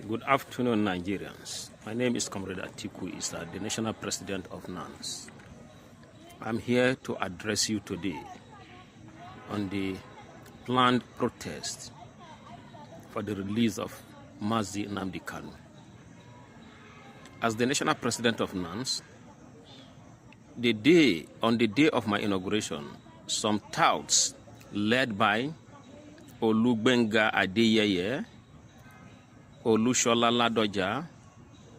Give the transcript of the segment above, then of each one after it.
Good afternoon, Nigerians. My name is Comrade Issa, the National President of NANS. I'm here to address you today on the planned protest for the release of Mazi Nnamdi Kanu. As the National President of NANS, on the day of my inauguration, some touts led by Olugbenga Adeyeye, Olushola Ladoja,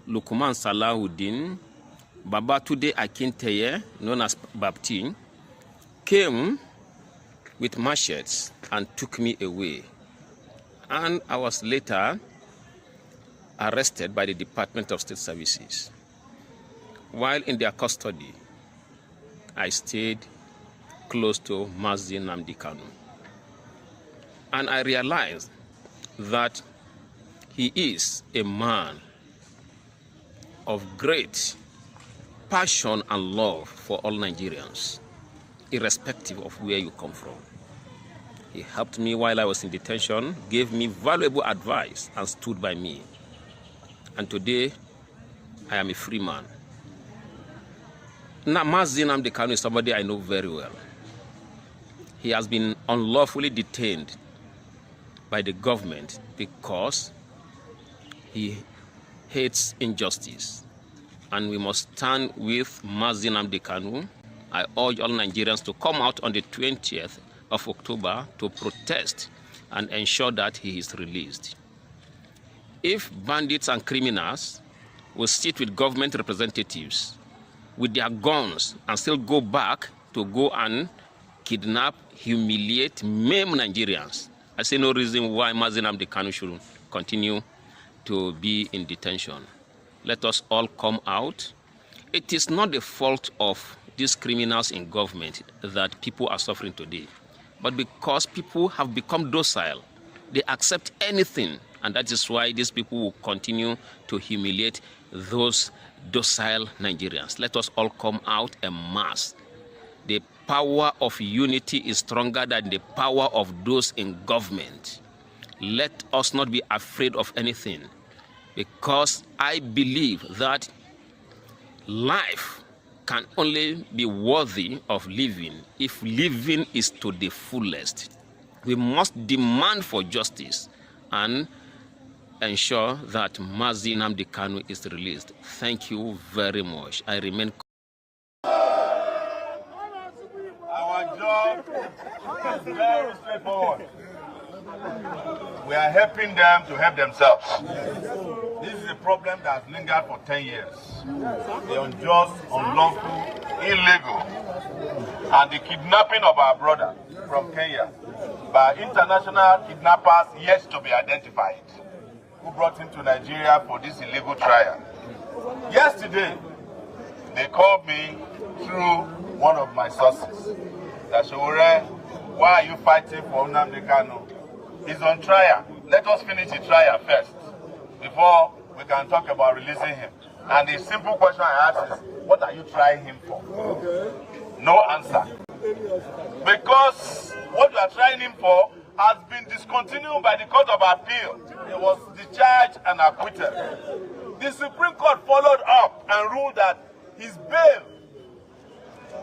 Lukman Salahuddin, Babatude Akinteye, known as Bapti, came with machetes and took me away. And I was later arrested by the Department of State Services. While in their custody, I stayed close to Mazi Nnamdi Kanu. And I realized that he is a man of great passion and love for all Nigerians, irrespective of where you come from. He helped me while I was in detention, gave me valuable advice, and stood by me. And today, I am a free man. Now, Mazi Nnamdi Kanu is somebody I know very well. He has been unlawfully detained by the government because he hates injustice. And we must stand with Mazi Nnamdi Kanu. I urge all Nigerians to come out on the 20th of October to protest and ensure that he is released. If bandits and criminals will sit with government representatives with their guns and still go back to go and kidnap, humiliate, maim Nigerians, I see no reason why Mazi Nnamdi Kanu should continue to be in detention. Let us all come out. It is not the fault of these criminals in government that people are suffering today, but because people have become docile. They accept anything, and that is why these people will continue to humiliate those docile Nigerians. Let us all come out en masse. The power of unity is stronger than the power of those in government. Let us not be afraid of anything, because I believe that life can only be worthy of living if living is to the fullest. We must demand for justice and ensure that Mazi Nnamdi Kanu is released. Thank you very much. I remain. Our job is very straightforward. We are helping them to help themselves. This is a problem that has lingered for 10 years. The unjust, unlawful, illegal, and the kidnapping of our brother from Kenya by international kidnappers yet to be identified, who brought him to Nigeria for this illegal trial. Yesterday, they called me through one of my sources that Showore, why are you fighting for Nnamdi Kanu? He's on trial. Let us finish the trial first before we can talk about releasing him. And the simple question I ask is, what are you trying him for? No answer. Because what you are trying him for has been discontinued by the Court of Appeal. He was discharged and acquitted. The Supreme Court followed up and ruled that his bail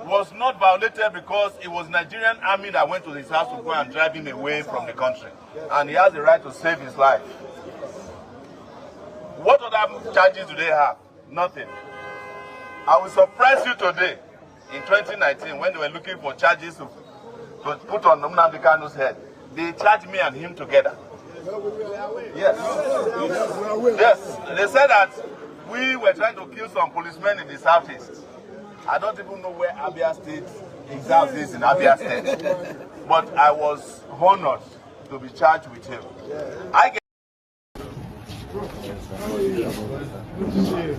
was not violated because it was Nigerian army that went to his house to go and drive him away from the country. And he has the right to save his life. What other charges do they have? Nothing. I will surprise you today, in 2019, when they were looking for charges to put on Nnamdi Kanu's head. They charged me and him together. Yes. Yes. They said that we were trying to kill some policemen in the southeast. I don't even know where Abia State exactly is in Abia State. But I was honored to be charged with him. I get How are you? Good to see you.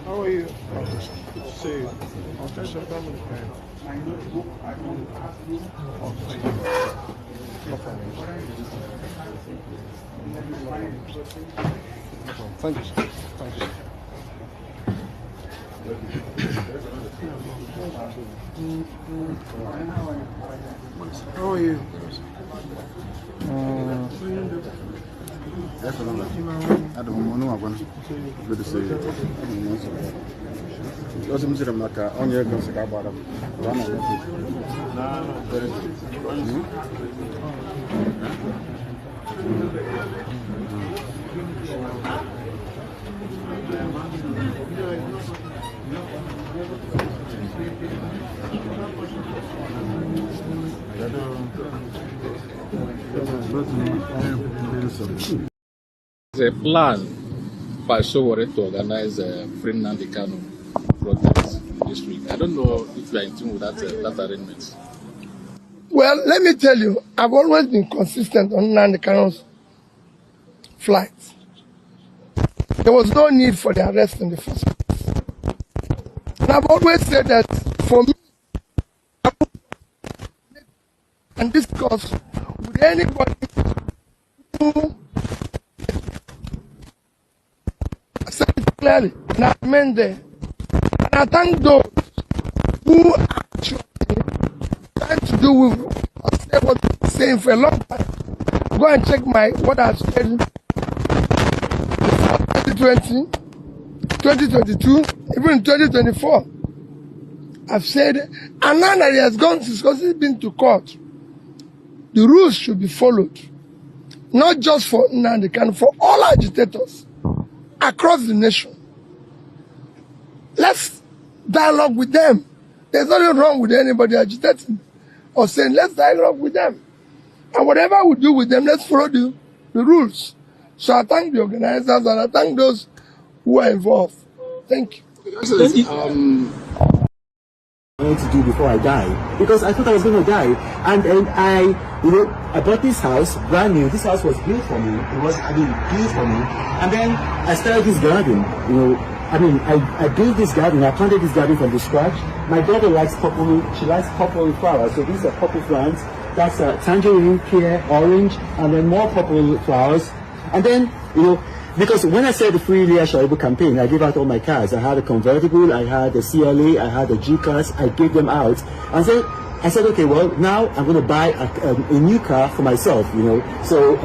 How are you? Good to see you. Just a moment. Thank you. Thank you. How are you? There's a plan by Sowore to organize a free Nnamdi Kanu protest this week. I don't know if you are in tune with that arrangement. Well, let me tell you, I've always been consistent on Nnamdi Kanu's flight. There was no need for the arrest in the first place. And I've always said that for me, and discuss with anybody who I said it clearly, and I meant there. And I thank those who actually trying to do with what I'm saying for a long time. Go and check what I've said before 2020, 2022, even in 2024. I've said, and now that he has gone, because he's been to court, the rules should be followed. Not just for Nnamdi Kanu, for all agitators across the nation. Let's dialogue with them. There's nothing wrong with anybody agitating or saying, let's dialogue with them. And whatever we do with them, let's follow the rules. So I thank the organizers and I thank those who are involved. Thank you. I wanted to do before I die, because I thought I was going to die, and I bought this house brand new. This house was built for me. It was built for me, and then I started this garden. I built this garden. I planted this garden from the scratch. My daughter likes purple. She likes purple flowers, so these are purple plants. That's tangerine, pear, orange, and then more purple flowers. And then because when I said the Free Leah Shaibu campaign, I gave out all my cars. I had a convertible, I had a CLA, I had a G-Class. I gave them out. And so I said, okay, well, now I'm going to buy a new car for myself, So,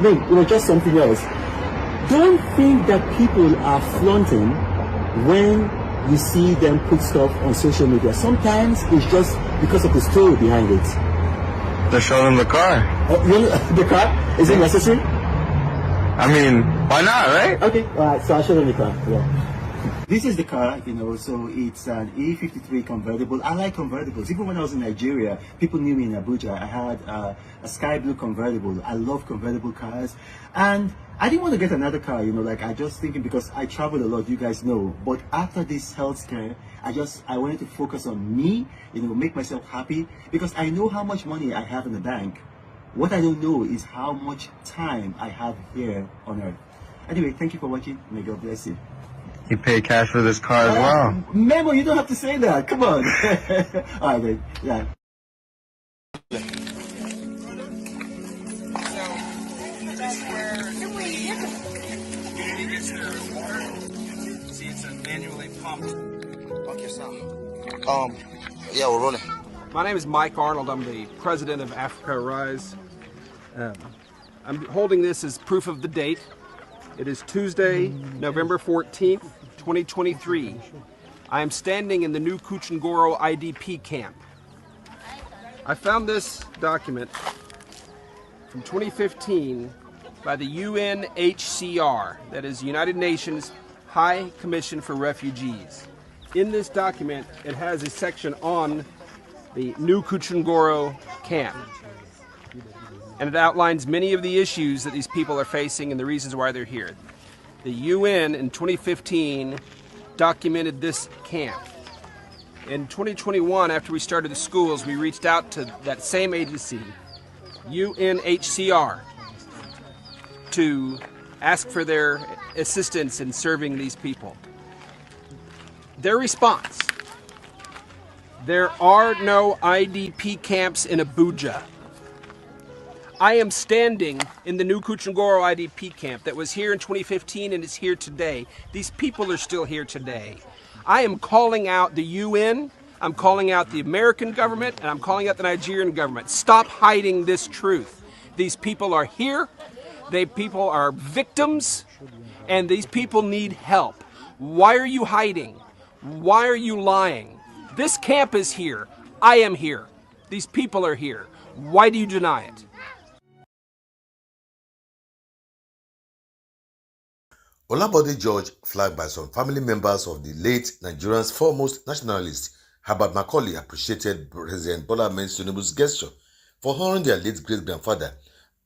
just something else. Don't think that people are flaunting when you see them put stuff on social media. Sometimes it's just because of the story behind it. They're showing the car. Really? The car? Is it necessary? Why not, right? Okay, so I'll show them the car. Yeah. This is the car, so it's an A53 convertible. I like convertibles. Even when I was in Nigeria, people knew me in Abuja. I had a sky blue convertible. I love convertible cars. And I didn't want to get another car, I just thinking, because I travel a lot, you guys know. But after this health scare, I wanted to focus on me, make myself happy, because I know how much money I have in the bank. What I don't know is how much time I have here on earth. Anyway, thank you for watching. May God bless you. You pay cash for this car as well. Memo, you don't have to say that. Come on. All right, then. Yeah. See, it's a manually pumped. Okay, so, yeah, we're rolling. My name is Mike Arnold. I'm the president of Africa Rise. I'm holding this as proof of the date. It is Tuesday, November 14th, 2023. I am standing in the New Kuchingoro IDP camp. I found this document from 2015 by the UNHCR, that is United Nations High Commission for Refugees. In this document, it has a section on the New Kuchingoro camp. And it outlines many of the issues that these people are facing and the reasons why they're here. The UN in 2015 documented this camp. In 2021, after we started the schools, we reached out to that same agency, UNHCR, to ask for their assistance in serving these people. Their response: there are no IDP camps in Abuja. I am standing in the New Kuchingoro IDP camp that was here in 2015 and is here today. These people are still here today. I am calling out the UN, I'm calling out the American government, and I'm calling out the Nigerian government. Stop hiding this truth. These people are here. People are victims, and these people need help. Why are you hiding? Why are you lying? This camp is here. I am here. These people are here. Why do you deny it? Olabode George, flagged by some family members of the late Nigerian's foremost nationalist, Herbert Macaulay, appreciated President Bola Ahmed Tinubu's gesture for honoring their late great-grandfather,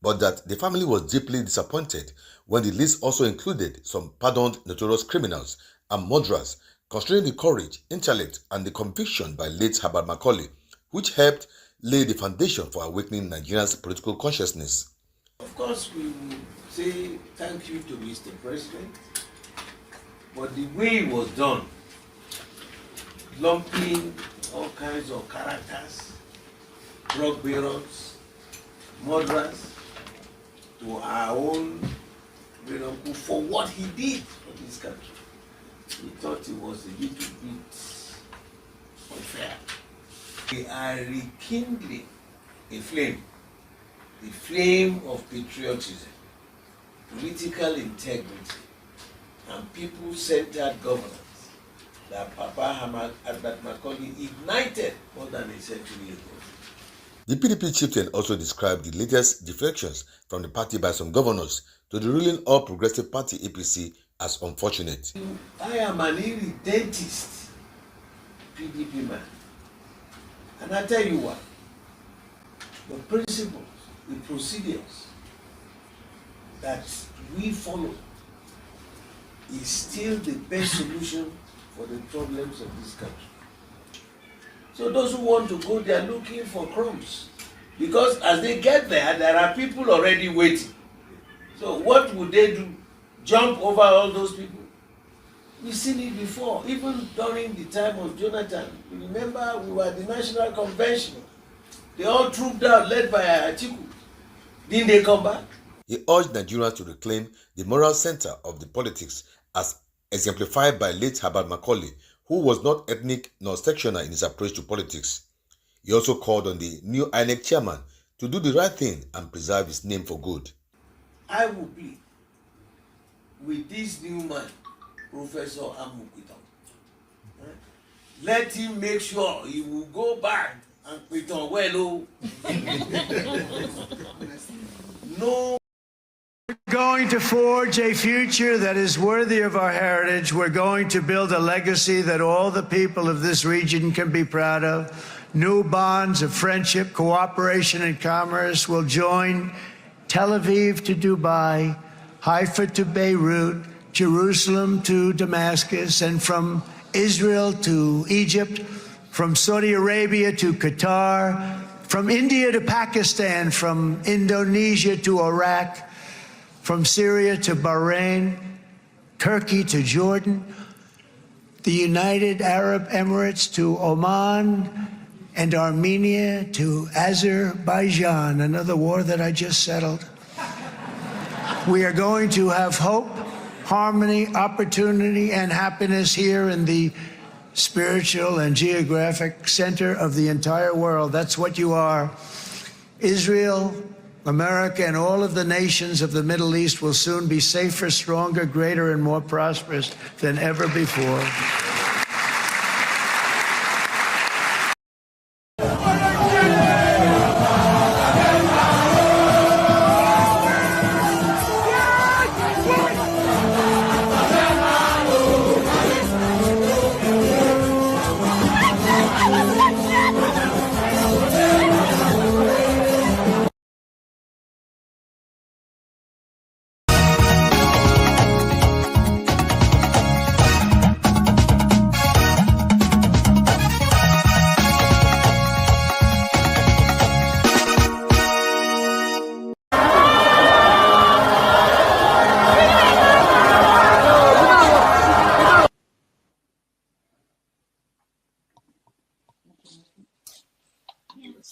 but that the family was deeply disappointed when the list also included some pardoned notorious criminals and murderers, considering the courage, intellect, and the conviction by late Herbert Macaulay, which helped lay the foundation for awakening Nigeria's political consciousness. Of course, we will say thank you to Mr. President, but the way it was done, lumping all kinds of characters, drug barons, murderers, to our own great uncle for what he did for this country. We thought it was a little bit unfair. We are rekindling a flame, the flame of patriotism, political integrity, and people-centered governance that Papa Herbert Macaulay ignited more than a century ago. The PDP chieftain also described the latest defections from the party by some governors to the ruling All Progressive Party APC as unfortunate. I am an irredentist PDP man, and I tell you what, the principles, the procedures that we follow is still the best solution for the problems of this country. So those who want to go, they are looking for crumbs, because as they get there are people already waiting. So what would they do? Jump over all those people? We've seen it before, even during the time of Jonathan. You remember, we were at the National Convention. They all trooped out, led by Atiku. Didn't they come back? He urged Nigerians to reclaim the moral center of the politics as exemplified by late Herbert Macaulay, who was not ethnic nor sectional in his approach to politics. He also called on the new INEC chairman to do the right thing and preserve his name for good. I will plead with this new man, Professor Amukwita. Let him make sure he will go back and quit on well. No. We're going to forge a future that is worthy of our heritage. We're going to build a legacy that all the people of this region can be proud of. New bonds of friendship, cooperation, and commerce will join Tel Aviv to Dubai, Haifa to Beirut, Jerusalem to Damascus, and from Israel to Egypt, from Saudi Arabia to Qatar, from India to Pakistan, from Indonesia to Iraq, from Syria to Bahrain, Turkey to Jordan, the United Arab Emirates to Oman, and Armenia to Azerbaijan, another war that I just settled. We are going to have hope, harmony, opportunity, and happiness here in the spiritual and geographic center of the entire world. That's what you are. Israel, America, and all of the nations of the Middle East will soon be safer, stronger, greater, and more prosperous than ever before.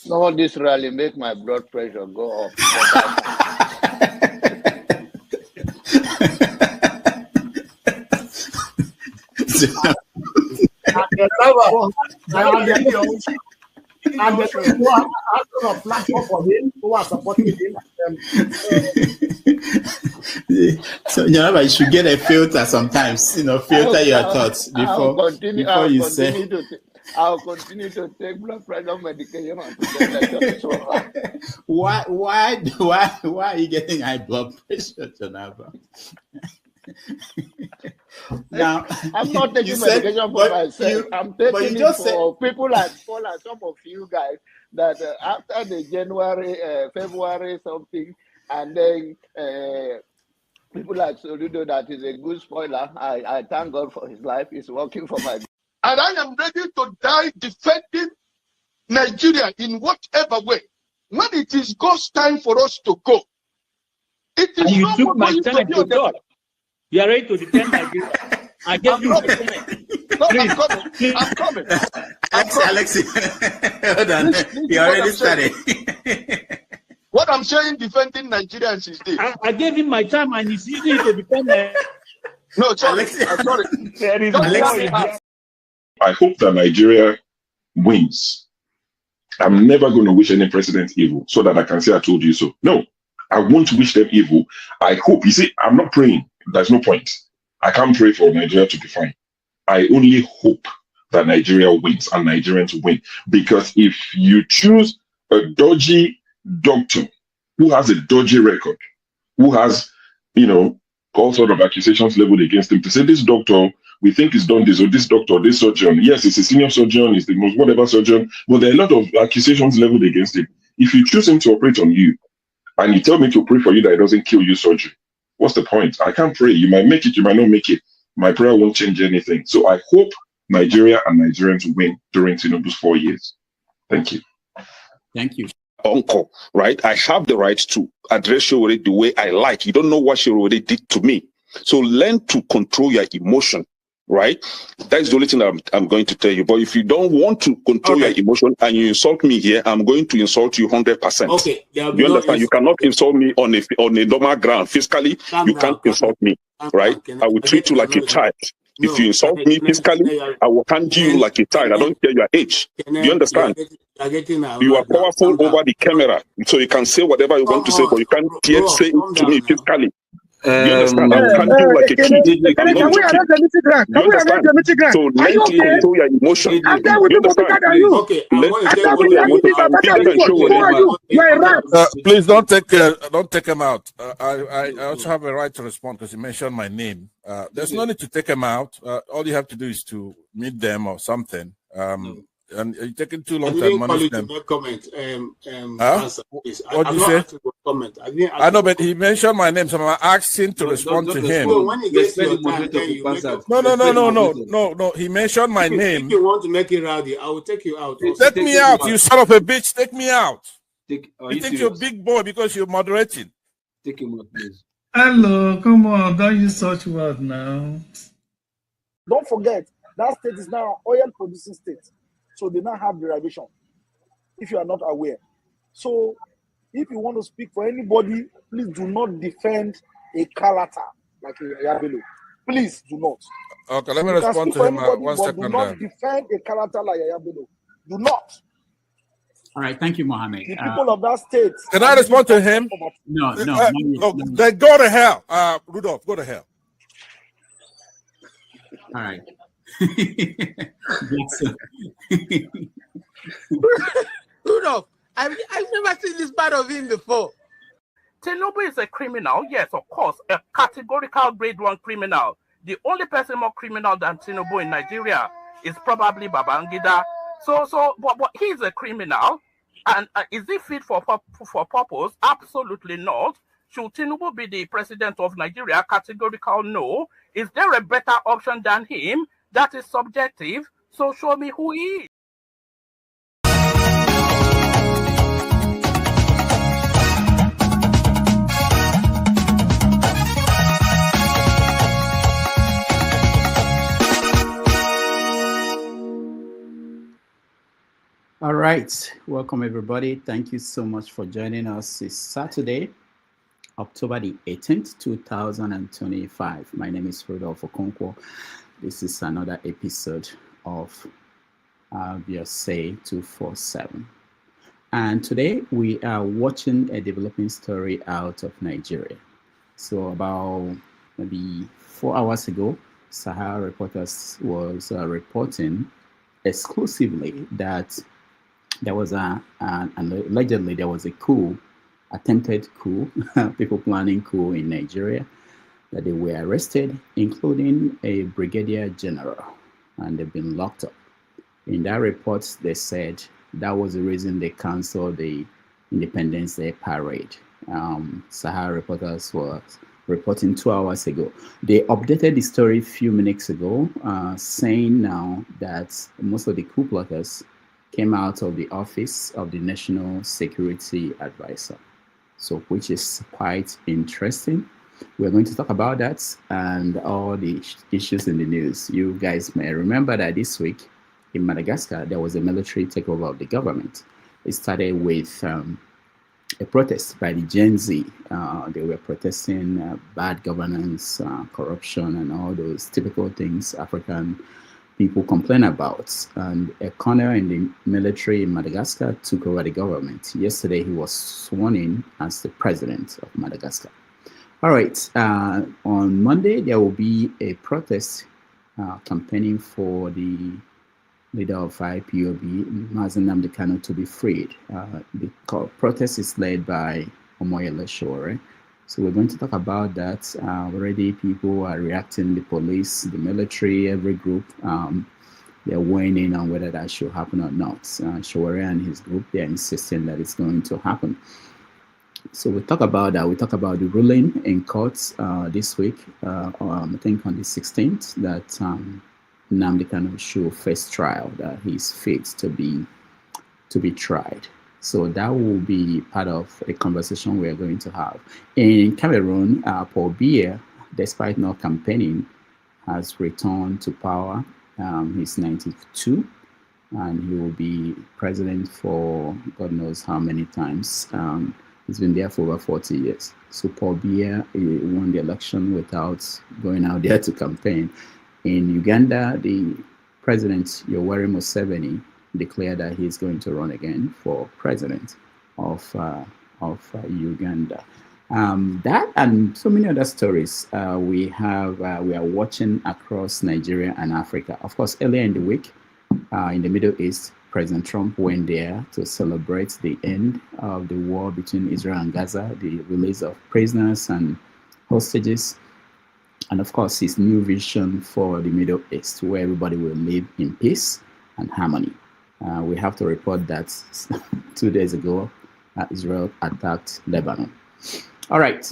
No, this rally make my blood pressure go up. And the people who are on platform for him, who are supporting him. So you should get a filter sometimes. Filter your thoughts before you say. I'll continue to take blood pressure medication. Why are you getting high blood pressure, Jonaba? Now, I'm not taking medication for myself. I'm taking it for people like Paul and some of you guys that after the January, February something, and then people like Soludo, that is a good spoiler. I thank God for his life. It's working for my. And I am ready to die defending Nigeria in whatever way. When it is God's time for us to go, it is you not took my going time to God. You are ready to defend Nigeria. I gave you my time. No, I'm coming. Alex, hold on. You already started. What I'm saying, defending Nigerians is this. I gave him my time and he's using it to defend Nigeria. No, sorry. I'm sorry. I hope that Nigeria wins. I'm never going to wish any president evil so that I can say I told you so. No, I won't wish them evil. I hope. You see, I'm not praying. There's no point. I can't pray for Nigeria to be fine. I only hope that Nigeria wins and Nigerians win. Because if you choose a dodgy doctor who has a dodgy record, who has, all sort of accusations leveled against him, to say this doctor, we think he's done this, or this doctor, this surgeon. Yes, he's a senior surgeon, he's the most whatever surgeon, but there are a lot of accusations leveled against him. If you choose him to operate on you, and you tell me to pray for you that it doesn't kill you surgery, what's the point? I can't pray. You might make it, you might not make it. My prayer won't change anything. So I hope Nigeria and Nigerians win during Tinubu's 4 years. Thank you. Thank you. Uncle, right? I have the right to address Showore the way I like. You don't know what Showore did to me. So learn to control your emotion, right? That's the only thing that I'm going to tell you. But if you don't want to control your emotion and you insult me here, I'm going to insult you 100%. Okay. You understand? You cannot insult me on a normal ground. Physically, you can't insult me, right? I will treat you like a child. If you insult me physically, I will handle you like a child. I don't care your age. Do you understand? You are powerful over the camera, so you can say whatever you want to say, but you can't yet say it to me physically. You understand? I will handle you like a kid. Can we arrest the meeting ground? Can we arrest the meeting ground? So learn to control your emotion. You understand? Please don't take him out. I also have a right to respond because he mentioned my name. There's no need to take him out. All you have to do is to meet them or something. And you're taking too long to manage them. Comment. What did you say? Comment. I know, but he mentioned my name, so I'm asking to respond to him. When he gets your time, then you make a... No. He mentioned my name. If you want to make it rowdy, I will take you out. Take me out, you son of a bitch. Take me out. You think you're a big boy because you're moderating. Take him out, please. Hello, come on. Don't use such word now. Don't forget, that state is now an oil-producing state. So they now have derivation, if you are not aware. So if you want to speak for anybody, please do not defend a Kalata like a Yabelo. Please do not. Okay, let me respond to him. One second. Do not defend a Kalata like a Yabelo. Do not. All right, thank you, Mohammed. The people of that state. Can I respond to him? No. Then go to hell. Rudolph, go to hell. All right. Rudolph, I've never seen this part of him before. Tinubu is a criminal, yes, of course, a categorical grade 1 criminal. The only person more criminal than Tinubu in Nigeria is probably Babangida. But he's a criminal, and is he fit for purpose? Absolutely not. Should Tinubu be the president of Nigeria? Categorical no. Is there a better option than him? That is subjective, so show me who he is. All right, welcome everybody. Thank you so much for joining us. It's Saturday, October the 18th, 2025. My name is Rudolph Okonkwo. This is another episode of via Say 247. And today we are watching a developing story out of Nigeria. So about maybe 4 hours ago, Sahara Reporters was reporting exclusively that there was allegedly there was a coup, attempted coup, people planning coup in Nigeria, that they were arrested, including a brigadier general, and they've been locked up. In that report, they said that was the reason they canceled the Independence Day parade. Sahara Reporters was reporting 2 hours ago. They updated the story a few minutes ago, saying now that most of the coup plotters came out of the office of the National Security Advisor, so which is quite interesting. We're going to talk about that and all the issues in the news. You guys may remember that this week in Madagascar, there was a military takeover of the government. It started with a protest by the Gen Z. They were protesting bad governance, corruption, and all those typical things African people complain about. And a colonel in the military in Madagascar took over the government. Yesterday, he was sworn in as the president of Madagascar. All right, on Monday, there will be a protest campaigning for the leader of IPOB, Nnamdi Kanu, to be freed. The protest is led by Omoyele Sowore. So we're going to talk about that. Already people are reacting, the police, the military, every group. They're weighing in on whether that should happen or not. Sowore and his group, they're insisting that it's going to happen. So we talk about that. We talk about the ruling in courts this week, I think on the 16th, that Nnamdi Kanu should face trial, that he's fit to be tried. So that will be part of a conversation we are going to have. In Cameroon, Paul Biya, despite not campaigning, has returned to power. He's 92, and he will be president for God knows how many times. He's been there for over 40 years. So Paul Biya won the election without going out there to campaign. In Uganda, the president, Yoweri Museveni, declared that he's going to run again for president of Uganda. That and so many other stories we are watching across Nigeria and Africa. Of course, earlier in the week, in the Middle East, President Trump went there to celebrate the end of the war between Israel and Gaza, the release of prisoners and hostages, and of course his new vision for the Middle East, where everybody will live in peace and harmony. We have to report that 2 days ago, Israel attacked Lebanon. All right.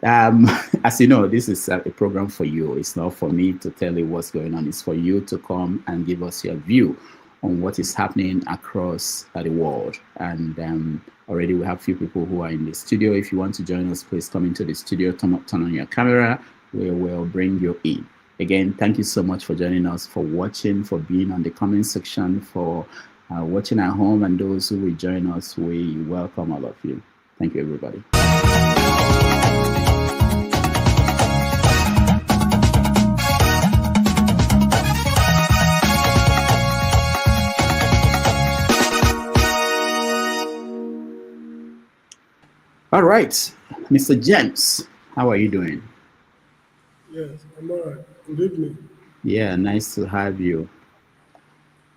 As you know, this is a program for you. It's not for me to tell you what's going on. It's for you to come and give us your view on what is happening across the world. And already we have a few people who are in the studio. If you want to join us, please come into the studio, turn on your camera. We will bring you in. Again, thank you so much for joining us, for watching, for being on the comment section, for watching at home, and those who will join us. We welcome all of you. Thank you, everybody. All right, Mr. James, how are you doing? Yes, I'm all right. Good evening. Yeah, nice to have you.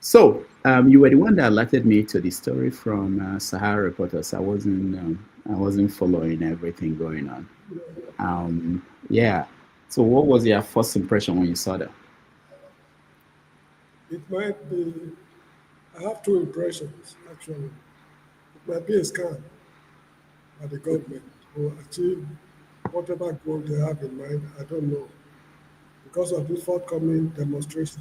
So, you were the one that alerted me to the story from Sahara Reporters. I wasn't following everything going on. Yeah. So, what was your first impression when you saw that? It might be. I have two impressions actually. It might be a scam by the government to achieve whatever goal they have in mind. I don't know. Because of this forthcoming demonstration,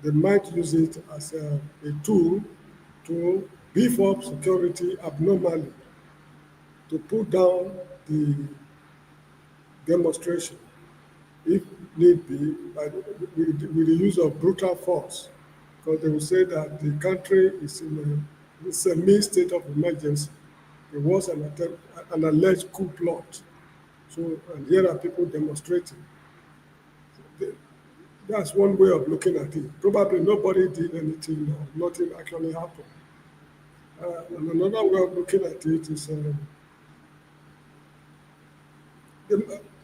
they might use it as a tool to beef up security abnormally, to put down the demonstration, if need be, with the use of brutal force, because they will say that the country is in a semi-state of emergency. There was an alleged coup plot. So, and here are people demonstrating. That's one way of looking at it. Probably nobody did anything or nothing actually happened. And another way of looking at it is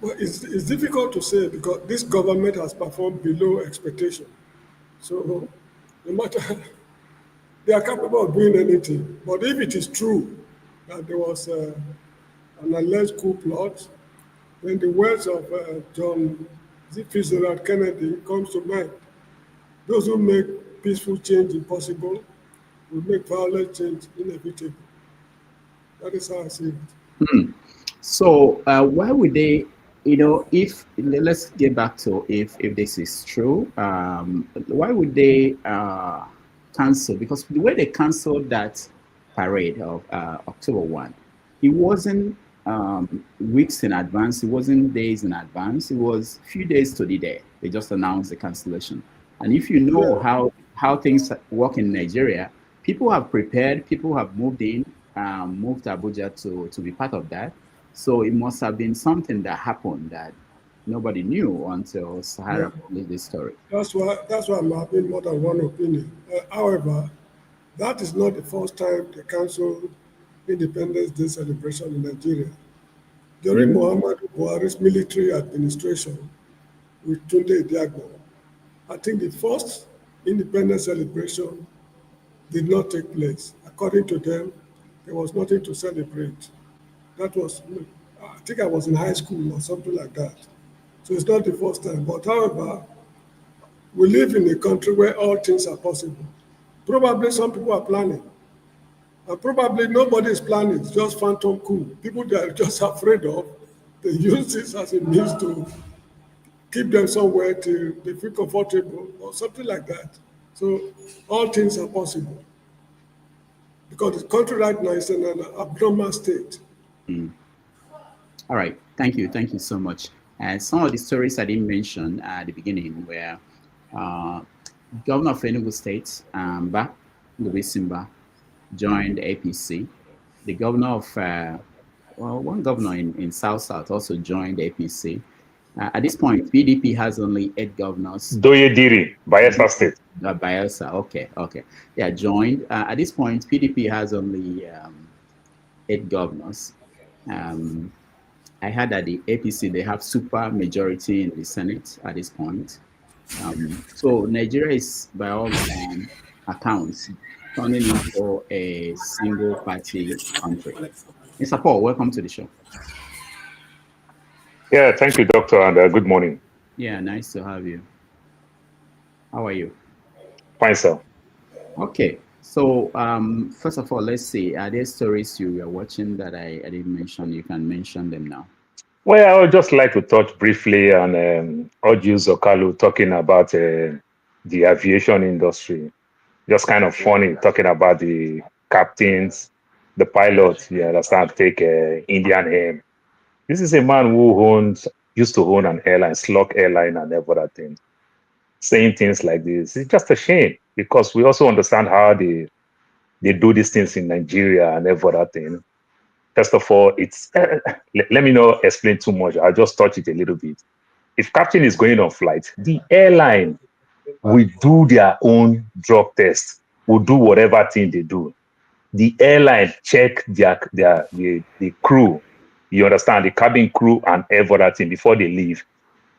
well, it's difficult to say because this government has performed below expectation. So no matter, they are capable of doing anything. But if it is true that there was an alleged coup plot, then the words of John Fitzgerald Kennedy comes to mind. Those who make peaceful change impossible will make violent change inevitable. That is how I see it. So why would they, if let's get back to if this is true, why would they cancel? Because the way they canceled that parade of October 1, it wasn't weeks in advance, it wasn't days in advance, it was a few days to the day. They just announced the cancellation. And if you know how things work in Nigeria, people have prepared, people have moved in, moved to Abuja to be part of that. So it must have been something that happened that nobody knew until Sahara published this story. That's why I'm having more than one opinion. However, that is not the first time they canceled Independence Day celebration in Nigeria. During Muhammadu Buhari's military administration with Tunde Diagbo, I think the first independence celebration did not take place. According to them, there was nothing to celebrate. That was, I think I was in high school or something like that. So it's not the first time. But however, we live in a country where all things are possible. Probably some people are planning. And probably nobody is planning, it's just phantom coup. People that are just afraid of, they use this as a means to keep them somewhere till they feel comfortable or something like that. So all things are possible. Because the country right now is in an abnormal state. All right, thank you so much. Some of the stories I didn't mention at the beginning were Governor of Enugu State, Simba, joined the APC. The governor of, one governor in South also joined the APC. At this point, PDP has only 8 governors. Doyediri, Bayelsa State. Bayelsa, okay. Yeah, joined. At this point, PDP has only 8 governors. I heard that the APC, they have super majority in the Senate at this point. So Nigeria is, by all accounts, turning into a single party country. Mr. Paul, welcome to the show. Yeah, thank you, Doctor, and good morning. Yeah, nice to have you. How are you? Fine, sir. Okay, so first of all, let's see, are there stories you were watching that I didn't mention? You can mention them now. Well, I would just like to touch briefly on Oju Zokalu talking about the aviation industry. Just kind of funny talking about the captains, the pilots, you understand, take Indian aim. This is a man who used to own an airline, Slug Airline and every other thing. Saying things like this, it's just a shame because we also understand how they do these things in Nigeria and every other thing. First of all, it's let me not explain too much. I'll just touch it a little bit. If captain is going on flight, the airline will do their own drug test, will do whatever thing they do. The airline check the crew, you understand, the cabin crew and every other thing before they leave.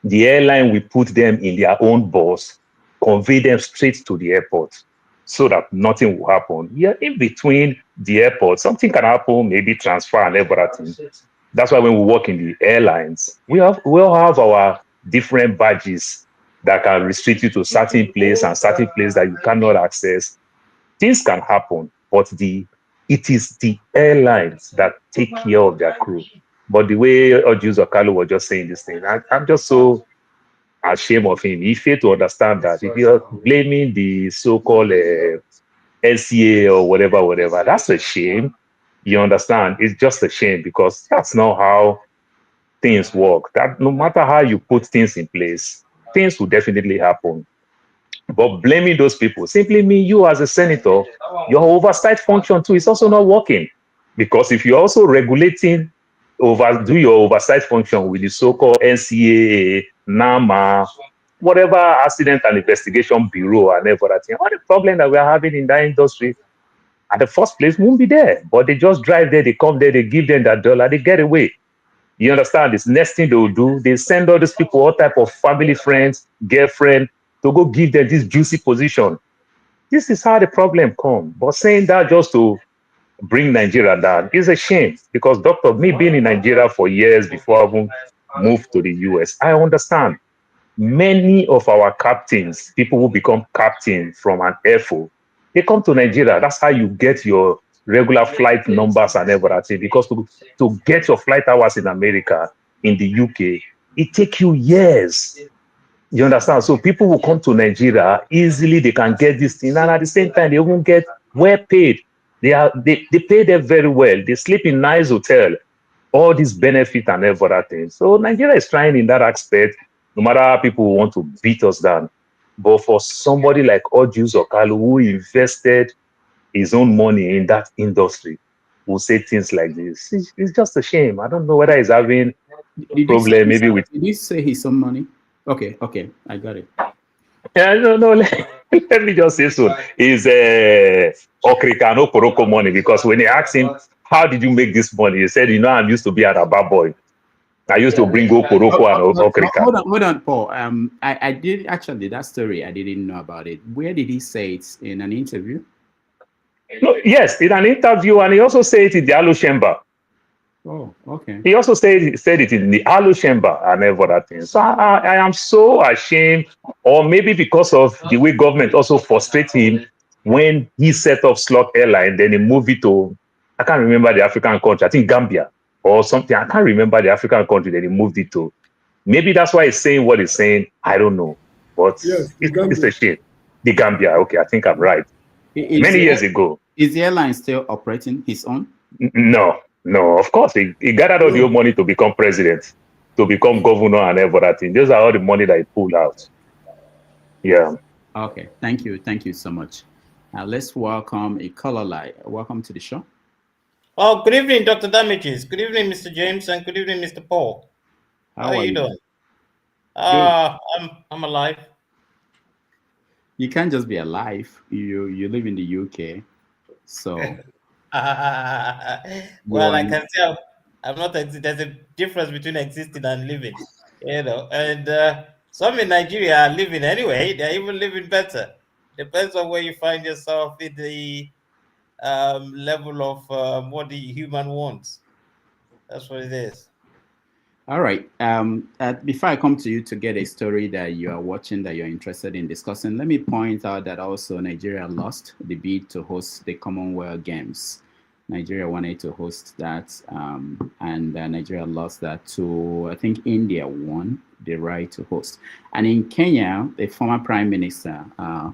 The airline will put them in their own bus, convey them straight to the airport so that nothing will happen. Yeah, in between the airport, something can happen, maybe transfer and everything. That's why when we work in the airlines, we all have our different badges that can restrict you to certain place and certain place that you cannot access. Things can happen, but it is the airlines that take care of their crew. But the way Oju Zokalu was just saying this thing, I'm just so ashamed of him. He failed to understand that if you're blaming the so-called LCA or whatever, that's a shame. You understand? It's just a shame because that's not how things work. That no matter how you put things in place, things will definitely happen. But blaming those people simply means you as a senator, your oversight function too is also not working. Because if you're also regulating, do your oversight function with the so-called NCAA, NAMA, whatever accident and investigation bureau and everything, all the problem that we are having in that industry at the first place won't be there. But they just drive there, they come there, they give them that dollar, they get away. You understand? This next thing they will do, they send all these people, all type of family, friends, girlfriend, to go give them this juicy position. This is how the problem comes. But saying that just to bring Nigeria down is a shame, because Doctor, me being in Nigeria for years before I even moved to the US, I understand many of our captains, people who become captain from an airfield, they come to Nigeria. That's how you get your regular flight numbers and everything, because to get your flight hours in America, in the UK, it takes you years. You understand? So people will come to Nigeria easily, they can get this thing, and at the same time, they won't get well paid. They pay them very well. They sleep in nice hotel, all these benefit and everything. So Nigeria is trying in that aspect, no matter how people want to beat us down. But for somebody like Odinga Okalu, who invested his own money in that industry, who say things like this, it's just a shame. I don't know whether he's having a problem maybe with. Did he say his own money? Okay, I got it. Yeah, no. Let me just say so. Is Okrikano Poroko money, because when they asked him, how did you make this money? He said, I used to be a rabba boy. I used to bring Oporoko and Okrika. Hold on, Paul. I did actually, that story, I didn't know about it. Where did he say it? In an interview? No, yes, in an interview, and he also said it in the Alu Chamber. Oh, okay. He also said it in the Alu Chamber and everything. So I am so ashamed, or maybe because of the way government also frustrates him when he set up Slot Airline, then he moved it to, I can't remember the African country, I think Gambia or something. I can't remember the African country that he moved it to. Maybe that's why he's saying what he's saying. I don't know. But yes, it's a shame. The Gambia, okay, I think I'm right. Many years ago. Is the airline still operating his own? No, of course. He gathered all the money to become president, to become governor and everything. Those are all the money that he pulled out. Yeah. Okay, thank you so much. Let's welcome a caller line. Welcome to the show. Oh, good evening, Dr. Damages. Good evening, Mr. James, and good evening, Mr. Paul. How are you doing? I'm alive. You can't just be alive. You live in the UK, so. Well, I can tell I'm not. There's a difference between existing and living, And some in Nigeria are living anyway. They're even living better. Depends on where you find yourself in the level of what the human wants. That's what it is. All right. Before I come to you to get a story that you are watching that you're interested in discussing, let me point out that also Nigeria lost the bid to host the Commonwealth Games. Nigeria wanted to host that, and Nigeria lost that to, I think India won the right to host. And in Kenya, the former Prime Minister, Raila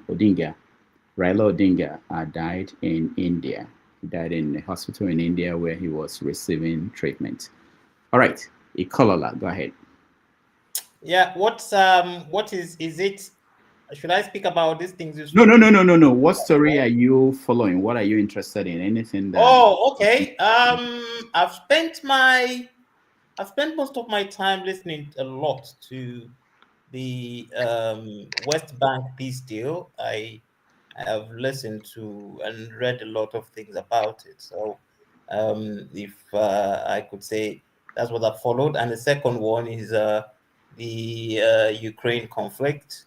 Odinga, died in India. He died in a hospital in India where he was receiving treatment. All right. Ikola, go ahead. Yeah, what is it? Should I speak about these things? No. What story are you following? What are you interested in? Anything that? Oh, okay. I've spent most of my time listening a lot to the West Bank peace deal. I have listened to and read a lot of things about it. So, if I could say, that's what I followed. And the second one is the Ukraine conflict,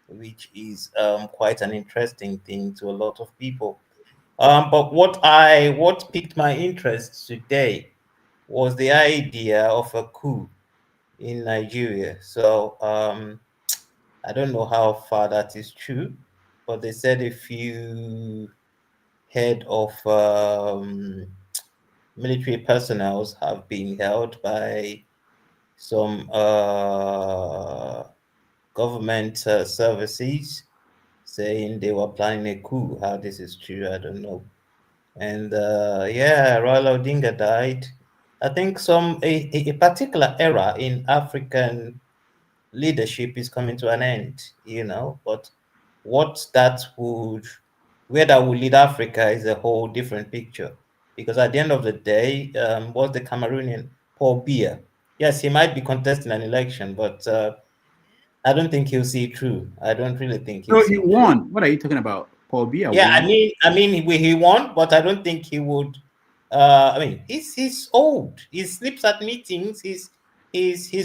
which is quite an interesting thing to a lot of people. But what piqued my interest today was the idea of a coup in Nigeria. So I don't know how far that is true, but they said a few head of military personnel have been held by some government services, saying they were planning a coup. How this is true, I don't know. And Raila Odinga died. I think a particular era in African leadership is coming to an end, but where that would lead Africa is a whole different picture. Because at the end of the day, was the Cameroonian Paul Biya? Yes, he might be contesting an election, but I don't think he'll see it through. I don't really think he'll No, see he it through. won. What are you talking about? Paul Biya Yeah, won. I mean, he won, but I don't think he would. I mean, he's old. He sleeps at meetings. He's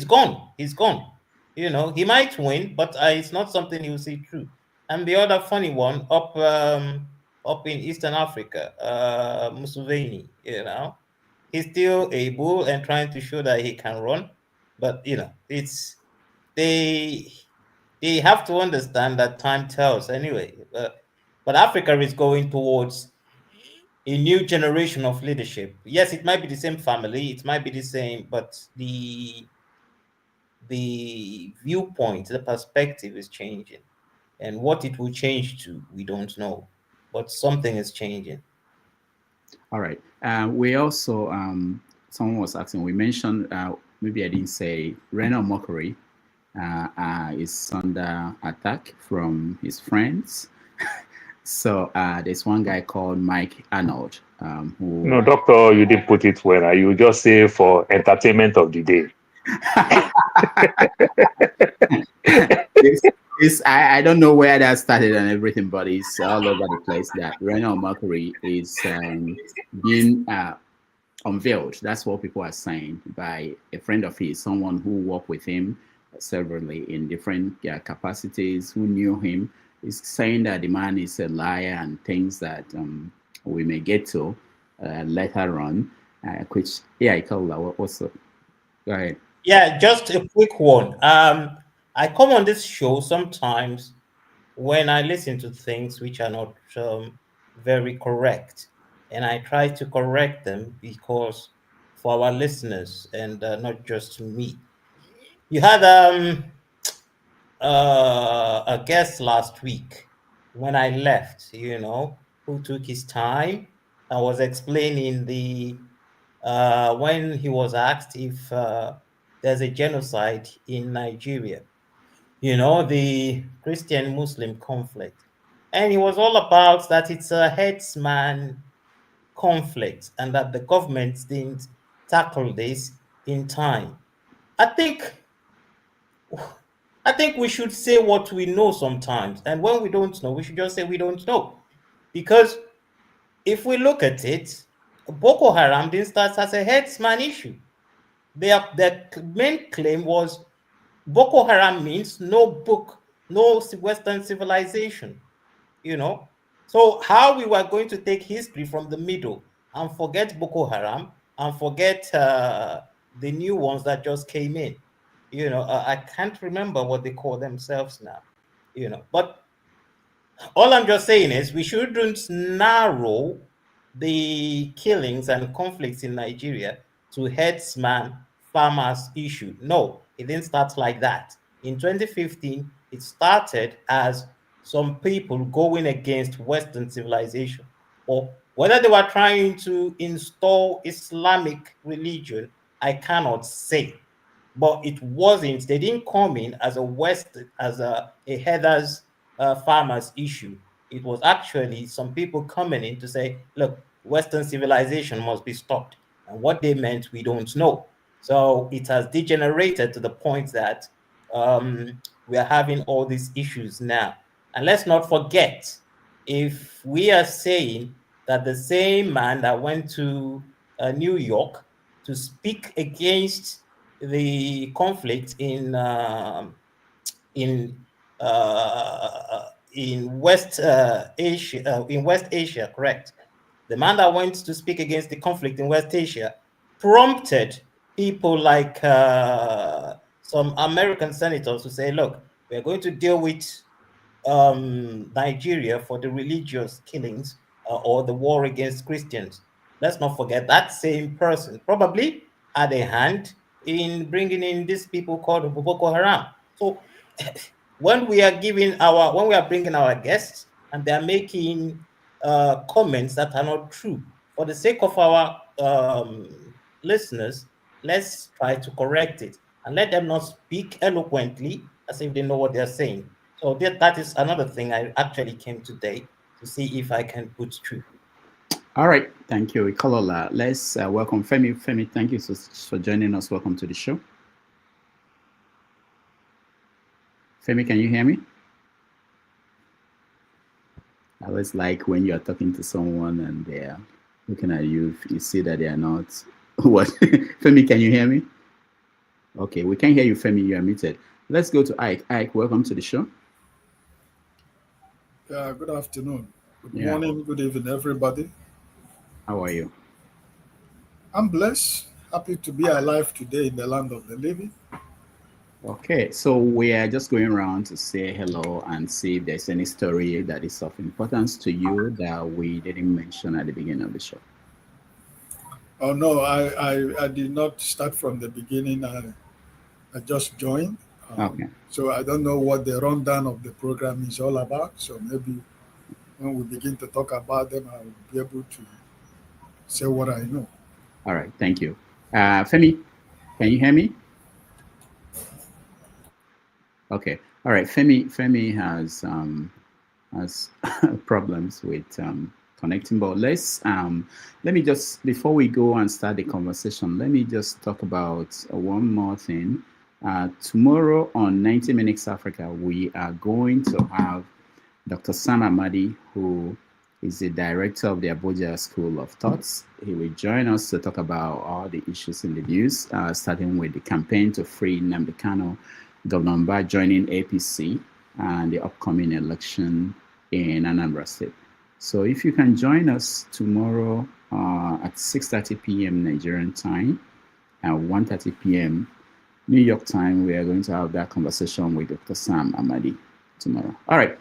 gone. He's gone. You know, he might win, but it's not something he'll see through. And the other funny one up in Eastern Africa, Museveni. You know, he's still able and trying to show that he can run, but you know, it's they they have to understand that time tells anyway. But Africa is going towards a new generation of leadership. Yes, it might be the same family, it might be the same, but the viewpoint, the perspective is changing. And what it will change to, we don't know. But something is changing. All right. We also, someone was asking, we mentioned, maybe I didn't say, Raila Odinga is under attack from his friends. So there's one guy called Mike Arnold. Who No, doctor, you didn't put it well. You just say for entertainment of the day. I don't know where that started and everything, but it's all over the place that Raila Odinga is being unveiled. That's what people are saying by a friend of his, someone who worked with him severally in different capacities, who knew him, is saying that the man is a liar and things that we may get to later on. Which, yeah, I call that also. Go ahead. Yeah, just a quick one. I come on this show sometimes when I listen to things which are not very correct, and I try to correct them because for our listeners and not just me. You had a guest last week when I left, you know, who took his time and was explaining the when he was asked if there's a genocide in Nigeria, you know, the Christian Muslim conflict. And he was all about that it's a headsman conflict and that the government didn't tackle this in time. I think we should say what we know sometimes. And when we don't know, we should just say we don't know. Because if we look at it, Boko Haram didn't start as a headsman issue. Their main claim was Boko Haram means no book, no Western civilization, you know. So how we were going to take history from the middle and forget Boko Haram and forget the new ones that just came in, you know, I can't remember what they call themselves now, you know. But all I'm just saying is we shouldn't narrow the killings and conflicts in Nigeria to headsman farmers issue. No, it didn't start like that. In 2015, it started as some people going against Western civilization, or whether they were trying to install Islamic religion, I cannot say. But it wasn't, they didn't come in as a headers farmers issue. It was actually some people coming in to say, look, Western civilization must be stopped. And what they meant, we don't know. So it has degenerated to the point that we are having all these issues now. And let's not forget, if we are saying that the same man that went to New York to speak against the conflict in West Asia, in West Asia, correct? The man that went to speak against the conflict in West Asia prompted people like some American senators to say, look, we're going to deal with Nigeria for the religious killings or the war against Christians. Let's not forget that same person probably had a hand in bringing in these people called Boko Haram. So when we are bringing our guests and they are making comments that are not true, for the sake of our listeners, let's try to correct it and let them not speak eloquently as if they know what they're saying. So that is another thing I actually came today to see if I can put through. All right, thank you, Ikolola. Let's welcome Femi. Femi, thank you for joining us. Welcome to the show. Femi, can you hear me? I always like when you're talking to someone and they're looking at you, you see that they are not. What? Femi, can you hear me? Okay, we can hear you, Femi. You are muted. Let's go to Ike. Ike, welcome to the show. Yeah, good afternoon. Good morning, good evening, everybody. How are you? I'm blessed. Happy to be alive today in the land of the living. Okay, so we are just going around to say hello and see if there's any story that is of importance to you that we didn't mention at the beginning of the show. Oh no, I did not start from the beginning. I just joined. Okay. So I don't know what the rundown of the program is all about. So maybe when we begin to talk about them, I will be able to say what I know. All right, thank you. Femi, can you hear me? Okay, all right. Femi has problems with connecting, but let me just, before we go and start the conversation, let me just talk about one more thing. Tomorrow on 90 Minutes Africa, we are going to have Dr. Sam Amadi, who is the director of the Abuja School of Thoughts. He will join us to talk about all the issues in the news, starting with the campaign to free Nnamdi Kanu, Governor Mba joining APC, and the upcoming election in Anambra State. So if you can join us tomorrow at 6:30 p.m. Nigerian time and 1:30 p.m. New York time, we are going to have that conversation with Dr. Sam Amadi tomorrow. All right.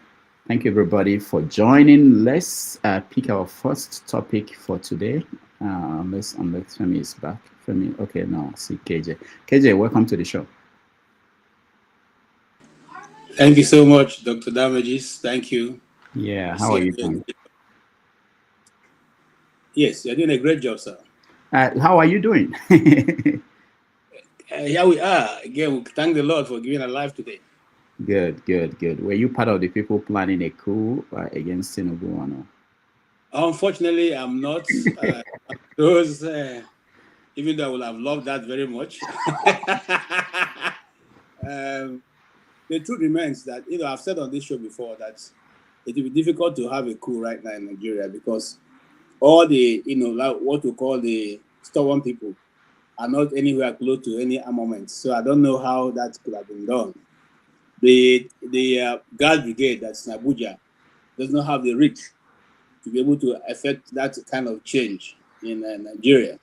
Thank you, everybody, for joining. Let's pick our first topic for today. Unless Femi is back. Femi, okay, no, I see KJ. KJ, welcome to the show. Thank you so much, Dr. Damages. Thank you. Yeah, how are you doing? Yes, you're doing a great job, sir. How are you doing? Here we are. Again, we thank the Lord for giving us life today. Good, good, good. Were you part of the people planning a coup against Tinubu or no? Unfortunately, I'm not. Those, even though I would have loved that very much. The truth remains that, I've said on this show before that it will be difficult to have a coup right now in Nigeria because all the, like what we call the stubborn people are not anywhere close to any armament. So I don't know how that could have been done. The Guard Brigade that's in Abuja does not have the reach to be able to affect that kind of change in Nigeria.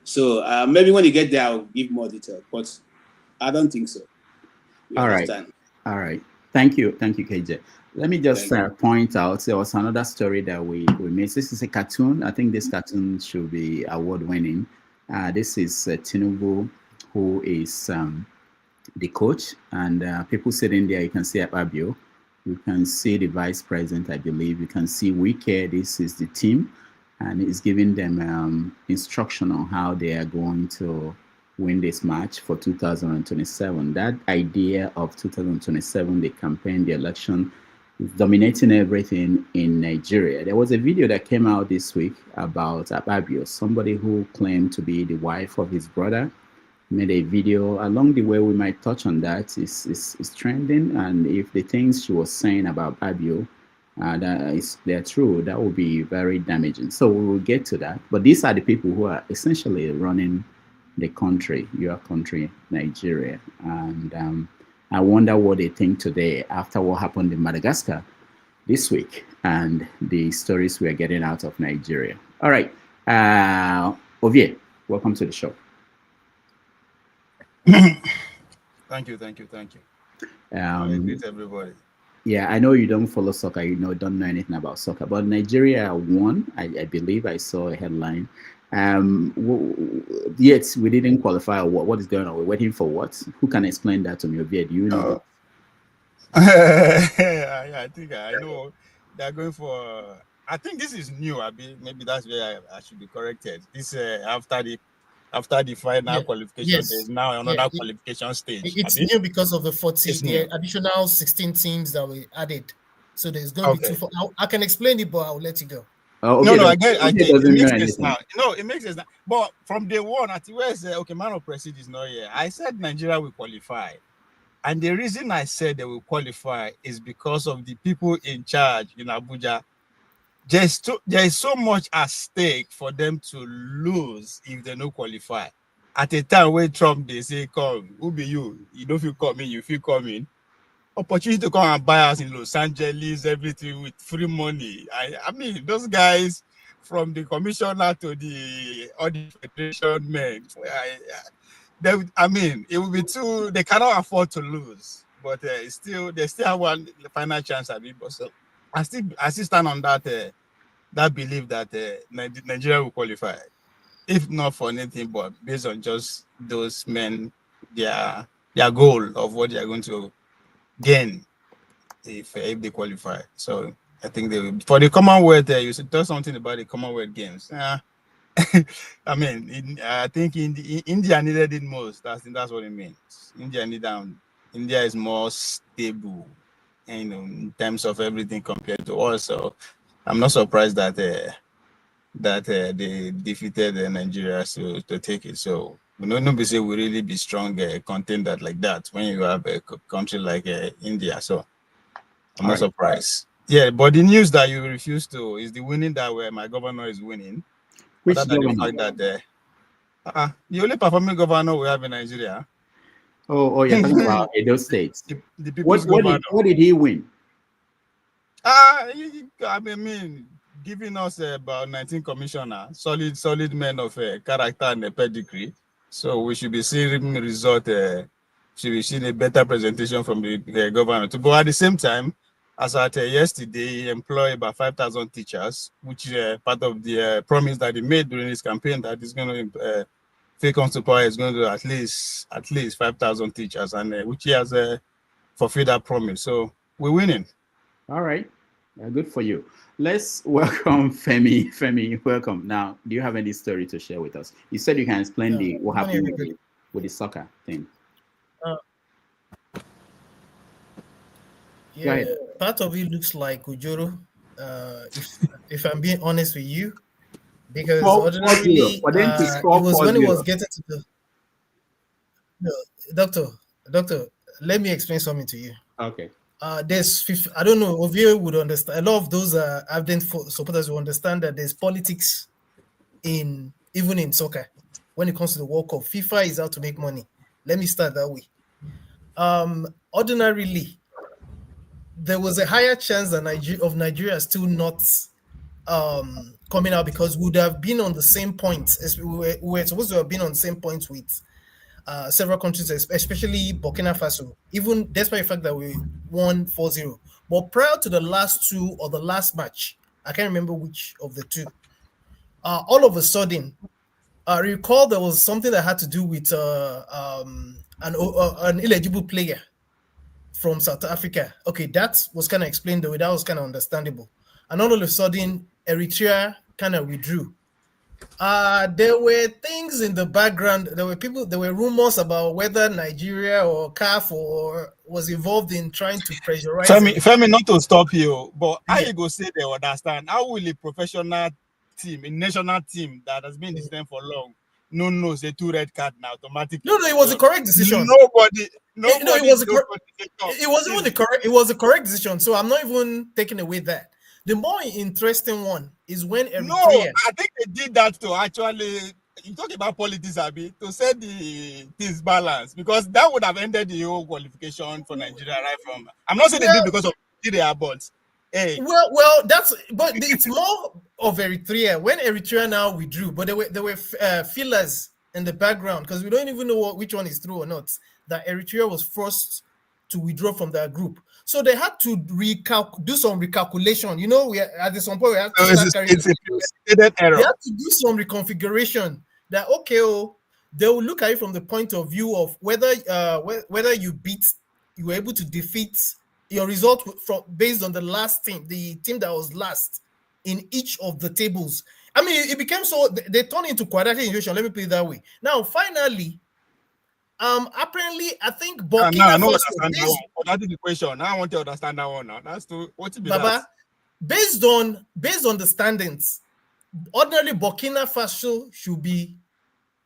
So maybe when you get there, I'll give more detail, but I don't think so. You understand? All right. Thank you, KJ. Let me just point out, there was another story that we made. This is a cartoon. I think this cartoon should be award-winning. This is Tinubu, who is the coach, and people sitting there. You can see Ababio. You can see the vice president, I believe. You can see Wike. This is the team, and it's giving them instruction on how they are going to win this match for 2027. That idea of 2027, the campaign, the election, is dominating everything in Nigeria. There was a video that came out this week about Ababio, somebody who claimed to be the wife of his brother, made a video. Along the way, we might touch on that. It's trending, and if the things she was saying about Ababio they're true, that will be very damaging. So we will get to that. But these are the people who are essentially running the country, your country, Nigeria. And I wonder what they think today after what happened in Madagascar this week and the stories we are getting out of Nigeria. All right. Ovie, welcome to the show. Thank you. Greet everybody. Yeah, I know you don't follow soccer, don't know anything about soccer, but Nigeria won. I believe I saw a headline. Yet we didn't qualify. What is going on? We're waiting for what? Who can explain that to me? Do you know? I think I know. They're going for. I think this is new. Maybe that's where I should be corrected. This after the final qualification, there's now another qualification stage. It's new because of the additional 16 teams that we added. So there's going to be two. I can explain it, but I'll let you go. No, I get it makes sense now. No, it makes sense now. But from day one, at where's man of Prestige is not here. I said Nigeria will qualify. And the reason I said they will qualify is because of the people in charge in Abuja. There is so much at stake for them to lose if they don't qualify. At a time when Trump, they say, come, who be you? You don't feel coming, you feel coming. Opportunity to come and buy us in Los Angeles, everything with free money. I mean, those guys from the commissioner to the audit federation men, I mean, it will be too, they cannot afford to lose. But they still have one final chance at it. So I still stand on that that belief that Nigeria will qualify, if not for anything, but based on just those men, their goal of what they are going to gain if they qualify. So I think they will. For the Commonwealth, you should tell something about the Commonwealth Games. I mean, I think India needed it most. That's what it means. India is more stable, in terms of everything compared to us. So I'm not surprised that they defeated Nigeria to take it. So nobody say we really be strong contender like that when you have a country like India. So I'm not surprised. Yeah, but the news that you refuse to is the winning that where my governor is winning. Which governor? The fact that the only performing governor we have in Nigeria. Oh, you're talking about Edo State. The people's governor. What did he win? I mean, giving us about 19 commissioners, solid men of character and pedigree. So we should be seeing result. Should be seeing a better presentation from the governor. But at the same time, as at yesterday, he employed about 5,000 teachers, which is part of the promise that he made during his campaign that he's going to, if he comes to power, is going to at least 5,000 teachers, and which he has fulfilled that promise. So we're winning. All right. Good for you. Let's welcome Femi. Femi, welcome. Now, do you have any story to share with us? You said you can explain what happened with the soccer thing. Yeah, part of it looks like Ujoro. If I'm being honest with you, because ordinarily it was when it was getting to the doctor. Let me explain something to you. Okay. There's, I don't know if you would understand. A lot of those ardent supporters will understand that there's politics even in soccer when it comes to the World Cup. FIFA is out to make money. Let me start that way. Ordinarily, there was a higher chance that Nigeria still not coming out, because we would have been on the same point. We were supposed to have been on the same point with several countries, especially Burkina Faso, even despite the fact that we won 4-0. But prior to the last two or the last match, I can't remember which of the two, all of a sudden, I recall there was something that had to do with an illegible player from South Africa. Okay, that was kind of explained the way, that was kind of understandable. And all of a sudden, Eritrea kind of withdrew. There were things in the background. There were rumors about whether Nigeria or CAF was involved in trying to pressurize. Femi, not to stop you, but how you go say they understand? How will a professional team, a national team that has been in this for long, knows a 2 red card now automatically? No, it was a correct decision. Nobody. It wasn't even the correct. It was a correct decision. So I'm not even taking away that. The more interesting one is when Eritrea. No, I think they did that to actually. You talk about politics, Abi, to set this balance, because that would have ended the whole qualification for Nigeria right from. I'm not saying they did because of Nigeria, but hey. Well, but it's more of Eritrea when Eritrea now withdrew, but there were fillers in the background, because we don't even know which one is true or not. That Eritrea was forced to withdraw from that group. So they had to do some recalculation. You know, at some point we had to error. They had to do some reconfiguration. That they will look at it from the point of view of whether you were able to defeat your result based on the last team, the team that was last in each of the tables. I mean, it became so they turned into quadratic equation. Let me put it that way. Now, finally. Apparently, I think Burkina Faso. That is the question. Now I want to understand that one. Now that's what it be. Baba, based on the standings, ordinarily Burkina Faso should be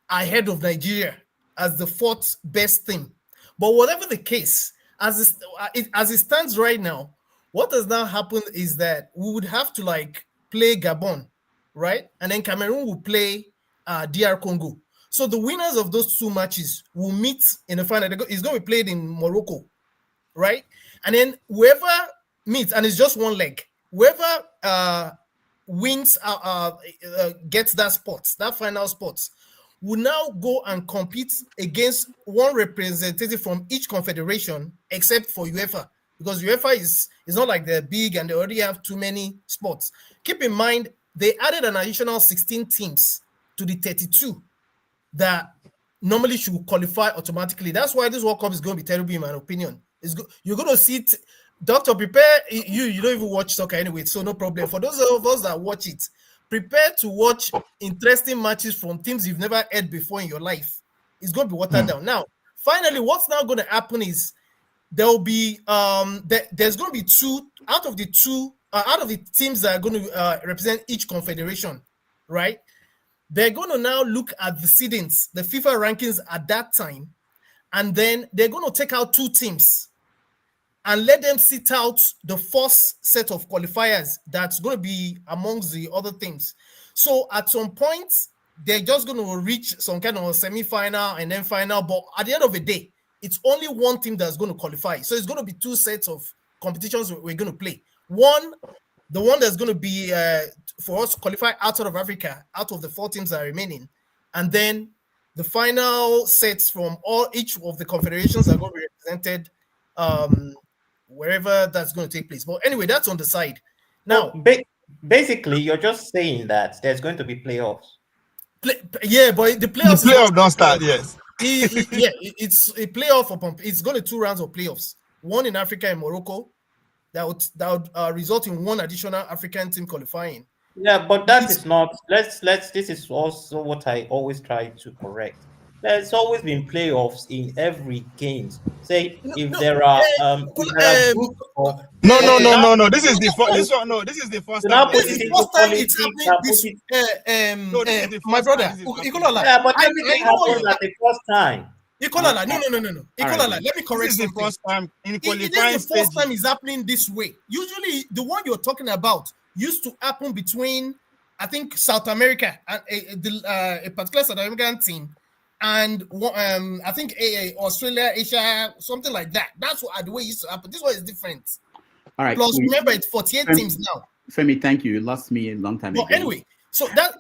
ahead of Nigeria as the 4th best team. But whatever the case, as it stands right now, what has now happened is that we would have to like play Gabon, right? And then Cameroon will play DR Congo. So the winners of those two matches will meet in the final. It's going to be played in Morocco, right? And then whoever meets, and it's just one leg, whoever wins gets that spot, that final spot, will now go and compete against one representative from each confederation, except for UEFA, because UEFA is not like they're big and they already have too many spots. Keep in mind, they added an additional 16 teams to the 32 that normally should qualify automatically. That's why this World Cup is going to be terrible, in my opinion. You're going to see it. Doctor, prepare. You don't even watch soccer anyway, so no problem. For those of us that watch it, prepare to watch interesting matches from teams you've never heard before in your life. It's going to be watered down. Now, finally, what's now going to happen is there will be there's going to be two out of the teams that are going to represent each confederation, right? They're going to now look at the seedings, the FIFA rankings at that time, and then they're going to take out two teams and let them sit out the first set of qualifiers that's going to be amongst the other teams. So at some point, they're just going to reach some kind of semi-final and then final. But at the end of the day, it's only one team that's going to qualify. So it's going to be two sets of competitions we're going to play. The one that's going to be for us to qualify outside of Africa, out of the 4 teams that are remaining. And then the final sets from each of the confederations are going to be represented wherever that's going to take place. But anyway, that's on the side. Now, basically, you're just saying that there's going to be playoffs. Yeah, but the playoffs. The playoff don't start. Yes. It's a playoff. It's going to 2 rounds of playoffs. One in Africa and Morocco. That would result in one additional African team qualifying. Yeah, but that is not. This is also what I always try to correct. There's always been playoffs in every games. Say if there are groups of no. This is the first. This one, no. This is the first time. This is the first time it's happening. My brother, Ikola. Yeah, but everything happens at the first time. Ikola, no. Ikola, let me correct something. This is the first time in qualifying stage. The first time is happening this way. Usually, the one you're talking about used to happen between, I think, South America and a particular South American team, and I think Australia, Asia, something like that. That's what the way it used to happen. This one is different. All right. Plus, remember, it's 48 teams now. Femi, thank you. You lost me a long time ago. Anyway, so that,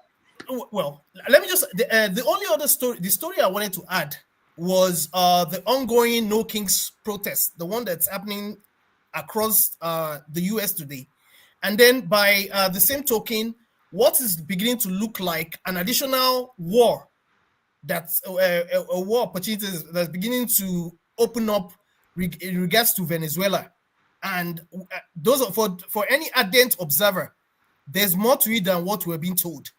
well, let me just, the only other story, the story I wanted to add was the ongoing No Kings protest, the one that's happening across the US today. And then by the same token, what is beginning to look like an additional war, that's a war opportunity that's beginning to open up in regards to Venezuela. And those are for any ardent observer, there's more to it than what we're being told.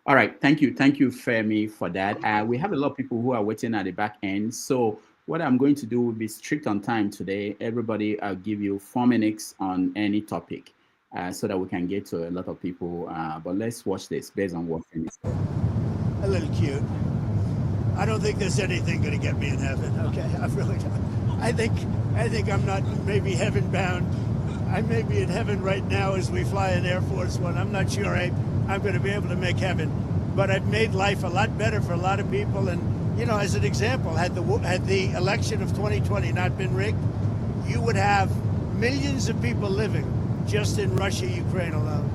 All right, thank you, Femi, for that. We have a lot of people who are waiting at the back end. So what I'm going to do will be strict on time today. Everybody, I'll give you 4 minutes on any topic so that we can get to a lot of people. But let's watch this based on what Femi said. A little cute. I don't think there's anything going to get me in heaven. Okay, I really don't. I think I'm not maybe heaven bound. I may be in heaven right now as we fly an Air Force One. I'm not sure I'm going to be able to make heaven, but I've made life a lot better for a lot of people. And you know, as an example, had the election of 2020 not been rigged, you would have millions of people living just in Russia, Ukraine alone.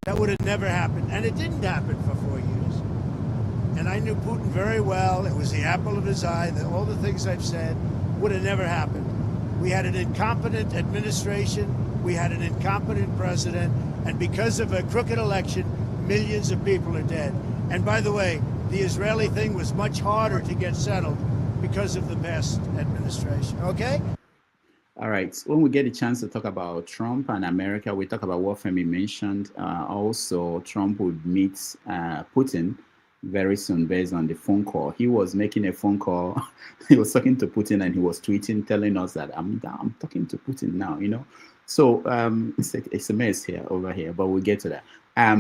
That would have never happened, and it didn't happen for 4 years. And I knew Putin very well. It was the apple of his eye. All the things I've said would have never happened. We had an incompetent administration. We had an incompetent president. And because of a crooked election, millions of people are dead. And by the way, the Israeli thing was much harder to get settled because of the past administration. Okay? All right. When we get a chance to talk about Trump and America, we talk about what Femi mentioned. Also, Trump would meet Putin very soon based on the phone call. He was making a phone call. He was talking to Putin and he was tweeting, telling us that I'm talking to Putin now, you know. So it's a mess over here, but we'll get to that. Let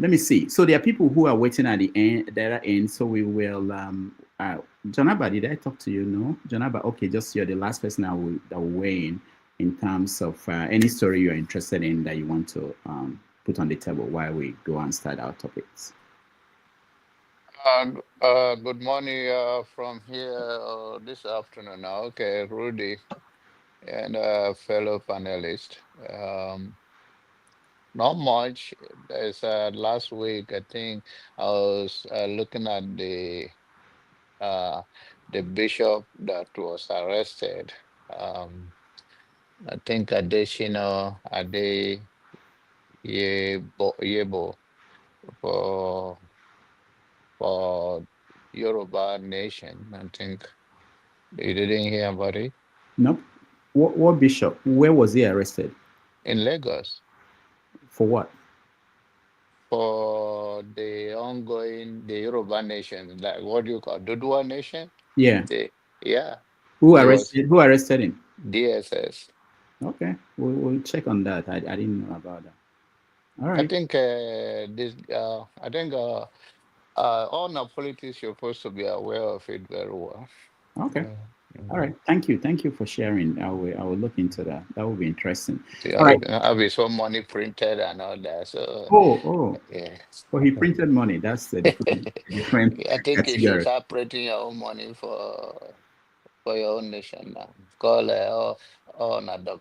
me see. So there are people who are waiting at the end, so we will Janaba, did I talk to you? No, Janaba. Okay, just you're the last person that will weigh in terms of any story you're interested in that you want to put on the table while we go and start our topics. Good morning from here this afternoon. Okay, Rudy and fellow panelists. Not much. There's last week, I think I was looking at the bishop that was arrested. I think Adeshino Yebo for Yoruba Nation. I think you didn't hear about it. Nope. What bishop? Where was he arrested? In Lagos. For what? For the ongoing Yoruba Nation, like what do you call Dudua Nation? Yeah. Yeah. Who arrested him? DSS. Okay, we'll check on that. I didn't know about that. All right. I think all our politics are supposed to be aware of it very well. Okay. All right. Thank you for sharing. I will look into that. That will be interesting. Yeah, all right. I'll be so money printed and all that. So yeah. Well, he printed money. That's the different. I think category. you should start printing your own money for your own nation now. Call Nadok.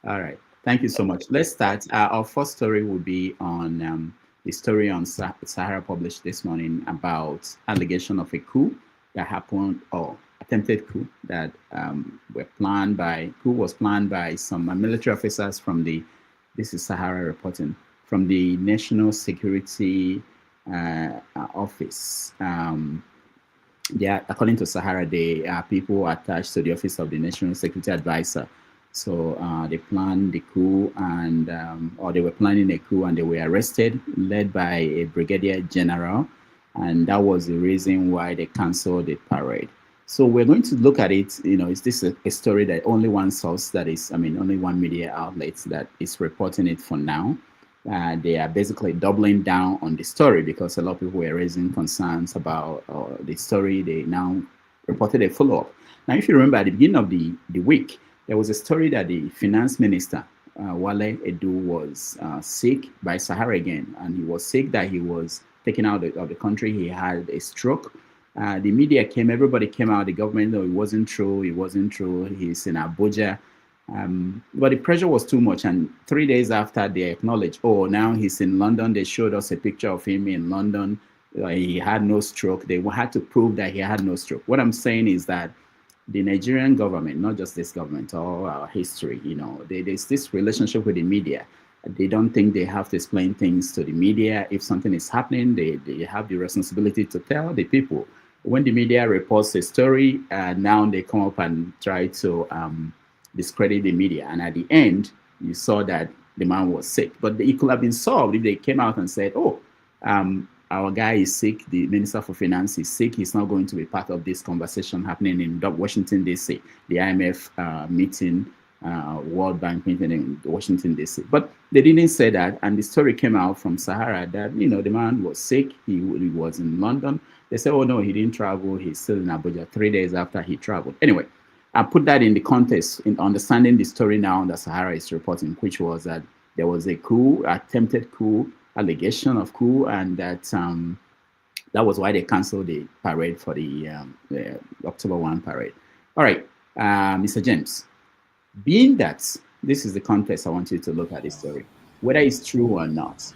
All right. Thank you so much. Let's start. Our first story will be on the story on Sahara published this morning about allegation of a coup that happened, or attempted coup that was planned by some military officers from this is Sahara reporting, from the National Security Office. According to Sahara, they are people attached to the Office of the National Security Advisor. So they planned the coup or they were planning a coup and they were arrested, led by a brigadier general. And that was the reason why they canceled the parade. So we're going to look at it, is this a story that only one source only one media outlet that is reporting it for now? They are basically doubling down on the story because a lot of people were raising concerns about the story. They now reported a follow-up. Now, if you remember at the beginning of the week, there was a story that the finance minister, Wale Edu, was sick by Sahara again, and he was sick that he was taken out of the country. He had a stroke. The media came, everybody came out, the government, no, it wasn't true, he's in Abuja. But the pressure was too much, and 3 days after they acknowledged, now he's in London. They showed us a picture of him in London. He had no stroke. They had to prove that he had no stroke. What I'm saying is that the Nigerian government, not just this government, all our history, there's this relationship with the media. They don't think they have to explain things to the media. If something is happening, they have the responsibility to tell the people. When the media reports a story, now they come up and try to discredit the media. And at the end, you saw that the man was sick. But it could have been solved if they came out and said, our guy is sick, the Minister for Finance is sick, he's not going to be part of this conversation happening in Washington, D.C., the IMF meeting, World Bank meeting in Washington, D.C. But they didn't say that, and the story came out from Sahara that, the man was sick, he was in London. They said, no, he didn't travel, he's still in Abuja 3 days after he traveled. Anyway, I put that in the context, in understanding the story now that Sahara is reporting, which was that there was a coup, attempted coup, allegation of coup, and that was why they canceled the parade for the October 1 parade. All right, Mr. James, being that this is the context, I want you to look at this story, whether it's true or not.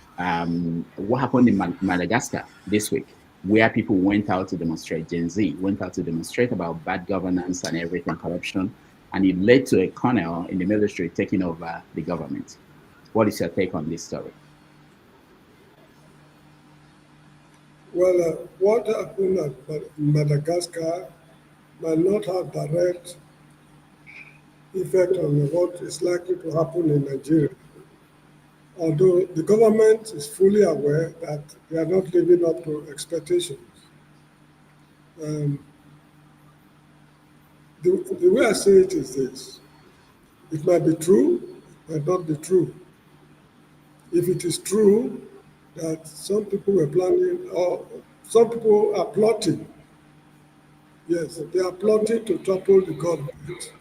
What happened in Madagascar this week, where people went out to demonstrate, Gen Z went out to demonstrate about bad governance and everything, corruption, and it led to a colonel in the military taking over the government. What is your take on this story? Well, what happened at Madagascar might not have direct effect on what is likely to happen in Nigeria. Although the government is fully aware that they are not living up to expectations. The way I say it is this: it might be true, might not be true. If it is true that some people were planning, or some people are plotting Yes, they are plotting to topple the government.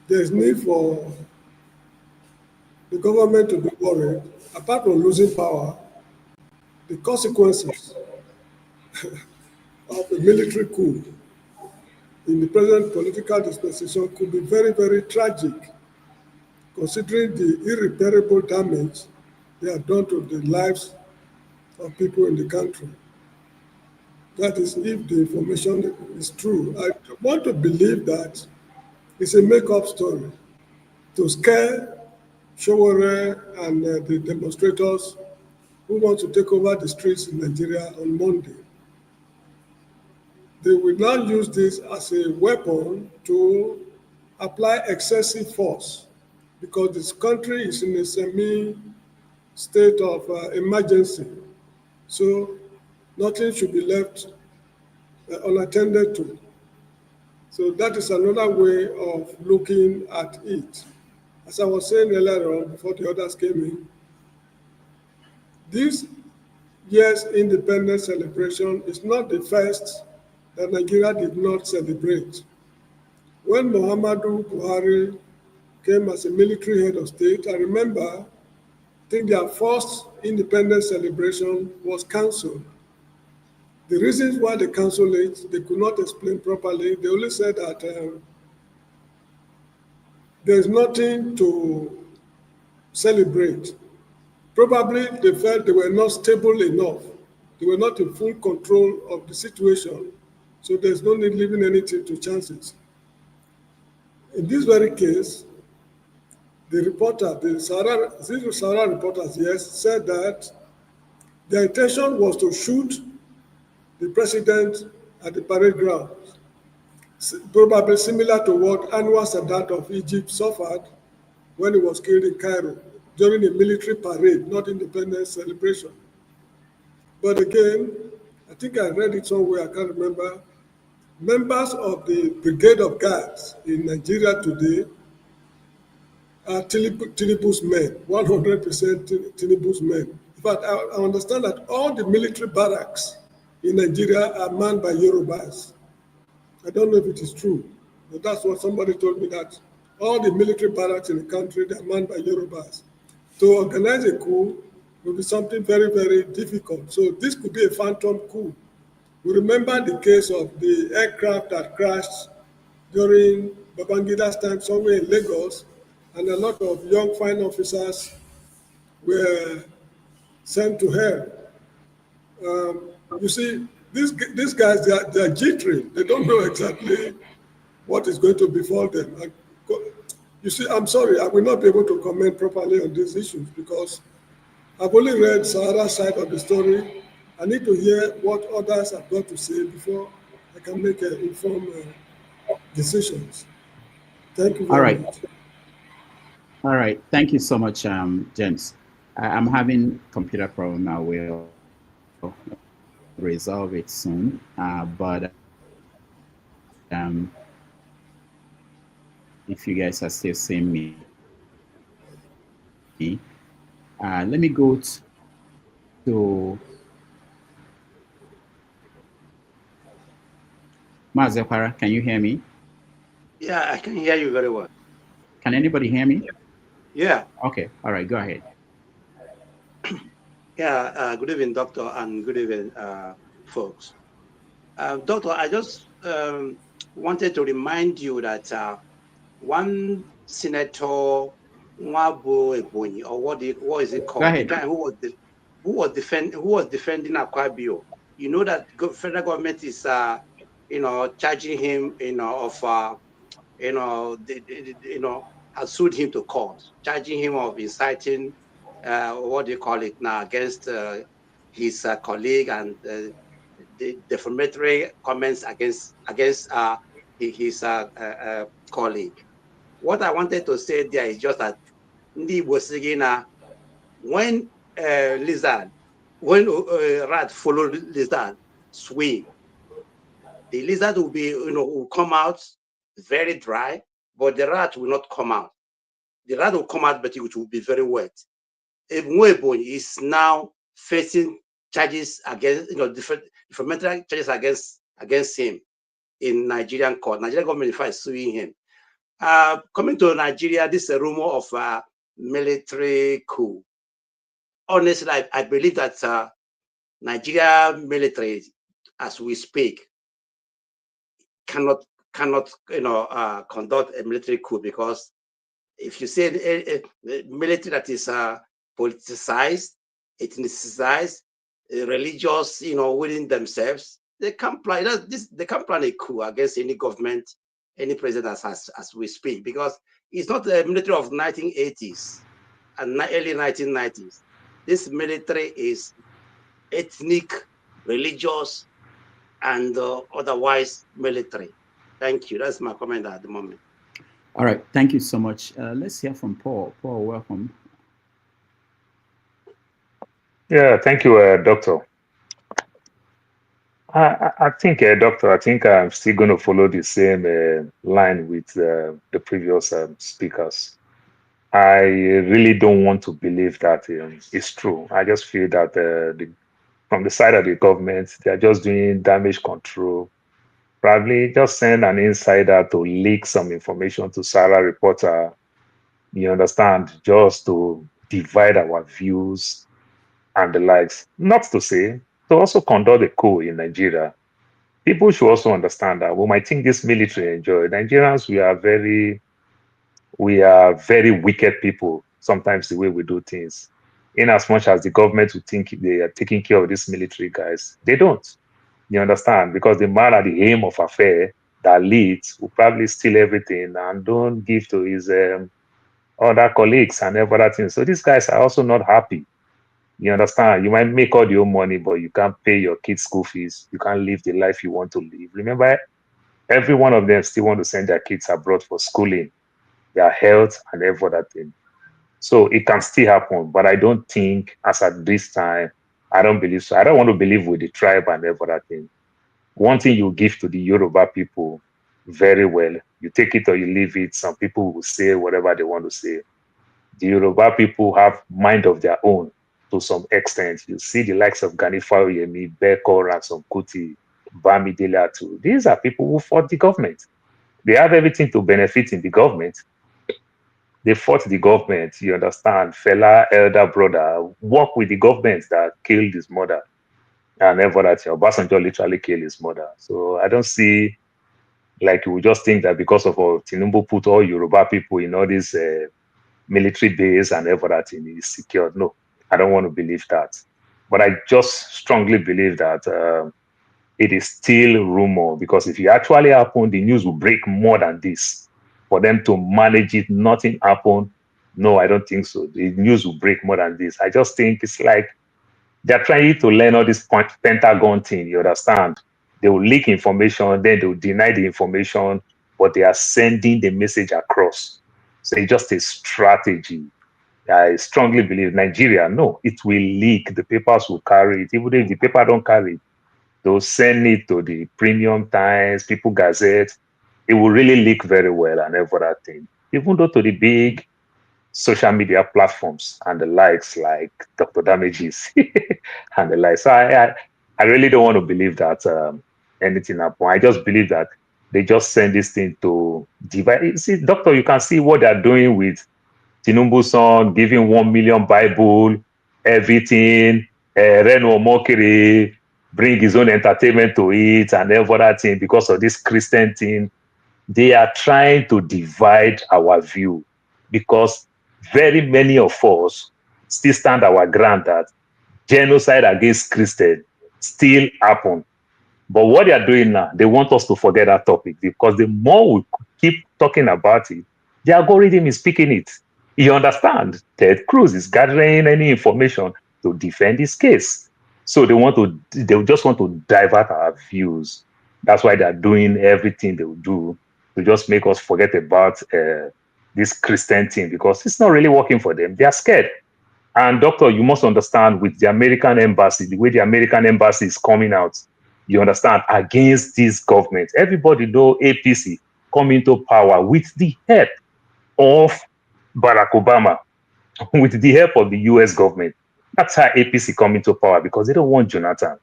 There's need for the government to be worried. Apart from losing power, the consequences of a military coup in the present political dispensation could be very, very tragic, considering the irreparable damage they have done to the lives of people in the country. That is, if the information is true. I want to believe that it's a make-up story to scare Showore and the demonstrators who want to take over the streets in Nigeria on Monday. They will now use this as a weapon to apply excessive force because this country is in a state of emergency. So nothing should be left unattended to. So that is another way of looking at it. As I was saying earlier on, before the others came in, this year's independence celebration is not the first that Nigeria did not celebrate. When Muhammadu Buhari came as a military head of state, I remember, I think their first independence celebration was cancelled. The reasons why they cancelled it, they could not explain properly. They only said that there's nothing to celebrate. Probably they felt they were not stable enough. They were not in full control of the situation, so there's no need leaving anything to chances. In this very case, the reporter, the Sahara reporters, yes, said that their intention was to shoot the president at the parade ground, probably similar to what Anwar Sadat of Egypt suffered when he was killed in Cairo during a military parade, not independence celebration. But again, I think I read it somewhere, I can't remember. Members of the Brigade of Guards in Nigeria today are Tinubu's men, 100% Tinubu's men. In fact, I understand that all the military barracks in Nigeria are manned by Yorubas. I don't know if it is true, but that's what somebody told me, that all the military barracks in the country, they are manned by Yorubas. To organize a coup will be something very, very difficult. So this could be a phantom coup. We remember the case of the aircraft that crashed during Babangida's time somewhere in Lagos, and a lot of young fine officers were sent to hell. You see, these guys, they are jittering. They don't know exactly what is going to befall them. You see, I'm sorry, I will not be able to comment properly on these issues because I've only read Sahara's side of the story. I need to hear what others have got to say before I can make informed decisions. Thank you very much. All right. Thank you so much, James. I'm having computer problem now. We'll resolve it soon. But if you guys are still seeing me, let me go to Mazepara. Can you hear me? Yeah, I can hear you very well. Can anybody hear me? Yeah. Okay. All right. Go ahead. Yeah. Good evening, Doctor, and good evening, folks. Doctor, I just wanted to remind you that one senator, Nwabo Ebonyi, or what is it called? The guy who was defending Akpabio. You know that federal government is charging him of has sued him to court, charging him of inciting what do you call it now, against his colleague, and the defamatory comments against his colleague. What I wanted to say there is just that when rat follow lizard swim, the lizard will come out very dry, but the rat will not come out. The rat will come out, but it will be very wet. Ebonyi is now facing charges against, different defamatory charges against him. in Nigerian court. Nigerian government, in fact, is suing him. Coming to Nigeria, this is a rumor of a military coup. Honestly, I believe that Nigeria military, as we speak, cannot conduct a military coup, because if you say a military that is politicized, ethnicized, religious, within themselves, they can't plan they can't plan a coup against any government, any president as we speak, because it's not the military of 1980s and early 1990s. This military is ethnic, religious, and otherwise military. Thank you. That's my comment at the moment. All right. Thank you so much. Let's hear from Paul. Paul, welcome. Yeah, thank you, Doctor. I think, Doctor, I think I'm still going to follow the same line with the previous speakers. I really don't want to believe that it's true. I just feel that from the side of the government, they're just doing damage control. Probably just send an insider to leak some information to Sarah reporter, you understand, just to divide our views and the likes. Not to say, to also conduct a coup in Nigeria. People should also understand that we might think this military enjoy. Nigerians, we are very wicked people, sometimes the way we do things. In as much as the government would think they are taking care of these military guys, they don't. You understand? Because the man at the aim of affair that leads will probably steal everything and don't give to his other colleagues and everything. So these guys are also not happy. You understand? You might make all your money, but you can't pay your kids' school fees. You can't live the life you want to live. Remember, every one of them still want to send their kids abroad for schooling, their health, and every other thing. So it can still happen, but I don't think, as at this time, I don't believe so. I don't want to believe with the tribe and every other thing. One thing you give to the Yoruba people very well, you take it or you leave it. Some people will say whatever they want to say. The Yoruba people have mind of their own to some extent. You see the likes of Gani Faroyemi, Beko, Ransom Kuti, Bamidele Atu. These are people who fought the government. They have everything to benefit in the government. They fought the government, you understand, fella, elder brother, work with the government that killed his mother. And then for that, Obasanjo literally killed his mother. So I don't see, like, we just think that because of Tinubu put all Yoruba people in all these military base and everything is secured. No, I don't want to believe that. But I just strongly believe that it is still rumor, because if it actually happened, the news will break more than this. For them to manage it, nothing happened. No, I don't think so. The news will break more than this. I just think it's like they're trying to learn all this Pentagon thing, you understand? They will leak information, then they will deny the information, but they are sending the message across. So it's just a strategy. I strongly believe Nigeria, no, it will leak. The papers will carry it. Even if the paper don't carry it, they'll send it to the Premium Times, People Gazette. It will really leak very well and every other thing. Even though to the big social media platforms and the likes, like Dr. Damages and the likes. So I really don't want to believe that anything happened. I just believe that they just send this thing to divide. See, Doctor, you can see what they're doing with Tinubu's son, giving 1 million Bible, everything, Reno Mokiri, bring his own entertainment to it and every other thing because of this Christian thing. They are trying to divide our view because very many of us still stand our ground that genocide against Christians still happen. But what they are doing now, they want us to forget that topic because the more we keep talking about it, the algorithm is picking it. You understand? Ted Cruz is gathering any information to defend his case. So they just want to divert our views. That's why they're doing everything they will do to just make us forget about this Christian thing because it's not really working for them. They are scared. And Doctor, you must understand with the American embassy, the way the American embassy is coming out, you understand, against this government. Everybody know APC come into power with the help of Barack Obama, with the help of the US government. That's how APC come into power because they don't want Jonathan.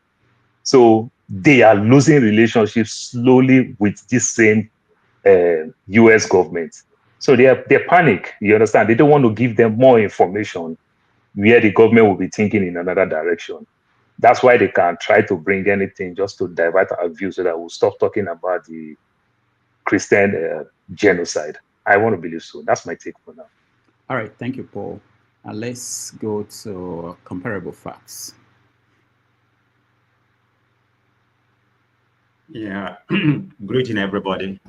So they are losing relationships slowly with this same US government. So they panic, you understand? They don't want to give them more information where the government will be thinking in another direction. That's why they can try to bring anything just to divert our view so that we'll stop talking about the Christian genocide. I want to believe so. That's my take for now. All right, thank you, Paul. Let's go to comparable facts. Yeah, greeting everybody.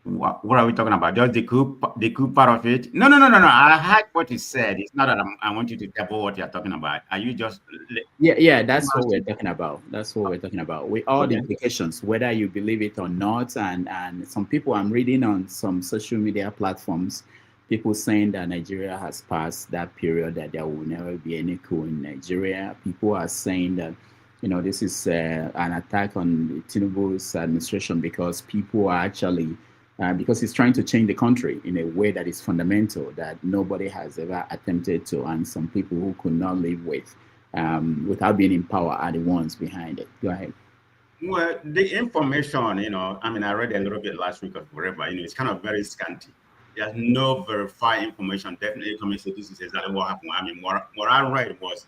What are we talking about? Just the coup part of it? No. I heard what you said. It's not that I want you to tell what you're talking about. Are you just? Yeah, that's what we're talking about. That's what we're talking about. With all the Okay. implications, whether you believe it or not, and some people I'm reading on some social media platforms, people saying that Nigeria has passed that period, that there will never be any coup in Nigeria. People are saying that, this is an attack on Tinubu's administration because people are actually, because he's trying to change the country in a way that is fundamental, that nobody has ever attempted to, and some people who could not live with, without being in power, are the ones behind it. Go ahead. Well, the information, I read a little bit last week or whatever, it's kind of very scanty. There's no verified information definitely coming to say this is exactly what happened. What I read was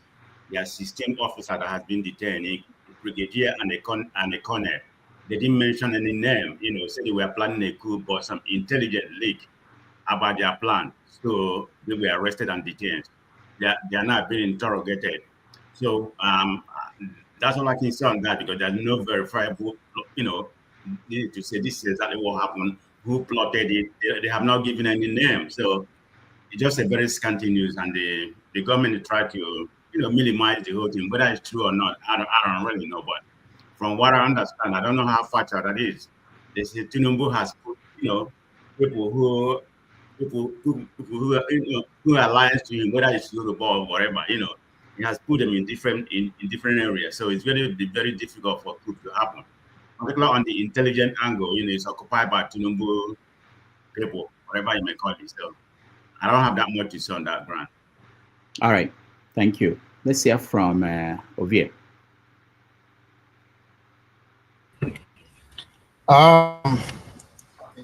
there are 16 officers that has been detained, a brigadier and a colonel. They didn't mention any name, said they were planning a coup, but some intelligent leak about their plan. So they were arrested and detained. They are not being interrogated. So that's all I can say on that, because there's no verifiable, need to say this is exactly what happened, who plotted it. They have not given any name. So it's just a very scanty news, and the government tried to, minimize the whole thing. Whether it's true or not, I don't really know. But from what I understand, I don't know how factual that is. They say Tinubu has put, people who who aligns to him, whether it's Yoruba or whatever, he has put them in different areas. So it's very difficult for coup to happen, particularly on the intelligent angle. It's occupied by Tinubu people, whatever you may call it. So I don't have that much to say on that ground. All right, thank you. Let's hear from Ovie.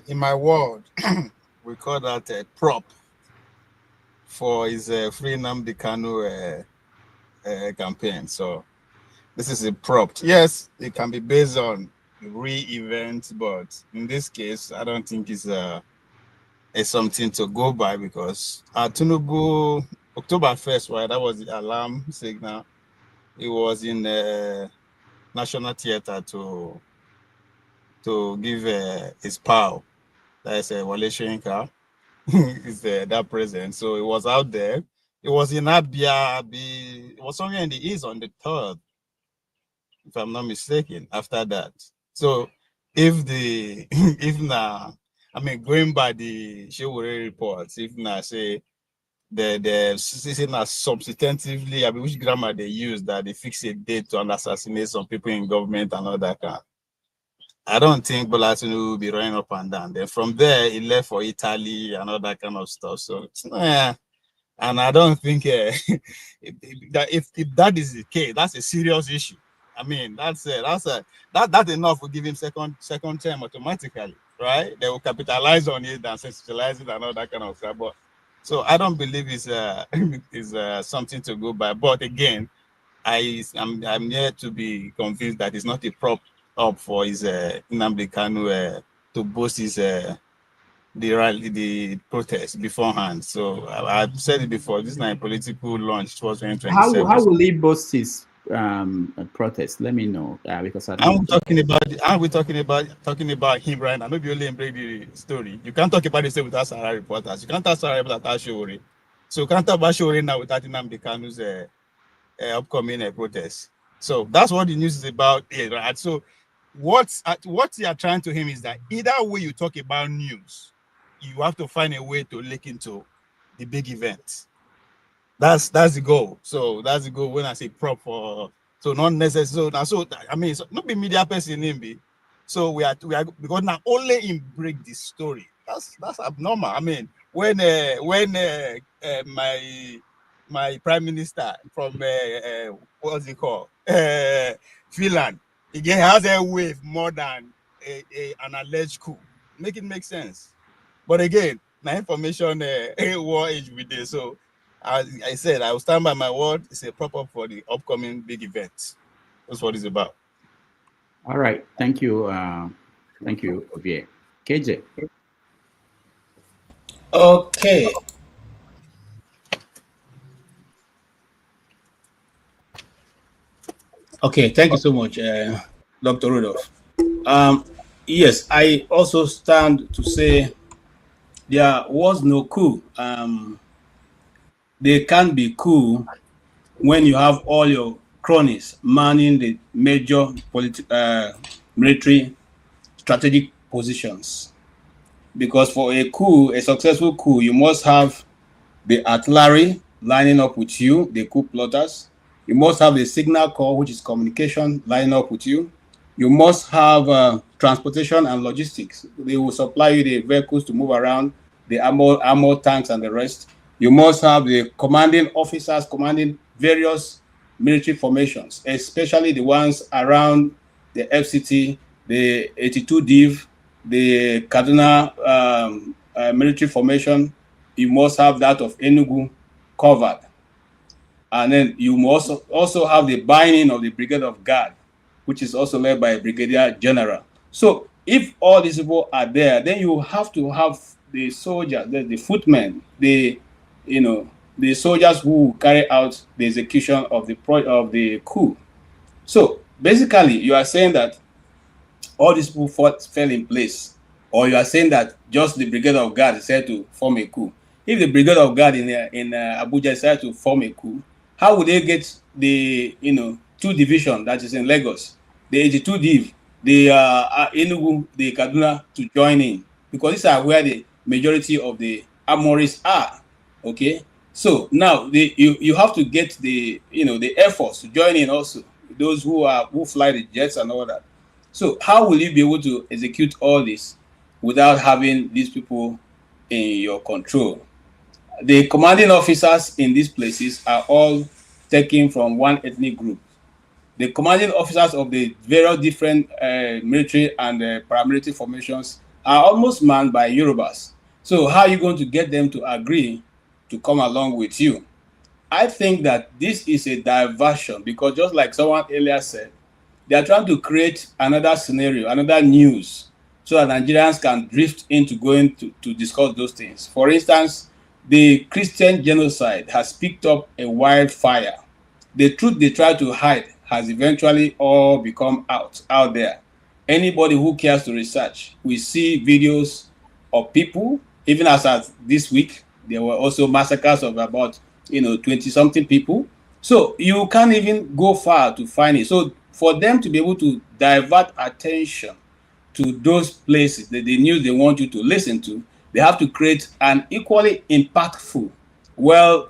In my world, we call that a prop for his free Nnamdi Kanu campaign. So this is a prop. Yes, it can be based on real events, but in this case, I don't think it's something to go by, because Tinubu, October 1st, right? That was the alarm signal. He was in National Theatre to give his pal, that is Wale Soyinka, is that president. So it was out there. It was in Abia. It was somewhere in the east on the 3rd, if I'm not mistaken. After that, so if going by the Shewore reports, if now say the citizen has substantively, which grammar they use, that they fix a date to assassinate some people in government and all that kind. I don't think Bola Tinubu will be running up and down. Then from there, he left for Italy and all that kind of stuff. So, and I don't think if that is the case, that's a serious issue. That's enough to give him second term automatically, right? They will capitalize on it and sensationalize it and all that kind of stuff. But so I don't believe it's something to go by. But again, I'm here to be convinced that it's not a prop up for his Nnamdi Kanu to boost his the protest beforehand. So I've said it before. This is not a political launch towards 2027. How will he boost his protest? Let me know, because I'm talking about. Are we talking about him right now? Maybe only break the story. You can't talk about this without Sarah reporters. You can't talk Sarah without Shewore. So you can't talk about Shewore now without Nnamdi Kanu's upcoming protest. So that's what the news is about here, right? So what you are trying to him is that either way you talk about news, you have to find a way to link into the big event. That's the goal. So that's the goal when I say prop for. So not necessarily. So not be media person in be. So we are because now only in break this story. That's abnormal. When my prime minister from what's it called, Finland. Again, has a wave more than an alleged coup. Make it make sense. But again, my information war is with this. So as I said, I will stand by my word. It's a prop up for the upcoming big event. That's what it's about. All right. Thank you. Thank you, Ovie. KJ. Okay. Okay, thank you so much, Dr. Rudolph. Yes, I also stand to say there was no coup. There can't be coup when you have all your cronies manning the major military strategic positions. Because for a coup, a successful coup, you must have the artillery lining up with you, the coup plotters. You must have the signal corps, which is communication, lining up with you. You must have transportation and logistics. They will supply you the vehicles to move around, the armor tanks and the rest. You must have the commanding officers commanding various military formations, especially the ones around the FCT, the 82 Div, the Kaduna military formation. You must have that of Enugu covered. And then you must also have the binding of the Brigade of Guard, which is also led by a Brigadier General. So if all these people are there, then you have to have the soldiers, the footmen, the soldiers who carry out the execution of the coup. So basically, you are saying that all these people fell in place, or you are saying that just the Brigade of Guard decided to form a coup. If the Brigade of Guard in Abuja decided to form a coup, how would they get the 2 division that is in Lagos, the 82 Div, the Enugu, the Kaduna to join in? Because these are where the majority of the armories are. Okay, so now you have to get the the Air Force to join in also, those who fly the jets and all that. So how will you be able to execute all this without having these people in your control? The commanding officers in these places are all taken from one ethnic group. The commanding officers of the various different military and paramilitary formations are almost manned by Yorubas. So how are you going to get them to agree to come along with you? I think that this is a diversion, because just like someone earlier said, they are trying to create another scenario, another news, so that Nigerians can drift into going to discuss those things. For instance, the Christian genocide has picked up a wildfire. The truth they try to hide has eventually all become out there. Anybody who cares to research, we see videos of people, even as of this week, there were also massacres of about 20-something people. So you can't even go far to find it. So for them to be able to divert attention to those places, the news they want you to listen to, they have to create an equally impactful, well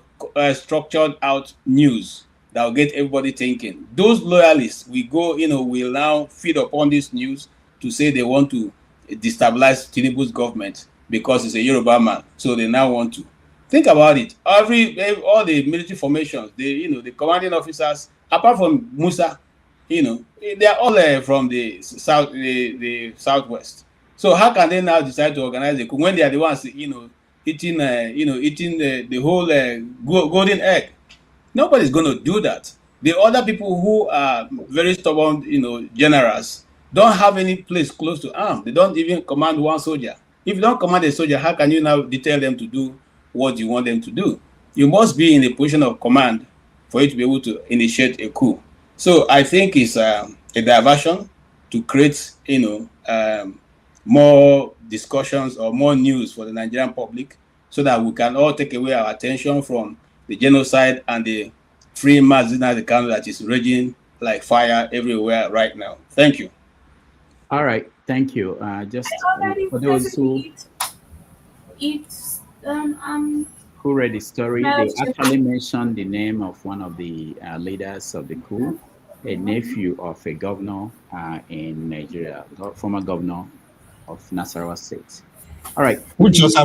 structured out news that will get everybody thinking. Those loyalists will now feed upon this news to say they want to destabilize Tinubu's government because it's a Yoruba man. So they now want to. Think about it. All the military formations, the commanding officers, apart from Musa, they are all from the southwest. So how can they now decide to organize a coup when they are the ones, eating the whole golden egg? Nobody's going to do that. The other people who are very stubborn, generals, don't have any place close to arm. They don't even command one soldier. If you don't command a soldier, how can you now detail them to do what you want them to do? You must be in a position of command for you to be able to initiate a coup. So I think it's a diversion to create, more discussions or more news for the Nigerian public, so that we can all take away our attention from the genocide and the free mass Nnamdi Kanu that is raging like fire everywhere right now. Thank you. All right, thank you. Just for those who read the story, they actually mentioned the name of one of the leaders of the coup, a nephew of a governor in Nigeria, former governor of Nasarawa State. All right. Which was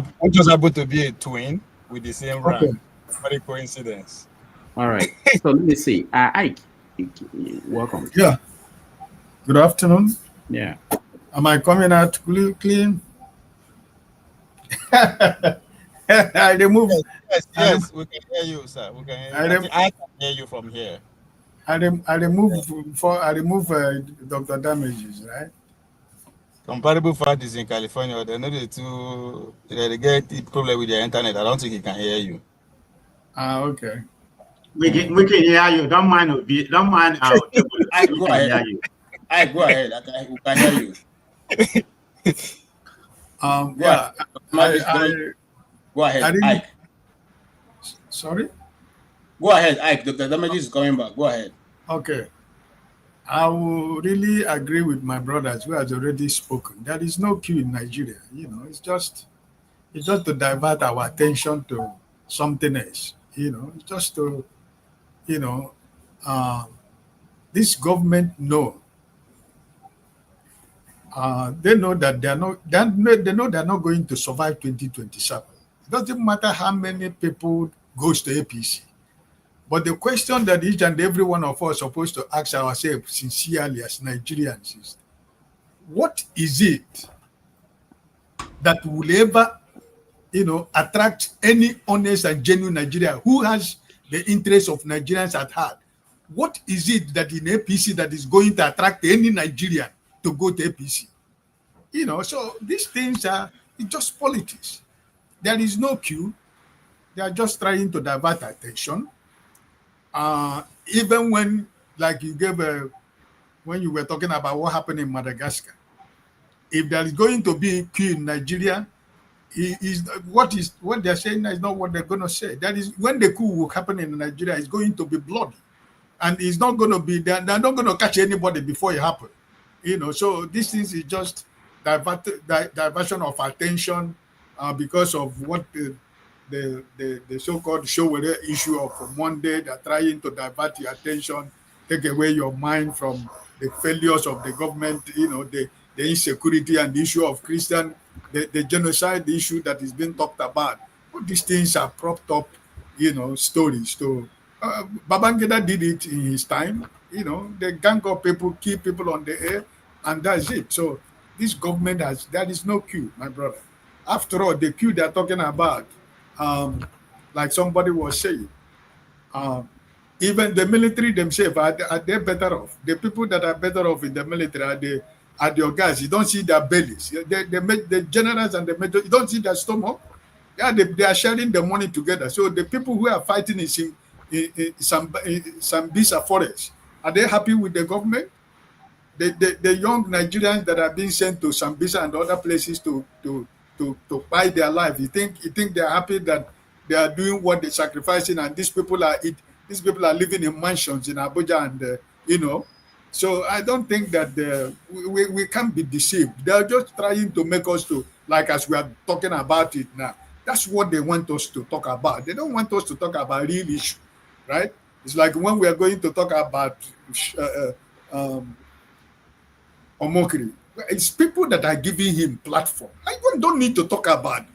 able to be a twin with the same rank. What a coincidence. All right. So let me see. Ike, Welcome. Yeah. Good afternoon. Yeah. Am I coming out clean? I remove. Yes, we can hear you, sir. We can hear you. I can hear you from here. I remove Dr. Damages, right? Comparable fact is in California. They know they get the problem with their internet. I don't think he can hear you. Okay. We can hear you. Don't mind our table. I go ahead. I go ahead. We can hear you. Yeah. Go ahead, Ike. Sorry? Go ahead, Ike. Dr. Damages is coming back. Go ahead. Okay. I will really agree with my brothers who has already spoken. There is no queue in Nigeria. It's just to divert our attention to something else. It's just to, this government they know that they know they're not going to survive 2027. It doesn't matter how many people goes to APC. But the question that each and every one of us are supposed to ask ourselves sincerely as Nigerians is, what is it that will ever, attract any honest and genuine Nigerian who has the interests of Nigerians at heart? What is it that in APC that is going to attract any Nigerian to go to APC? So these things it's just politics. There is no queue. They are just trying to divert attention. Even when, like you gave when you were talking about what happened in Madagascar, if there is going to be a queue in Nigeria, what they're saying is not what they're going to say. That is, when the coup will happen in Nigeria, it's going to be bloody, and it's not going to be. They're not going to catch anybody before it happens. So this thing is just diversion of attention because of what the so-called Showere issue of Monday. They're trying to divert your attention, take away your mind from the failures of the government, the insecurity and the issue of Christian, the genocide issue that is being talked about. All these things are propped up, stories. So Babangida did it in his time. The gang of people keep people on the air, and that's it. So this government there is no queue, my brother. After all, the queue they're talking about, like somebody was saying, even the military themselves are they better off? The people that are better off in the military are the guys. You don't see their bellies. The generals and the major, you don't see their stomach. Yeah, they are sharing the money together. So the people who are fighting in Sambisa forest, are they happy with the government? The young Nigerians that are being sent to Sambisa and other places to buy their life, you think they are happy that they are doing what they're sacrificing, and these people are living in mansions in Abuja, and so I don't think that we can't be deceived. They're just trying to make us to, like, as we are talking about it now, that's what they want us to talk about. They don't want us to talk about real issue, right? It's like when we are going to talk about Omokri. It's people that are giving him platform. I don't need to talk about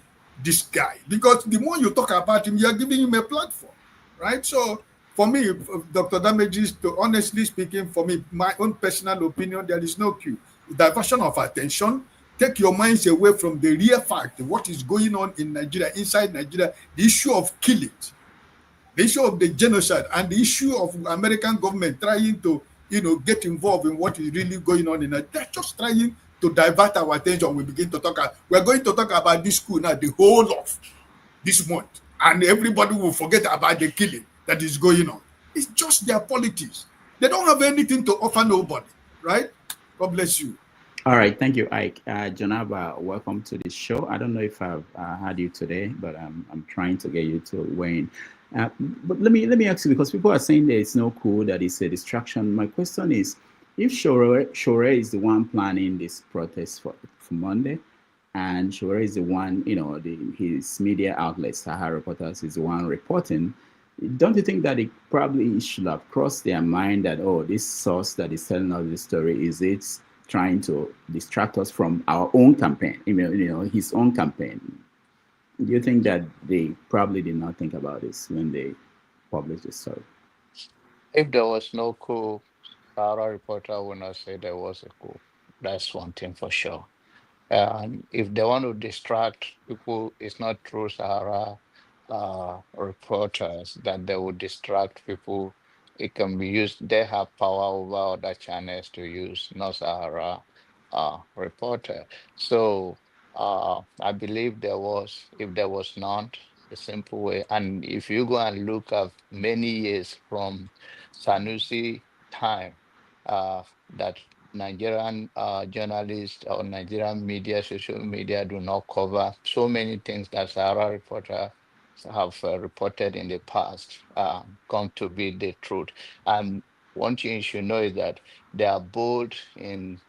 this guy, because the more you talk about him, you are giving him a platform, right? So for me, Dr. Damages, honestly speaking, for me, my own personal opinion, there is no queue. Diversion of attention. Take your minds away from the real fact, what is going on in Nigeria, inside Nigeria, the issue of killings, the issue of the genocide, and the issue of American government trying to get involved in what is really going on in Nigeria. They're just trying to divert our attention. We're going to talk about this school now the whole of this month, and everybody will forget about the killing that is going on. It's just their politics. They don't have anything to offer nobody, right? God bless you. All right, thank you, Ike. Janaba, welcome to the show. I don't know if I've had you today, but I'm trying to get you to weigh in. But let me ask you, because people are saying there is no coup, that is a distraction. My question is, if Shore is the one planning this protest for Monday, and Shore is the one, his media outlets, Sahara Reporters, is the one reporting, don't you think that it probably should have crossed their mind that, oh, this source that is telling us this story, is it trying to distract us from our own campaign, his own campaign? Do you think that they probably did not think about this when they published this story? If there was no coup, Sahara reporter will not say there was a coup. That's one thing for sure. And if they want to distract people, it's not through Sahara reporters that they will distract people. It can be used, they have power over other channels to use, not Sahara reporter. So I believe there was, if there was not, the simple way. And if you go and look at many years from Sanusi time, that Nigerian journalists or Nigerian media, social media do not cover so many things that Sahara reporter have reported in the past come to be the truth. And one thing you should know is that they are bold in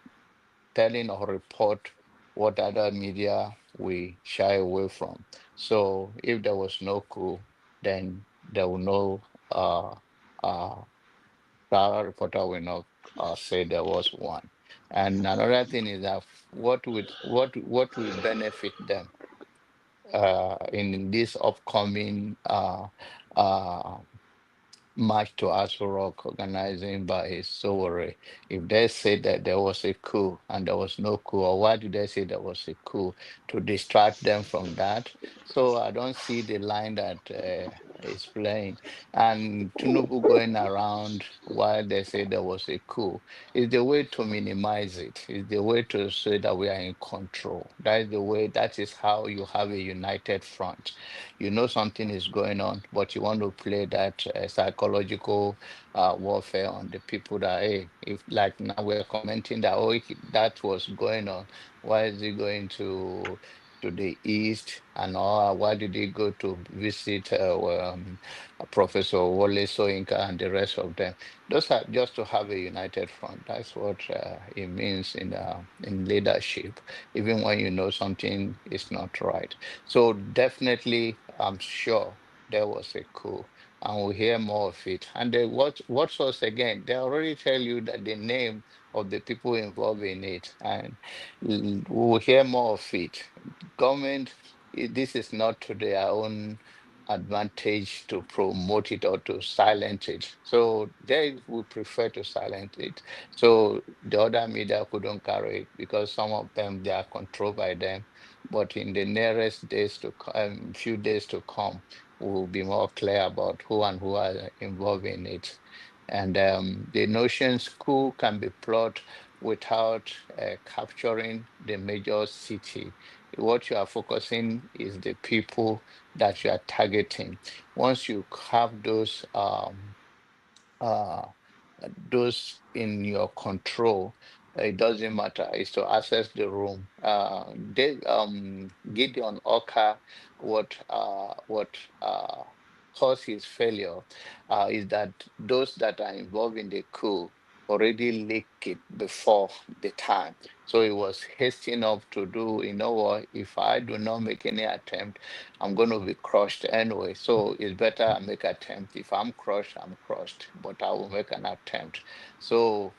telling or report what other media we shy away from. So if there was no coup, then there will no uh, Sahara reporter will not say there was one. And another thing is that what will benefit them in this upcoming uh, march to Aso Rock organizing by Sowore. If they say that there was a coup and there was no coup, or why do they say there was a coup to distract them from that? So I don't see the line that is playing. And Tinubu going around while they say there was a coup is the way to minimize it. Is the way to say that we are in control. That is the way. That is how you have a united front. You know something is going on, but you want to play that psychological warfare on the people that, hey, if like now we're commenting that, oh, that was going on, why is he going to the east and all? Why did he go to visit Professor Wole Soyinka and the rest of them? Those are just to have a united front. That's what it means in leadership, even when you know something is not right. So definitely, I'm sure there was a coup, and we'll hear more of it. And what source again? They already tell you that the name of the people involved in it, and we'll hear more of it. Government, this is not to their own advantage to promote it or to silence it. So they would prefer to silence it. So the other media couldn't carry it because some of them they are controlled by them. But in the nearest days to few days to come, we will be more clear about who and who are involved in it. And the notion school can be plot without capturing the major city. What you are focusing is the people that you are targeting. Once you have uh, those in your control, it doesn't matter. It's to access the room. Gideon Oka, what caused his failure is that those that are involved in the coup already leaked it before the time. So it was hasty enough to do, you know what, if I do not make any attempt, I'm going to be crushed anyway. So it's better I make attempt. If I'm crushed, I'm crushed, but I will make an attempt. So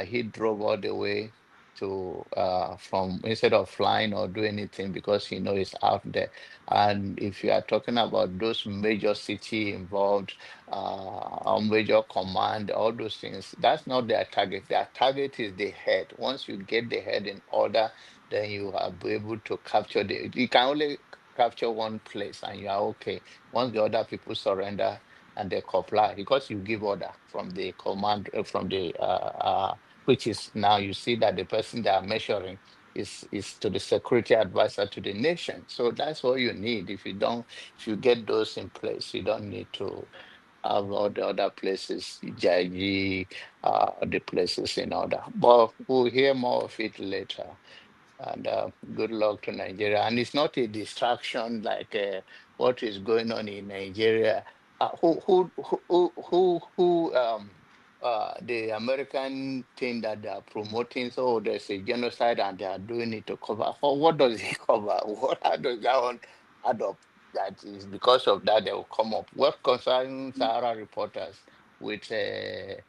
he drove all the way to from instead of flying or do anything because he knows it's out there. And if you are talking about those major city involved, or major command, all those things, that's not their target. Their target is the head. Once you get the head in order, then you are be able to capture the. You can only capture one place and you are okay. Once the other people surrender and they comply, because you give order from the command, from the which is now you see that the person they are measuring is to the security advisor to the nation. So that's all you need. If you get those in place, you don't need to have all the other places, JIG, the places in order. But we'll hear more of it later. And good luck to Nigeria. And it's not a distraction like what is going on in Nigeria. The American thing that they are promoting, so there's a genocide and they are doing it to cover. For what does it cover? How does that one add up? That is because of that they will come up. What concerns Sahara reporters with to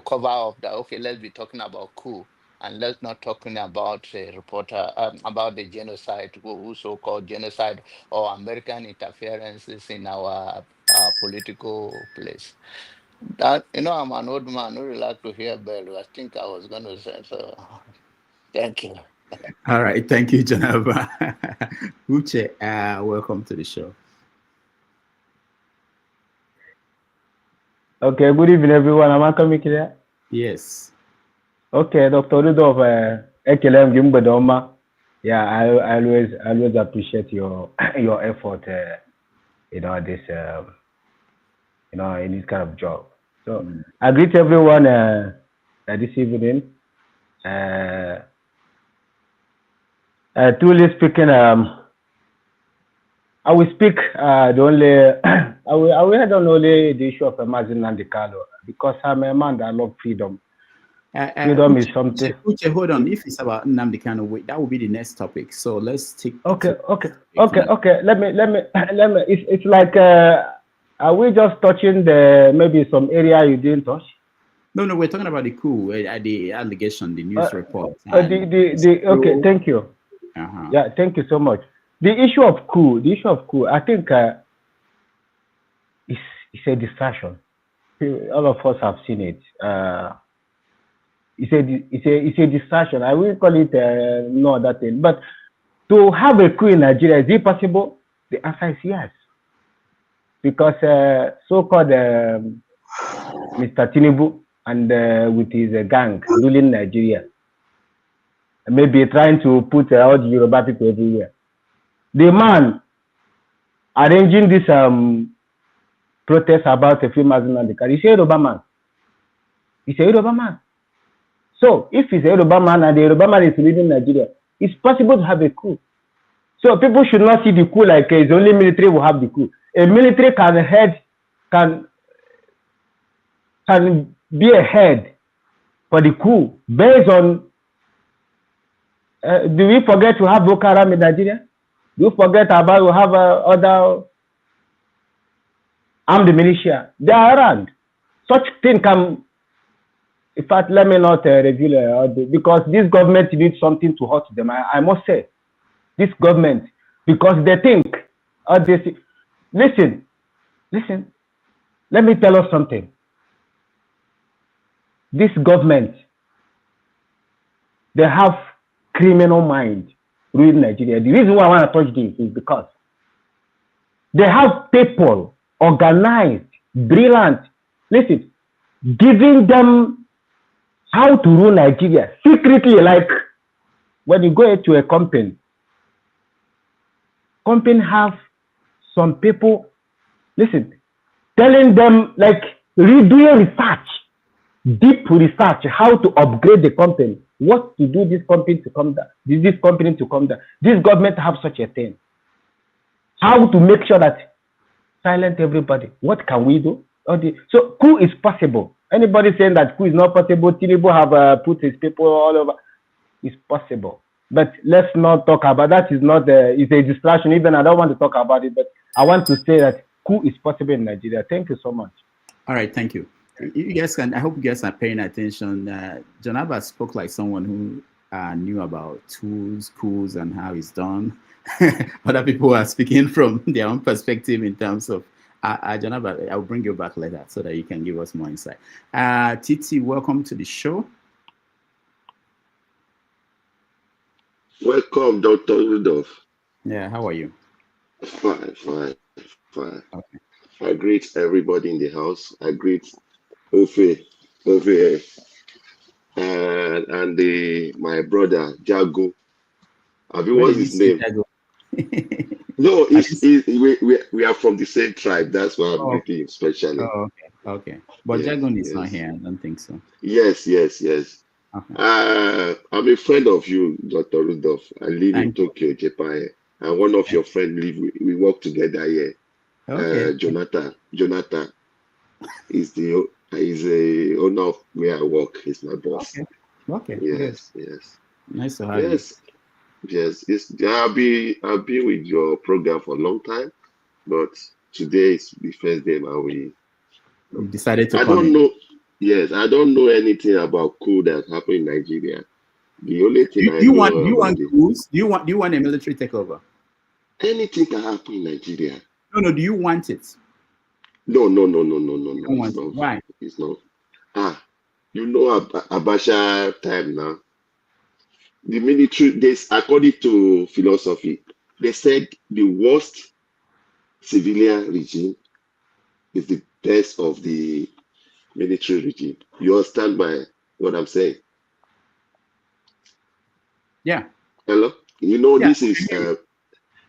cover up that? Okay, let's be talking about coup and let's not talking about a reporter about the genocide, who so-called genocide or American interferences in our political place. That I'm an old man who really like to hear bell. I think I was gonna say so. Thank you. All right, thank you, Janaba. Uche, welcome to the show. Okay, good evening, everyone. Am I coming clear? Yes. Okay, Dr. Rudolph, Ekelem Gimbadoma. Yeah, I always appreciate your effort. This in this kind of job. So I greet everyone this evening. Truly speaking, I will speak the only I will head on only the issue of Nnamdi Kanu because I'm a man that loves freedom. Freedom is something. Uche, hold on. If it's about Nnamdi Kanu, that will be the next topic. So let's take. Okay. Let me. It's like are we just touching maybe some area you didn't touch? No, we're talking about the coup, the allegation, the news report. Okay, thank you. Yeah, thank you so much. The issue of coup, I think it's a distraction. All of us have seen it. It's a distraction. I will call it no other thing. But to have a coup in Nigeria, is it possible? The answer is yes. Because so-called Mr. Tinubu and with his gang ruling Nigeria, maybe trying to put all the Yoruba people everywhere. The man arranging this protest about a few months in the car, he's a Yoruba man. He's a Yoruba man. So if he's a Yoruba man and the Yoruba man is leading Nigeria, it's possible to have a coup. So people should not see the coup like it's only military will have the coup. A military can be a head for the coup based on. Do we forget to have Boko Haram in Nigeria? Do we forget about we have other armed militia? They are around. Such thing can. In fact, let me not reveal because this government needs something to hurt them. I must say, this government, because they think, listen. Let me tell us something. This government, they have criminal mind ruling Nigeria. The reason why I want to touch this is because they have people organized, brilliant. Listen, giving them how to rule Nigeria secretly, like when you go to a company have some people, listen, telling them like doing research, deep research, how to upgrade the company, what to do this company to come down, this company to come down. This government have such a thing. How to make sure that silent everybody. What can we do? So coup is possible. Anybody saying that coup is not possible, Tinubu have put his people all over. It's possible. But let's not talk about that. It's not it's a distraction. Even I don't want to talk about it, but I want to say that coup is possible in Nigeria. Thank you so much. All right, thank you. You guys I hope you guys are paying attention. Janaba spoke like someone who knew about tools, coups, and how it's done. Other people are speaking from their own perspective in terms of Janaba, I'll bring you back later so that you can give us more insight. Titi, welcome to the show. Welcome, Dr. Rudolph. Yeah, how are you? Fine. Okay. I greet everybody in the house. I greet Ofe, and my brother Jago. What's his name? No, we are from the same tribe. That's why I'm greeting him specially. Oh, okay. But yes, Jagon is not here. I don't think so. Yes. Okay. I'm a friend of you, Dr. Rudolph. I live in Tokyo, Japan, and one of your friends we work together here. Okay. Jonathan is the owner of where I work. He's my boss. Okay. Yes. Nice to have you. Yes. I've been with your program for a long time, but today is the first day we decided to. I don't know. Yes, I don't know anything about coup that happened in Nigeria. The only thing Do you want coups? Do you want a military takeover? Anything can happen in Nigeria. No. Do you want it? No. Don't It's want not. why? It's not. You know Abacha time now. The military, this according to philosophy, they said the worst civilian regime is the best of the military regime. You understand by what I'm saying? Yeah. Hello? You know, Yeah.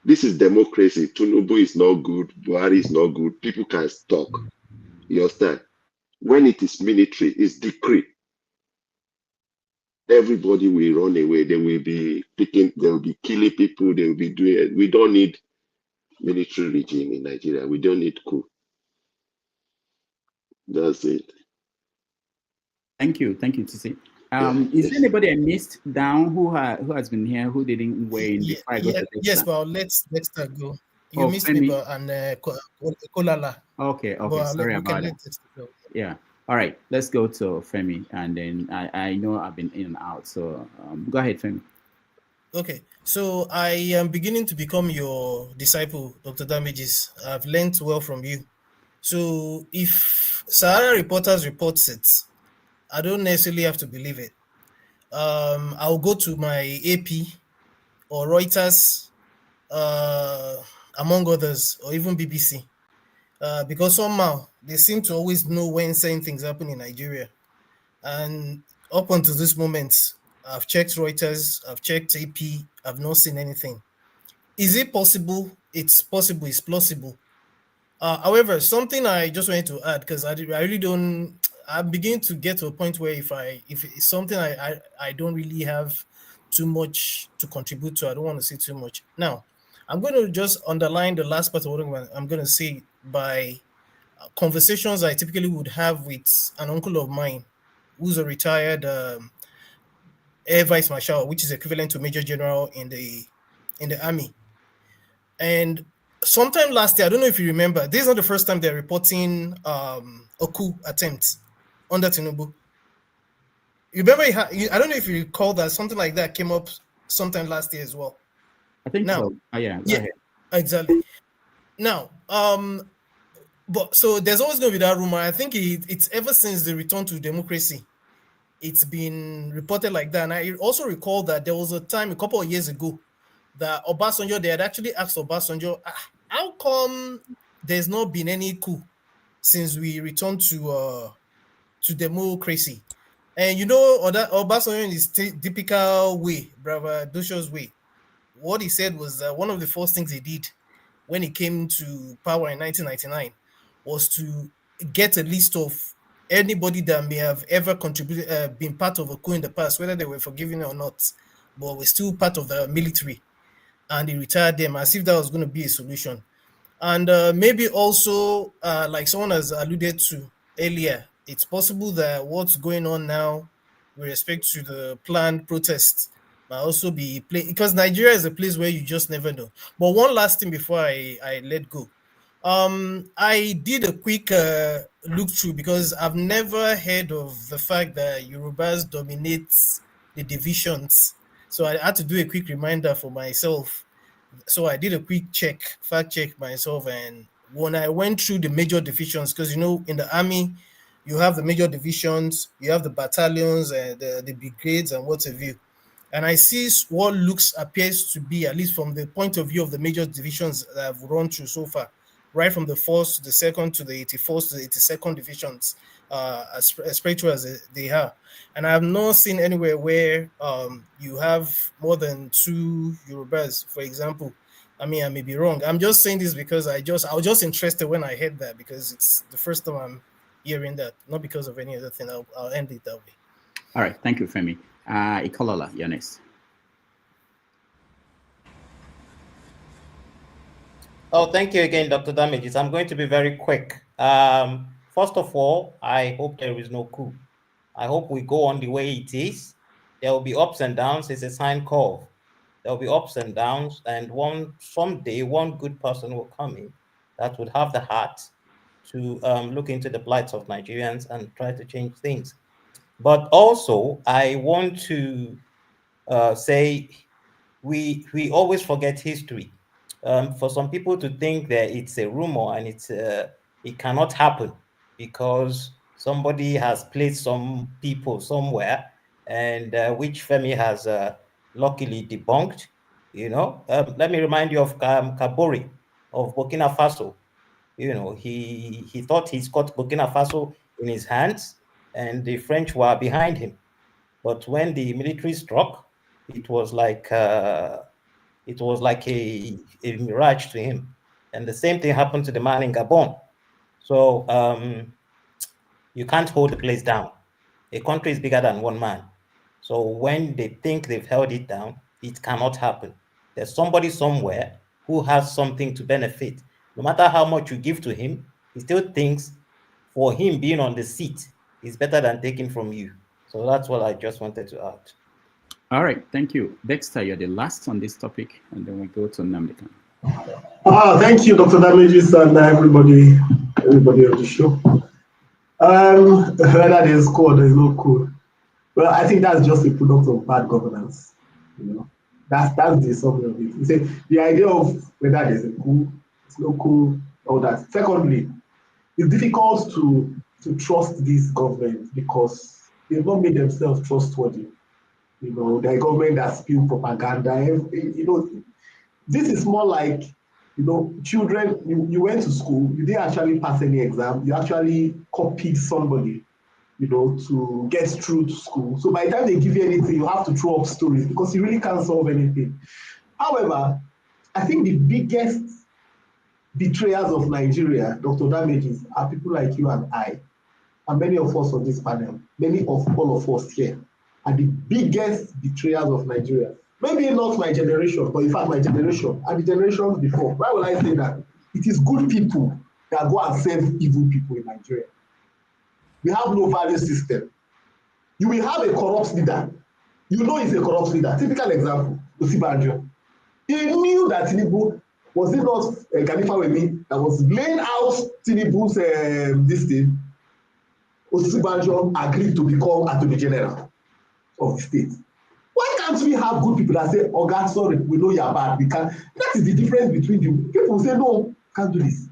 this is democracy. Tinubu is not good, Buhari is not good. People can talk. You understand? When it is military, it's decree. Everybody will run away. They will be killing people, they will be doing it. We don't need military regime in Nigeria. We don't need coup. That's it. Thank you, Tisi. Is there Yes. anybody I missed down who has been here who didn't weigh in before I go to Yes, Dexter? but let's Dexter go. You Oh, missed me, Femi. but and Kolala. Okay, But sorry we can about that. let Dexter go. Yeah. All right, let's go to Femi, and then I know I've been in and out, so go ahead, Femi. Okay, so I am beginning to become your disciple, Dr. Damages. I've learned well from you. So if Sahara Reporters reports it, I don't necessarily have to believe it. I'll go to my AP or Reuters, among others, or even BBC, because somehow they seem to always know when certain things happen in Nigeria. And up until this moment, I've checked Reuters, I've checked AP, I've not seen anything. Is it possible? It's possible, it's plausible. However, something I just wanted to add, because I really don't, I'm beginning to get to a point where if it's something I don't really have too much to contribute to, I don't want to say too much. Now, I'm going to just underline the last part of what I'm going to say by conversations I typically would have with an uncle of mine who's a retired air vice marshal, which is equivalent to major general in the army. And sometime last year, I don't know if you remember, this is not the first time they're reporting a coup attempt under Tinubu. You remember, I don't know if you recall that something like that came up sometime last year as well. I think now, so. Yeah, go ahead. Exactly. Now, but so there's always going to be that rumor. I think it's ever since the return to democracy, it's been reported like that. And I also recall that there was a time a couple of years ago that Obasanjo, they had actually asked Obasanjo, how come there's not been any coup since we returned to democracy? And you know, Obasanjo in his typical way, braggadocious way, what he said was that one of the first things he did when he came to power in 1999 was to get a list of anybody that may have ever contributed, been part of a coup in the past, whether they were forgiven or not, but were still part of the military, and he retired them as if that was going to be a solution. And maybe also, like someone has alluded to earlier, it's possible that what's going on now with respect to the planned protests might also be because Nigeria is a place where you just never know. But one last thing before I let go. I did a quick look through because I've never heard of the fact that Yorubas dominate the divisions. So I had to do a quick reminder for myself. So I did a quick fact check myself, and when I went through the major divisions, because you know in the army you have the major divisions, you have the battalions and the brigades and what have you, and I see what appears to be, at least from the point of view of the major divisions that I've run through so far, right from the 1st to the 2nd to the 81st to the 82nd divisions, as spiritual as they are. And I have not seen anywhere where you have more than 2 Yorubas, for example. I mean, I may be wrong. I'm just saying this because I was just interested when I heard that, because it's the first time I'm hearing that, not because of any other thing. I'll end it that way. All right, thank you, Femi. Ikolola, you're next. Oh, thank you again, Dr. Damages. I'm going to be very quick. First of all, I hope there is no coup. I hope we go on the way it is. There will be ups and downs. It's a sine curve. There will be ups and downs, and someday one good person will come in that would have the heart to look into the plights of Nigerians and try to change things. But also, I want to say we always forget history. For some people to think that it's a rumor and It cannot happen because somebody has placed some people somewhere, and which Femi has luckily debunked. Let me remind you of Kabore of Burkina Faso. He thought he's got Burkina Faso in his hands, and the French were behind him. But when the military struck, it was like a mirage to him. And the same thing happened to the man in Gabon. So you can't hold the place down. A country is bigger than one man. So when they think they've held it down, it cannot happen. There's somebody somewhere who has something to benefit. No matter how much you give to him, he still thinks for him being on the seat is better than taking from you. So that's what I just wanted to add. All right, thank you. Dexter, you're the last on this topic, and then we go to Nnamdi Kanu. Thank you, Dr. Damages, and everybody on the show. Whether there's cool or there's no cool. Well, I think that's just a product of bad governance. That's the summary of it. You say the idea of whether there's a coup, it's no coup, all that. Secondly, it's difficult to trust this government because they've not made themselves trustworthy. They're a government that spew propaganda. This is more like, children, you went to school, you didn't actually pass any exam, you actually copied somebody, to get through to school. So by the time they give you anything, you have to throw up stories because you really can't solve anything. However, I think the biggest betrayers of Nigeria, Dr. Damages, are people like you and I, and many of us on this panel, many of all of us here, are the biggest betrayers of Nigeria. Maybe not my generation, but in fact my generation and the generations before. Why will I say that? It is good people that go and serve evil people in Nigeria. We have no value system. You will have a corrupt leader. You know he's a corrupt leader. Typical example, Osibanjo. He knew that Tinubu, was it not Khalifa Wemi that was laying out Tinubu's this thing? Osibanjo agreed to become Attorney General of the state. Why can't we have good people that say, oh God, sorry, we know you're bad, we can't. That is the difference between you. People say, no, can't do this.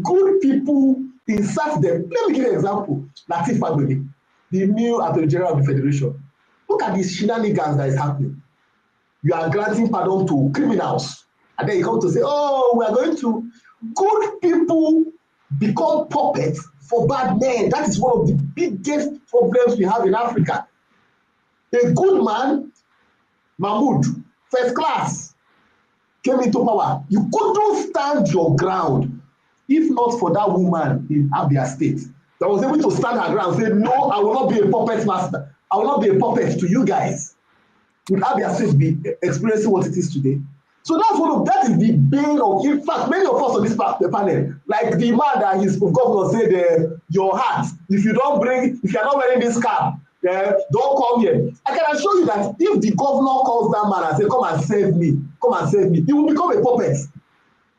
Good people insert them. Let me give you an example. Lateef Fagbemi, the new Attorney General of the Federation. Look at these shenanigans that is happening. You are granting pardon to criminals. And then you come to say, oh, we are going to. Good people become puppets for bad men. That is one of the biggest problems we have in Africa. A good man, Mahmoud, first class, came into power. You couldn't stand your ground if not for that woman in Abia State that was able to stand her ground and say, no, I will not be a puppet master. I will not be a puppet to you guys. Would Abia State be experiencing what it is today? So that is the bane of, in fact, many of us on this panel, like the man that his governor said, your hat, if you're not wearing this cap, don't come here. I can assure you that if the governor calls that man and say, come and save me, he will become a puppet.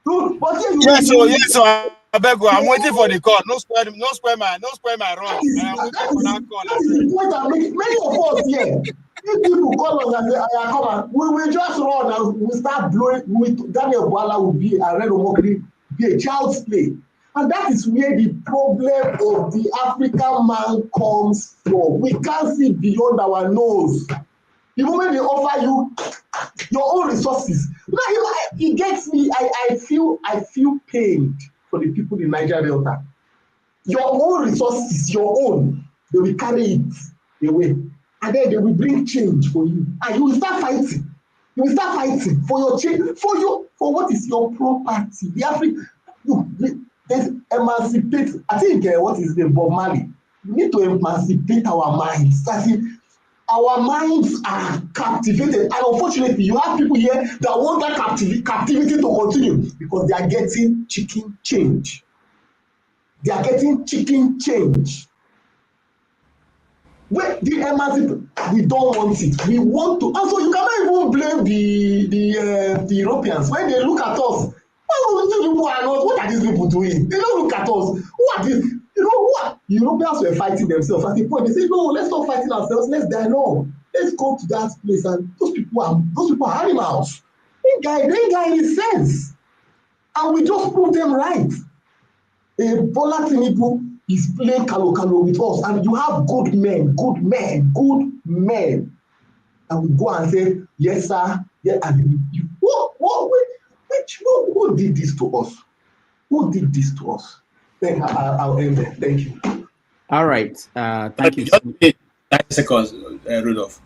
Yes, so I beg you, I'm waiting for the call. No spare my run. That is the point I'm making. Many of us here, if people call us and say, come on, we will just run and we start blowing. Daniel Bwala will be a Red Omokri, be a child's play. And that is where the problem of the African man comes from. We can't see beyond our nose. The moment they offer you your own resources, it gets me. I feel pained for the people in Nigeria Delta. Your own resources, your own, they will carry it away, and then they will bring change for you, and you will start fighting. You will start fighting for your change, for what is your property. The African, there's emancipate. I think what is the Bob Marley? We need to emancipate our minds. Our minds are captivated, and unfortunately, you have people here that want that captivity to continue because they are getting chicken change. They are getting chicken change. When the emancipation, we don't want it. We want to. And so you cannot even blame the Europeans when they look at us. What are these people doing? They don't look at us. Who are these? What? Europeans were fighting themselves. At the point, they say, no, let's stop fighting ourselves. Let's dialogue. Let's go to that place. And those people are animals. They guy in sense. And we just prove them right. Bola Tinubu is playing kalo with us, and you have good men, and we go and say, yes, sir, yeah, and you, who did this to us? Who did this to us? Then I'll end there. Thank you. All right. Thank you. Just 30 seconds, Rudolph.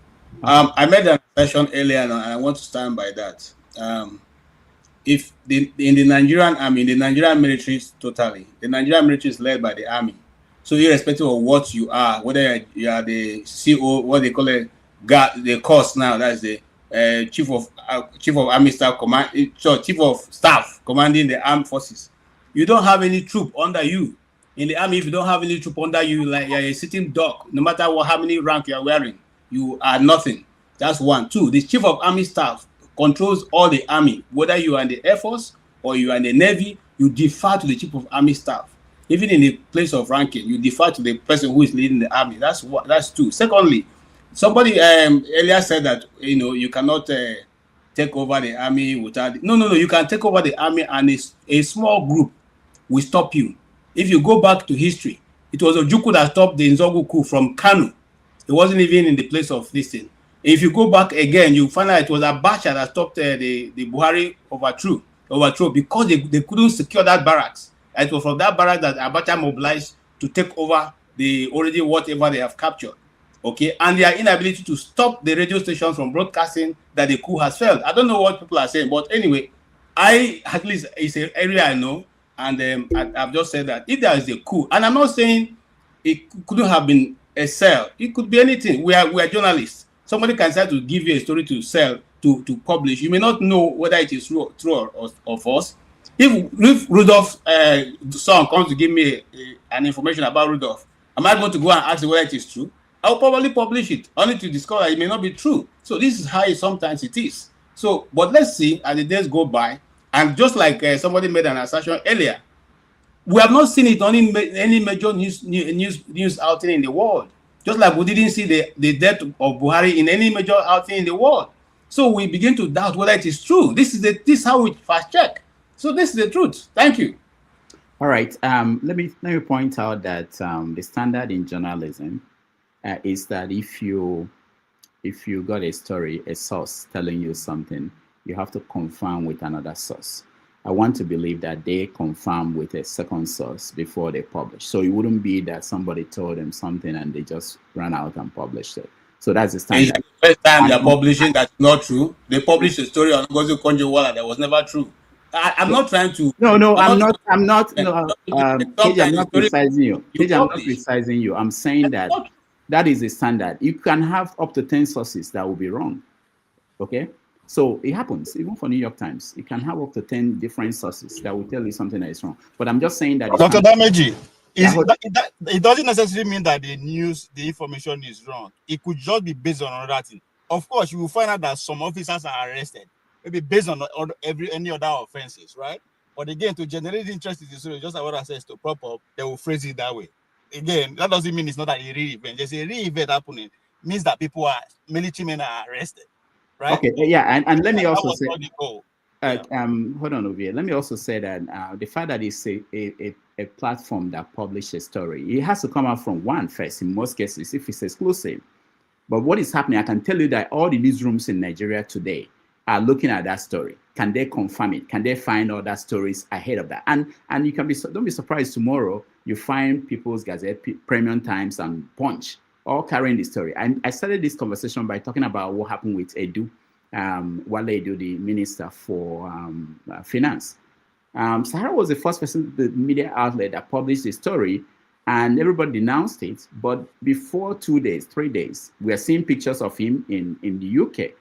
I made an assertion earlier, and I want to stand by that. If in the Nigerian army, in the Nigerian military, totally, the Nigerian military is led by the army. So irrespective of what you are, whether you are the CO, what they call it, the course now, that's the chief of army staff command, so chief of staff commanding the armed forces. You don't have any troop under you. In the army, if you don't have any troop under you, like you're a sitting duck, no matter how many rank you are wearing, you are nothing. That's one. Two, the chief of army staff controls all the army. Whether you are in the Air Force or you are in the Navy, you defer to the chief of army staff. Even in the place of ranking, you defer to the person who is leading the army. That's what. That's two. Secondly, somebody earlier said that you cannot take over the army without. No. You can take over the army, and a small group will stop you. If you go back to history, it was Ojukwu that stopped the Nzogu coup from Kanu. It wasn't even in the place of this thing. If you go back again, you find out it was Abacha that stopped the Buhari overthrow because they couldn't secure that barracks. It was from that barracks that Abacha mobilized to take over the already whatever they have captured. Okay, and their inability to stop the radio stations from broadcasting that the coup has failed. I don't know what people are saying, but anyway, at least it's an area I know, and I've just said that if there is a coup, and I'm not saying it couldn't have been a sell, it could be anything. We are journalists. Somebody can start to give you a story to sell, to publish. You may not know whether it is true or false. If Rudolph's son comes to give me an information about Rudolph, am I going to go and ask whether it is true? I'll probably publish it, only to discover it may not be true. So this is how sometimes it is. So, but let's see as the days go by, and just like somebody made an assertion earlier, we have not seen it on any major news outing in the world. Just like we didn't see the death of Buhari in any major outing in the world. So we begin to doubt whether it is true. This is how we fast check. So this is the truth. Thank you. All right. Let me point out that the standard in journalism is that if you got a story, a source telling you something, you have to confirm with another source. I want to believe that they confirm with a second source before they publish. So it wouldn't be that somebody told them something and they just ran out and published it. So that's the standard. It's the first time they're publishing that's not true. They published a story on Ngozi Okonjo-Iweala that was never true. I'm not trying to. No, I'm not. KJ, I'm not criticizing you. KJ, I'm not criticizing you. I'm saying that is the standard. You can have up to 10 sources that will be wrong. Okay? So it happens, even for New York Times. You can have up to 10 different sources that will tell you something that is wrong. But I'm just saying that. Dr. Dameji, it doesn't necessarily mean that the information is wrong. It could just be based on another thing. Of course, you will find out that some officers are arrested, maybe based on any other offenses, right? But again, to generate interest in the story, just like what I said, to prop up, they will phrase it that way. Again, that doesn't mean it's not a real event. There's a real event happening. It means that military men are arrested. Right? Okay, yeah, and let me also say, hold on over here. Let me also say that the fact that it's a platform that publishes a story, it has to come out from one first, in most cases, if it's exclusive. But what is happening, I can tell you that all the newsrooms in Nigeria today are looking at that story. Can they confirm it? Can they find other stories ahead of that? And you can don't be surprised tomorrow you find People's Gazette, Premium Times, and Punch all carrying the story. And I started this conversation by talking about what happened with Edu, Wale Edu, the Minister for Finance. Sahara was the first person, the media outlet that published the story, and everybody denounced it. But before 3 days, we are seeing pictures of him in the UK.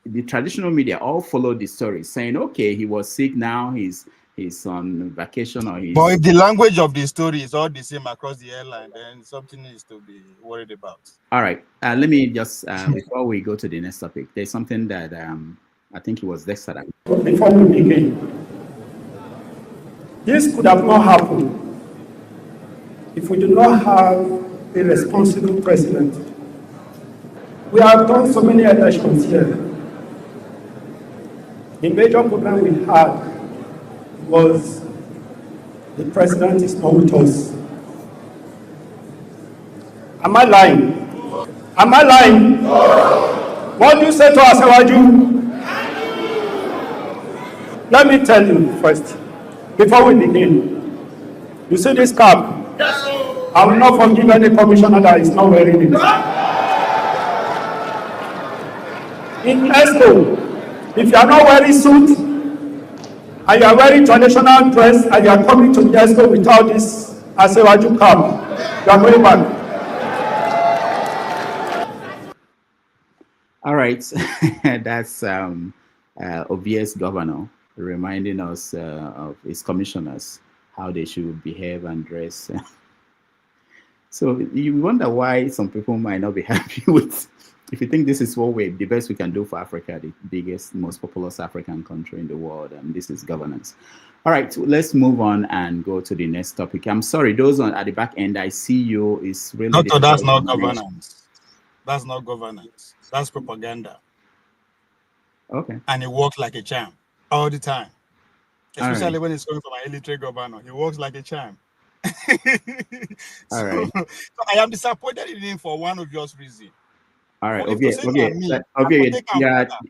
The traditional media all followed the story, saying, okay, he was sick now, he's on vacation, or he's... But if the language of the story is all the same across the airline, then something needs to be worried about. All right. Let me just, before we go to the next topic, there's something that I think it was Dexter. Before we begin, this could have not happened if we do not have a responsible president. We have done so many elections here. The major problem we had was the president is not with us. Am I lying? Am I lying? What do you say to Asewaju? Let me tell you first, before we begin. You see this cap? I will not forgive any commissioner that is not wearing it. In ESCO, if you are not wearing suit and you are wearing traditional dress and you are coming to ESCO without this Asewaju cap, you are going back. All right, that's obvious governor reminding us of his commissioners, how they should behave and dress. So you wonder why some people might not be happy with, if you think this is what the best we can do for Africa, the biggest, most populous African country in the world, and this is governance. All right, let's move on and go to the next topic. I'm sorry, those at the back end, I see you is really... Doctor, that's not governance. That's not governance. That's propaganda. Okay. And it works like a charm all the time. Especially right. when it's coming from an illiterate governor. He works like a charm. All right. So I am disappointed in him for one obvious reason. All right,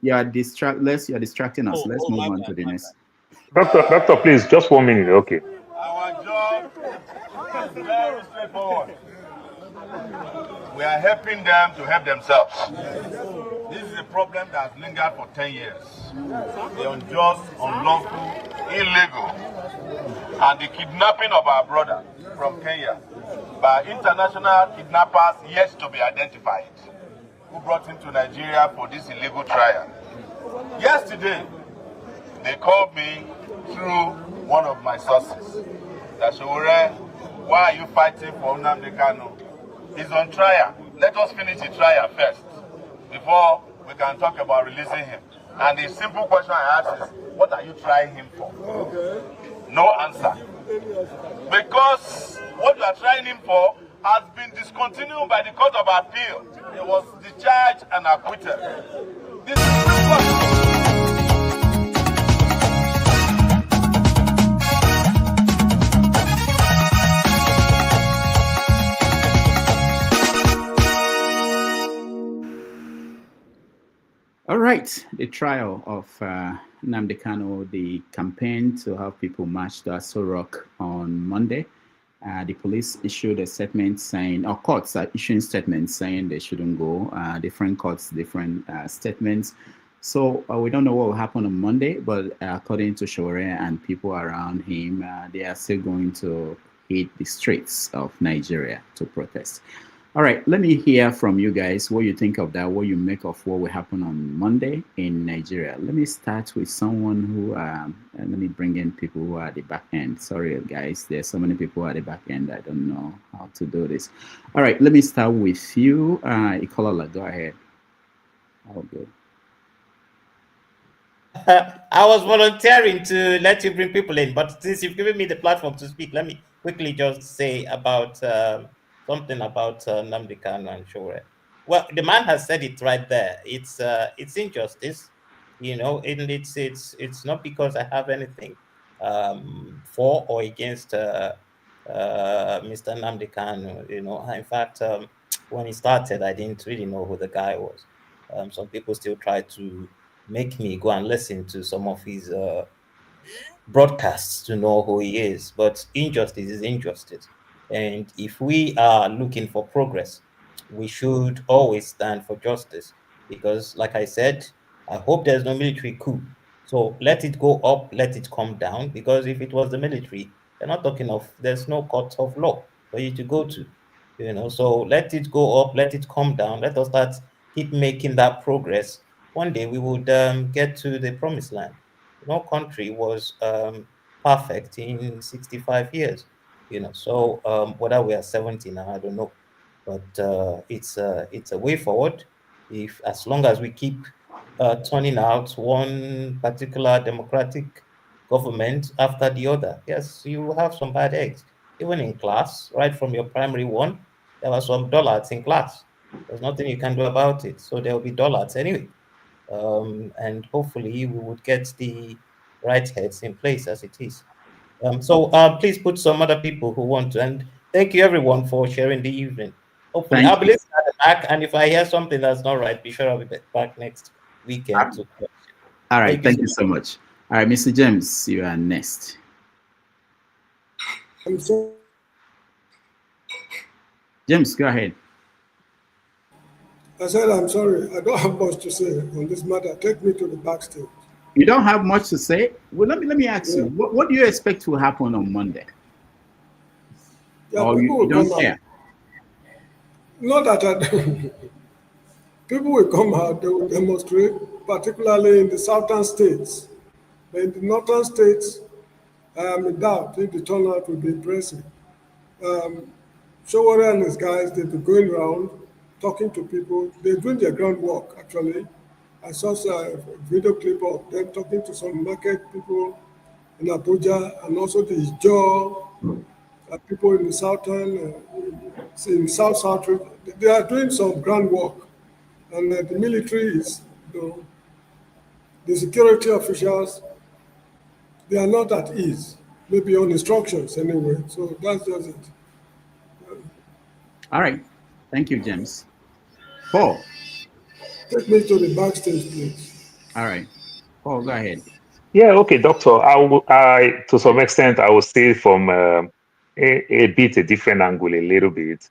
You're distracting us. Let's move on to the next. Doctor, please, just 1 minute, okay. Our job is very straightforward. We are helping them to help themselves. This is a problem that has lingered for 10 years. The unjust, unlawful, illegal, and the kidnapping of our brother from Kenya by international kidnappers yet to be identified, who brought him to Nigeria for this illegal trial. Yesterday, they called me through one of my sources that Showore, why are you fighting for Nnamdi Kanu? He's on trial. Let us finish the trial first before we can talk about releasing him. And the simple question I ask is, what are you trying him for? No answer. Because what you are trying him for has been discontinued by the Court of Appeal. It was discharged and acquitted. This is All right, the trial of Nnamdi Kanu, the campaign to have people march to Aso Rock on Monday. The police issued a statement saying, or courts are issuing statements saying they shouldn't go. Different courts, different statements. So we don't know what will happen on Monday, but according to Shore and people around him, they are still going to hit the streets of Nigeria to protest. All right, let me hear from you guys what you think of that, what you make of what will happen on Monday in Nigeria. Let me start with someone who, let me bring in people who are at the back end. Sorry, guys, there's so many people at the back end. I don't know how to do this. All right, let me start with you. Ikolola, go ahead. Okay. I was volunteering to let you bring people in, but since you've given me the platform to speak, let me quickly just say about something about Nnamdi Kanu and Shore. Well, the man has said it right there. It's injustice, you know, and it's not because I have anything for or against Mr. Nnamdi Kanu. You know, in fact, when he started, I didn't really know who the guy was. Some people still try to make me go and listen to some of his broadcasts to know who he is. But injustice is injustice. And if we are looking for progress, we should always stand for justice. Because, like I said, I hope there's no military coup. So let it go up, let it come down. Because if it was the military, they're not talking of, there's no court of law for you to go to. You know, so let it go up, let it come down. Let us keep making that progress. One day we would get to the promised land. No country was perfect in 65 years, you know. So whether we are 70 now, I don't know, but it's a way forward. If as long as we keep turning out one particular democratic government after the other, yes, you have some bad eggs. Even in class, right from your primary one, there were some dullards in class. There's nothing you can do about it. So there will be dullards anyway. And hopefully we would get the right heads in place as it is. Please put some other people who want to. And thank you everyone for sharing the evening. Hopefully, Thank I'll be listening at the back. And if I hear something that's not right, be sure I'll be back next weekend to question. All right, thank you so much. All right, Mr. James, you are next. I'm sorry. James, go ahead. I said, I'm sorry. I don't have much to say on this matter. Take me to the backstage. You don't have much to say? Well, let me ask you. What do you expect to happen on Monday? Yeah, or you don't care? Not that I don't. People will come out, they will demonstrate, particularly in the southern states. But in the northern states, I am in doubt if the turnout will be impressive. Showore and his guys, they've been going around talking to people. They're doing their groundwork, actually. I saw a video clip of them talking to some market people in Abuja and also the Ijaw people in the southern, in South. They are doing some groundwork. And the military is, the security officials, they are not at ease, maybe on instructions anyway. So that's just it. All right. Thank you, James. Paul. Take me to the backstage, please. All right. Paul, go ahead. Yeah, okay, doctor. I to some extent, I will say from a bit a different angle, a little bit.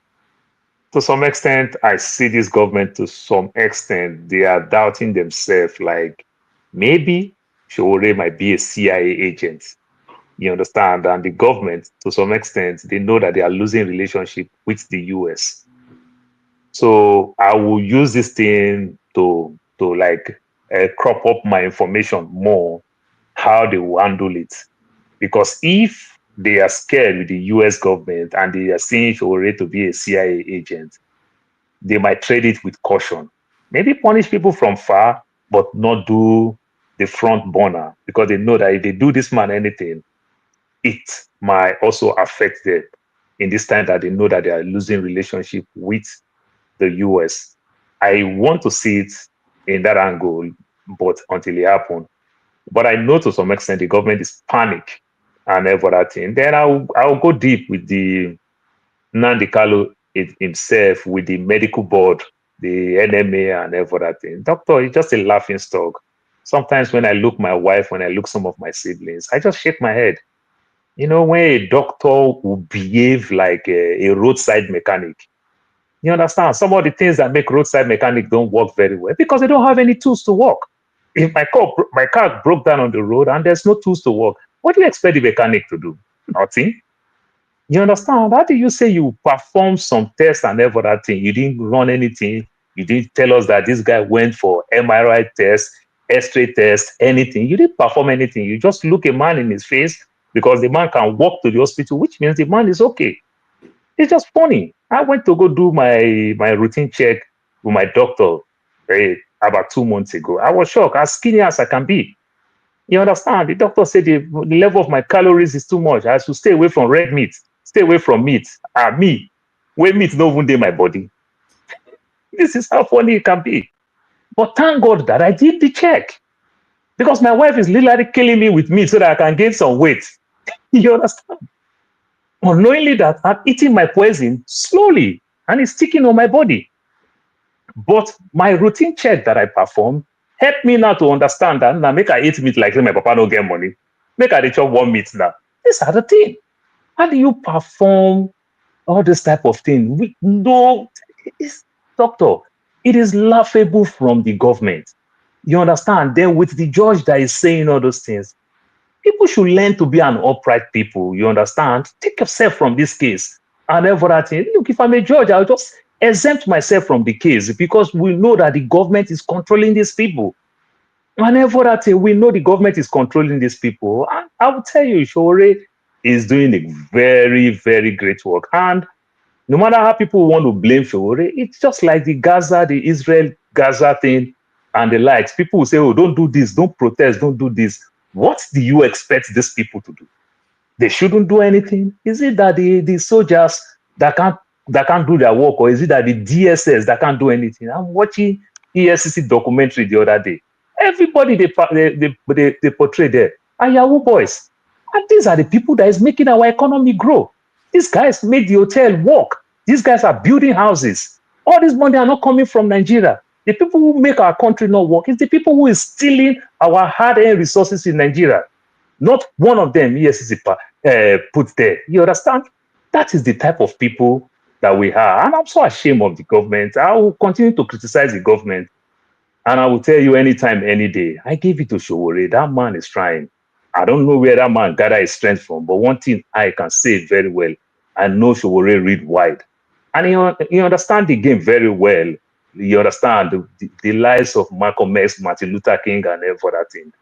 To some extent, I see this government to some extent, they are doubting themselves, like maybe Showore might be a CIA agent. You understand? And the government, to some extent, they know that they are losing relationship with the US. So I will use this thing to like crop up my information more, how they will handle it. Because if they are scared with the US government and they are seeing Showore to be a CIA agent, they might trade it with caution. Maybe punish people from far, but not do the front burner, because they know that if they do this man anything, it might also affect them in this time that they know that they are losing relationship with the US. I want to see it in that angle, but until it happens. But I know to some extent the government is panic and every other thing. Then I'll go deep with the Nnamdi Kanu himself, with the medical board, the NMA and every other thing. Doctor is just a laughing stock. Sometimes when I look my wife, when I look some of my siblings, I just shake my head. You know, when a doctor will behave like a roadside mechanic, you understand? Some of the things that make roadside mechanic don't work very well because they don't have any tools to work. If my car broke down on the road and there's no tools to work, what do you expect the mechanic to do? Nothing. You understand? How do you say you perform some tests and every other thing? You didn't run anything. You didn't tell us that this guy went for MRI test, X-ray test, anything. You didn't perform anything. You just look a man in his face because the man can walk to the hospital, which means the man is okay. It's just funny. I went to go do my routine check with my doctor about 2 months ago. I was shocked, as skinny as I can be. You understand? The doctor said the level of my calories is too much. I should stay away from red meat, stay away from meat. Me, where meat don't even dey my body. This is how funny it can be. But thank God that I did the check, because my wife is literally killing me with meat so that I can gain some weight. You understand? Unknowingly that I'm eating my poison slowly and it's sticking on my body. But my routine check that I perform helped me now to understand that now make I eat meat like my papa no get money. Make I chop one meat now. These are the thing. How do you perform all this type of thing? Doctor, it is laughable from the government. You understand? Then with the judge that is saying all those things, people should learn to be an upright people. You understand? Take yourself from this case and everything. Look, if I'm a judge, I'll just exempt myself from the case, because we know that the government is controlling these people. And everything, we know the government is controlling these people. And I will tell you, Showore is doing a very, very great work. And no matter how people want to blame Showore, it's just like the Israel-Gaza thing and the likes. People will say, oh, don't do this, don't protest, don't do this. What do you expect these people to do? They shouldn't do anything? Is it that the soldiers that can't do their work, or is it that the DSS that can't do anything? I'm watching EFCC documentary the other day. Everybody they portray there are Yahoo boys. And these are the people that is making our economy grow. These guys make the hotel work. These guys are building houses. All this money are not coming from Nigeria. The people who make our country not work is the people who is stealing our hard-earned resources in Nigeria. Not one of them EFCC put there. You understand? That is the type of people that we are. And I'm so ashamed of the government. I will continue to criticize the government. And I will tell you anytime, any day, I give it to Showore. That man is trying. I don't know where that man gather his strength from, but one thing I can say very well, I know Showore read wide. And he understand the game very well. You understand the lives of Malcolm X, Martin Luther King, and every other thing.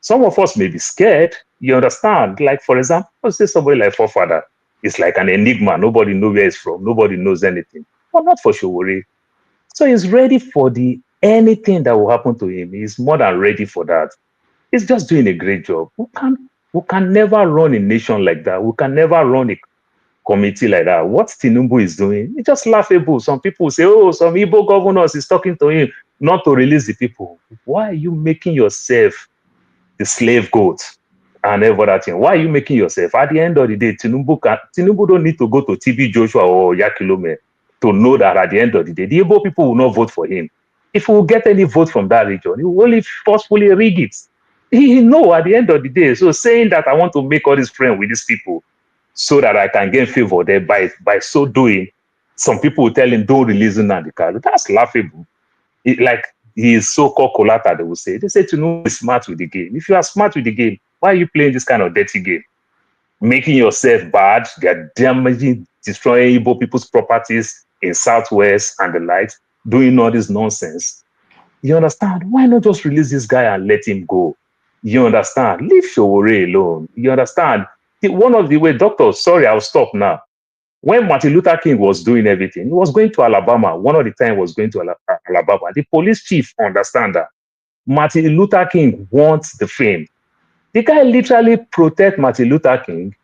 Some of us may be scared. You understand? Like, for example, say somebody like Forefather. It's like an enigma. Nobody knows where he's from. Nobody knows anything. But not for Showore. So he's ready for anything that will happen to him. He's more than ready for that. He's just doing a great job. We can never run a nation like that. We can never run a committee like that. What Tinubu is doing, it's just laughable. Some people say, oh, some Igbo governors is talking to him not to release the people. Why are you making yourself the slave goat and every other thing? Why are you making yourself? At the end of the day, Tinubu don't need to go to TB Joshua or Yakilome to know that at the end of the day, the Igbo people will not vote for him. If he will get any vote from that region, he will only forcefully rig it. He know at the end of the day. So saying that I want to make all these friends with these people so that I can gain favor there by so doing, some people will tell him, don't release Nnamdi Kanu. That's laughable. Like his so-called collateral, they will say. They say to know is smart with the game. If you are smart with the game, why are you playing this kind of dirty game? Making yourself bad, they're damaging, destroying Igbo people's properties in Southwest and the likes, doing all this nonsense. You understand? Why not just release this guy and let him go? You understand? Leave Showore alone. You understand? One of the way, doctors, sorry, I'll stop now. When Martin Luther King was doing everything, he was going to Alabama. One of the time was going to Alabama. The police chief understand that Martin Luther King wants the fame. The guy literally protect Martin Luther King.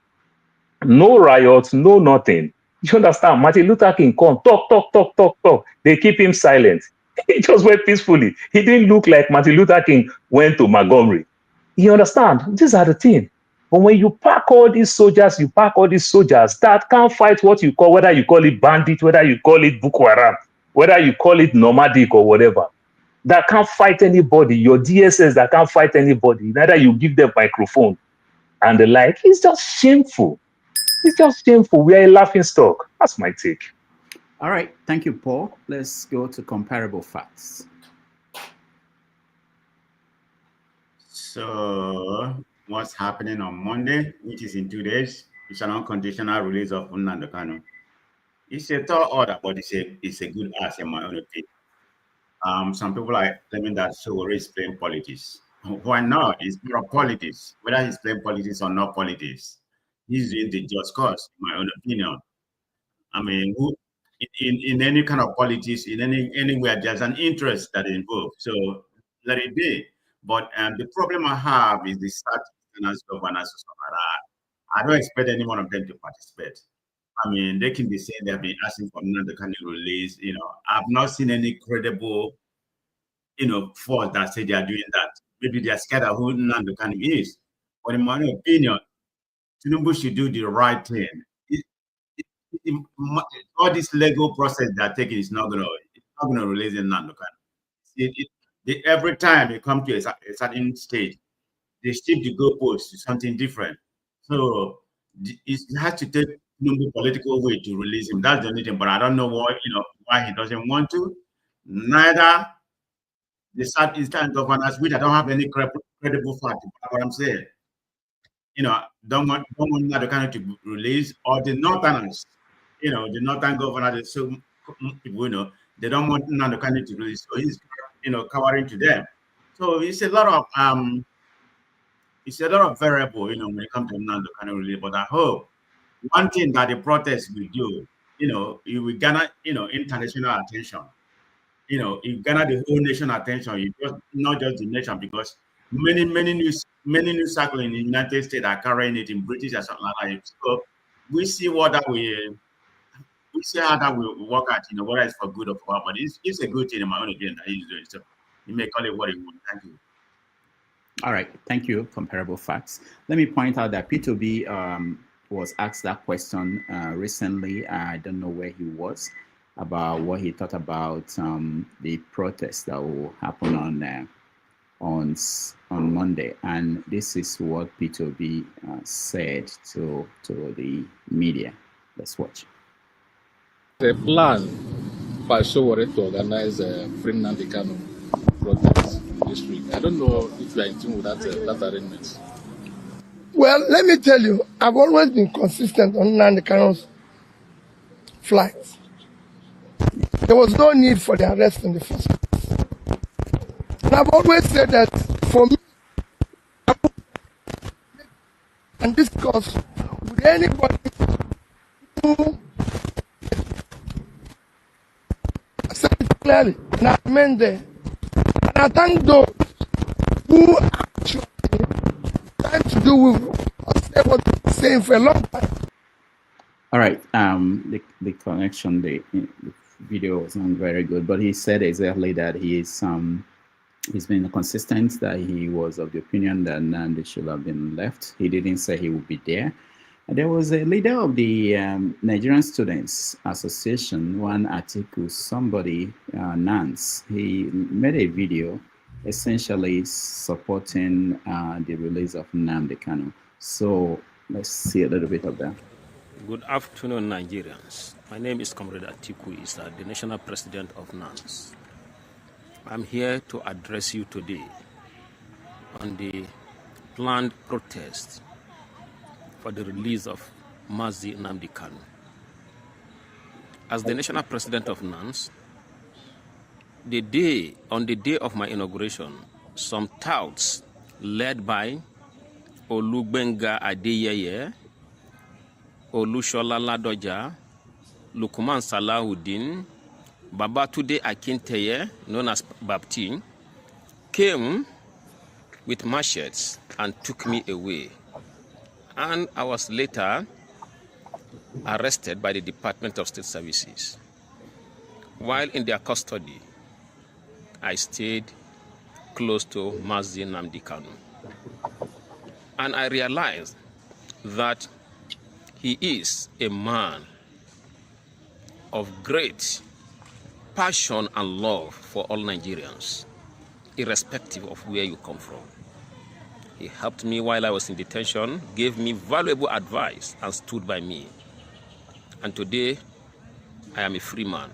No riots, no nothing. You understand? Martin Luther King come, talk. They keep him silent. He just went peacefully. He didn't look like Martin Luther King went to Montgomery. You understand? These are the things. But when you pack all these soldiers that can't fight what you call, whether you call it bandit, whether you call it Boko Haram, whether you call it nomadic or whatever, that can't fight anybody, your DSS that can't fight anybody, neither you give them microphone and the like, it's just shameful. It's just shameful. We are a laughing stock. That's my take. All right. Thank you, Paul. Let's go to comparable facts. So what's happening on Monday, which is in 2 days, is an unconditional release of Nnamdi Kanu. It's a tall order, but it's a good ask in my own opinion. Some people are claiming that Showore is playing politics. Why not? It's pure politics. Whether he's playing politics or not politics, he's doing the just cause, in my own opinion. I mean, in any kind of politics, in anywhere, there's an interest that is involved. So let it be. But the problem I have is the start governance. I don't expect any one of them to participate. I mean, they can be saying they've been asking for another kind of release. You know, I've not seen any credible, force that say they are doing that. Maybe they are scared of who Nnamdi Kanu is. But in my own opinion, Tinubu should do the right thing. All this legal process they're taking is not gonna release Nnamdi Kanu. Every time they come to a certain stage, they shift the goalpost to something different. So it has to take political way to release him. That's the only thing. But I don't know why he doesn't want to. Neither the Southeastern governors, which I don't have any credible fact about what I'm saying. Don't want Nnamdi Kanu to release, or the Northerners, the Northern governors, so people, they don't want Nnamdi Kanu to release. So he's, covering to them. So it's a lot of variable, when it comes to Nnamdi Kanu release. But I hope one thing that the protest will do, it will garner, international attention. It garner the whole nation attention. Not just the nation, because many news cycles in the United States are carrying it in British and something like that. So we see how that will work out, whether it's for good or for bad. But it's a good thing in my own opinion that he's doing. So you may call it what you want. Thank you. All right, thank you. Comparable facts. Let me point out that P2B was asked that question recently. I don't know where he was, about what he thought about the protest that will happen on Monday, and this is what P2B said to the media. Let's watch. The plan by Sowore to organize a Free Nnamdi Kanu protest this week. I don't know if you are in tune with that arrangement. Well, let me tell you, I've always been consistent on Nnamdi Kanu's flights. There was no need for the arrest in the first place. And I've always said that for me, and discuss with anybody who said it clearly, and I meant there. And I thank those who actually trying to do with what I'm saying for a long time. All right, the connection, the video wasn't very good, but he said exactly that he's been consistent, that he was of the opinion that Nnamdi should have been left. He didn't say he would be there. And there was a leader of the Nigerian Students Association, one article, somebody, Nance, he made a video essentially supporting the release of Nnamdi Kanu. So let's see a little bit of that. Good afternoon, Nigerians. My name is Comrade Issa, the National President of NANS. I'm here to address you today on the planned protest for the release of Mazi Nnamdi Kanu. As the National President of NANS, on the day of my inauguration, some touts led by Olugbenga Adeyeye, Olushola Ladoja, Lukman Salahuddin, Babatunde Akinteye, known as Bapti, came with machetes and took me away. And I was later arrested by the Department of State Services. While in their custody, I stayed close to Mazi Nnamdi Kanu. And I realized that he is a man of great passion and love for all Nigerians, irrespective of where you come from. He helped me while I was in detention, gave me valuable advice, and stood by me. And today, I am a free man.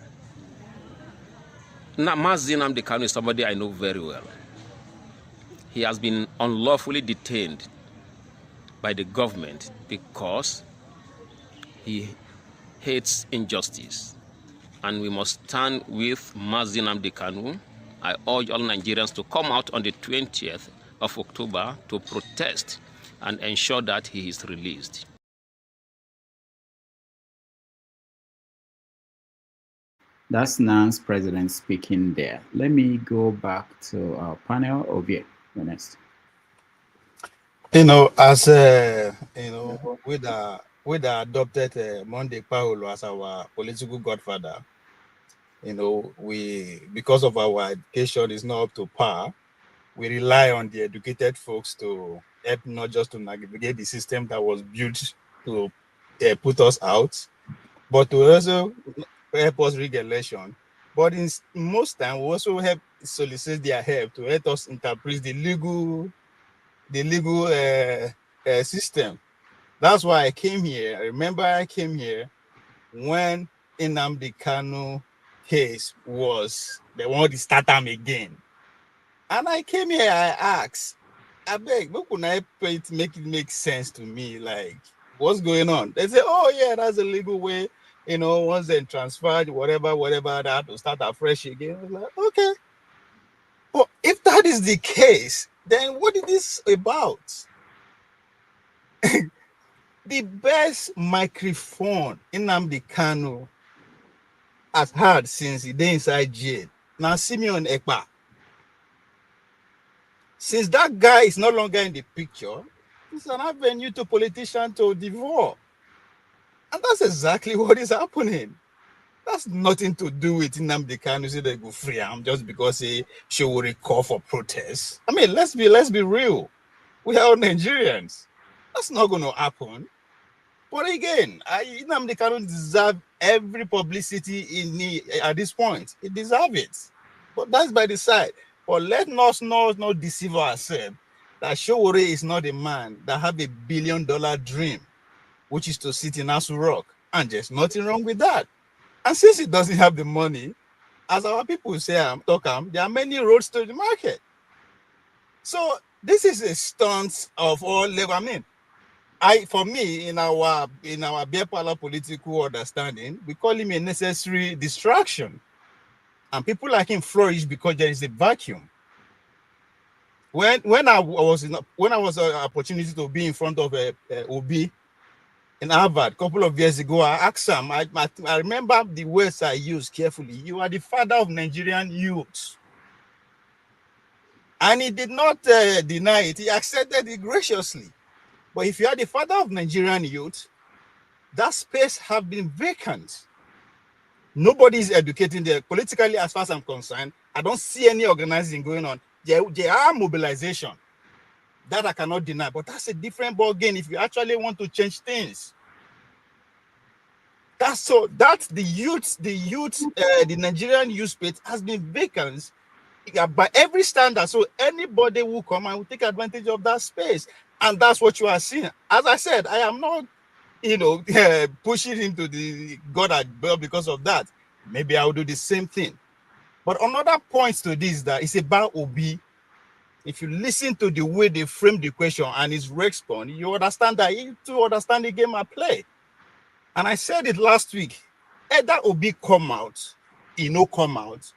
Now, Mazi Nnamdi Kanu is somebody I know very well. He has been unlawfully detained by the government because he hates injustice. And we must stand with Mazi Nnamdi Kanu. I urge all Nigerians to come out on the 20th of October to protest and ensure that he is released. That's NAN's president speaking there. Let me go back to our panel. Ovie, the next. As with the adopted Monday Paulo as our political godfather, we, because of our education is not up to par, we rely on the educated folks to help, not just to navigate the system that was built to put us out, but to also help us rig election. But in most time, we also help solicit their help to help us interpret the legal system. That's why I came here. I remember I came here when Nnamdi Kanu case was, they wanted to start them again. And I came here, I asked, I beg, how can I make it make sense to me? Like, what's going on? They say, oh yeah, that's a legal way. Once they transferred, whatever, that to start afresh again. I was like, okay. Well, if that is the case, then what is this about? The best microphone Nnamdi Kanu has had since he day inside jail. Now Simeon Ekpa. Since that guy is no longer in the picture, it's an avenue to politicians to devour. And that's exactly what is happening. That's nothing to do with Nnamdi Kanu say they go free him just because she will recall for protests. I mean, let's be real. We are all Nigerians. That's not going to happen. But again, Nnamdi Kanu deserve every publicity at this point. He deserve it. But that's by the side. But let us not deceive ourselves that Showore is not a man that have $1 billion dream, which is to sit in Asu Rock. And there's nothing wrong with that. And since he doesn't have the money, as our people say, there are many roads to the market. So this is a stunt of all level. I mean, for me, in our beer parlor political understanding, we call him a necessary distraction. And people like him flourish because there is a vacuum. When I was opportunity to be in front of Obi in Harvard a couple of years ago, I asked him, I remember the words I used carefully. You are the father of Nigerian youth. And he did not deny it. He accepted it graciously. But if you are the father of Nigerian youth, that space have been vacant. Nobody is educating there. Politically, as far as I'm concerned, I don't see any organizing going on. There are mobilization. That I cannot deny. But that's a different ball game if you actually want to change things. That's the Nigerian youth space has been vacant by every standard. So anybody will come and will take advantage of that space. And that's what you are seeing. As I said, I am not, pushing him to the God above because of that. Maybe I will do the same thing. But another point to this that it's about Obi. If you listen to the way they frame the question and his response, you understand that he too understand the game at play. And I said it last week. Either Obi come out, he no come out.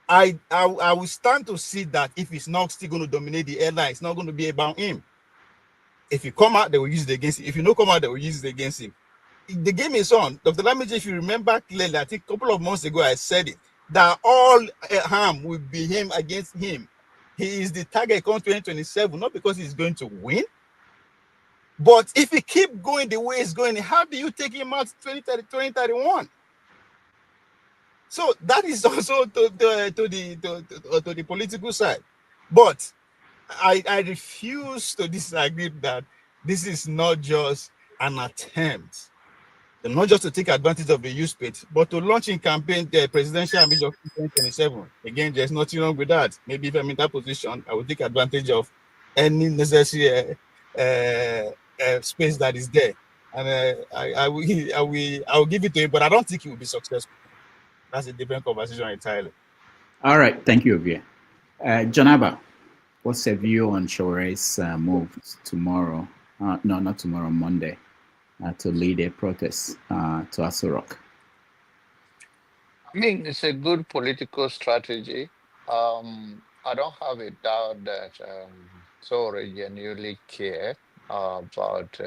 I will stand to see that if he's not still going to dominate the airline, it's not going to be about him. If he come out, they will use it against him. If you no come out, they will use it against him. The game is on. Dr. Lamiji, if you remember clearly, I think a couple of months ago I said it, that all harm will be him against him. He is the target come 2027, not because he's going to win, but if he keep going the way it's going, how do you take him out 2031? So that is also to the political side. But I refuse to disagree that this is not just an attempt, not just to take advantage of the youth space, but to launch in campaign the presidential ambition of 2027. Again, there's nothing wrong with that. Maybe if I'm in that position, I will take advantage of any necessary space that is there, and I will give it to him. But I don't think he will be successful. That's a different conversation entirely. All right, thank you, Ovia. Janaba, what's your view on Shore's move tomorrow? No, not tomorrow, Monday, to lead a protest to Aso Rock? I mean, it's a good political strategy. I don't have a doubt that Sore genuinely care about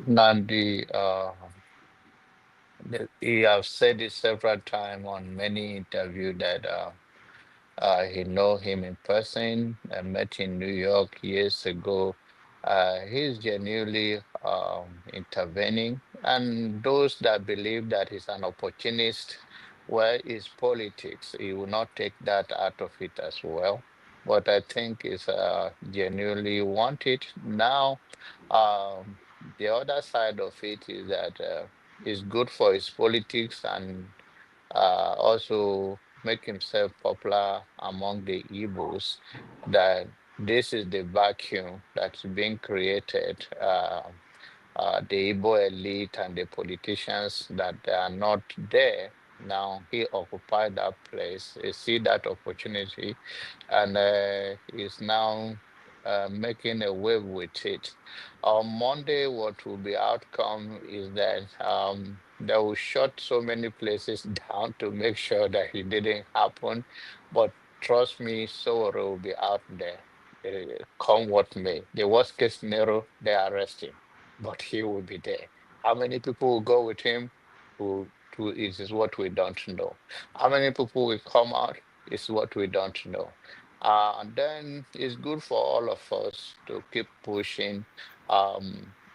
Nandi. He have said it several times on many interviews that he know him in person. I met in New York years ago. He's genuinely intervening, and those that believe that he's an opportunist, well, is politics. He will not take that out of it as well. But I think is genuinely want it now. The other side of it is that it's good for his politics and also make himself popular among the Igbos, that this is the vacuum that's being created. The Igbo elite and the politicians that they are not there. Now he occupied that place. He see that opportunity, and is now making a wave with it. On Monday, what will be outcome is that they will shut so many places down to make sure that it didn't happen. But trust me, Sowore will be out there. Come what may. The worst case scenario, they arrest him, but he will be there. How many people will go with him? To is what we don't know. How many people will come out is what we don't know. And then it's good for all of us to keep pushing.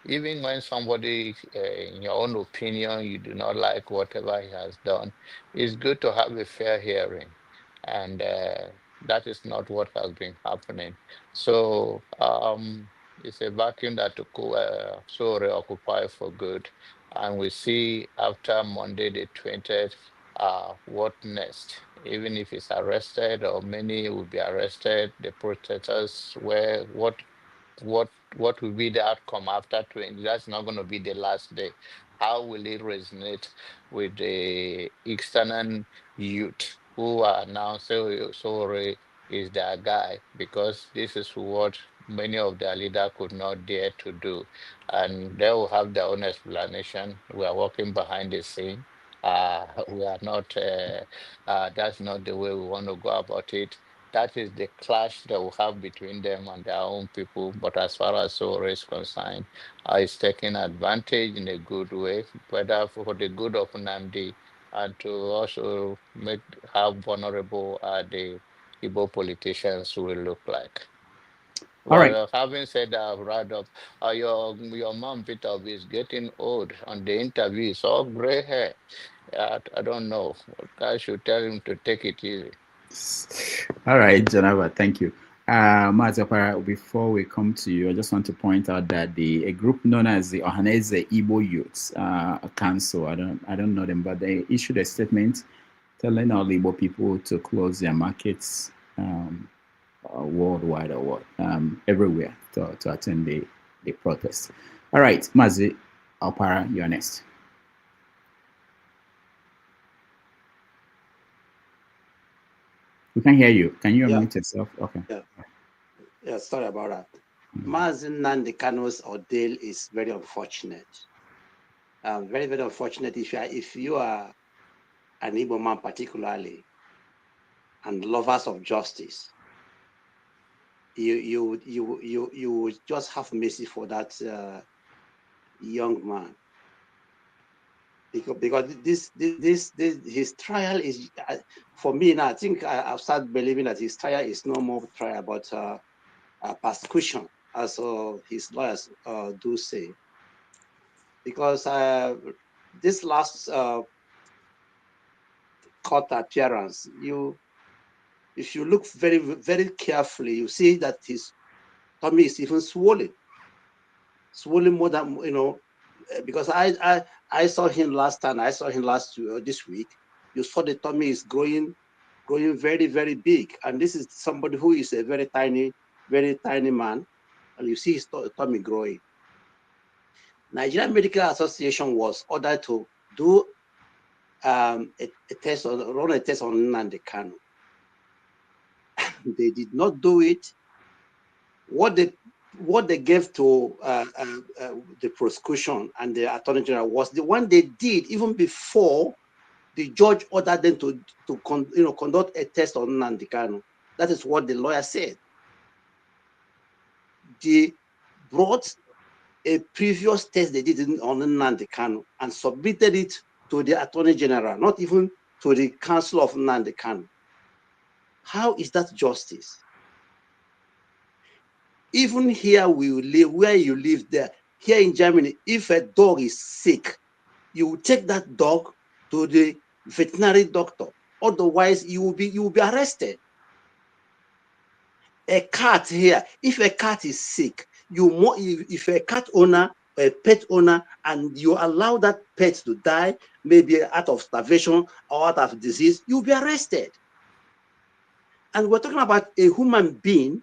even when somebody, in your own opinion, you do not like whatever he has done, it's good to have a fair hearing. And that is not what has been happening. So it's a vacuum that took so reoccupy for good. And we see after Monday the 20th, what next? Even if he's arrested or many will be arrested, the protesters where what will be the outcome after 20? That's not going to be the last day. How will it resonate with the external youth who are now so sorry is their guy, because this is what many of their leaders could not dare to do, and they will have their own explanation. We are working behind the scene. We are not. That's not the way we want to go about it. That is the clash that we have between them and their own people. But as far as Sowore is concerned, it's taking advantage in a good way, whether for the good of Nnamdi and to also make how vulnerable the Igbo politicians will look like. All right. Well, having said that, I've read up. Your mom Peter is getting old. On the interview, it's all gray hair. I don't know. I should tell him to take it easy. All right, Janava, thank you. Mazapara, before we come to you, I just want to point out that a group known as the Ohanese Igbo Youths Council, I don't know them, but they issued a statement telling all Igbo people to close their markets worldwide or what, everywhere to attend the protest. All right, Mazi Alpara, you're next. We can hear you. Can you unmute yourself? Okay. Yeah, sorry about that. Mazen Nnamdi Kanu's ordeal is very unfortunate. Very, very unfortunate if you are an Igbo man particularly and lovers of justice. You would just have mercy for that young man. Because his trial is, for me now, I think I've started believing that his trial is no more trial but persecution, as his lawyers do say. Because this last court appearance, if you look very, very carefully, you see that his tummy is even swollen more than, because I saw him last time. I saw him this week. You saw the tummy is growing very, very big, and this is somebody who is a very tiny man, and you see his tummy growing. Nigerian Medical Association was ordered to do run a test on Nnamdi Kanu. They did not do it. What they gave to the prosecution and the attorney general was the one they did even before the judge ordered them to conduct a test on Nnamdi Kanu. That is what the lawyer said. They brought a previous test they did on Nnamdi Kanu and submitted it to the attorney general, not even to the counsel of Nnamdi Kanu. How is that justice? Even here we live, where you live there, here in Germany, if a dog is sick, you will take that dog to the veterinary doctor. Otherwise, you will be arrested. A cat here, if a cat is sick, if a cat owner, a pet owner, and you allow that pet to die, maybe out of starvation or out of disease, you'll be arrested. And we're talking about a human being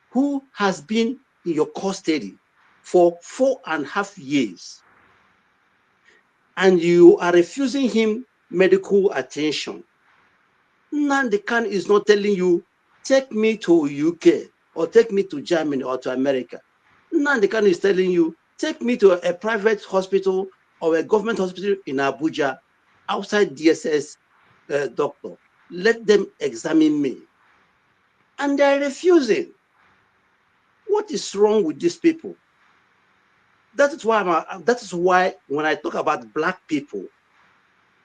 who has been in your custody for 4.5 years, and you are refusing him medical attention. Nnamdi Kanu is not telling you, take me to UK or take me to Germany or to America. Nnamdi Kanu is telling you, take me to a private hospital or a government hospital in Abuja outside DSS doctor. Let them examine me. And they're refusing. What is wrong with these people? That is why when I talk about black people,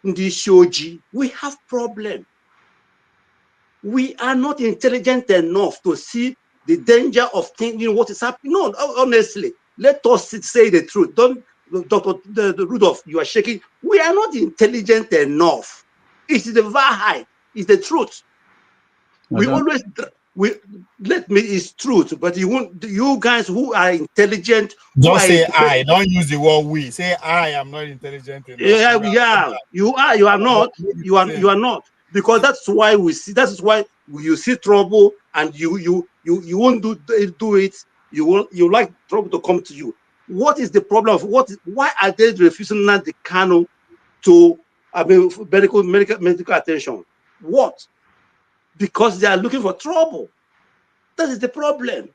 Ndi Shoji, we have problem. We are not intelligent enough to see the danger of thinking what is happening. No, honestly, Let us say the truth. Don't, Dr. Rudolph, you are shaking. We are not intelligent enough. It's the Wahrheit. It's the truth. We always, it's truth, but you guys who are intelligent, Just say I, don't use the word we. Say I am not intelligent enough. You are not. You are not. Because that's why we see. That is why you see trouble, and you won't do it. You like trouble to come to you. What is the problem? Why are they refusing Nnamdi Kanu to medical attention? What? Because they are looking for trouble. That is the problem.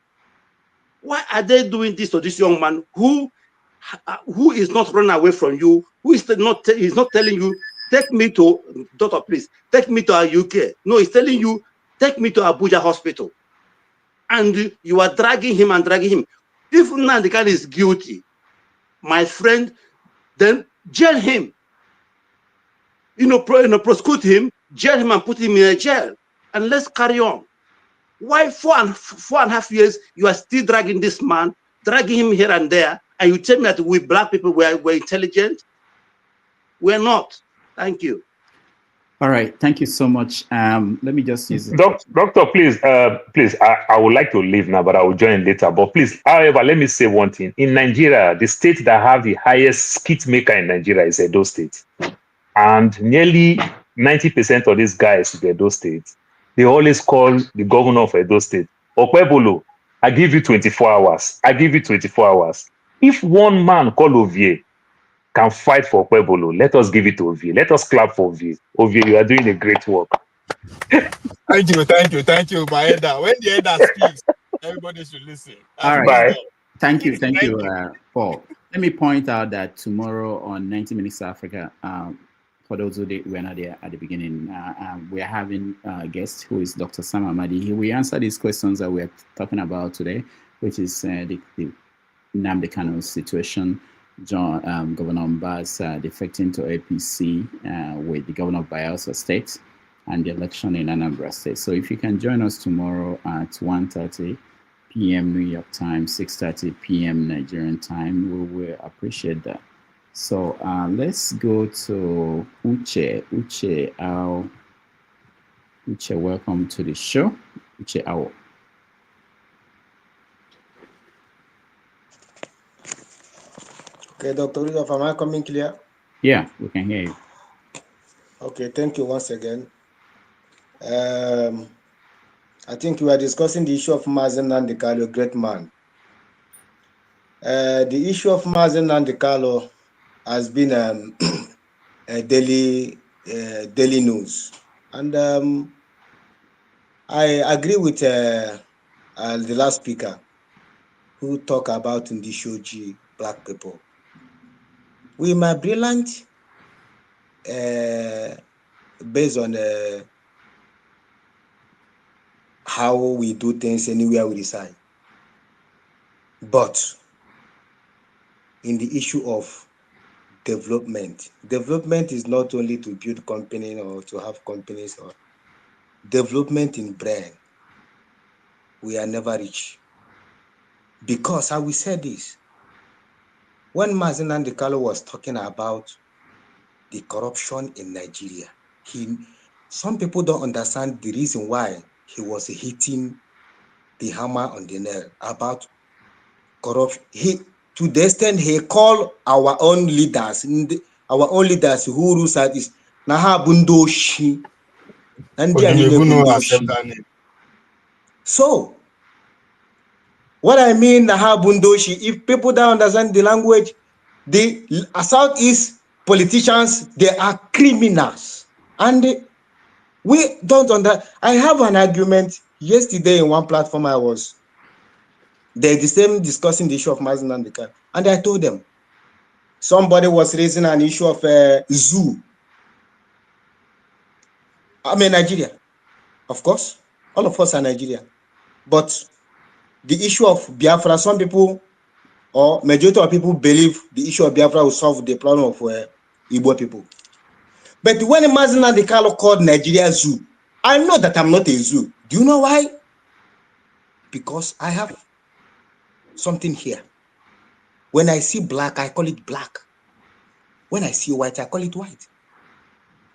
Why are they doing this to this young man who is not running away from you? Who is not telling you, take me to doctor, please take me to our UK? No, he's telling you, take me to Abuja hospital, and you are dragging him. If Nnamdi Kanu is guilty, my friend, then jail him. Prosecute him, jail him, and put him in a jail, and let's carry on. Why 4.5 years you are still dragging this man, dragging him here and there, and you tell me that we black people were intelligent? We're not. Thank you. All right, thank you so much. Let me just use it. Doctor, please, I would like to leave now, but I will join later. But please, however, let me say one thing. In Nigeria, the state that have the highest skit maker in Nigeria is Edo State. And nearly 90% of these guys in Edo State, they always call the governor of Edo State, Okpebolo, I give you 24 hours. I give you 24 hours. If one man called Ovie can fight for Okpebolo, let us give it to Ovie. Let us clap for Ovie. Ovie, you are doing a great work. Thank you, my elder. When the elder speaks, everybody should listen. All right. Thank you, Paul. Let me point out that tomorrow on 90 Minutes Africa, for those who were not there at the beginning, we are having a guest who is Dr. Sam Amadi. He will answer these questions that we are talking about today, which is the Nnamdi Kanu situation, Governor Mbaz defecting to APC with the governor of Bayelsa State, and the election in Anambra State. So if you can join us tomorrow at 1:30 p.m. New York time, 6:30 p.m. Nigerian time, we will appreciate that. So let's go to Uche. Uche, welcome to the show. Uche Awo. Okay, Dr. Rudolph, am I coming clear? Yeah, we can hear you. Okay, thank you once again. I think we are discussing the issue of Mazen Nnamdi Kanu, a great man. The issue of Mazen Nnamdi Kanu has been a daily news, and I agree with the last speaker who talked about Ndishoji black people. We might be brilliant based on how we do things anywhere we decide, but in the issue of development is not only to build company or to have companies, or development in brain. We are never rich, because I will say this: when Mazen Nnamdi Kanu was talking about the corruption in Nigeria, some people don't understand the reason why he was hitting the hammer on the nail about corruption. To the extent he called our own leaders who rules out is Naha Bundoshi. So, what I mean, Naha Bundoshi, if people don't understand the language, the Southeast politicians, they are criminals. And we don't understand. I have an argument yesterday in one platform they're the same discussing the issue of Mazen Nnamdi Kanu, and I told them, somebody was raising an issue of zoo. I'm in Nigeria, of course. All of us are Nigeria. But the issue of Biafra, some people, or majority of people, believe the issue of Biafra will solve the problem of Igbo people. But when Mazen Nnamdi Kanu called Nigeria zoo, I know that I'm not a zoo. Do you know why? Because I have something here. When I see black, I call it black. When I see white, I call it white.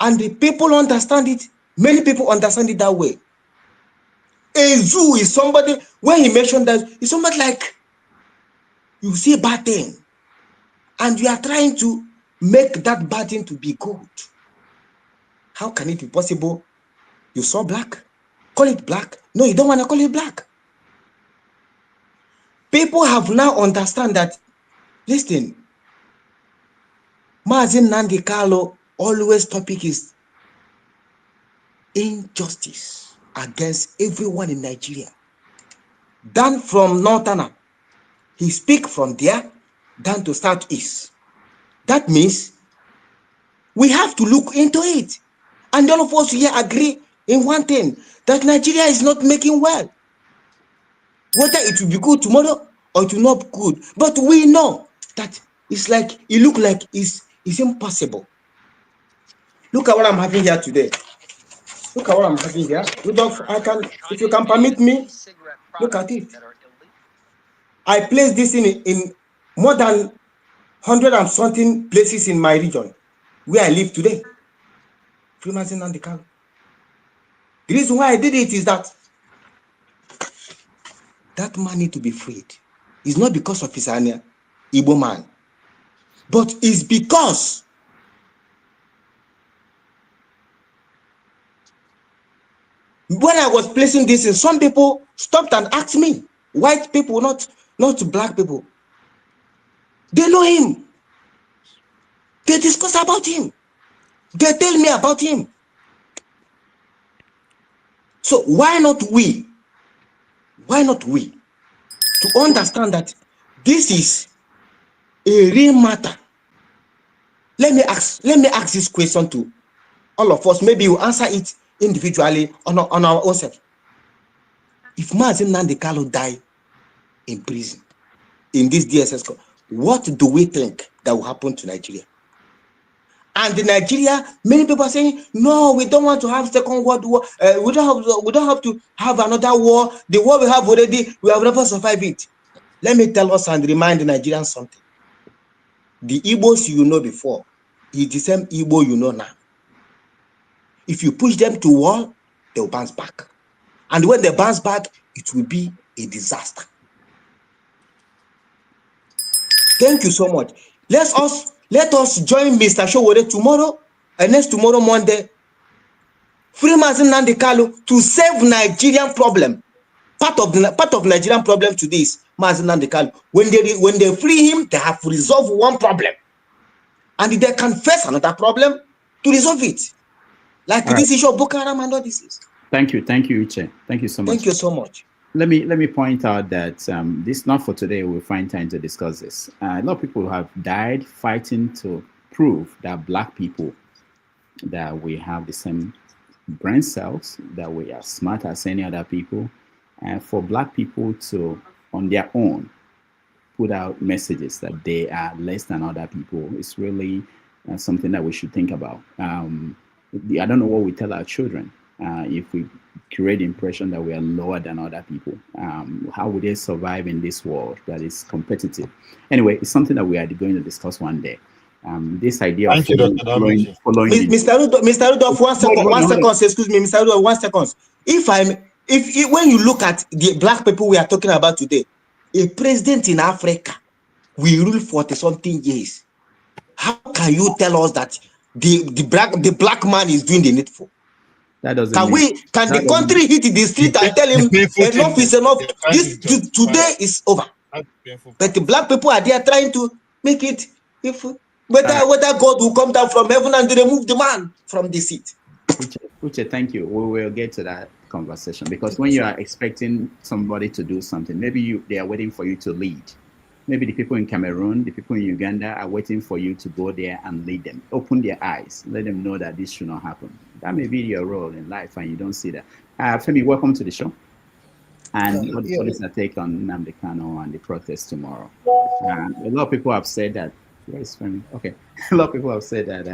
And the people understand it. Many people understand it that way. A zoo is somebody, when he mentioned that, it's somebody like you see a bad thing and you are trying to make that bad thing to be good. How can it be possible? You saw black, call it black. No, you don't want to call it black. People have now understand that, listen, Mazin Nnamdi Kanu always topic is injustice against everyone in Nigeria. Down from Northern, he speak from there down to Southeast. That means we have to look into it. And all of us here agree in one thing, that Nigeria is not making well. Whether it will be good tomorrow or it will not be good. But we know that it's like, it look like it's impossible. Look at what I'm having here today. Look at what I'm having here. Rudolph, if you can permit me, look at it. I placed this in more than 100 and something places in my region where I live today. Freemason and the Kanu. The reason why I did it is that man need to be freed. It's not because of his Igbo man, but it's because when I was placing this in, some people stopped and asked me, white people, not black people. They know him. They discuss about him. They tell me about him. So why not we? Why not we? To understand that this is a real matter. Let me ask this question to all of us. Maybe you answer it individually on our own self. If Mazin Nnamdi Kanu die in prison in this DSS, what do we think that will happen to Nigeria? And in Nigeria, many people are saying, no, we don't want to have Second World War. We don't have to have another war. The war we have already, we have never survived it. Let me tell us and remind the Nigerians something. The Igbos you know before is the same Igbo you know now. If you push them to war, they'll bounce back. And when they bounce back, it will be a disaster. Thank you so much. Let us join Mr. Showore tomorrow and next tomorrow Monday. Free Mazin Nnamdi Kanu to save Nigerian problem. Part of Nigerian problem today is Mazin Nnamdi Kanu. When they free him, they have resolved one problem, and they can face another problem to resolve it. Like this issue of Boko Haram and all this. Thank you, Uche. Thank you so much. Thank you so much. Let me point out that this not for today. We'll find time to discuss this. A lot of people have died fighting to prove that black people, that we have the same brain cells, that we are smart as any other people, and for black people to, on their own, put out messages that they are less than other people is really something that we should think about. I don't know what we tell our children. If we create the impression that we are lower than other people, how would they survive in this world that is competitive? Anyway, it's something that we are going to discuss one day. This idea of following Mr. Rudolph, 1 second, excuse me, Mr. Rudolph, 1 second. If when you look at the black people we are talking about today, a president in Africa will rule 40-something years. How can you tell us that the black man is doing the needful? That doesn't can the country hit the street and tell him enough is enough? Today is over. But the black people are there trying to make it, whether God will come down from heaven and remove the man from the seat. Uche, thank you. We will get to that conversation, because when you are expecting somebody to do something, maybe they are waiting for you to lead. Maybe the people in Cameroon, the people in Uganda are waiting for you to go there and lead them. Open their eyes. Let them know that this should not happen. That may be your role in life, and you don't see that. Femi, welcome to the show. And what is your take on Nnamdi Kanu and the protest tomorrow? A lot of people have said that. Where is Femi? Okay. A lot of people have said that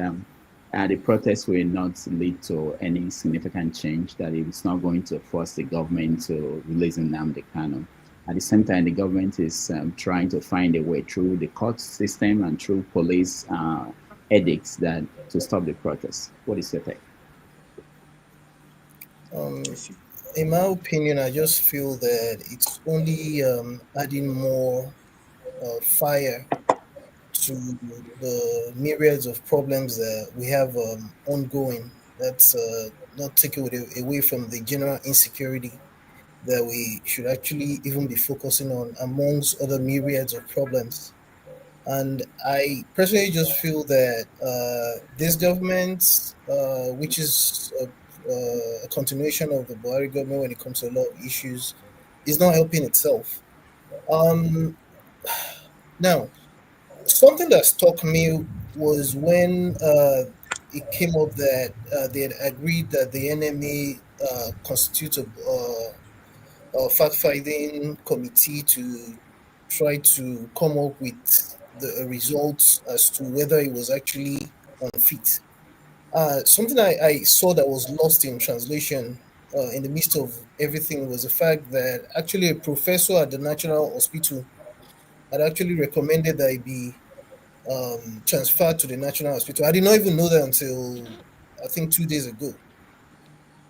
the protest will not lead to any significant change, that it's not going to force the government to release Nnamdi Kanu. At the same time, the government is trying to find a way through the court system and through police edicts that to stop the protests. What is your take? In my opinion, I just feel that it's only adding more fire to the myriads of problems that we have ongoing. That's not taking away from the general insecurity that we should actually even be focusing on amongst other myriads of problems. And I personally just feel that this government, which is a continuation of the Buhari government when it comes to a lot of issues, is not helping itself. Um, Now, something that struck me was when it came up that they had agreed that the NMA constitutes a fact-finding committee to try to come up with the results as to whether it was actually unfit. Something I saw that was lost in translation in the midst of everything was the fact that actually a professor at the National Hospital had actually recommended that it be transferred to the National Hospital. I did not even know that until I think 2 days ago.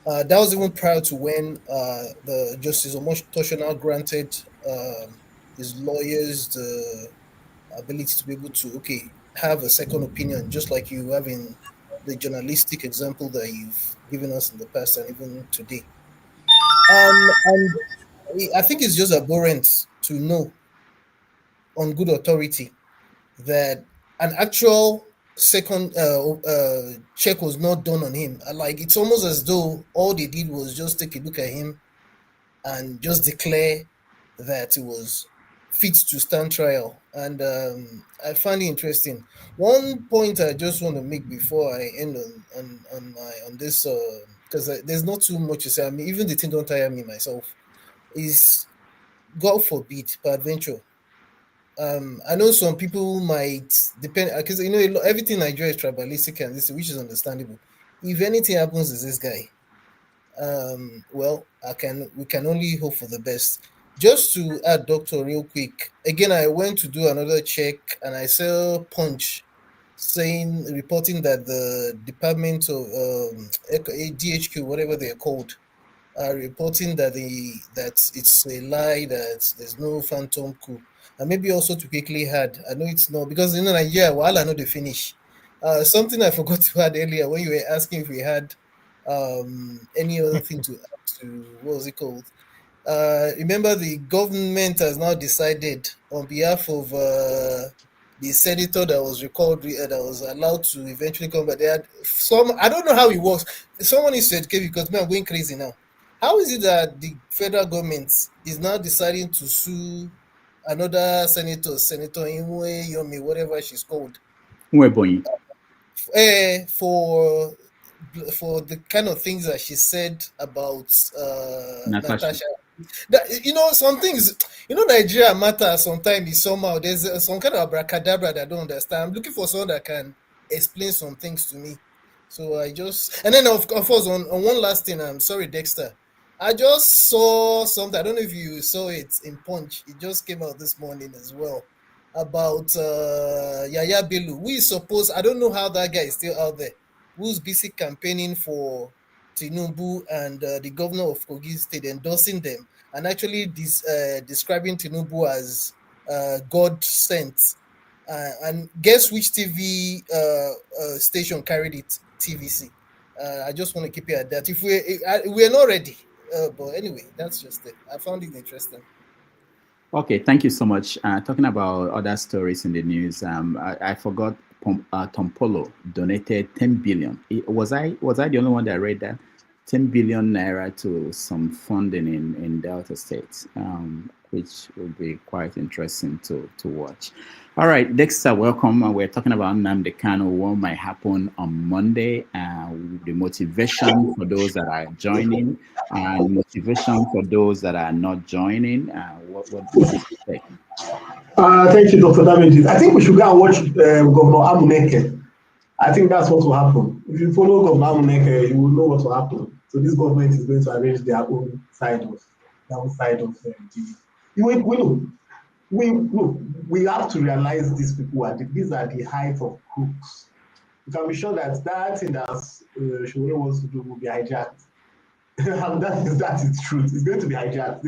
That was even prior to when the Justice Omotoshona granted his lawyers the ability to be able to have a second opinion, just like you have in the journalistic example that you've given us in the past and even today. And I think it's just abhorrent to know on good authority that an actual second check was not done on him. Like it's almost as though all they did was just take a look at him and just declare that it was fit to stand trial. And I find it interesting. One point I just want to make before I end on this, because there's not too much to say. I mean, even the thing don't tire me myself. Is God forbid, peradventure. I know some people might depend because everything in Nigeria is tribalistic and this, which is understandable. If anything happens to this guy, well, we can only hope for the best. Just to add, doctor, real quick. Again, I went to do another check and I saw Punch reporting that the Department of DHQ, whatever they're called, are reporting that it's a lie, that there's no phantom coup. And maybe also to quickly add, I know it's not because Nigeria, while I know they finish. Something I forgot to add earlier when you were asking if we had any other thing to add to what was it called? Remember, the government has now decided on behalf of the senator that was recalled, that was allowed to eventually come back. They had I don't know how it works. Someone needs to educate me because I'm going crazy now. How is it that the federal government is now deciding to sue another senator, Senator Inwe Yomi, whatever she's called, for the kind of things that she said about Natasha? Some things, Nigeria matter sometimes is somehow. There's some kind of abracadabra that I don't understand. I'm looking for someone that can explain some things to me. So and then of course on one last thing, I'm sorry, Dexter. I just saw something. I don't know if you saw it in Punch. It just came out this morning as well about Yaya Bello. I don't know how that guy is still out there, who's busy campaigning for Tinubu and the governor of Kogi State, endorsing them and actually describing Tinubu as God sent. And guess which TV station carried it? TVC. I just want to keep it at that. If we're not ready, but anyway, that's just it. I found it interesting. Okay, thank you so much. Talking about other stories in the news, I forgot Tompolo donated 10 billion. Was I the only one that read that? 10 billion naira to some funding in Delta State, which will be quite interesting to watch. All right, Dexter, welcome. We're talking about Nnamdi Kanu, what might happen on Monday, the motivation for those that are joining, and motivation for those that are not joining. What is your take? Thank you, Dr. Damages. I think we should go and watch Governor Amuneke. I think that's what will happen. If you follow Governor Amuneke, you will know what will happen. So this government is going to arrange their own side of the We have to realize these people these are the height of crooks. You can be sure that thing that Showore wants to do will be hijacked. And that is truth. It's going to be hijacked.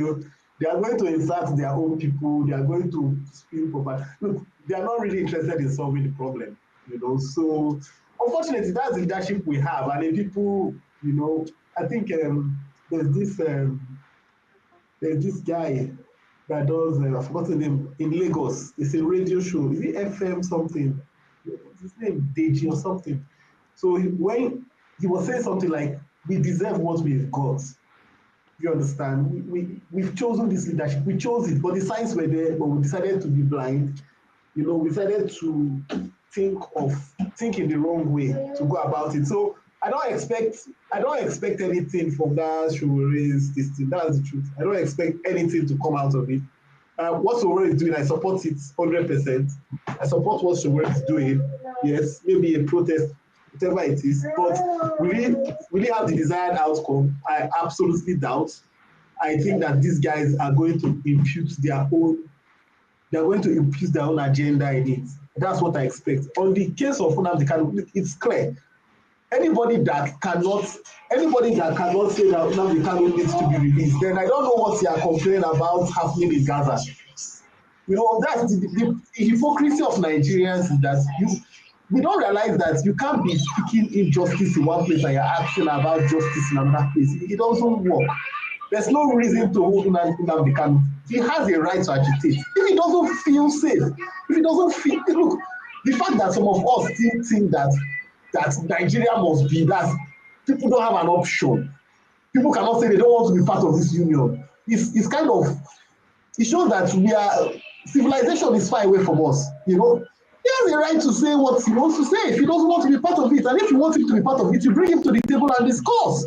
They are going to insert their own people. They are going to spin proper. Look, they are not really interested in solving the problem. So unfortunately, that's the leadership we have. And the people, I think there's this guy that does, I've forgotten his name, in Lagos. It's a radio show. Is it FM something? What's his name? Deji or something. So when he was saying something like, we deserve what we've got. You understand? We've chosen this leadership. We chose it, but the signs were there, but we decided to be blind. We decided to think in the wrong way to go about it. So I don't expect anything from that Showore's this thing. That's the truth. I don't expect anything to come out of it. What Showore is doing, I support it 100%. I support what Showore is doing. Yes, maybe a protest, whatever it is, but really have the desired outcome. I absolutely doubt. I think that these guys are going to impute their own agenda in it. That's what I expect. On the case of Nnamdi Kanu, it's clear. Anybody that cannot say that Nnamdi Kanu needs to be released, then I don't know what they are complaining about happening in Gaza. That's the hypocrisy of Nigerians is that we don't realize that you can't be speaking injustice in one place and you're asking about justice in another place. It doesn't work. There's no reason to hold Nnamdi Kanu. He has a right to agitate. If he doesn't feel safe, look, the fact that some of us still think that Nigeria must be that people don't have an option. People cannot say they don't want to be part of this union. It's kind of, it shows that civilization is far away from us. He has a right to say what he wants to say if he doesn't want to be part of it. And if you want him to be part of it, you bring him to the table and discuss.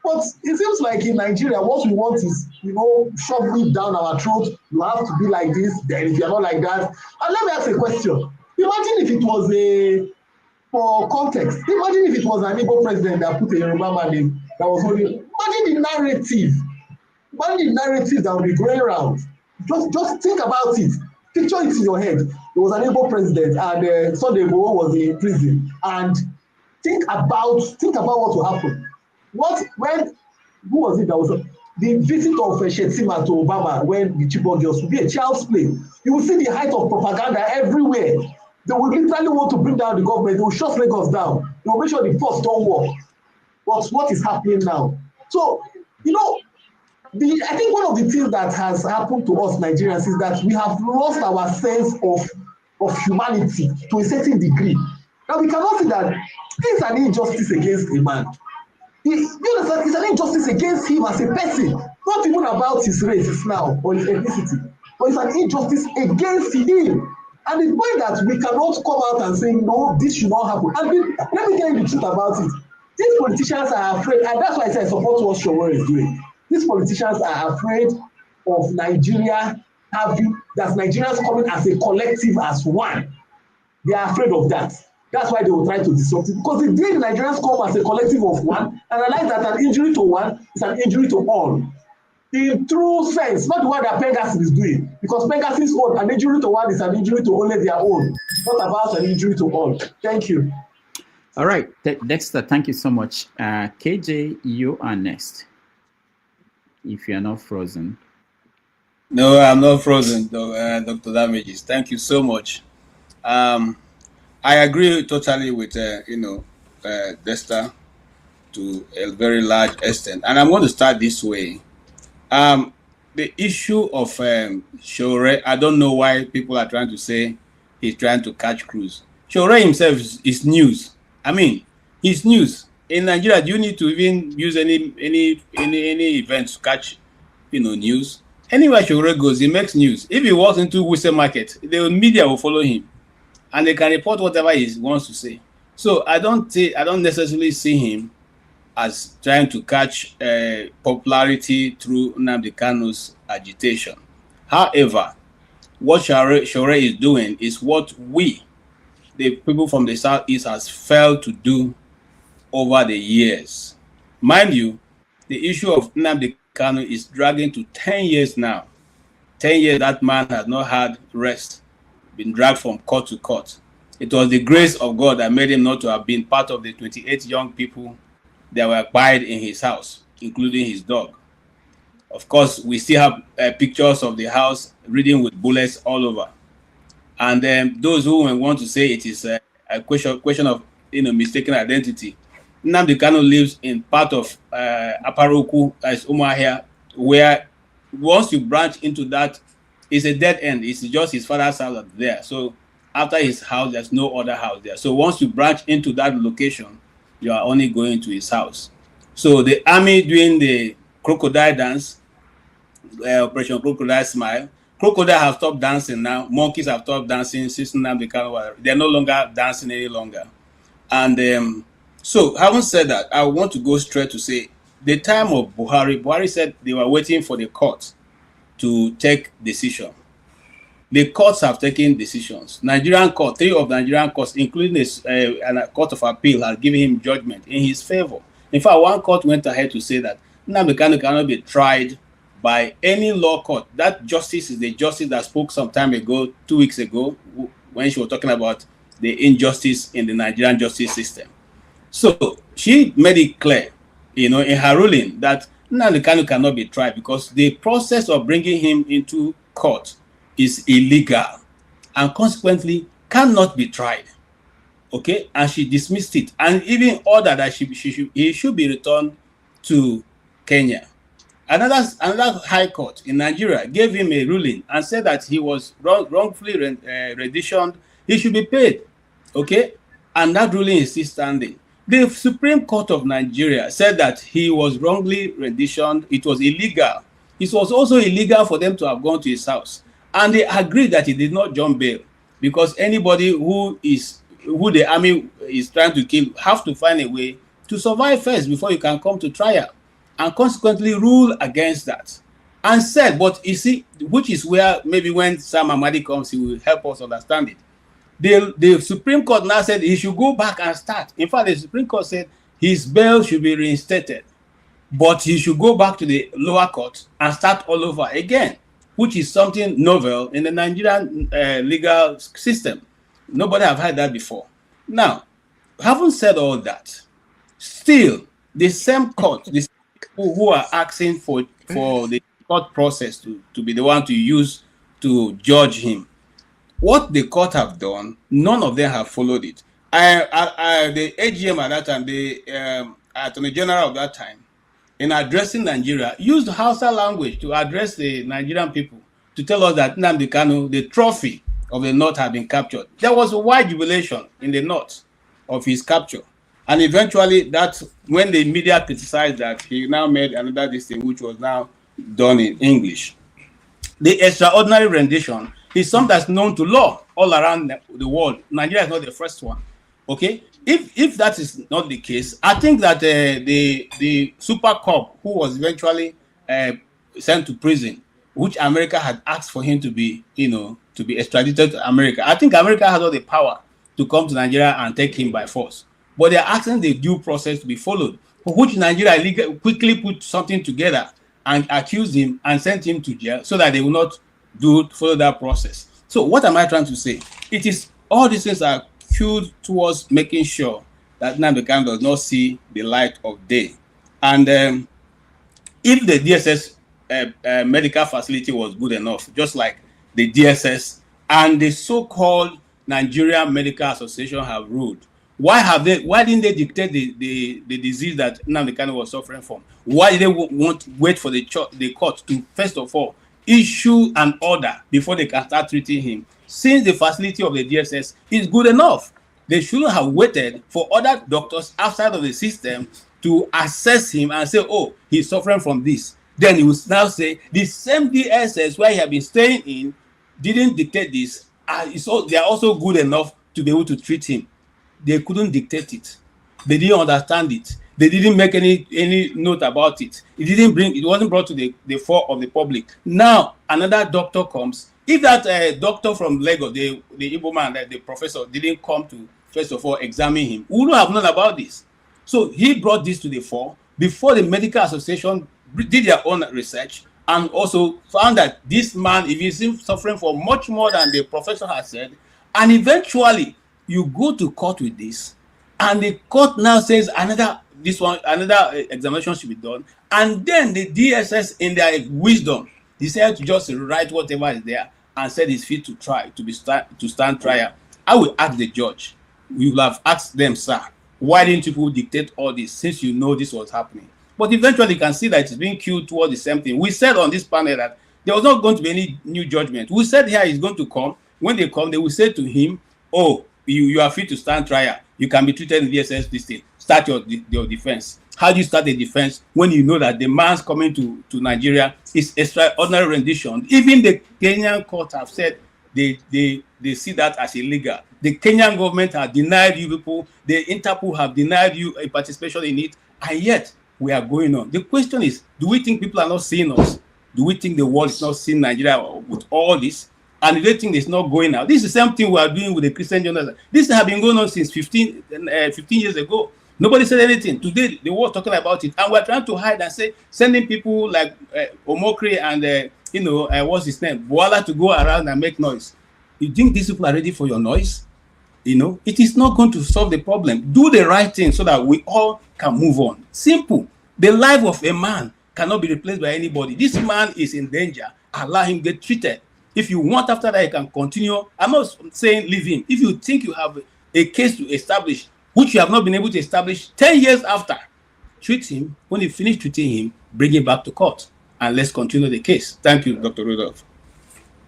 But it seems like in Nigeria, what we want is, shove it down our throat. You have to be like this. Then if you're not like that. And let me ask a question. Imagine if it was for context, imagine if it was an Igbo president that put a Yoruba man in that was holding. Imagine the narrative. Imagine the narrative that will be going around. Just think about it. Picture it in your head. There was an Igbo president and Sunday Igboho was in prison. And think about what will happen. Who was it that was the visit of Shettima to Obama when the Chibok girls will be a child's play? You will see the height of propaganda everywhere. They will literally want to bring down the government. They will shut Lagos down. They will make sure the force don't work. But what is happening now? So, I think one of the things that has happened to us Nigerians is that we have lost our sense of humanity to a certain degree. Now we cannot say that it's an injustice against a man. It's an injustice against him as a person, not even about his race now or his ethnicity, but it's an injustice against him. And the point that we cannot come out and say, no, this should not happen. And let me tell you the truth about it. These politicians are afraid, and that's why I say I support what Showore is doing. These politicians are afraid of Nigeria that Nigerians coming as a collective as one. They are afraid of that. That's why they will try to disrupt it. Because the day the Nigerians come as a collective of one, and realize that an injury to one is an injury to all. In true sense, not the one that Pegasus is doing. Because Pegasus' own, an injury to one is an injury to only their own. Not about an injury to all. Thank you. All right, Dexter, thank you so much. KJ, you are next. If you are not frozen. No, I'm not frozen, Dr. Damages. Thank you so much. I agree totally with Dexter to a very large extent, and I'm going to start this way. The issue of Showore, I don't know why people are trying to say he's trying to catch cruise. Showore himself is news. I mean, he's news. In Nigeria, do you need to even use any events to catch news? Anywhere Showore goes, he makes news. If he walks into Wuse Market, the media will follow him, and they can report whatever he wants to say. So I don't necessarily see him as trying to catch popularity through Nnamdi Kanu's agitation. However, what Showore is doing is what we, the people from the Southeast, has failed to do over the years. Mind you, the issue of Nnamdi Kanu is dragging to 10 years now. 10 years that man has not had rest, been dragged from court to court. It was the grace of God that made him not to have been part of the 28 young people that were buried in his house, including his dog. Of course, we still have pictures of the house ridden with bullets all over. And those who want to say it is a question of mistaken identity. Nnamdi Kanu lives in part of Aparoku, as Umuahia, where once you branch into that, it's a dead end. It's just his father's house there. So after his house, there's no other house there. So once you branch into that location, you are only going to his house. So the army doing the crocodile dance, Operation Crocodile Smile. Crocodile have stopped dancing now. Monkeys have stopped dancing since Nnamdi Kanu. They're no longer dancing any longer. And so, having said that, I want to go straight to say the time of Buhari said they were waiting for the court to take decision. The courts have taken decisions. Nigerian court, 3 of Nigerian courts, including a court of appeal, have given him judgment in his favor. In fact, one court went ahead to say that Nnamdi Kanu cannot be tried by any law court. That justice is the justice that spoke some time ago, 2 weeks ago, when she was talking about the injustice in the Nigerian justice system. So she made it clear, in her ruling, that Nnamdi Kanu cannot be tried because the process of bringing him into court is illegal and consequently cannot be tried. Okay, and she dismissed it and even ordered that he should be returned to Kenya. Another high court in Nigeria gave him a ruling and said that he was wrongfully renditioned. He should be paid. Okay, and that ruling is still standing. The Supreme Court of Nigeria said that he was wrongly renditioned. It was illegal. It was also illegal for them to have gone to his house. And they agreed that he did not jump bail because anybody who the army is trying to kill have to find a way to survive first before you can come to trial, and consequently rule against that. And said, but you see, which is where maybe when Sam Amadi comes, he will help us understand it. The Supreme Court now said he should go back and start. In fact, the Supreme Court said his bail should be reinstated, but he should go back to the lower court and start all over again, which is something novel in the Nigerian legal system. Nobody have heard that before. Now, having said all that, still the same court, the people who are asking for the court process to be the one to use to judge him, what the court have done, none of them have followed it. The AGM at that time, the Attorney General of that time, in addressing Nigeria, used Hausa language to address the Nigerian people to tell us that Nnamdi Kanu, the trophy of the North, had been captured. There was a wide jubilation in the North of his capture. And eventually, that's when the media criticized that he now made another thing, which was now done in English. The extraordinary rendition is something that's known to law all around the world. Nigeria is not the first one. Okay, if that is not the case, I think that the super cop who was eventually sent to prison, which America had asked for him to be extradited to America. I think America has all the power to come to Nigeria and take him by force, but they're asking the due process to be followed, for which Nigeria quickly put something together and accused him and sent him to jail so that they will not follow that process. So what am I trying to say? It is all these things are skewed towards making sure that Nnamdi Kanu does not see the light of day. And if the DSS medical facility was good enough, just like the DSS and the so-called Nigerian Medical Association have ruled, why didn't they dictate the disease that Nnamdi Kanu was suffering from? Why did they wait for the court to first of all issue an order before they can start treating him? Since the facility of the DSS is good enough, they shouldn't have waited for other doctors outside of the system to assess him and say, oh, he's suffering from this. Then he will now say the same DSS where he had been staying in didn't dictate this. They are also good enough to be able to treat him. They couldn't dictate it. They didn't understand it. They didn't make any note about it. It wasn't brought to the fore of the public. Now another doctor comes. If that doctor from Lagos, the Igbo man, the professor, didn't come to first of all examine him, we would have known about this. So he brought this to the fore before the Medical Association did their own research and also found that this man, if he's suffering for much more than the professor has said, and eventually you go to court with this, and the court now says another examination should be done, and then the DSS in their wisdom decided to just write whatever is there and said it's fit to stand trial. I will ask the judge, we will have asked them, sir, why didn't you dictate all this since you know this was happening? But eventually you can see that it's being queued towards the same thing. We said on this panel that there was not going to be any new judgment. We said here he's going to come. When they come, they will say to him, oh, you are free to stand trial. You can be treated in VSS this thing. Start your defense. How do you start a defense when you know that the man's coming to Nigeria is extraordinary rendition? Even the Kenyan court have said they see that as illegal. The Kenyan government have denied you people. The Interpol have denied you a participation in it, and yet we are going on. The question is, do we think people are not seeing us? Do we think the world is not seeing Nigeria with all this? And do they think it's not going out? This is the same thing we are doing with the Christian journalists. This has been going on since 15 years ago. Nobody said anything. Today, the world talking about it. And we're trying to hide and say, sending people like Omokri and, what's his name? Boala to go around and make noise. You think these people are ready for your noise? It is not going to solve the problem. Do the right thing so that we all can move on. Simple. The life of a man cannot be replaced by anybody. This man is in danger. Allow him get treated. If you want after that, you can continue. I'm not saying leave him. If you think you have a case to establish, which you have not been able to establish 10 years after, treat him. When you finish treating him, bring him back to court. And let's continue the case. Thank you, Dr. Rudolph.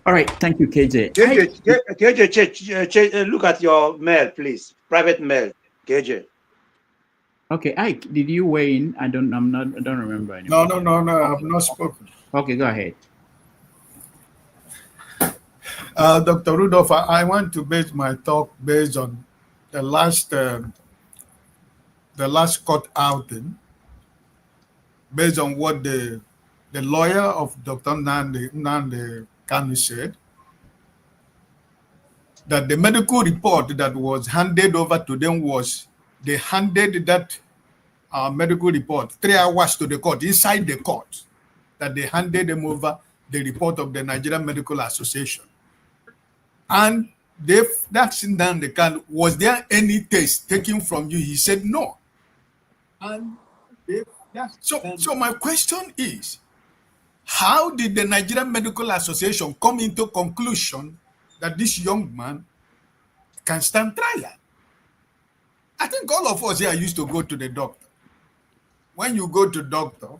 All right. Thank you, KJ. KJ, look at your mail, please. Private mail, KJ. Okay, Ike, did you weigh in? I don't remember anymore. No, I've not spoken. Okay, go ahead. Dr. Rudolph, I want to base my talk based on the last court outing, based on what the lawyer of Dr. Nnamdi Kanu said, that the medical report that was handed over to them they handed that medical report 3 hours to the court, inside the court, that they handed them over the report of the Nigerian Medical Association. And that's Nnamdi Kanu, was there any test taken from you? He said no. And so my question is, how did the Nigerian Medical Association come into conclusion that this young man can stand trial? I think all of us here used to go to the doctor. When you go to doctor,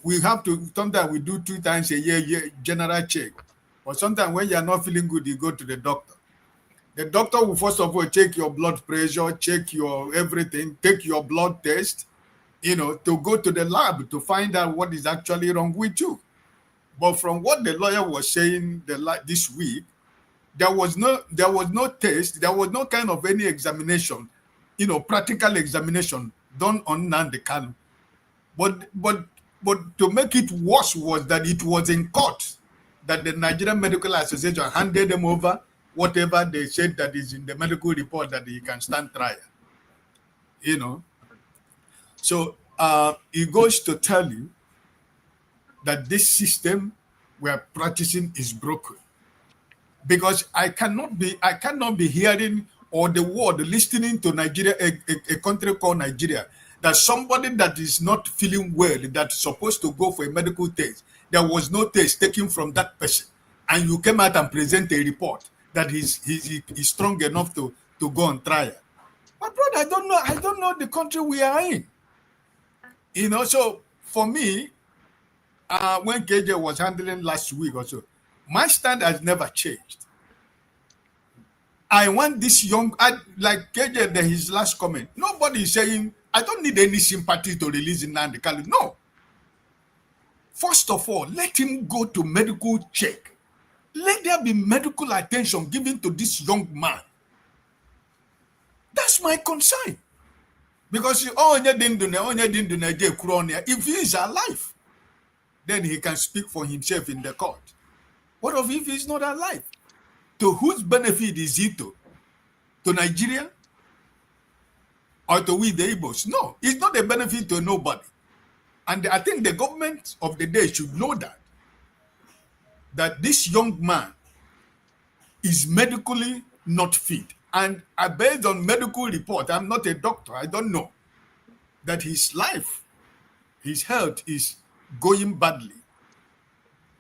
we have to, sometimes we do 2 times a year general check. But sometimes when you are not feeling good, you go to the doctor. The doctor will first of all check your blood pressure, check your everything, take your blood test, to go to the lab to find out what is actually wrong with you. But from what the lawyer was saying this week, there was no test, there was no kind of any examination, practical examination done on Nnamdi Kanu. But to make it worse was that it was in court that the Nigerian Medical Association handed them over whatever they said that is in the medical report that he can stand trial. So it goes to tell you that this system we are practicing is broken. Because I cannot be hearing or the world listening to Nigeria, a country called Nigeria, that somebody that is not feeling well, that's supposed to go for a medical test, there was no test taken from that person, and you came out and present a report that he's strong enough to go on trial. But brother, I don't know the country we are in. So for me, when KJ was handling last week or so, my stand has never changed. I want this like KJ, his last comment, nobody is saying, I don't need any sympathy to release Nnamdi Kanu. No. First of all, let him go to medical check. Let there be medical attention given to this young man. That's my concern. Because if he is alive, then he can speak for himself in the court. What if he's not alive? To whose benefit is he to? To Nigeria? Or to we the Igbos? No, it's not a benefit to nobody. And I think the government of the day should know that this young man is medically not fit. And based on medical report, I'm not a doctor, I don't know, that his health is going badly.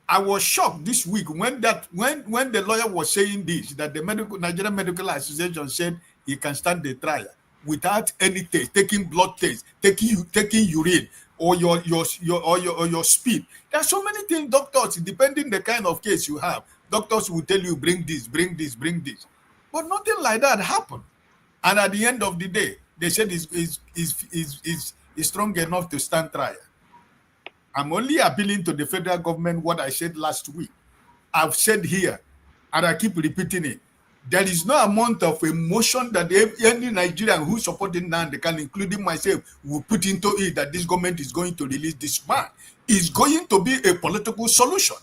I was shocked this week when the lawyer was saying this, that the Nigerian Medical Association said he can start the trial without any test, taking blood test, taking urine, or your speed. There are so many things doctors, depending the kind of case you have, doctors will tell you bring this, bring this, bring this. But nothing like that happened. And at the end of the day, they said he's strong enough to stand trial. I'm only appealing to the federal government what I said last week. I've said here, and I keep repeating it. There is no amount of emotion that any Nigerian who supported Nnamdi Kanu, including myself, will put into it that this government is going to release this man. It's going to be a political solution.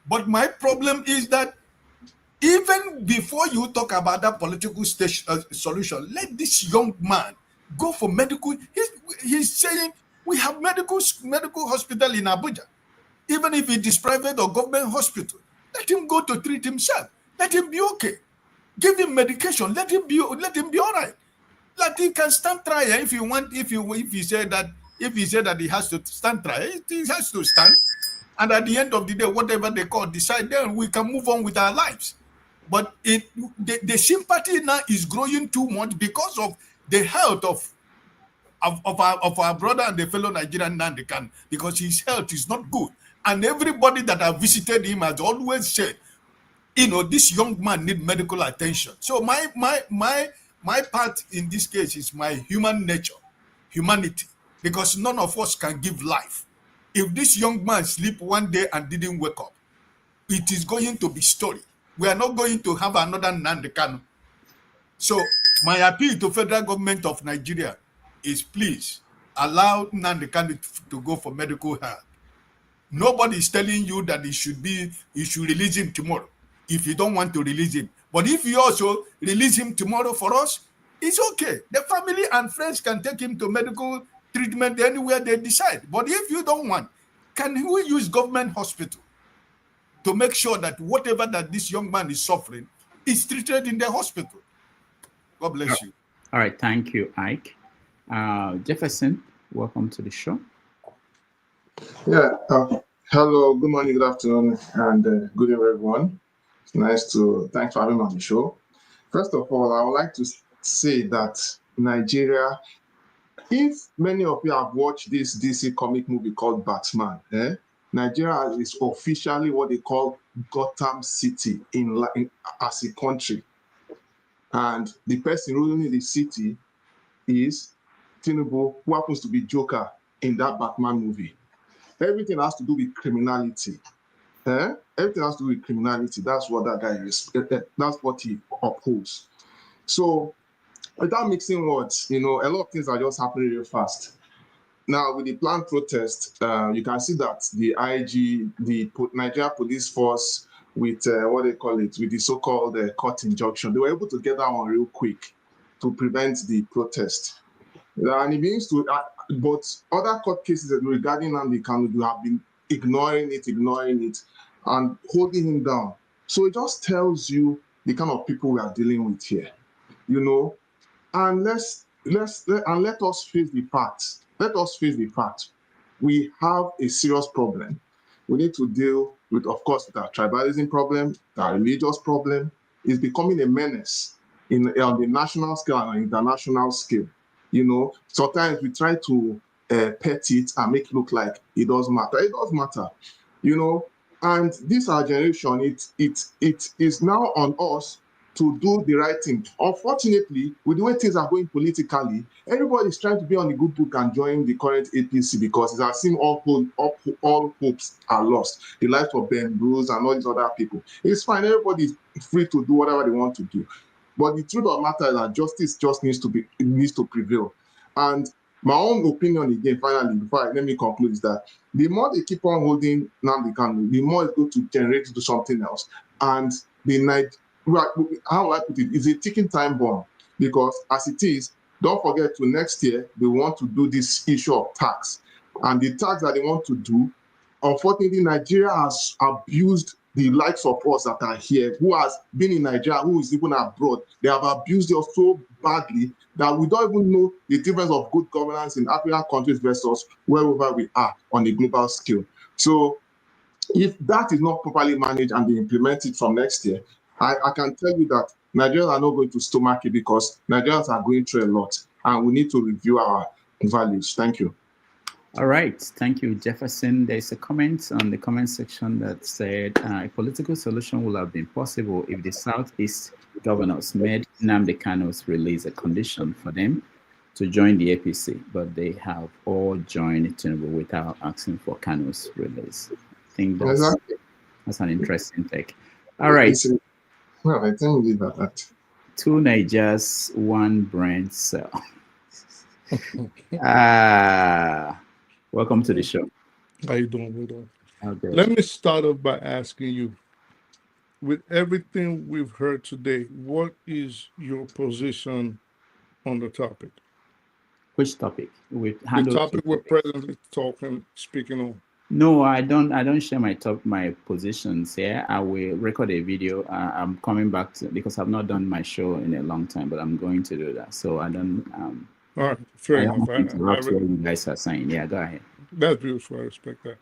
But my problem is that even before you talk about that political solution, let this young man go for medical. He's saying we have medical hospital in Abuja. Even if it is private or government hospital, let him go to treat himself. Let him be okay. Give him medication. Let him be all right. Like he can stand trial if you want. If he said that he has to stand trial, he has to stand. And at the end of the day, whatever the court decide, then we can move on with our lives. But the sympathy now is growing too much because of the health of our brother and the fellow Nigerian Nnamdi Kanu, because his health is not good. And everybody that have visited him has always said, this young man needs medical attention. So my part in this case is my human nature, humanity, because none of us can give life. If this young man sleep one day and didn't wake up, it is going to be story. We are not going to have another Nnamdi Kanu. So my appeal to federal government of Nigeria is, please allow Nnamdi Kanu to go for medical help. Nobody is telling you that you should release him tomorrow if you don't want to release him. But if you also release him tomorrow for us, it's okay. The family and friends can take him to medical treatment anywhere they decide. But if you don't want, can we use government hospital to make sure that whatever that this young man is suffering is treated in the hospital? God bless you. All right, thank you, Ike. Jefferson, welcome to the show. Yeah, hello, good morning, good afternoon, and good evening, everyone. It's thanks for having me on the show. First of all, I would like to say that Nigeria, if many of you have watched this DC comic movie called Batman, Nigeria is officially what they call Gotham City as a country. And the person ruling the city is Tinubu, who happens to be Joker in that Batman movie. Everything has to do with criminality. Everything has to do with criminality. That's what that guy is. That's what he upholds. So, without mixing words, a lot of things are just happening real fast. Now, with the planned protest, you can see that the IG, the Nigeria police force, with with the so-called court injunction, they were able to get that one real quick to prevent the protest. And it means but other court cases regarding Nnamdi Kanu have been ignoring it, and holding him down. So it just tells you the kind of people we are dealing with here, And let us face the facts. Let us face the fact. We have a serious problem. We need to deal with, of course, our tribalism problem, our religious problem. Is becoming a menace on the national scale and international scale. Sometimes we try to pet it and make it look like it doesn't matter. It does matter, And this our generation, it is now on us to do the right thing. Unfortunately, with the way things are going politically, everybody is trying to be on the good book and join the current APC because it has seemed all hopes are lost. The lives of Ben Bruce and all these other people. It's fine. Everybody is free to do whatever they want to do. But the truth of the matter is that justice just needs to prevail. And my own opinion again, finally, let me conclude, is that the more they keep on holding Nnamdi Kanu, the more it's going to generate into something else. And how I put it, is a ticking time bomb, because as it is, don't forget to next year, they want to do this issue of tax. and the tax that they want to do, unfortunately, Nigeria has abused the likes of us that are here, who has been in Nigeria, who is even abroad. They have abused us so badly that we don't even know the difference of good governance in African countries versus wherever we are on a global scale. So if that is not properly managed and they implement it from next year, I can tell you that Nigerians are not going to stomach it, because Nigerians are going through a lot and we need to review our values. Thank you. All right, thank you, Jefferson. There's a comment on the comment section that said a political solution would have been possible if the Southeast governors made Nnamdi Kanu's release a condition for them to join the APC, but they have all joined Tinubu without asking for Kanu's release. I think that's an interesting take. All right. Well, I think leave at that. 2 Nigerias, 1 brain cell. Welcome to the show. How you doing, Widow? Okay. Let me start off by asking you, with everything we've heard today, what is your position on the topic? Which topic? The topic we're presently speaking on. No, I don't share my positions here. I will record a video. I'm coming back because I've not done my show in a long time, but I'm going to do that. So I don't. All right, fair enough. Interrupt what you guys are saying. Yeah, go ahead. That's beautiful. I respect that.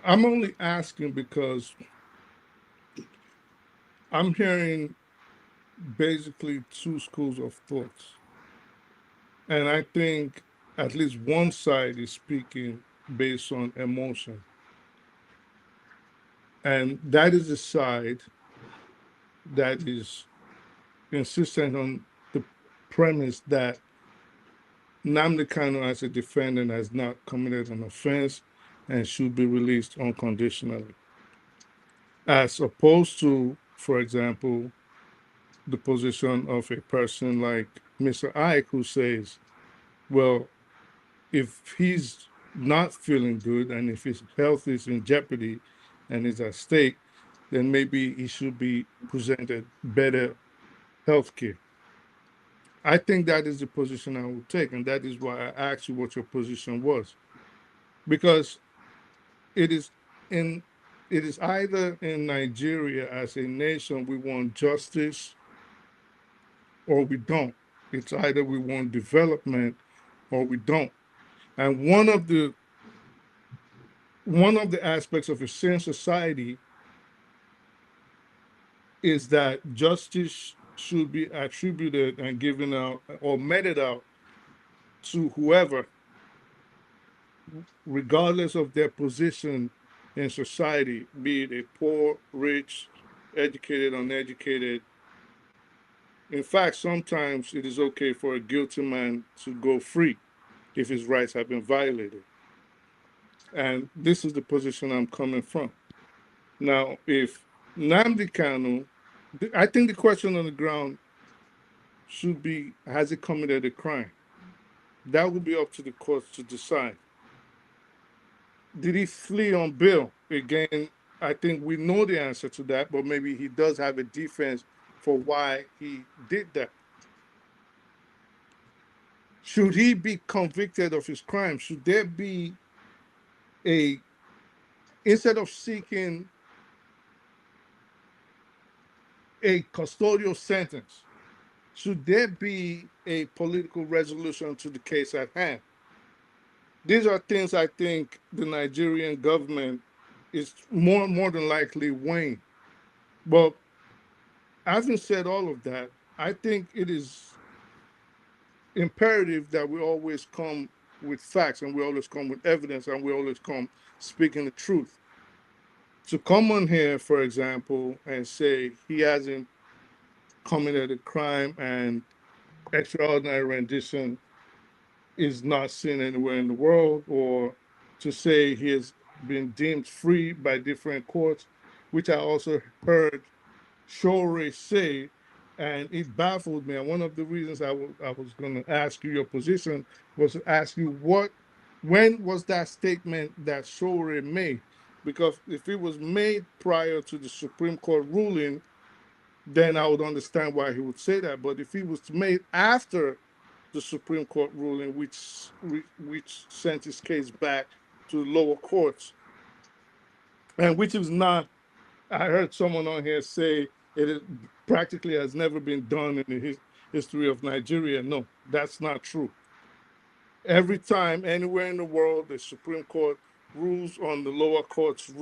I'm only asking because I'm hearing basically 2 schools of thoughts, and I think at least one side is speaking based on emotion, and that is the side that is insistent on the premise that Nnamdi Kanu as a defendant has not committed an offense and should be released unconditionally, as opposed to, for example, the position of a person like Mr. Ike, who says, well, if he's not feeling good and if his health is in jeopardy and is at stake, then maybe he should be presented better health care. I think that is the position I would take, and that is why I asked you what your position was. Because it is either in Nigeria as a nation we want justice or we don't. It's either we want development or we don't. And one of the aspects of a sane society is that justice should be attributed and given out or meted out to whoever, regardless of their position in society, be it a poor, rich, educated, uneducated. In fact, sometimes it is okay for a guilty man to go free if his rights have been violated. And this is the position I'm coming from. Now, if Nnamdi Kanu, I think the question on the ground should be, has he committed a crime? That would be up to the courts to decide. Did he flee on bail? Again, I think we know the answer to that, but maybe he does have a defense for why he did that. Should he be convicted of his crime? Should there be instead of seeking a custodial sentence, should there be a political resolution to the case at hand? These are things I think the Nigerian government is more than likely weighing. But having said all of that, I think it is imperative that we always come with facts and we always come with evidence and we always come speaking the truth. To come on here, for example, and say he hasn't committed a crime and extraordinary rendition is not seen anywhere in the world, or to say he has been deemed free by different courts, which I also heard Shore say, and it baffled me. And one of the reasons I was going to ask you your position was to ask you when was that statement that Shore made? Because if it was made prior to the Supreme Court ruling, then I would understand why he would say that. But if it was made after the Supreme Court ruling, which sent his case back to lower courts, and which is not. I heard someone on here say it practically has never been done in the history of Nigeria. No, that's not true. Every time, anywhere in the world, the Supreme Court rules on the lower court's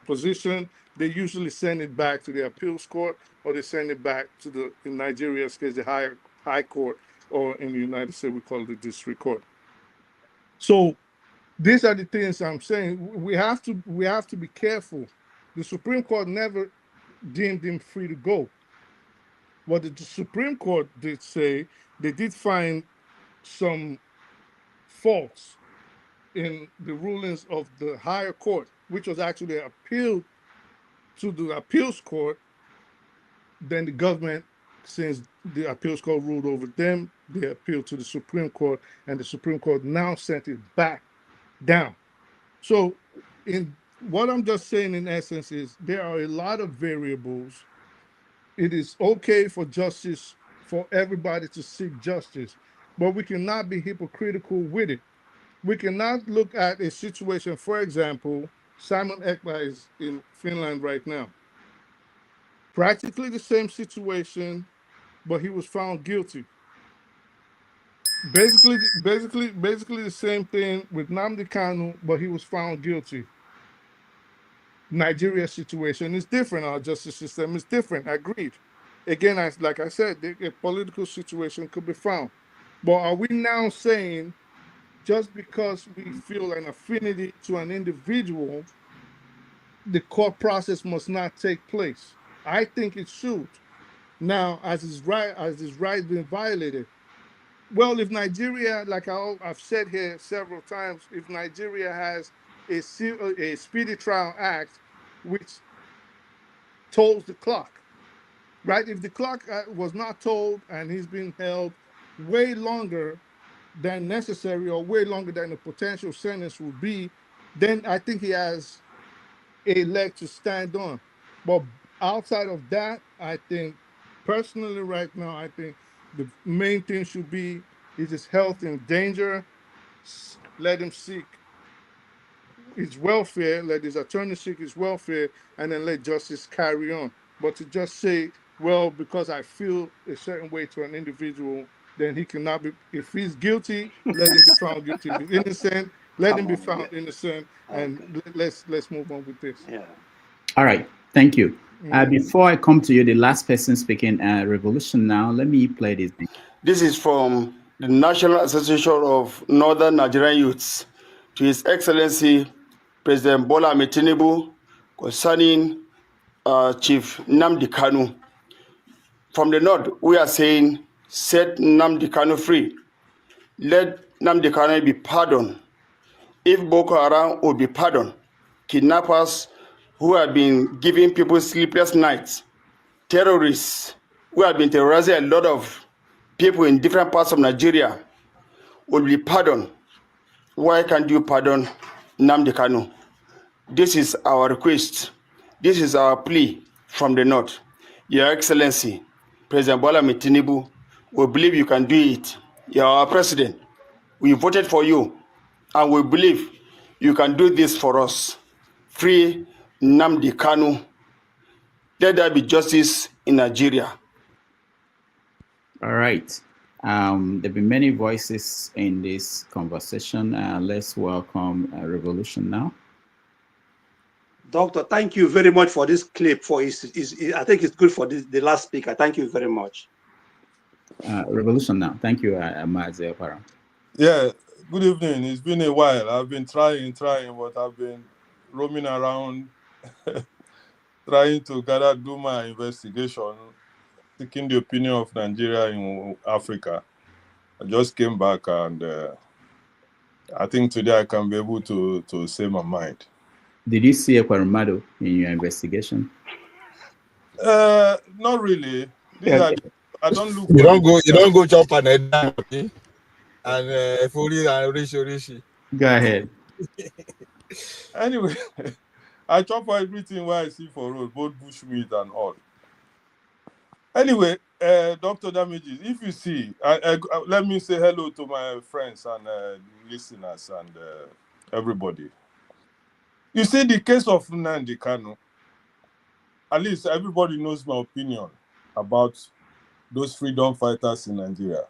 position, they usually send it back to the appeals court, or they send it back to in Nigeria's case, the high court, or in the United States, we call it the district court. So these are the things I'm saying. We have to be careful. The Supreme Court never deemed him free to go. What the Supreme Court did say, they did find some faults in the rulings of the higher court, which was actually appealed to the appeals court. Then the government, since the appeals court ruled over them, they appealed to the Supreme Court, and the Supreme Court now sent it back down. So in what I'm just saying in essence is there are a lot of variables. It is okay for justice, for everybody to seek justice, but we cannot be hypocritical with it. We cannot look at a situation, for example, Simon Ekpa is in Finland right now. Practically the same situation, but he was found guilty. Basically the same thing with Nnamdi Kanu, but he was found guilty. Nigeria's situation is different. Our justice system is different. Agreed. Again, like I said, a political situation could be found. But are we now saying just because we feel an affinity to an individual, the court process must not take place? I think it should. Now, as his right being violated, well, if Nigeria, like I've said here several times, if Nigeria has a Speedy Trial Act which tolls the clock, right? If the clock was not tolled and he's been held way longer than necessary or way longer than the potential sentence would be, then I think he has a leg to stand on. But outside of that, I think personally right now, I think the main thing should be, is his health in danger? Let him seek his welfare, let his attorney seek his welfare, and then let justice carry on. But to just say, well, because I feel a certain way to an individual, then he cannot be, if he's guilty, let him be found guilty. If he's innocent, let him be found innocent, and let's move on with this. Yeah. All right, thank you. Before I come to you, the last person speaking, Revolution Now, let me play this. This is from the National Association of Northern Nigerian Youths to His Excellency President Bola Ahmed Tinubu concerning Chief Nnamdi Kanu. From the north, we are saying, set Nnamdi Kanu free. Let Nnamdi Kanu be pardoned. If Boko Haram will be pardoned, kidnappers who have been giving people sleepless nights, terrorists who have been terrorizing a lot of people in different parts of Nigeria will be pardoned. Why can't you pardon Nnamdi Kanu? This is our request. This is our plea from the north. Your Excellency, President Bola Ahmed Tinubu, we believe you can do it. You are our president. We voted for you, and we believe you can do this for us. Free Nnamdi Kanu. Let there be justice in Nigeria. All right. There've been many voices in this conversation. Let's welcome Revolution Now. Doctor, thank you very much for this clip. I think it's good for the last speaker. Thank you very much. Revolution Now. Thank you, Maazị Okpara. Yeah, good evening. It's been a while. I've been trying, but I've been roaming around trying to do my investigation, seeking the opinion of Nigeria in Africa. I just came back, and I think today I can be able to say my mind. Did you see Ekweremadu in your investigation? Not really. I don't look. You don't go jump on a and Rishi. Go ahead. Anyway, I chop for everything where I see for road, both bushmeat and all. Anyway, Dr. Damages, if you see, let me say hello to my friends and listeners and everybody. You see, the case of Nnamdi Kanu, at least everybody knows my opinion about those freedom fighters in Nigeria.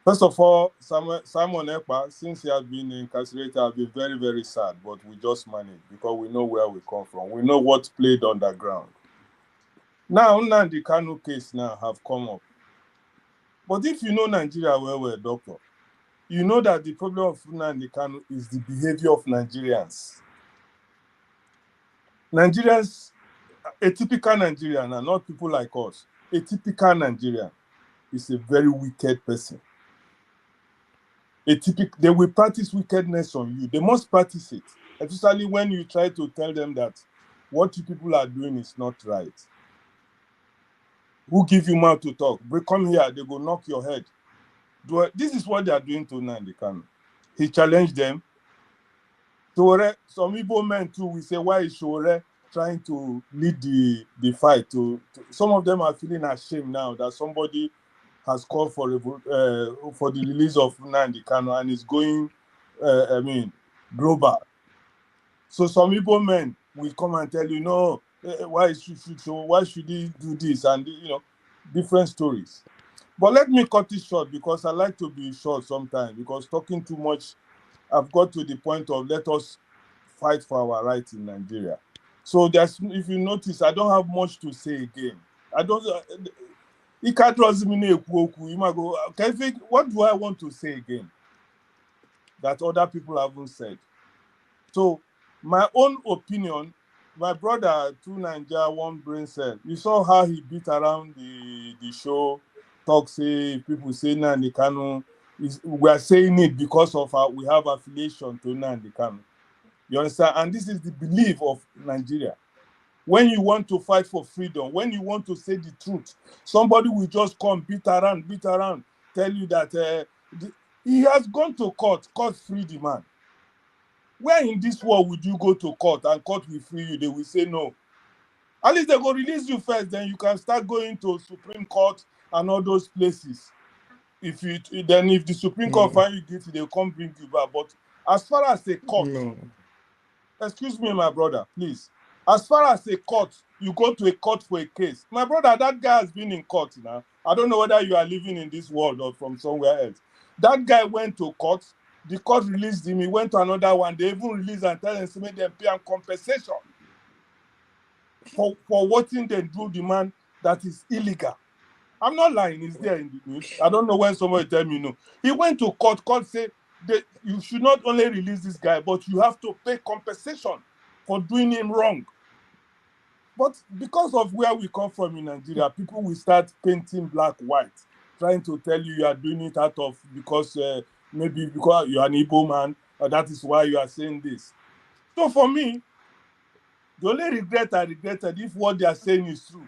First of all, Simon Ekpa, since he has been incarcerated, I've been very, very sad, but we just managed because we know where we come from. We know what played underground. Now, Nnamdi Kanu case now have come up. But if you know Nigeria well, doctor, you know that the problem of Nnamdi Kanu is the behavior of Nigerians. Nigerians, a typical Nigerian, and not people like us, a typical Nigerian is a very wicked person. They will practice wickedness on you. They must practice it, especially when you try to tell them that what you people are doing is not right. Who give you mouth to talk? Come here, they go knock your head. This is what they are doing to Nnamdi Kanu. He challenged them. Some Igbo men too, we say, why is Shore trying to lead the fight? Some of them are feeling ashamed now that somebody has called for the release of Nnamdi Kanu and is going, global. So some Igbo men will come and tell you, no, why should he do this? And, different stories. But let me cut it short because I like to be short sometimes because talking too much, I've got to the point of let us fight for our rights in Nigeria. So if you notice, I don't have much to say again. I don't. What do I want to say again that other people haven't said? So my own opinion, my brother, 2 Naija, 1 brain cell, you saw how he beat around the show, people say Nnamdi Kanu. We are saying it because of we have affiliation to Nnamdi Kanu. You understand? And this is the belief of Nigeria. When you want to fight for freedom, when you want to say the truth, somebody will just come, beat around, tell you that he has gone to court free the man. Where in this world would you go to court and court will free you? They will say no. At least they go release you first, then you can start going to Supreme Court and all those places. If the Supreme Court find you guilty, they'll come bring you back. But as far as a court, excuse me, my brother, please. As far as a court, you go to a court for a case. My brother, that guy has been in court now. I don't know whether you are living in this world or from somewhere else. That guy went to court. The court released him. He went to another one. They even released and tell him to make them pay him compensation for what they do the man that is illegal. I'm not lying. It's there in the news. I don't know when somebody tell me no. He went to court. Court said that you should not only release this guy, but you have to pay compensation for doing him wrong. But because of where we come from in Nigeria, people will start painting black, white, trying to tell you are doing it because maybe because you are an Igbo man, or that is why you are saying this. So for me, the only regret I regretted, if what they are saying is true,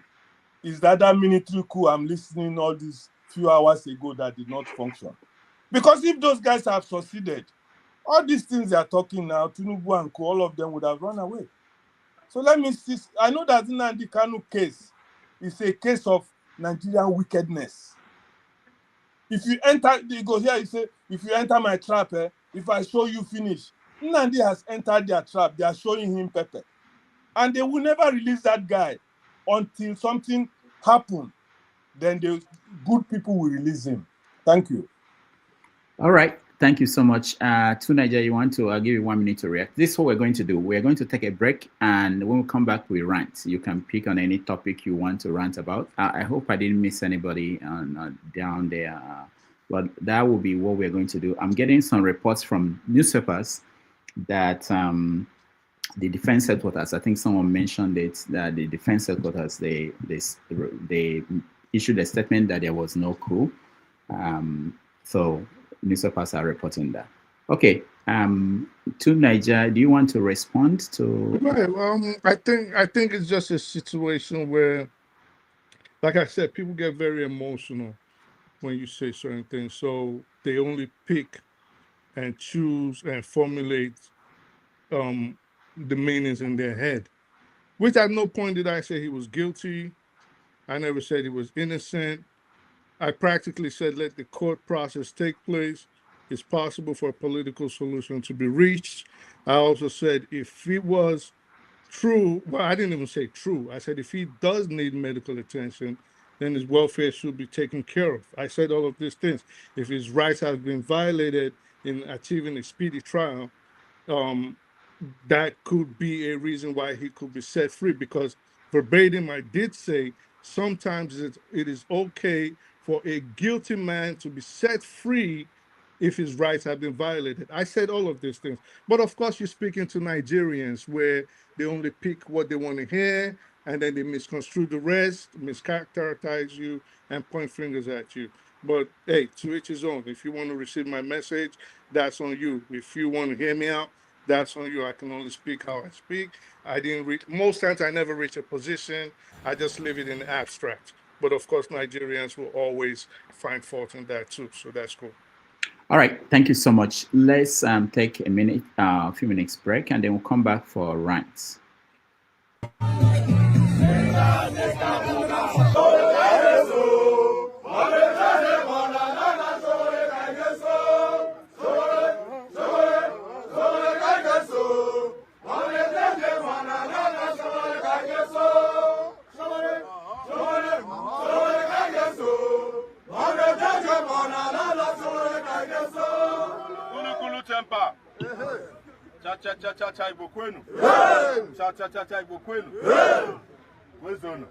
is that military coup I'm listening all these few hours ago that did not function. Because if those guys have succeeded, all these things they are talking now, Tinubu and Co, all of them would have run away. So let me see. I know that Nnamdi Kanu case is a case of Nigerian wickedness. If you enter, they go here, you say, if you enter my trap, if I show you finish. Nnamdi has entered their trap. They are showing him pepper. And they will never release that guy until something happens. Then the good people will release him. Thank you. All right. Thank you so much. To Nigeria, you want to, I'll give you 1 minute to react. This is what we're going to do. We're going to take a break, and when we come back, we rant. You can pick on any topic you want to rant about. I hope I didn't miss anybody down there, but that will be what we're going to do. I'm getting some reports from newspapers that the defense headquarters, I think someone mentioned it, that the defense headquarters, they issued a statement that there was no coup. So newspapers are reporting that. Okay, to Niger, do you want to respond to? Well, I think it's just a situation where, like I said, people get very emotional when you say certain things, so they only pick and choose and formulate the meanings in their head. Which at no point did I say he was guilty. I never said he was innocent. I practically said let the court process take place. It's possible for a political solution to be reached. I also said if it was true, well, I didn't even say true. I said if he does need medical attention, then his welfare should be taken care of. I said all of these things. If his rights have been violated in achieving a speedy trial, that could be a reason why he could be set free, because verbatim I did say sometimes it is okay for a guilty man to be set free if his rights have been violated. I said all of these things. But of course, you're speaking to Nigerians where they only pick what they want to hear and then they misconstrue the rest, mischaracterize you, and point fingers at you. But hey, to each his own. If you want to receive my message, that's on you. If you want to hear me out, that's on you. I can only speak how I speak. I didn't reach, most times I never reach a position. I just leave it in the abstract. But of course, Nigerians will always find fault in that too. So that's cool. All right, thank you so much. Let's take a few minutes break, and then we'll come back for rants. Cha igbo kwenu. Cha igbo kwenu. Wezono.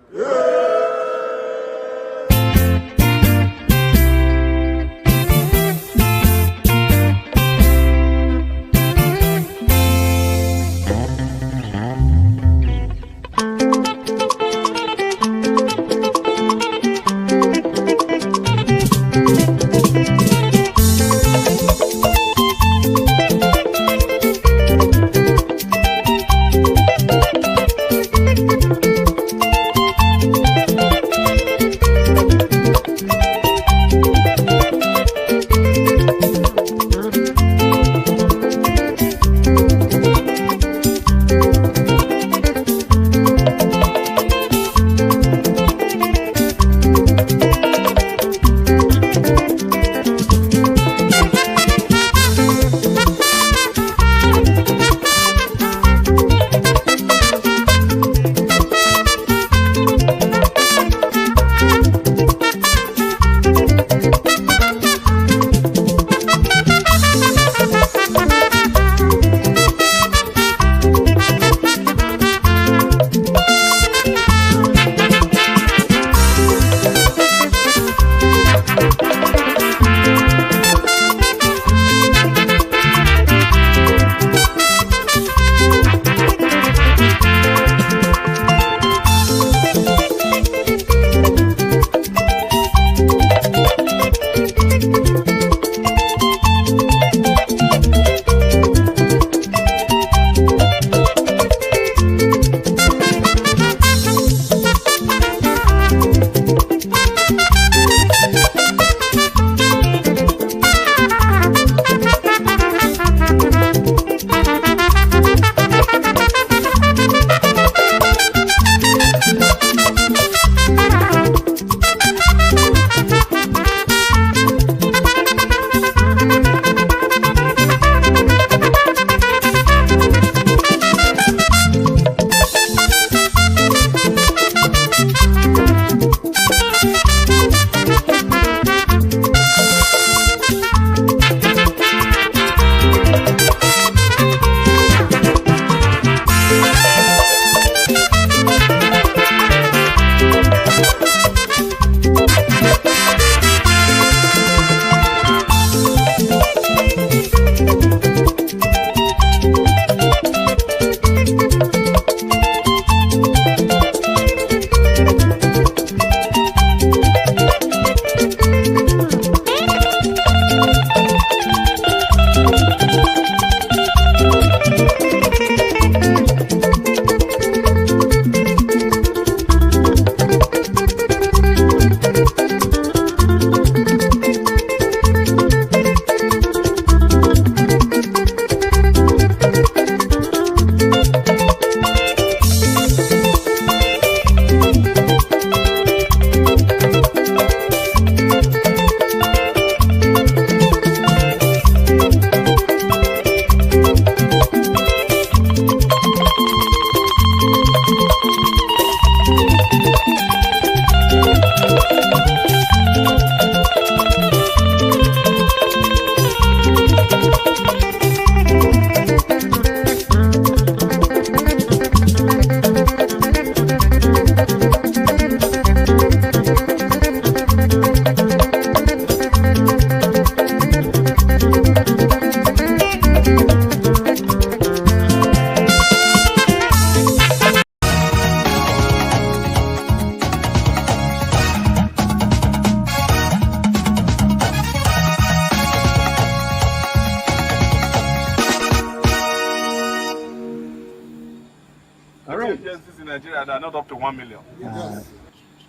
All right. agencies in Nigeria that are not up to 1 million. All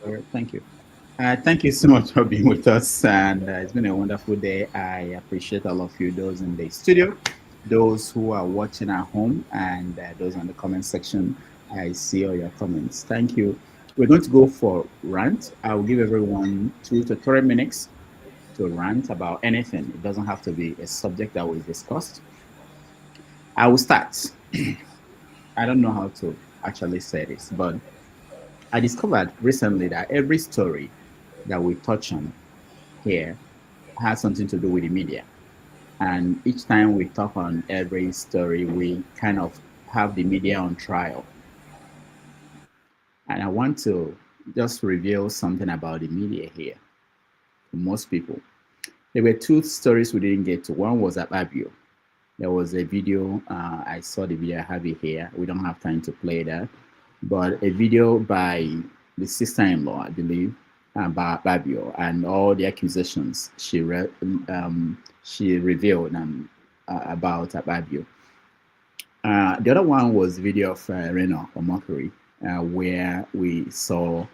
right. Thank you. Thank you so much for being with us, and it's been a wonderful day. I appreciate all of you, those in the studio, those who are watching at home, and those in the comment section. I see all your comments. Thank you. We're going to go for rant. I will give everyone 2 to 3 minutes to rant about anything. It doesn't have to be a subject that we discussed. I will start. I don't know how to actually say this, but I discovered recently that every story that we touch on here has something to do with the media. And each time we talk on every story, we kind of have the media on trial. And I want to just reveal something about the media here for most people. There were 2 stories we didn't get to. One was at Abio. There was a video, I saw the video, I have it here. We don't have time to play that. But a video by the sister-in-law, I believe, about Babio, and all the accusations she revealed about Babio. The other one was video of Reno or Bakary, where we saw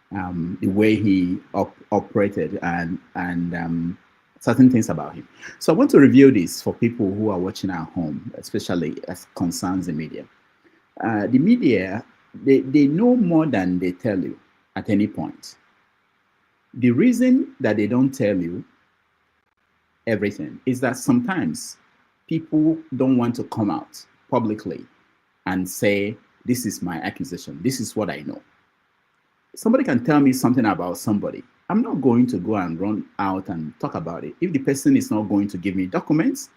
the way he operated and certain things about him. So I want to review this for people who are watching at home, especially as concerns the media. The media, they know more than they tell you at any point. The reason that they don't tell you everything is that sometimes people don't want to come out publicly and say, this is my accusation, this is what I know. Somebody can tell me something about somebody. I'm not going to go and run out and talk about it. If the person is not going to give me documents,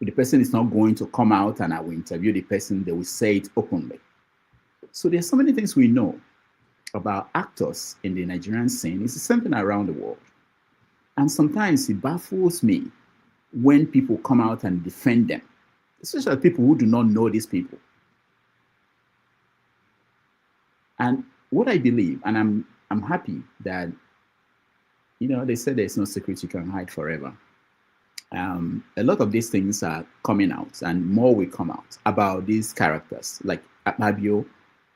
if the person is not going to come out and I will interview the person, they will say it openly. So there's so many things we know about actors in the Nigerian scene. It's the same thing around the world. And sometimes it baffles me when people come out and defend them, especially people who do not know these people. And what I believe, and I'm happy that, you know, they said there's no secret you can hide forever. A lot of these things are coming out, and more will come out about these characters like Abio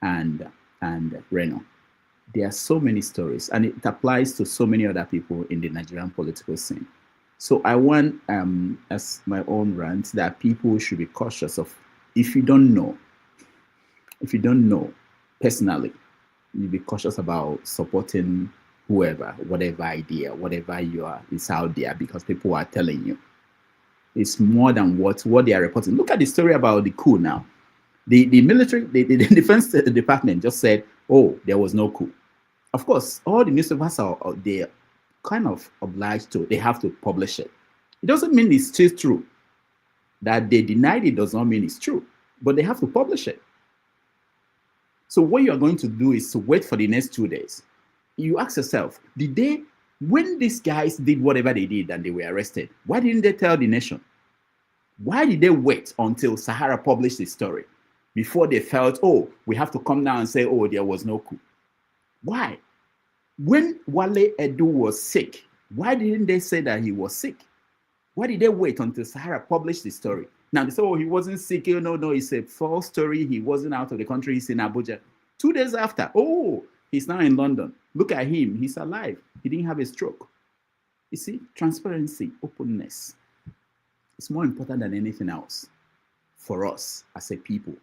and Reno. There are so many stories, and it applies to so many other people in the Nigerian political scene. So I want, as my own rant, that people should be cautious of, if you don't know personally, you be cautious about supporting whoever, whatever idea, whatever you are, is out there, because people are telling you. It's more than what they are reporting. Look at the story about the coup now. The military, the defense department just said, oh, there was no coup. Of course, all the newspapers they're kind of obliged to, they have to publish it. It doesn't mean it's still true. That they denied it does not mean it's true, but they have to publish it. So what you are going to do is to wait for the next 2 days. You ask yourself, when these guys did whatever they did and they were arrested, why didn't they tell the nation? Why did they wait until Sahara published the story before they felt, oh, we have to come down and say, oh, there was no coup? Why? When Wale Edu was sick, why didn't they say that he was sick? Why did they wait until Sahara published the story? Now they say, oh, he wasn't sick. No, it's a false story. He wasn't out of the country. He's in Abuja. 2 days after, oh, he's now in London. Look at him. He's alive. He didn't have a stroke. You see, transparency, openness, it's more important than anything else for us as a people.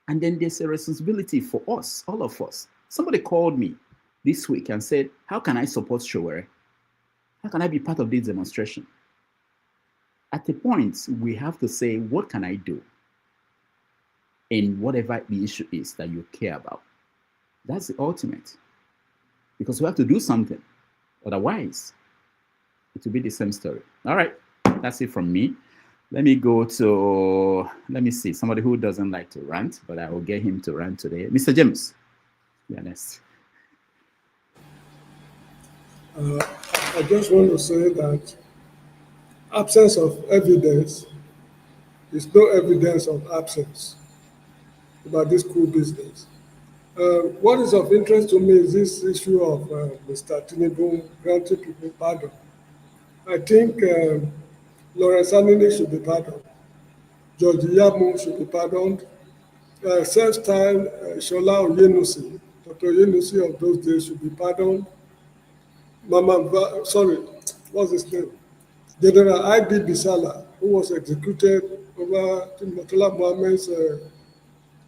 And then there's a responsibility for us, all of us. Somebody called me this week and said, how can I support Showere? How can I be part of this demonstration? At the point, we have to say, what can I do in whatever the issue is that you care about? That's the ultimate. Because we have to do something. Otherwise, it will be the same story. All right, that's it from me. Let me go to, let me see, somebody who doesn't like to rant, but I will get him to rant today. Mr. James, be honest. I just want to say that absence of evidence is no evidence of absence about this coup business. What is of interest to me is this issue of Mr. Tinubu granting people pardon. I think Lawrence Anini should be pardoned. George Yamu should be pardoned. Self-styled Shola Oyenusi, Dr. Oyenusi of those days should be pardoned. Sorry, what's his name? General I.B. Bisala, who was executed over Murtala Mohammed's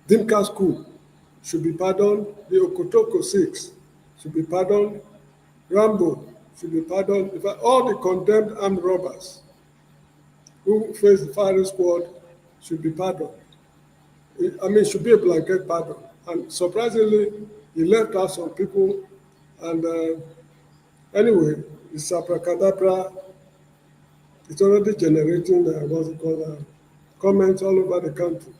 Dimka school, should be pardoned. The Okotoko Six should be pardoned. Rambo should be pardoned. In fact, all the condemned armed robbers who faced the firing squad should be pardoned. I mean, it should be a blanket pardon. And surprisingly, he left out some people. And anyway, it's abracadabra. It's already generating, what's it called, comments all over the country.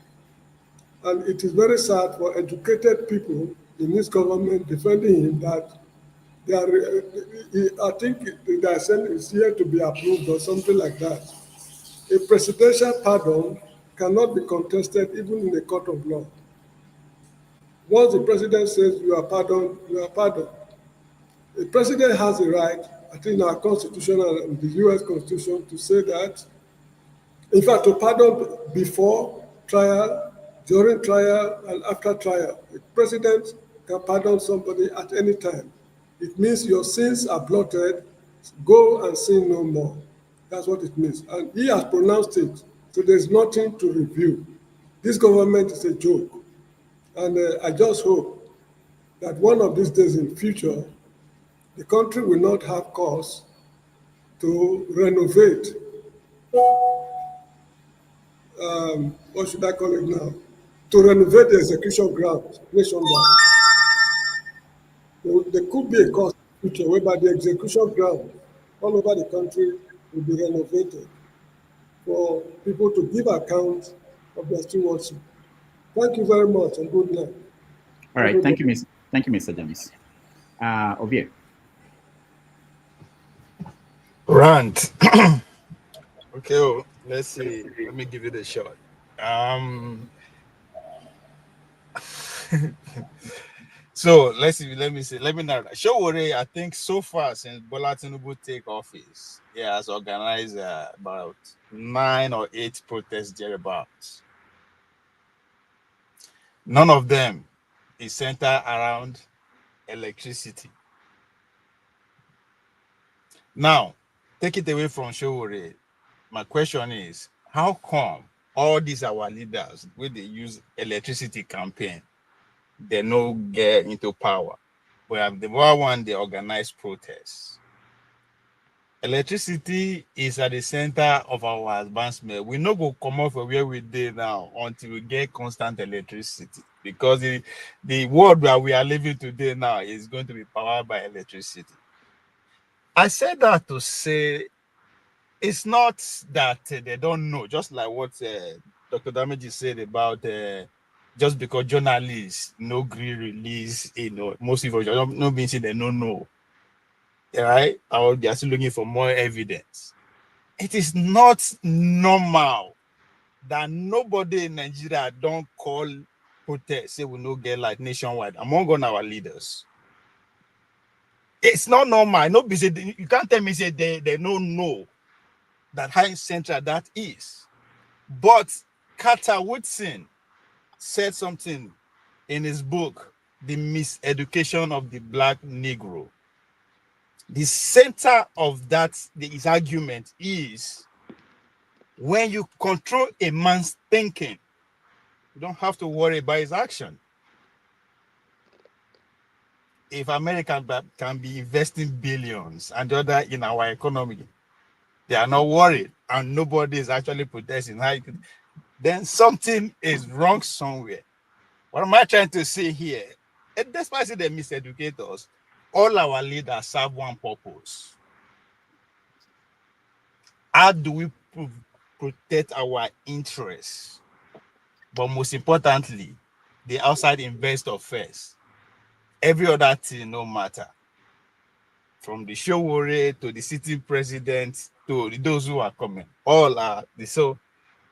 And it is very sad for educated people in this government defending him that they are, I think the Senate is here to be approved or something like that. A presidential pardon cannot be contested even in a court of law. Once the president says you are pardoned, you are pardoned. The president has a right, I think in our constitution and the US Constitution, to say that, in fact, to pardon before trial, during trial, and after trial. The president can pardon somebody at any time. It means your sins are blotted, go and sin no more. That's what it means. And he has pronounced it, so there's nothing to review. This government is a joke. And I just hope that one of these days in future, the country will not have cause to renovate, what should I call it now? To renovate the execution grounds nationwide. There could be a cause in the future whereby the execution ground all over the country will be renovated for people to give account of their stewardship. Thank you very much and good night. All right, thank you, Mr. James. Ovie. Rant. Okay, oh, let's see. Let me give it a shot. So let me narrate. Showore, I think so far since Bola Tinubu take office, he has organized about 9 or 8 protests thereabouts. None of them is centered around electricity. Now, take it away from Showore. My question is, how come all these our leaders, when they use electricity campaign, they no get into power? But the one they organize protests. Electricity is at the center of our advancement. We no go come off where we did now until we get constant electricity, because the world where we are living today now is going to be powered by electricity. I said that to say it's not that they don't know, just like what Dr. Damaji said about just because journalists no agree release, most people no means they don't know, right? Or they are still looking for more evidence. It is not normal that nobody in Nigeria don't call protest, say we no get like nationwide among all our leaders. It's not normal. No, you can't tell me say they don't know that how central that is. But Carter Woodson said something in his book, The Miseducation of the Black Negro. The center of his argument is, when you control a man's thinking, you don't have to worry about his action. If America can be investing billions and the other in our economy, they are not worried, and nobody is actually protesting, then something is wrong somewhere. What am I trying to say here? Despite the miseducators, all our leaders serve one purpose. How do we protect our interests? But most importantly, the outside investor first. Every other thing no matter. From the Showore to the sitting president to those who are coming, all are so.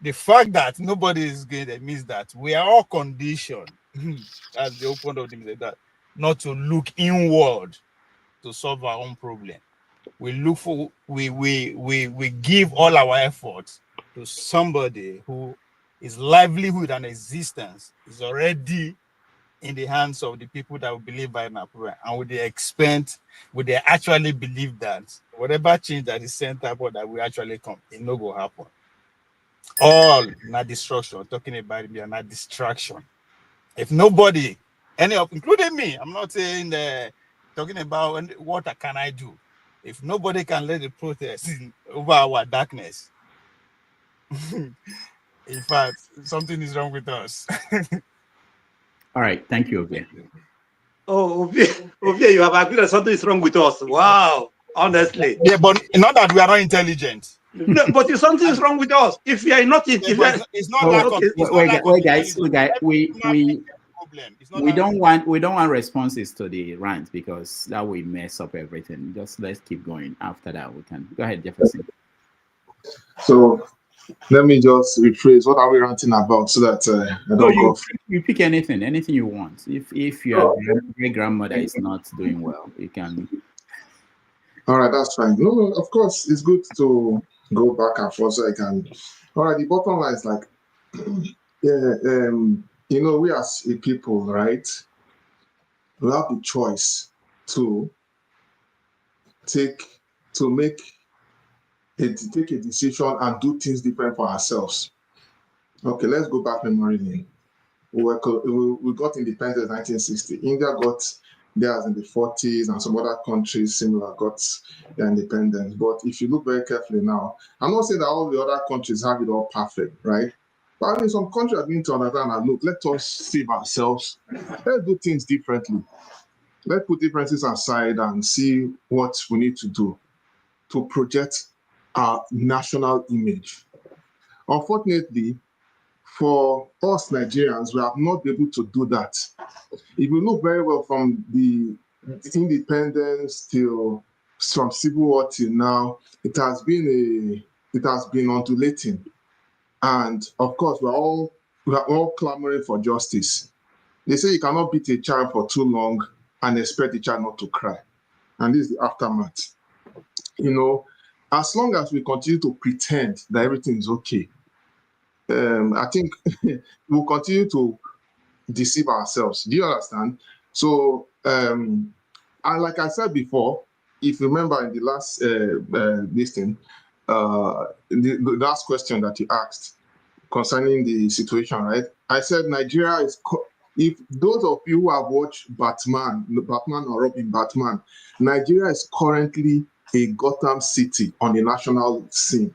The fact that nobody is going, that means that we are all conditioned, as the open of them said, that not to look inward to solve our own problem. We look for, we give all our efforts to somebody who his livelihood and existence is already in the hands of the people that will believe by Nakura, and would they actually believe that whatever change that is sent up or that will actually come, it no go happen. All not destruction, talking about it, not distraction. If nobody, any of, including me, I'm not saying talking about what can I do. If nobody can let the protest over our darkness, in fact, something is wrong with us. All right, thank you, Obia. Oh, Ovie, you have agreed that something is wrong with us. Wow, honestly. Yeah, but not that we are not intelligent. No, but if something is wrong with us, if you are not, if you are, it's not lack of, it's not lack of guys, intelligence. We don't want responses to the rant because that will mess up everything. Just let's keep going. After that, we can go ahead, Jefferson. So let me just rephrase. What are we ranting about so that I don't go off? You pick anything you want. If your great grandmother is not doing well, you can. All right, that's fine. No, of course, it's good to go back and forth so I can. All right, the bottom line is like, we as a people, right, we have the choice to take a decision and do things different for ourselves. Okay, let's go back memory lane. We got independence in 1960. India got theirs in the 40s, and some other countries similar got their independence. But if you look very carefully now, I'm not saying that all the other countries have it all perfect, right? But I mean, some countries are going to understand and look, let us save ourselves. Let's do things differently. Let's put differences aside and see what we need to do to project our national image. Unfortunately, for us Nigerians, we have not been able to do that. If you look very well from the independence till from civil war till now, it has been undulating, and of course we are all clamoring for justice. They say you cannot beat a child for too long and expect the child not to cry, and this is the aftermath. As long as we continue to pretend that everything is okay, I think we'll continue to deceive ourselves. Do you understand? So, and like I said before, if you remember in the last listing, the last question that you asked concerning the situation, right? I said Nigeria is. If those of you who have watched Batman or Robin Batman, Nigeria is currently a Gotham City on the national scene.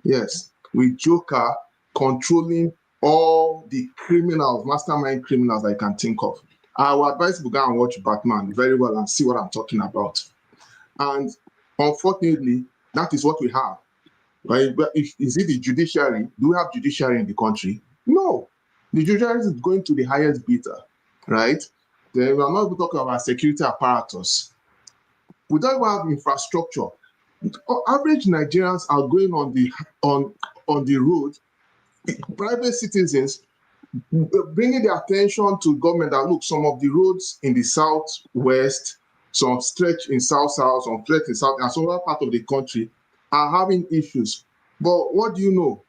Yes, with Joker controlling all the criminals, mastermind criminals I can think of. I would advise you to go and watch Batman very well and see what I'm talking about. And unfortunately, that is what we have. Right? Is it the judiciary? Do we have judiciary in the country? No. The judiciary is going to the highest bidder, right? Then we are not even talking about security apparatus. We don't even have infrastructure. Average Nigerians are going on the road, private citizens bringing their attention to government that look, some of the roads in the southwest, some stretch in south, some stretch in south, and some other part of the country are having issues. But what do you know?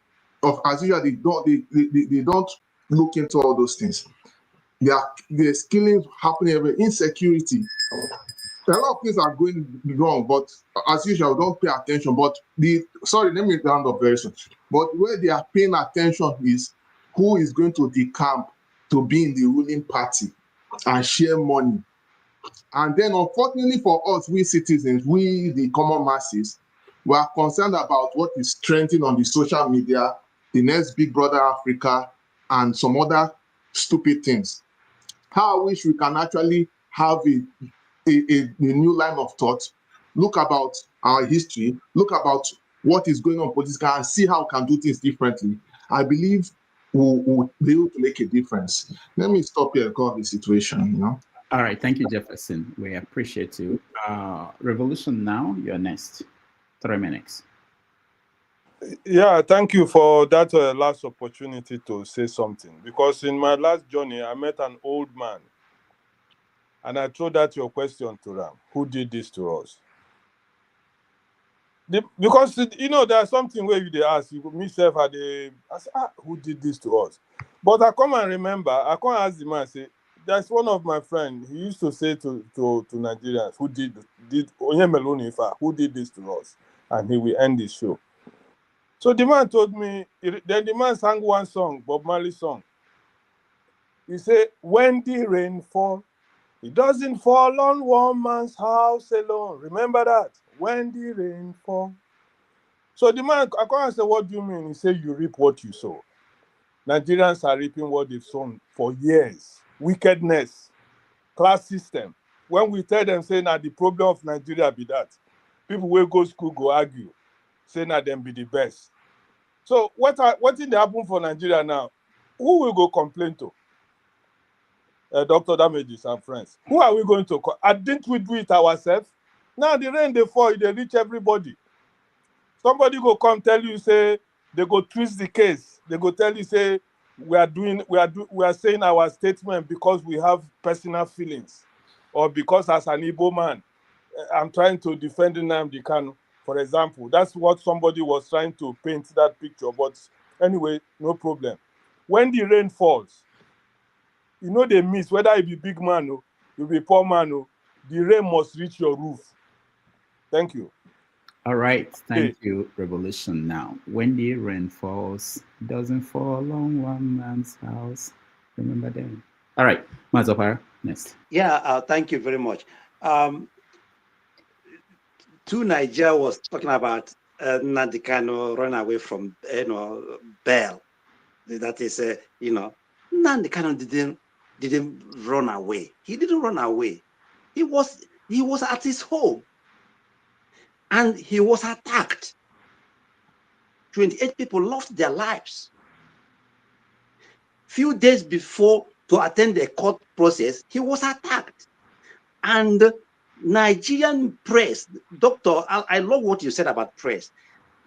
As usual, they don't look into all those things. There's killings happening everywhere, insecurity. A lot of things are going wrong, but as usual, we don't pay attention. But let me round up very soon. But where they are paying attention is who is going to decamp to be in the ruling party and share money. And then, unfortunately for us, we citizens, we the common masses, we are concerned about what is trending on the social media, the next Big Brother Africa, and some other stupid things. How I wish we can actually have a new line of thought, look about our history, look about what is going on politically, and see how we can do things differently. I believe we'll be able to make a difference. Let me stop here and cover the situation, All right, thank you, Jefferson. We appreciate you. Revolution Now, you're next. 3 minutes. Yeah, thank you for that last opportunity to say something. Because in my last journey, I met an old man. And I threw that your question to them. Who did this to us? Because there's something where you they ask you myself I say, who did this to us? But I come and remember, I come ask the man, say, there's one of my friends, he used to say to Nigerians who did who did this to us, and he will end the show. So the man told me, then the man sang one song, Bob Marley song. He said, when the rain fall, it doesn't fall on one man's house alone. Remember that? When the rain fall. So the man, I come and say, what do you mean? He said, you reap what you sow. Nigerians are reaping what they've sown for years. Wickedness, class system. When we tell them, say, now the problem of Nigeria be that, people will go school, go argue, say, now them be the best. So what did happen for Nigeria now? Who will go complain to? Dr. Damages and friends. Who are we going to call? Didn't we do it ourselves? Now the rain, they fall, they reach everybody. Somebody go come tell you, say, they go twist the case. They go tell you, say, we are saying our statement because we have personal feelings, or because as an Igbo man, I'm trying to defend Nnamdi Kanu, for example. That's what somebody was trying to paint that picture. But anyway, no problem. When the rain falls, they miss, whether you be big man or you be poor man, the rain must reach your roof. Thank you. All right, thank you, Revolution. Now, when the rain falls, it doesn't fall on one man's house. Remember them. All right, Mazopar, next. Yeah, thank you very much. Nigeria was talking about Nnamdi Kanu run away from bail. That is, Nnamdi Kanu didn't run away. He didn't run away. He was at his home, and he was attacked. 28 people lost their lives. Few days before to attend the court process, he was attacked. And Nigerian press, Doctor, I love what you said about press.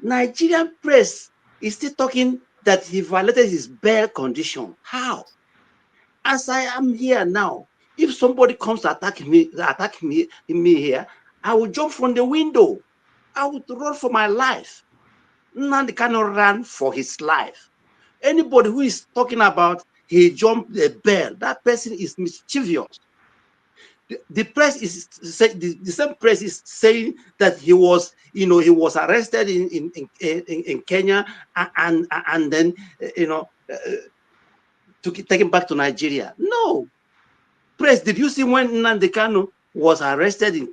Nigerian press is still talking that he violated his bail condition. How? As I am here now, if somebody comes to attack me here, I will jump from the window. I would run for my life. Nnamdi cannot run for his life. Anybody who is talking about he jumped the bail, that person is mischievous. The press is saying, the same press is saying that he was arrested in Kenya and then taken back to Nigeria. No. Press, did you see when Nnamdi Kanu was arrested in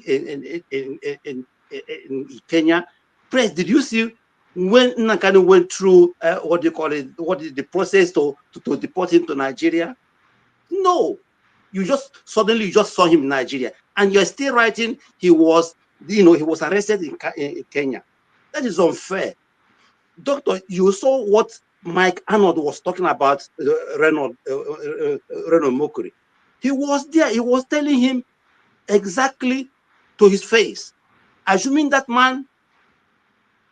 Kenya? Press, did you see when Nnamdi Kanu went through the process to deport him to Nigeria? No. You just suddenly saw him in Nigeria, and you're still writing he was arrested in Kenya. That is unfair. Doctor, you saw what Mike Arnold was talking about, Reynold Mokuri. He was there. He was telling him exactly to his face. Assuming that man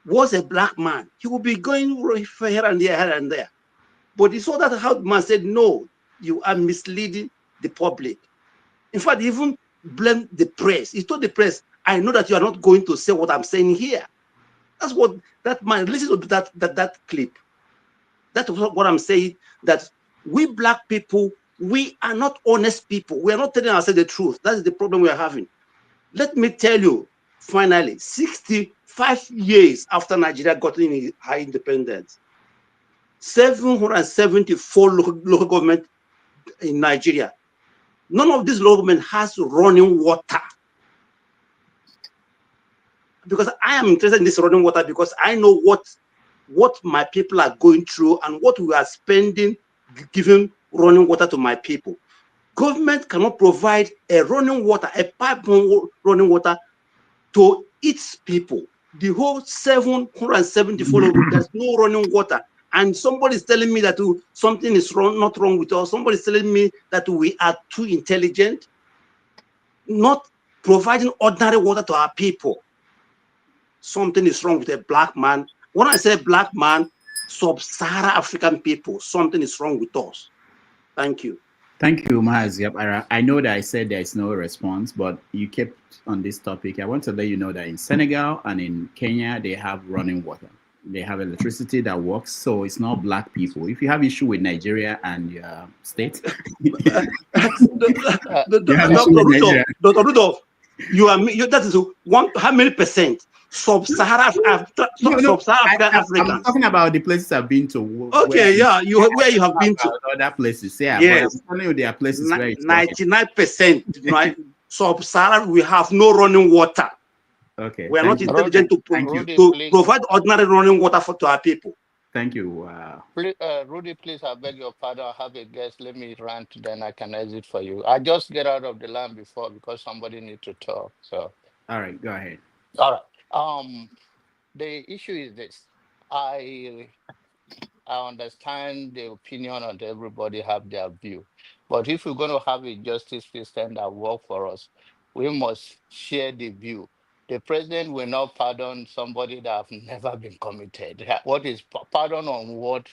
was a black man, he would be going here and there. But he saw that how the man said, no, you are misleading the public. In fact, he even blamed the press. He told the press, I know that you are not going to say what I'm saying here. That's what that man, listen to that clip. That's what I'm saying, that we black people, we are not honest people. We are not telling ourselves the truth. That is the problem we are having. Let me tell you, finally, 65 years after Nigeria got in high independence, 774 local government in Nigeria. None of these local government has running water. Because I am interested in this running water, because I know what my people are going through and what we are spending giving running water to my people. Government cannot provide a running water, a pipe running water to its people. The whole 774 there's no running water. And somebody is telling me that something is not wrong with us. Somebody is telling me that we are too intelligent, not providing ordinary water to our people. Something is wrong with a black man. When I say black man, sub-Sahara African people, something is wrong with us. Thank you. Thank you, Mahaz. I know that I said there is no response, but you kept on this topic. I want to let you know that in Senegal and in Kenya, they have running water. They have electricity that works, so it's not black people. If you have issue with Nigeria and your state, you have issue with Nigeria. Dr. Rudolph, that is how many percent? Sub-Saharan African. I'm talking about the places I've been to. Okay, where you have been to. Other places, yeah. Yes. But I'm telling you, there are places where it's 99%, right? Sub-Saharan, we have no running water. Okay. We are not intelligent to provide ordinary running water to our people. Thank you. Rudy, please, I beg your pardon. I have a guest. Let me rant, then I can exit for you. I just get out of the line before because somebody need to talk. So. All right, go ahead. All right. The issue is this. I understand the opinion and everybody have their view. But if we're going to have a justice system that work for us, we must share the view. The president will not pardon somebody that have never been committed. What is pardon on what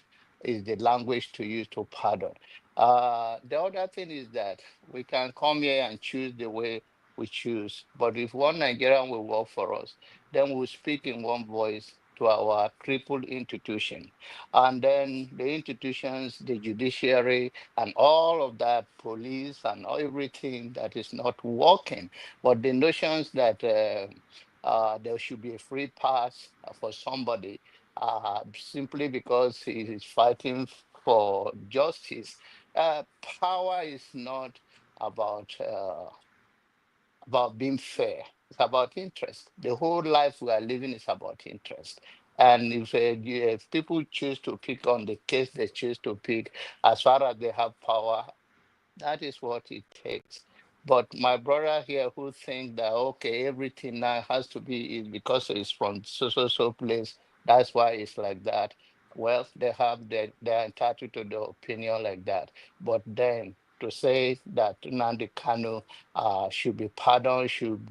is the language to use to pardon? The other thing is that we can come here and choose the way we choose. But if one Nigerian will work for us, then we'll speak in one voice to our crippled institution. And then the institutions, the judiciary, and all of that, police and everything that is not working. But the notions that there should be a free pass for somebody simply because he is fighting for justice. Power is not about being fair. It's about interest. The whole life we are living is about interest. And if people choose to pick on the case they choose to pick, as far as they have power, that is what it takes. But my brother here who think that, okay, everything now has to be because it's from so place, that's why it's like that. Well, they're entitled to the opinion like that. But then to say that Nnamdi Kanu should be pardoned, should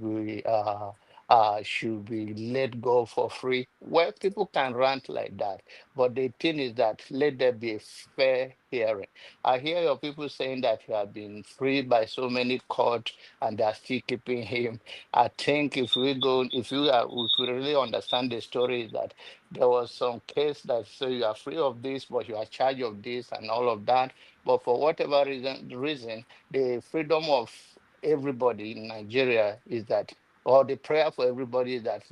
be let go for free. Well, people can rant like that. But the thing is that let there be a fair hearing. I hear your people saying that he has been freed by so many courts and they're still keeping him. I think if we really understand the story, is that there was some case that say you are free of this, but you are charged of this and all of that. But for whatever reason, the freedom of everybody in Nigeria is that, or the prayer for everybody is that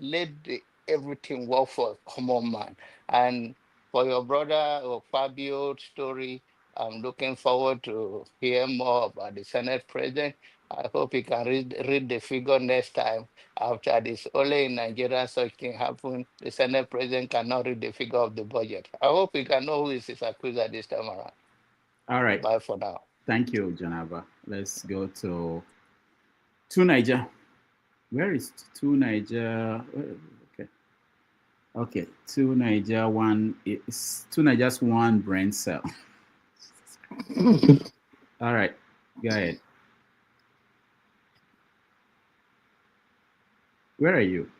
everything work for a common man. And for your brother or Fabio's story, I'm looking forward to hear more about the Senate president. I hope he can read the figure next time. After this, only in Nigeria such thing happen. The Senate president cannot read the figure of the budget. I hope he can know who is his accuser this time around. All right. Bye for now. Thank you, Janaba. Let's go to Niger. Where is to Niger? Okay, to Niger one is to Niger's one brain cell. All right, go ahead. Where are you?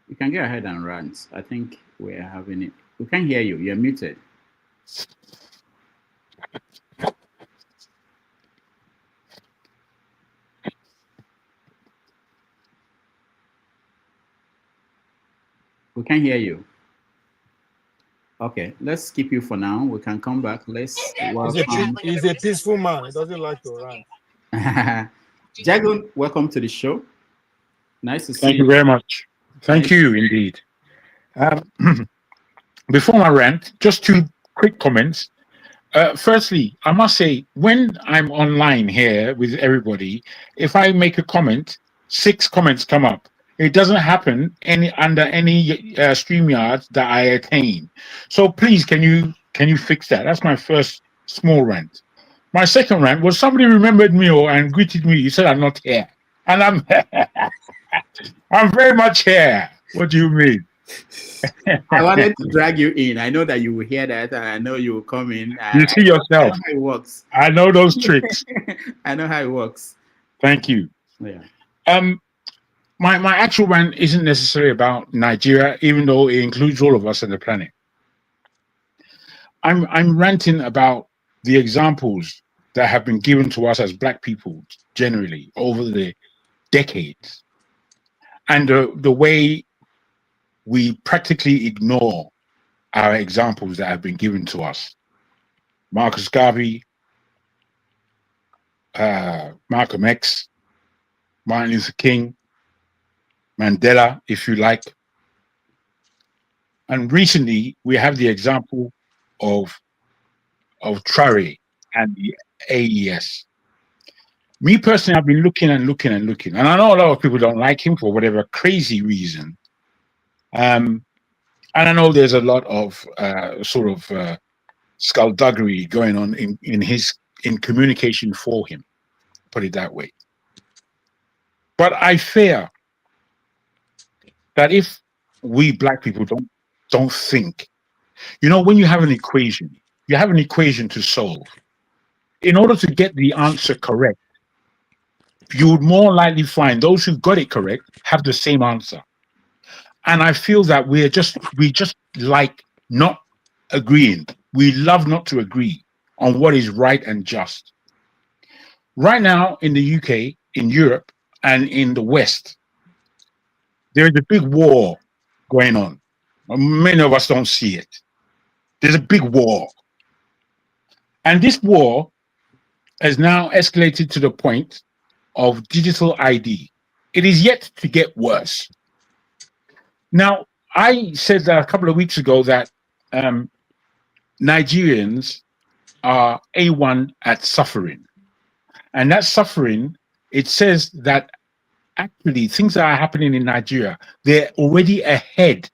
You can go ahead and rant. I think we're having it. We can't hear you. You're muted. We can't hear you. Okay, let's skip you for now. We can come back. Let's welcome. He's a peaceful man. He doesn't like to run. Jagun, welcome to the show. Nice to see you. Thank you very much. Thank you indeed. Before my rant, just two quick comments. Firstly, I must say, when I'm online here with everybody, if I make a comment, 6 comments come up. It doesn't happen under any StreamYard that I attain. So please, can you fix that? That's my first small rant. My second rant was somebody remembered me and greeted me. He said I'm not here, and I'm very much here. What do you mean? I wanted to drag you in. I know that you will hear that, and I know you will come in. You see yourself. I know how it works. I know those tricks. I know how it works. Thank you. Yeah. My actual rant isn't necessarily about Nigeria, even though it includes all of us on the planet. I'm ranting about the examples that have been given to us as Black people generally over the decades, and the way we practically ignore our examples that have been given to us. Marcus Garvey, Malcolm X, Martin Luther King, Mandela, if you like. And recently, we have the example of Traore and the AES. Me personally, I've been looking and looking and looking, and I know a lot of people don't like him for whatever crazy reason. And I know there's a lot of skullduggery going on in communication for him, put it that way. But I fear that if we Black people don't think, when you have an equation, you have an equation to solve. In order to get the answer correct, you would more likely find those who got it correct have the same answer. And I feel that we just like not agreeing. We love not to agree on what is right and just. Right now in the UK, in Europe, and in the West, there is a big war going on. Many of us don't see it. There's a big war. And this war has now escalated to the point of digital ID. It is yet to get worse. Now, I said that a couple of weeks ago that Nigerians are A1 at suffering. And that suffering, it says that actually things that are happening in Nigeria, they're already ahead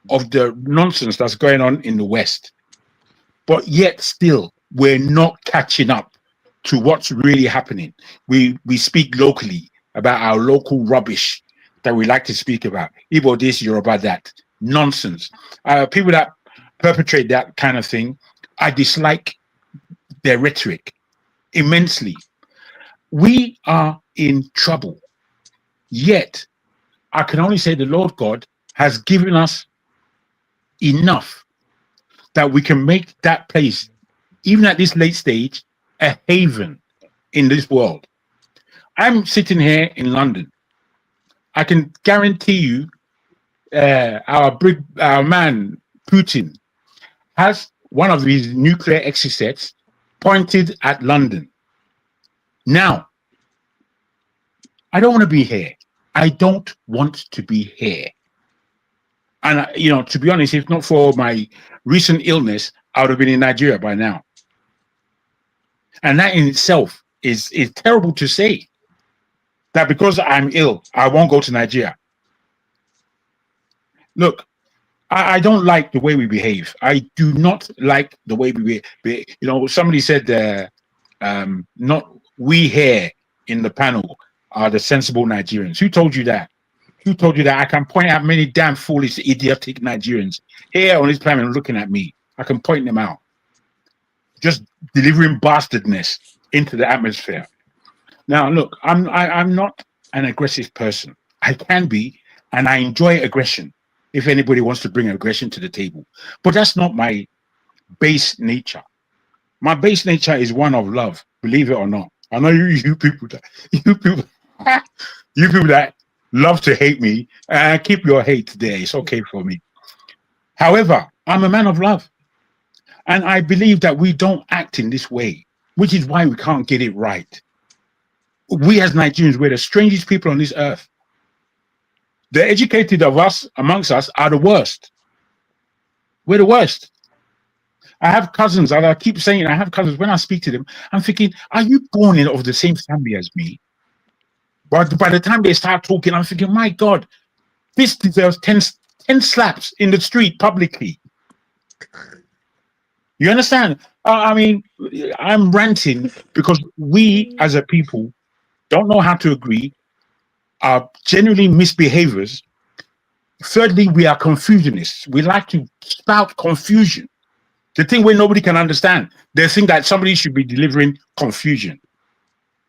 of the nonsense that's going on in the West. But yet still, we're not catching up to what's really happening. We speak locally about our local rubbish that we like to speak about. Igbo this, Yoruba that. Nonsense. People that perpetrate that kind of thing, I dislike their rhetoric immensely. We are in trouble. Yet, I can only say the Lord God has given us enough that we can make that place, even at this late stage, a haven in this world. I'm sitting here in London. I can guarantee you our man Putin has one of his nuclear exocets pointed at London. Now, I don't want to be here. I don't want to be here. And, to be honest, if not for my recent illness, I would have been in Nigeria by now. And that in itself is terrible to say. That because I'm ill, I won't go to Nigeria. Look, I don't like the way we behave. I do not like the way we behave. Somebody said, not we here in the panel are the sensible Nigerians. Who told you that? Who told you that? I can point out many damn foolish, idiotic Nigerians here on this planet looking at me. I can point them out. Just delivering bastardness into the atmosphere. Now, look, I'm not an aggressive person. I can be, and I enjoy aggression if anybody wants to bring aggression to the table. But that's not my base nature. My base nature is one of love, believe it or not. I know you people that love to hate me, keep your hate there. It's okay for me. However, I'm a man of love. And I believe that we don't act in this way, which is why we can't get it right. We as Nigerians, we're the strangest people on this earth. The educated of us, amongst us, are the worst. We're the worst. I have cousins, and I keep saying I have cousins. When I speak to them, I'm thinking, are you born of the same family as me? But by the time they start talking, I'm thinking, my God, this deserves 10 slaps in the street publicly. You understand? I mean, I'm ranting because we as a people don't know how to agree, are genuinely misbehaviors. Thirdly, we are confusionists. We like to spout confusion. The thing where nobody can understand. They think that somebody should be delivering confusion.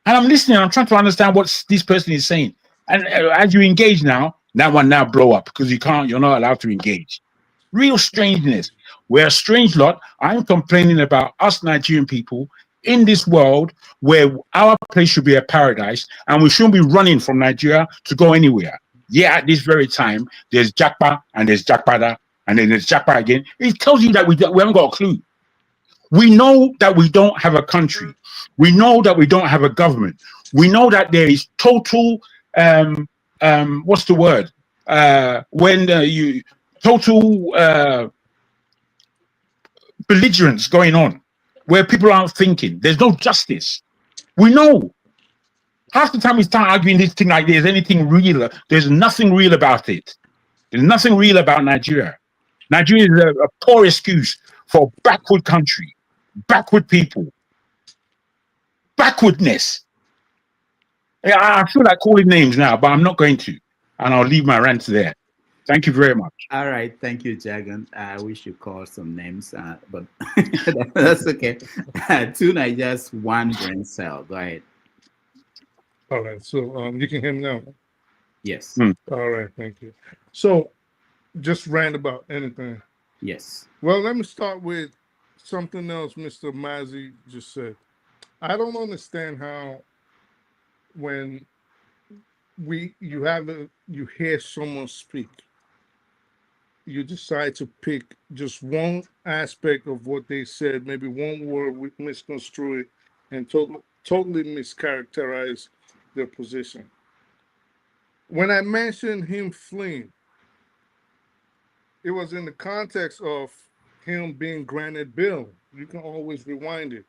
And I'm listening, I'm trying to understand what this person is saying. And as you engage now, that one now blow up because you're not allowed to engage. Real strangeness. We're a strange lot. I'm complaining about us Nigerian people in this world where our place should be a paradise and we shouldn't be running from Nigeria to go anywhere. Yeah, at this very time, there's Jakpa and there's Jakpada and then there's Jakpa again. It tells you that we haven't got a clue. We know that we don't have a country. We know that we don't have a government. We know that there is total, what's the word? Total belligerence going on where people aren't thinking. There's no justice. We know. Half the time we start arguing this thing like there's anything real. There's nothing real about it. There's nothing real about Nigeria. Nigeria is a poor excuse for a backward country, backward people, backwardness. I feel like calling names now, but I'm not going to. And I'll leave my rant there. Thank you very much. All right. Thank you, Jagan. We should call some names, but that's okay. 2 Nigerians, 1 brain cell. Go ahead. All right. So you can hear me now? Yes. All right. Thank you. So just rant about anything. Yes. Well, let me start with something else Mr. Mazi just said. I don't understand how when you hear someone speak, you decide to pick just one aspect of what they said, maybe one word, misconstrue it, and totally mischaracterize their position. When I mentioned him fleeing, it was in the context of him being granted bail. You can always rewind it.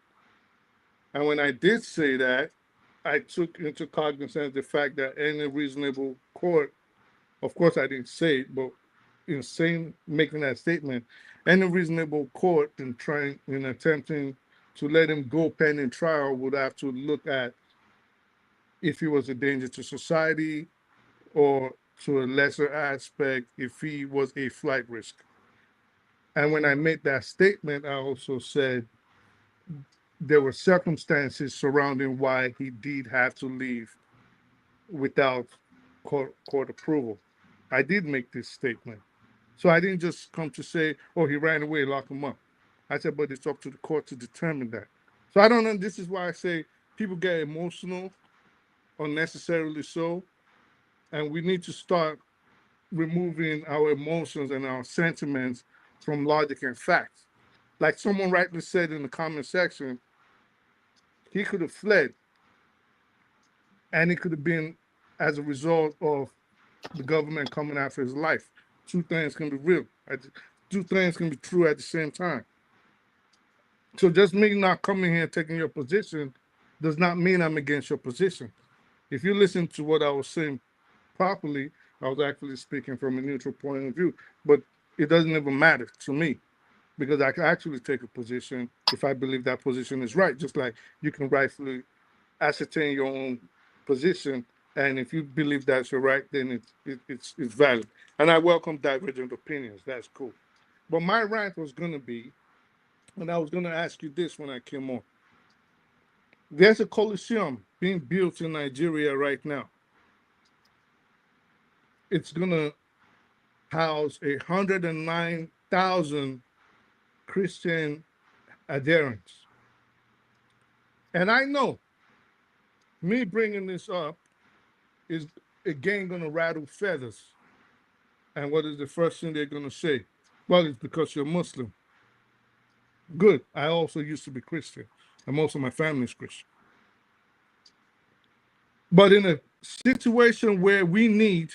And when I did say that, I took into cognizance the fact that any reasonable court, of course I didn't say it, but in making that statement, any reasonable court in attempting to let him go pending trial would have to look at if he was a danger to society, or to a lesser aspect, if he was a flight risk. And when I made that statement, I also said there were circumstances surrounding why he did have to leave without court approval. I did make this statement. So I didn't just come to say, oh, he ran away, lock him up. I said, but it's up to the court to determine that. So I don't know. This is why I say people get emotional, unnecessarily so. And we need to start removing our emotions and our sentiments from logic and facts. Like someone rightly said in the comment section, he could have fled, and it could have been as a result of the government coming after his life. 2 things can be real. 2 things can be true at the same time. So just me not coming here and taking your position does not mean I'm against your position. If you listen to what I was saying properly, I was actually speaking from a neutral point of view. But it doesn't even matter to me, because I can actually take a position if I believe that position is right, just like you can rightfully ascertain your own position. And if you believe that's your right, then it's valid. And I welcome divergent opinions. That's cool. But my rant was going to be, and I was going to ask you this when I came on. There's a coliseum being built in Nigeria right now. It's going to house 109,000 Christian adherents. And I know me bringing this up is again going to rattle feathers. And what is the first thing they're going to say? Well, it's because you're Muslim. Good. I also used to be Christian, and most of my family is Christian. But in a situation where we need,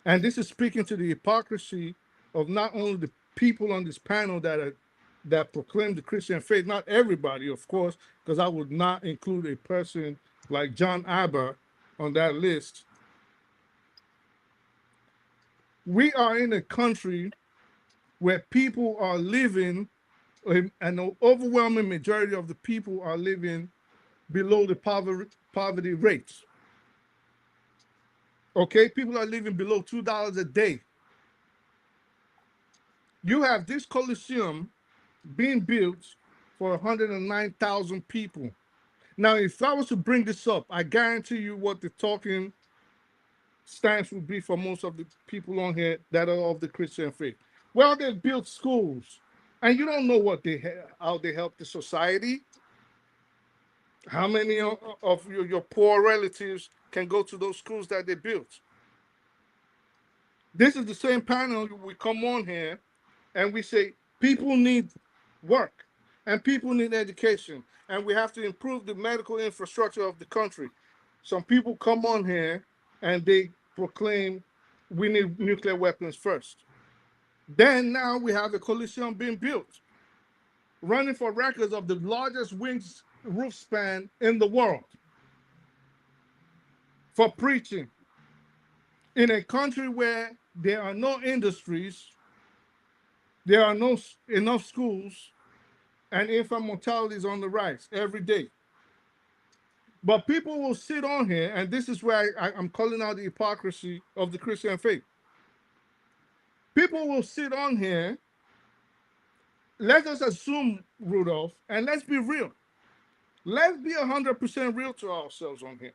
and this is speaking to the hypocrisy of not only the people on this panel that proclaim the Christian faith, not everybody, of course, because I would not include a person like John Abba on that list. We are in a country where people are living, and the overwhelming majority of the people are living below the poverty rates. Okay, people are living below $2 a day. You have this coliseum being built for 109,000 people. Now, if I was to bring this up, I guarantee you what the talking stance would be for most of the people on here that are of the Christian faith. Well, they built schools and you don't know what how they help the society. How many of your poor relatives can go to those schools that they built? This is the same panel we come on here and we say people need work and people need education and we have to improve the medical infrastructure of the country. Some people come on here and they proclaim we need nuclear weapons first. Then now we have a coalition being built, running for records of the largest wings roof span in the world for preaching in a country where there are no industries, there are no enough schools, and infant mortality is on the rise every day. But people will sit on here, and this is where I'm calling out the hypocrisy of the Christian faith. People will sit on here, let us assume, Rudolph, and let's be real. Let's be 100% real to ourselves on here.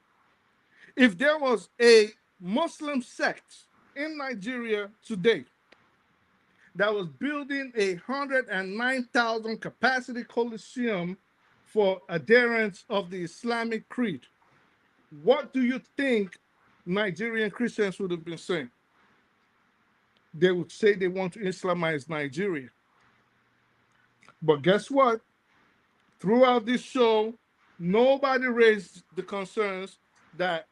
If there was a Muslim sect in Nigeria today that was building a 109,000 capacity coliseum for adherents of the Islamic creed, what do you think Nigerian Christians would have been saying? They would say they want to Islamize Nigeria. But guess what? Throughout this show, nobody raised the concerns that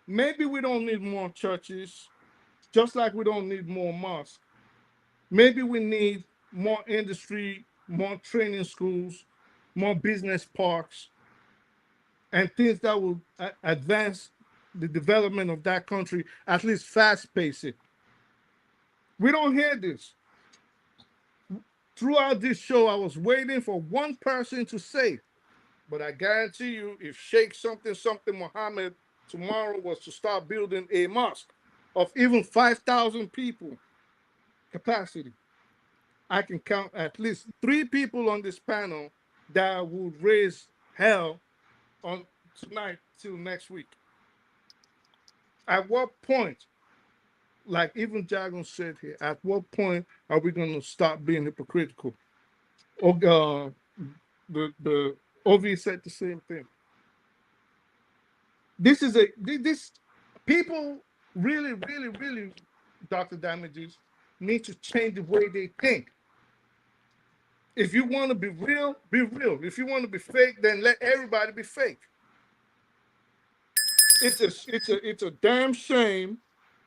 maybe we don't need more churches, just like we don't need more mosques. Maybe we need more industry, more training schools, more business parks, and things that will advance the development of that country, at least fast pace it. We don't hear this. Throughout this show, I was waiting for one person to say, but I guarantee you, if Sheikh something Mohammed tomorrow was to start building a mosque of even 5,000 people capacity, I can count at least 3 people on this panel that would raise hell on tonight till next week. At what point, like even Jagon said here, at what point are we going to stop being hypocritical? The OV said the same thing. This people really, Dr. Damages, need to change the way they think. If you want to be real, be real. If you want to be fake, then let everybody be fake. It's a damn shame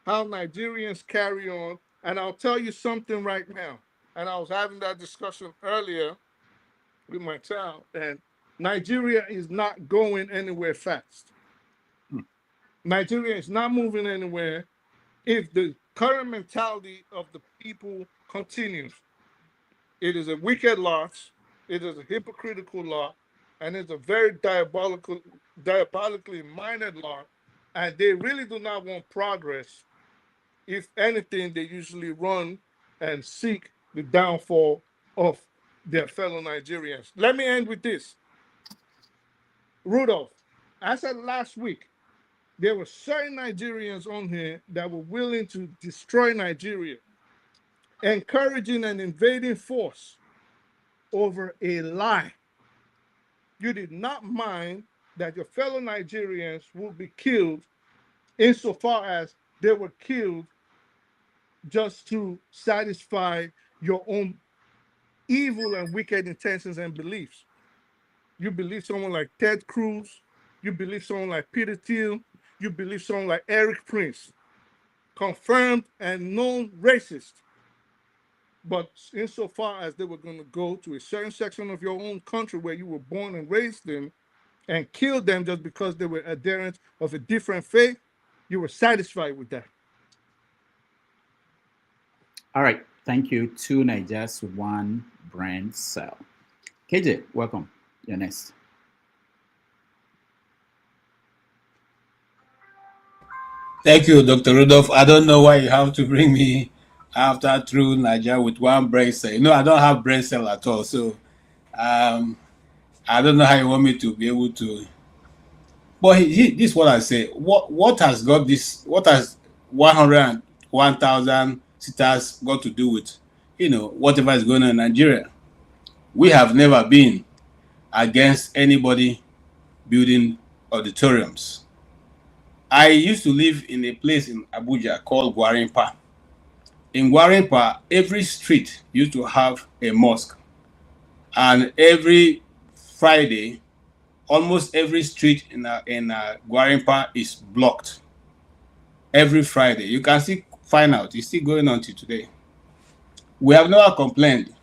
how Nigerians carry on. And I'll tell you something right now. And I was having that discussion earlier with my child, and Nigeria is not going anywhere fast. Nigeria is not moving anywhere if the current mentality of the people continues. It is a wicked lot, it is a hypocritical law, and it's a very diabolically minded law, and they really do not want progress. If anything, they usually run and seek the downfall of their fellow Nigerians. Let me end with this. Rudolph, I said last week, there were certain Nigerians on here that were willing to destroy Nigeria, encouraging an invading force over a lie. You did not mind that your fellow Nigerians would be killed insofar as they were killed just to satisfy your own evil and wicked intentions and beliefs. You believe someone like Ted Cruz, you believe someone like Peter Thiel, you believe someone like Eric Prince, confirmed and known racist. But insofar as they were going to go to a certain section of your own country where you were born and raised in and kill them just because they were adherents of a different faith, you were satisfied with that. All right. Thank you. 2 Nigerians, 1 brand cell. KJ, welcome. You're next. Thank you, Dr. Rudolph. I don't know why you have to bring me after through Nigeria with 1 brain cell. No, I don't have brain cell at all. So I don't know how you want me to be able to. But this is what I say. What has got this? What has 101,000 sitters got to do with, whatever is going on in Nigeria? We have never been against anybody building auditoriums. I used to live in a place in Abuja called Gwarimpa. In Gwarimpa, every street used to have a mosque. And every Friday, almost every street in Gwarimpa is blocked. Every Friday. You can still find out. It's still going on till today. We have never complained.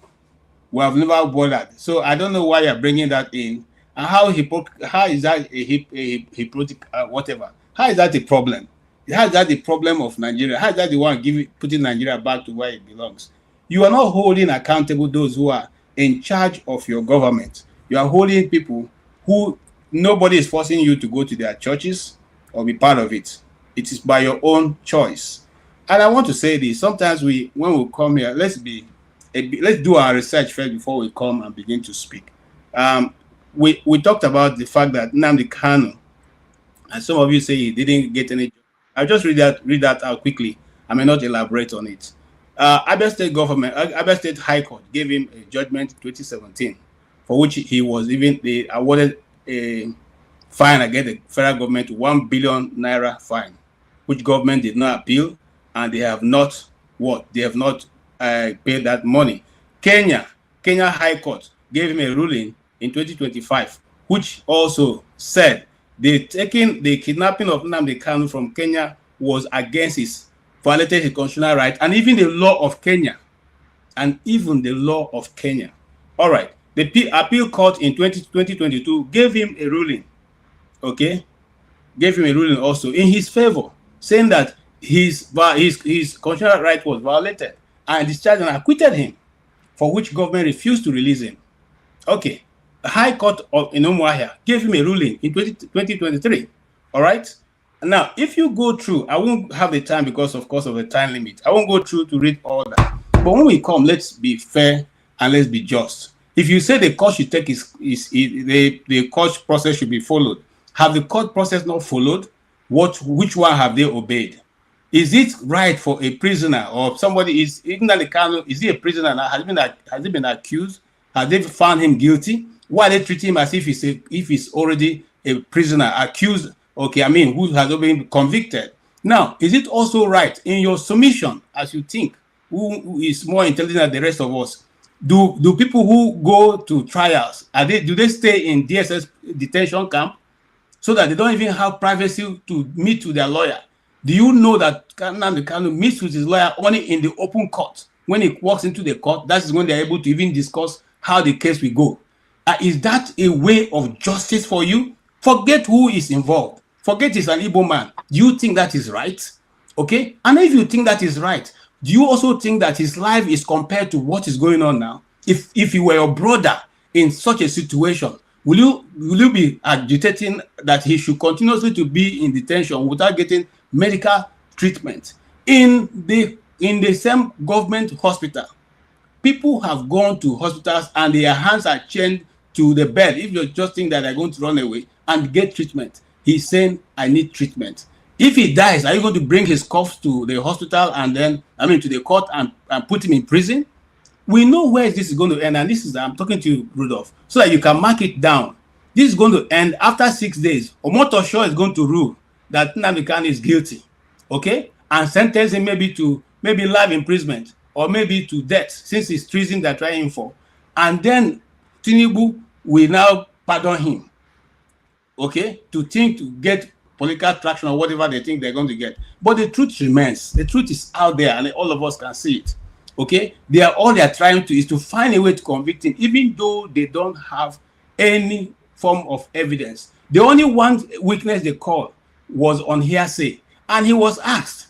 We have never bothered. So I don't know why you're bringing that in. And how is that a hypocritical whatever? How is that a problem? How is that the problem of Nigeria? How is that the one putting Nigeria back to where it belongs? You are not holding accountable those who are in charge of your government. You are holding people who nobody is forcing you to go to their churches or be part of it. It is by your own choice. And I want to say this. Sometimes when we come here, let's do our research first before we come and begin to speak. We talked about the fact that Nnamdi Kanu, and some of you say he didn't get any. I'll just read that out quickly. I may not elaborate on it. Abia State government, Abia State High Court gave him a judgment in 2017, for which he was they awarded a fine against the federal government, 1 billion naira fine, which government did not appeal, and they have not paid that money. Kenya High Court gave him a ruling in 2025, which also said the kidnapping of Nnamdi Kanu from Kenya was against violated his constitutional right, and even the law of Kenya. All right. The appeal court in 2022 gave him a ruling. Okay, gave him a ruling also in his favor, saying that his constitutional right was violated, and discharged and acquitted him, for which government refused to release him. Okay, the High Court in Umuahia gave him a ruling in 2023. All right. Now, if you go through, I won't have the time because, of course, of the time limit. I won't go through to read all that. But when we come, let's be fair and let's be just. If you say the court should take the court process should be followed, have the court process not followed? Which one have they obeyed? Is it right for a prisoner or somebody is he a prisoner now? Has he been accused? Have they found him guilty? Why are they treating him as if he's already a prisoner accused? Okay, who has been convicted? Now, is it also right in your submission, as you think, who is more intelligent than the rest of us? Do people who go to trials, do they stay in DSS detention camp so that they don't even have privacy to meet with their lawyer? Do you know that Nnamdi Kanu meets with his lawyer only in the open court? When he walks into the court, that is when they're able to even discuss how the case will go. Is that a way of justice for you? Forget who is involved. Forget he's an Igbo man. Do you think that is right? Okay? And if you think that is right, do you also think that his life is compared to what is going on now? If you were your brother in such a situation, will you be agitating that he should continuously to be in detention without getting medical treatment? In the same government hospital, people have gone to hospitals and their hands are chained to the bed. If you just think that they're going to run away and get treatment, he's saying, I need treatment. If he dies, are you going to bring his corpse to the hospital and then, to the court and put him in prison? We know where this is going to end, and I'm talking to you, Rudolph, so that you can mark it down. This is going to end after 6 days. Omotosho is going to rule that Nnamdi Kanu is guilty, okay, and sentence him maybe life imprisonment or maybe to death, since it's treason they're trying for. And then Tinubu will now pardon him, okay, to get political traction or whatever they think they're going to get. But the truth remains. The truth is out there, and all of us can see it. Okay, all they're trying to is to find a way to convict him, even though they don't have any form of evidence. The only one witness they called was on hearsay, and he was asked,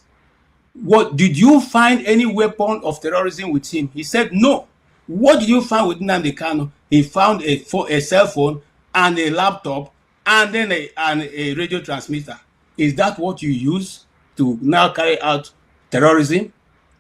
"What did you find any weapon of terrorism with him?" He said, "No." What did you find with Nnamdi Kanu? He found a cell phone and a laptop and then a radio transmitter. Is that what you use to now carry out terrorism?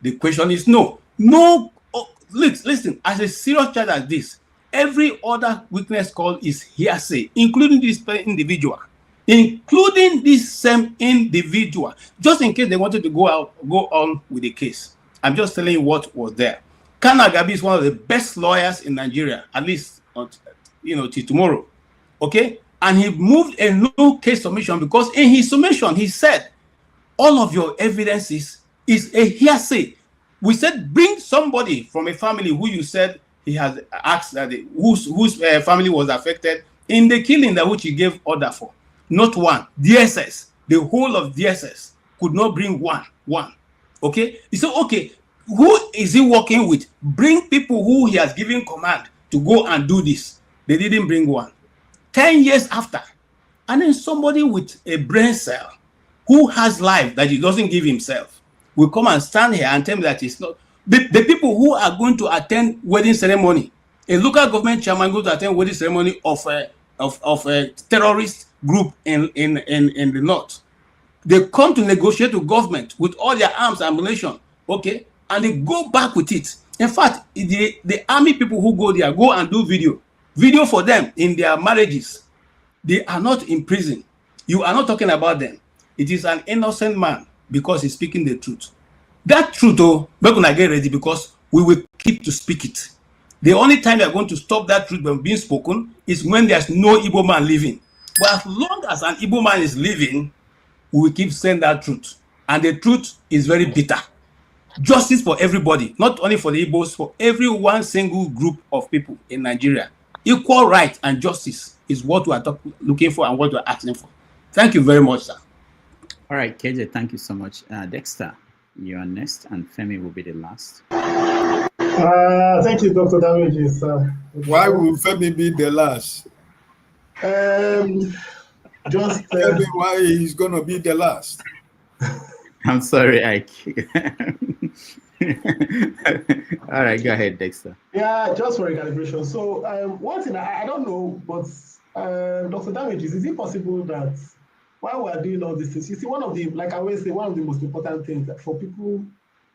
The question is no. No. Oh, listen, as a serious charge as this, every other witness call is hearsay, including this individual, including this same individual, just in case they wanted to go on with the case. I'm just telling you what was there. Kanu Agabi is one of the best lawyers in Nigeria, at least, till tomorrow. Okay? And he moved a no case submission because in his submission, he said, all of your evidences is a hearsay. We said, bring somebody from a family who you said he has asked that whose family was affected in the killing that which he gave order for. Not one. DSS, the whole of DSS could not bring one. Okay? He said, okay, who is he working with? Bring people who he has given command to go and do this. They didn't bring one. 10 years after, and then somebody with a brain cell who has life that he doesn't give himself will come and stand here and tell me that it's not. The people who are going to attend wedding ceremony, a local government chairman goes to attend wedding ceremony of a terrorist group in the north. They come to negotiate with government with all their arms and ammunition, okay, and they go back with it. In fact, the army people who go there go and do video for them in their marriages. They are not in prison. You are not talking about them. It is an innocent man because he's speaking the truth. That truth, we're going to get ready because we will keep to speak it. The only time we are going to stop that truth from being spoken is when there's no Igbo man living. But as long as an Igbo man is living, we will keep saying that truth. And the truth is very bitter. Justice for everybody, not only for the Igbos, for every one single group of people in Nigeria. Equal right and justice is what we are looking for and what we are asking for. Thank you very much, sir. All right, KJ, thank you so much. Dexter, you are next, and Femi will be the last. Thank you, Dr. Damages. Why will Femi be the last? Just tell me why he's going to be the last. I'm sorry, Ike. All right, go ahead, Dexter. Yeah, just for a calibration. So, one thing I don't know, but Dr. Damages, is it possible that while we are doing all these things, you see, one of the, like I always say, one of the most important things that for people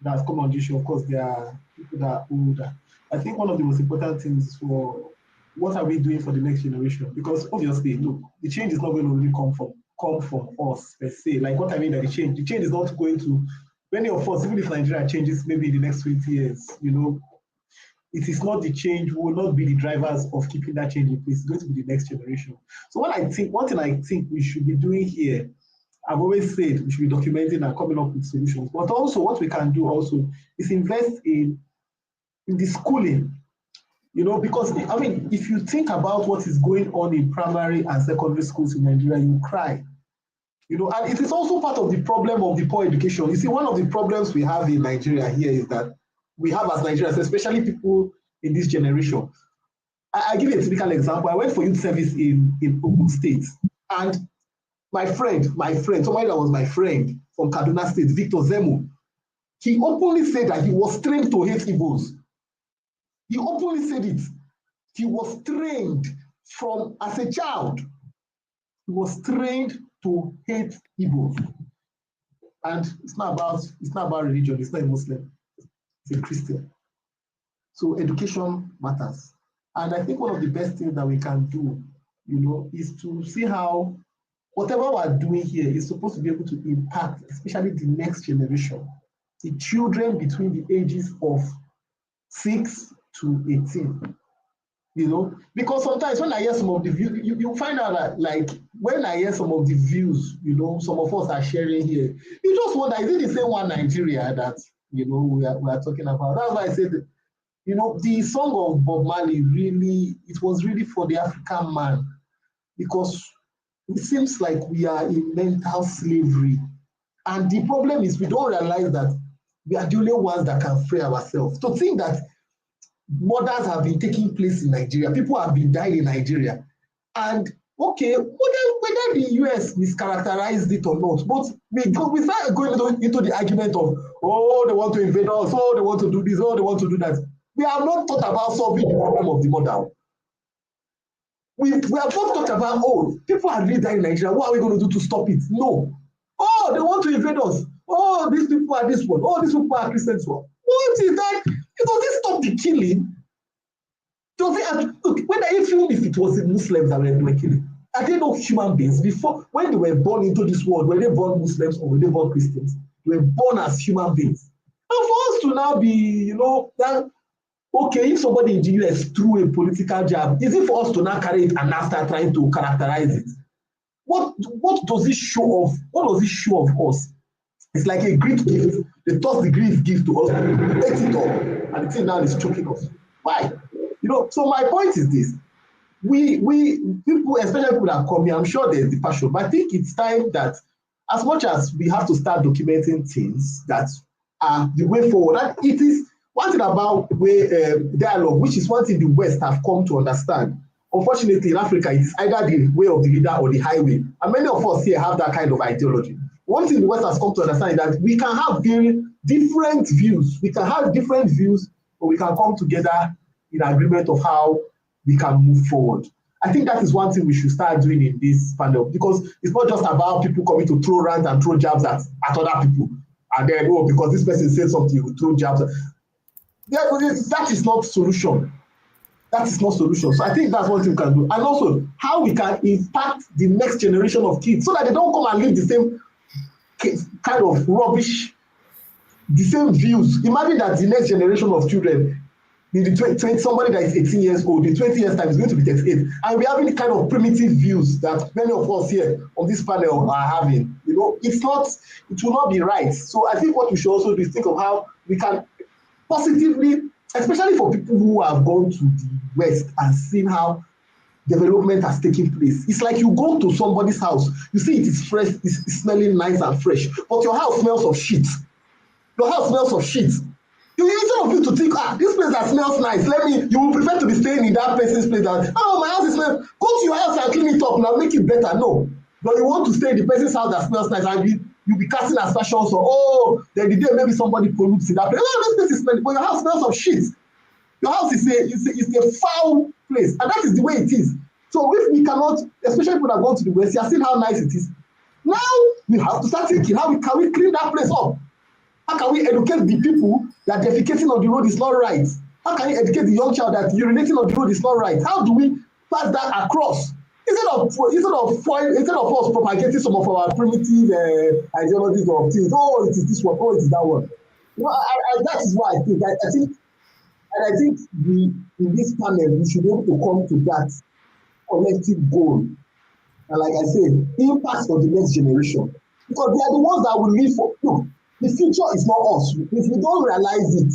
that come on this show, of course, there are people that are older. I think one of the most important things for what are we doing for the next generation? Because obviously, look, the change is not going to really come from us per se. Like what I mean by the change is not going to, many of us, even if Nigeria changes maybe in the next 20 years, it is not the change, we will not be the drivers of keeping that change in place. It's going to be the next generation. So one thing I think we should be doing here, I've always said we should be documenting and coming up with solutions. But also what we can do also is invest in the schooling. Because I mean, if you think about what is going on in primary and secondary schools in Nigeria, you cry. And it is also part of the problem of the poor education. You see, one of the problems we have in Nigeria here is that we have as Nigerians, especially people in this generation. I give you a typical example. I went for youth service in Ogun State, and my friend, somebody that was my friend from Kaduna State, Victor Zemo, he openly said that he was trained to hate Igbos. He openly said it. He was trained as a child. He was trained to hate Igbos. And it's not about religion. It's not a Muslim. It's a Christian. So education matters. And I think one of the best things that we can do, is to see how whatever we're doing here is supposed to be able to impact, especially the next generation, the children between the ages of 6 to 18. Because sometimes when I hear some of the views, you find out that, like, when I hear some of the views, some of us are sharing here, you just wonder, is it the same one Nigeria that, we are talking about? That's why I said, the song of Bob Marley it was really for the African man, because it seems like we are in mental slavery. And the problem is we don't realize that we are the only ones that can free ourselves. To think that murders have been taking place in Nigeria, people have been dying in Nigeria. And okay, whether the US mischaracterized it or not, but we start going into the argument of, they want to invade us, they want to do this, they want to do that. We have not thought about solving the problem of the murder. We have not talked about, people are really dying in Nigeria. What are we going to do to stop it? No. They want to invade us. These people are this one. These people are Christians. What is that? Does it stop the killing? Does it look, even if it was the Muslims that were killing, are they not human beings? Before, when they were born into this world, were they born Muslims or were they born Christians? They were born as human beings. And for us to now be, okay, if somebody in the US threw a political jab, is it for us to now carry it and now start trying to characterize it? What does it show of? What does it show of us? It's like a great gift. They toss the great gift to us, ate it up, and the thing now is choking us. Why? So my point is this. We people, especially people that come here, I'm sure there's the passion, but I think it's time that as much as we have to start documenting things that are the way forward, and it is one thing about dialogue, which is one thing the West have come to understand. Unfortunately, in Africa, it is either the way of the leader or the highway, and many of us here have that kind of ideology. One thing the West has come to understand is that we can have very different views. We can have different views, but we can come together in agreement of how we can move forward. I think that is one thing we should start doing in this panel, because it's not just about people coming to throw rants and throw jabs at other people, and then, because this person said something, you throw jabs. That is not solution. That is not solution. So I think that's one thing we can do. And also, how we can impact the next generation of kids so that they don't come and live the same kind of rubbish, the same views. Imagine that the next generation of children, somebody that is 18 years old, in 20 years' time is going to be 38. And we're having the kind of primitive views that many of us here on this panel are having. It will not be right. So I think what we should also do is think of how we can positively, especially for people who have gone to the West and seen how development has taken place. It's like you go to somebody's house, you see it is fresh, it's smelling nice and fresh, but your house smells of shit. Your house smells of shit. Instead of you to think, this place that smells nice, you will prefer to be staying in that person's place that, my house is smelling. Go to your house and clean it up now, make it better. No. But you want to stay in the person's house that smells nice, and you'll be casting aspersions or, then the day maybe somebody pollutes in that place. This place is smelling, but your house smells of shit. Your house is a foul place, and that is the way it is. So if we cannot, especially people that go to the West, you are seeing how nice it is. Now we have to start thinking, how can we clean that place up? How can we educate the people that defecating on the road is not right? How can we educate the young child that urinating on the road is not right? How do we pass that across? Instead of us propagating some of our primitive ideologies of things, it is this one, it is that one. That is why I think in this panel, we should be able to come to that collective goal. And like I said, impact for the next generation. Because they are the ones that will live for. Look, the future is not us. If we don't realize it,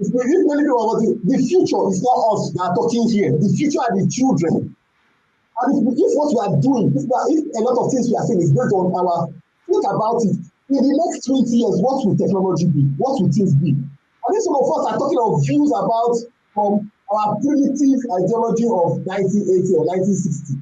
if many people about it, the future is not us that are talking here. The future are the children. And if what we are doing, if a lot of things we are saying is based on think about it. In the next 20 years, what will technology be? What will things be? I think some of us are talking of views about our primitive ideology of 1980 or 1960,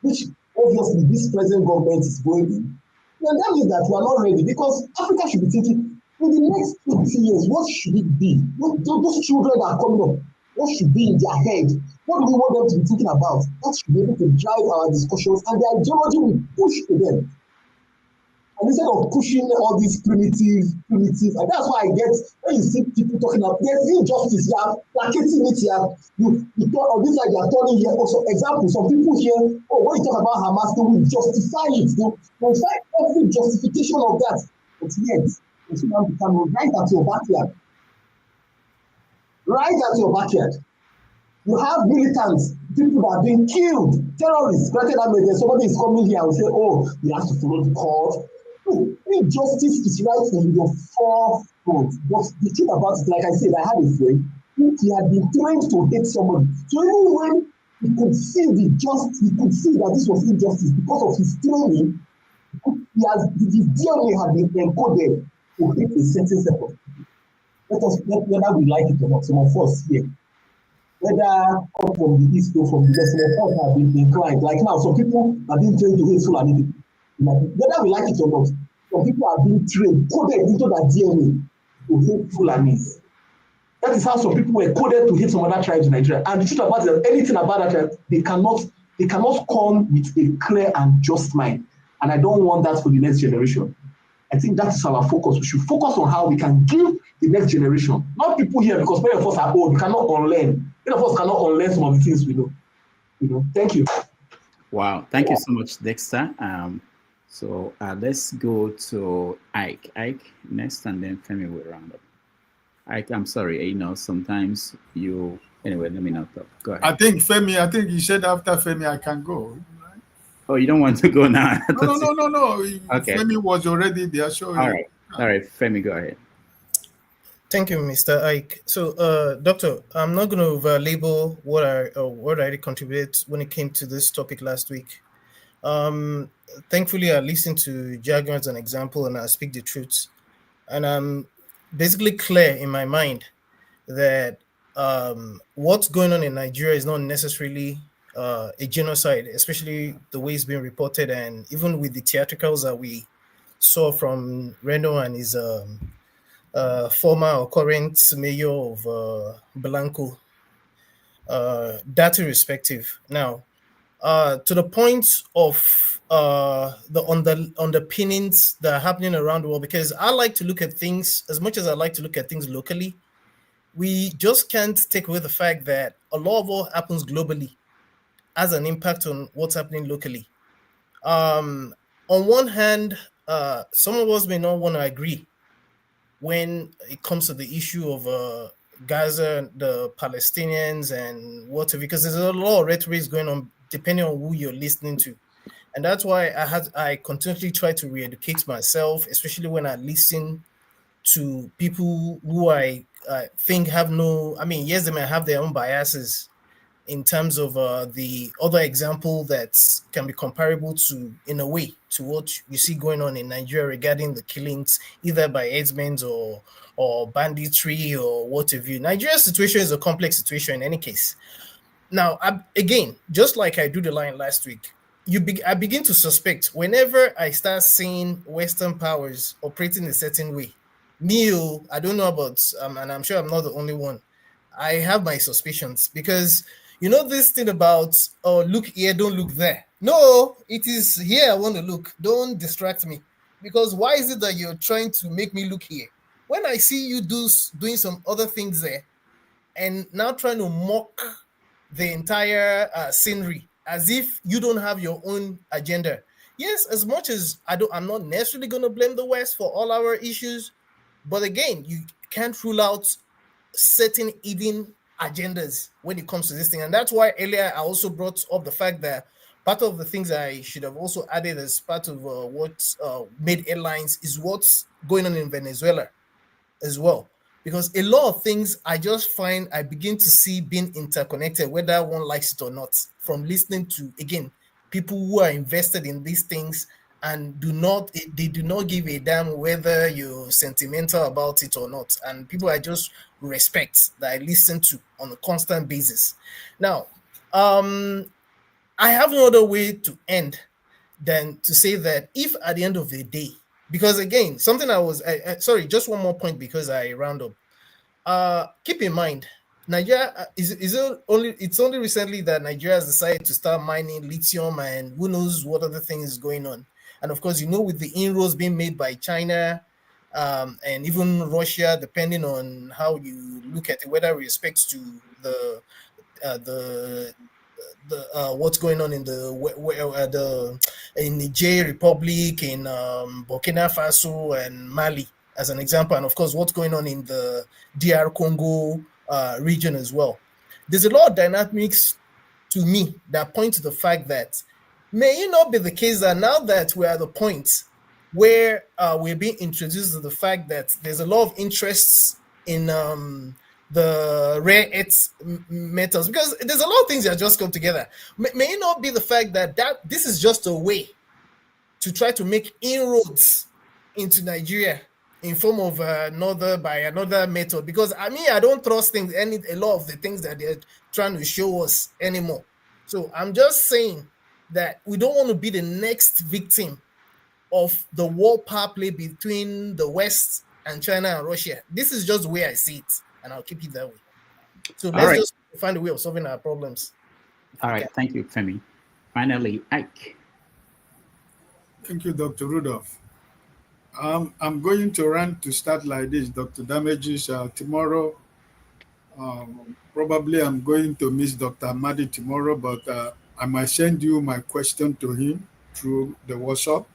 which obviously this present government is going in. And that means that we are not ready, because Africa should be thinking, in the next 20 years, what should it be? Those children that are coming up, what should be in their head? What do we want them to be thinking about? That should be able to drive our discussions, and the ideology will push to them. And instead of pushing all these primitive, and that's why I get when you see people talking about there's injustice, you are placating it here. You talk on this side, you are turning here. Also, example, some people here, when you talk about Hamas, they will justify it. They will find every justification of that. But yet, it's now become right at your backyard. Right at your backyard. You have militants, people that are being killed, terrorists. Granted, somebody is coming here and say, you have to follow the court. No, injustice is right in your forefront. But the truth about it, like I said, I had a friend who had been trained to hate somebody. So even when he could see that this was injustice because of his training, his DNA had been encoded to hate a certain set of people. Whether we like it or not, some of us here, whether come from the east or from the west, some of us have been inclined. Like now, some people are being trained to hate Fulani people. Whether we like it or not, some people are being trained, coded into their DNA to hate Fulanis. That is how some people were coded to hate some other tribes in Nigeria. And the truth about it is, anything about that tribe, they cannot come with a clear and just mind. And I don't want that for the next generation. I think that is our focus. We should focus on how we can give the next generation, not people here, because many of us are old. We cannot unlearn. Many of us cannot unlearn some of the things we know. Thank you. Wow, thank you so much, Dexter. So let's go to Ike. Ike next, and then Femi will round up. I'm sorry, sometimes you. Anyway, let me not talk. Go ahead. I think you said after Femi, I can go. Oh, you don't want to go now? No. Okay. Femi was already there. So All right. Femi, go ahead. Thank you, Mr. Ike. So, Doctor, I'm not going to over-label what I contributed when it came to this topic last week. Thankfully, I listened to jargon as an example, and I speak the truth. And I'm basically clear in my mind that what's going on in Nigeria is not necessarily a genocide, especially the way it's being reported, and even with the theatricals that we saw from Reno and his former or current mayor of Blanco, that irrespective. Now, to the point of the underpinnings that are happening around the world, because I like to look at things, as much as I like to look at things locally, we just can't take away the fact that a lot of what happens globally has an impact on what's happening locally. On one hand, some of us may not want to agree when it comes to the issue of Gaza, the Palestinians, and whatever, because there's a lot of rhetoric going on depending on who you're listening to. And that's why I continually try to re-educate myself, especially when I listen to people who I think have yes, they may have their own biases in terms of the other example that can be comparable to, in a way, to what you see going on in Nigeria regarding the killings, either by headsmen or banditry or what have you. Nigeria's situation is a complex situation in any case. Now, again, just like I do the line last week, I begin to suspect whenever I start seeing Western powers operating a certain way. I don't know about, and I'm sure I'm not the only one. I have my suspicions because this thing about, oh, look here, don't look there. No, it is here I want to look. Don't distract me. Because why is it that you're trying to make me look here? When I see you doing some other things there and now trying to mock the entire scenery as if you don't have your own agenda. Yes, as much as I'm not necessarily going to blame the West for all our issues, but again, you can't rule out certain hidden agendas when it comes to this thing. And that's why earlier I also brought up the fact that part of the things I should have also added as part of what made headlines is what's going on in Venezuela as well. Because a lot of things I begin to see being interconnected, whether one likes it or not, from listening to, again, people who are invested in these things and do not give a damn whether you're sentimental about it or not. And people I just respect that I listen to on a constant basis. Now, I have no other way to end than to say that if at the end of the day, because again, something sorry, just one more point because I round up. Keep in mind, Nigeria it's only recently that Nigeria has decided to start mining lithium and who knows what other things is going on. And of course, with the inroads being made by China and even Russia, depending on how you look at it, whether it respects to the what's going on in in Niger Republic, in Burkina Faso and Mali, as an example, and of course what's going on in the DR Congo region as well. There's a lot of dynamics to me that point to the fact that may it not be the case that now that we're at the point where we're being introduced to the fact that there's a lot of interests in the rare earth metals, because there's a lot of things that just come together. May it not be the fact that this is just a way to try to make inroads into Nigeria in form of another method? Because I don't trust a lot of the things that they're trying to show us anymore. So I'm just saying that we don't want to be the next victim of the war power play between the West and China and Russia. This is just the way I see it, and I'll keep it that way. So let's just find a way of solving our problems. All right, thank you, Femi. Finally, Ike. Thank you, Dr. Rudolph. I'm going to run to start like this, Dr. Damages, tomorrow. Probably I'm going to miss Dr. Ahmadi tomorrow, but I might send you my question to him through the WhatsApp.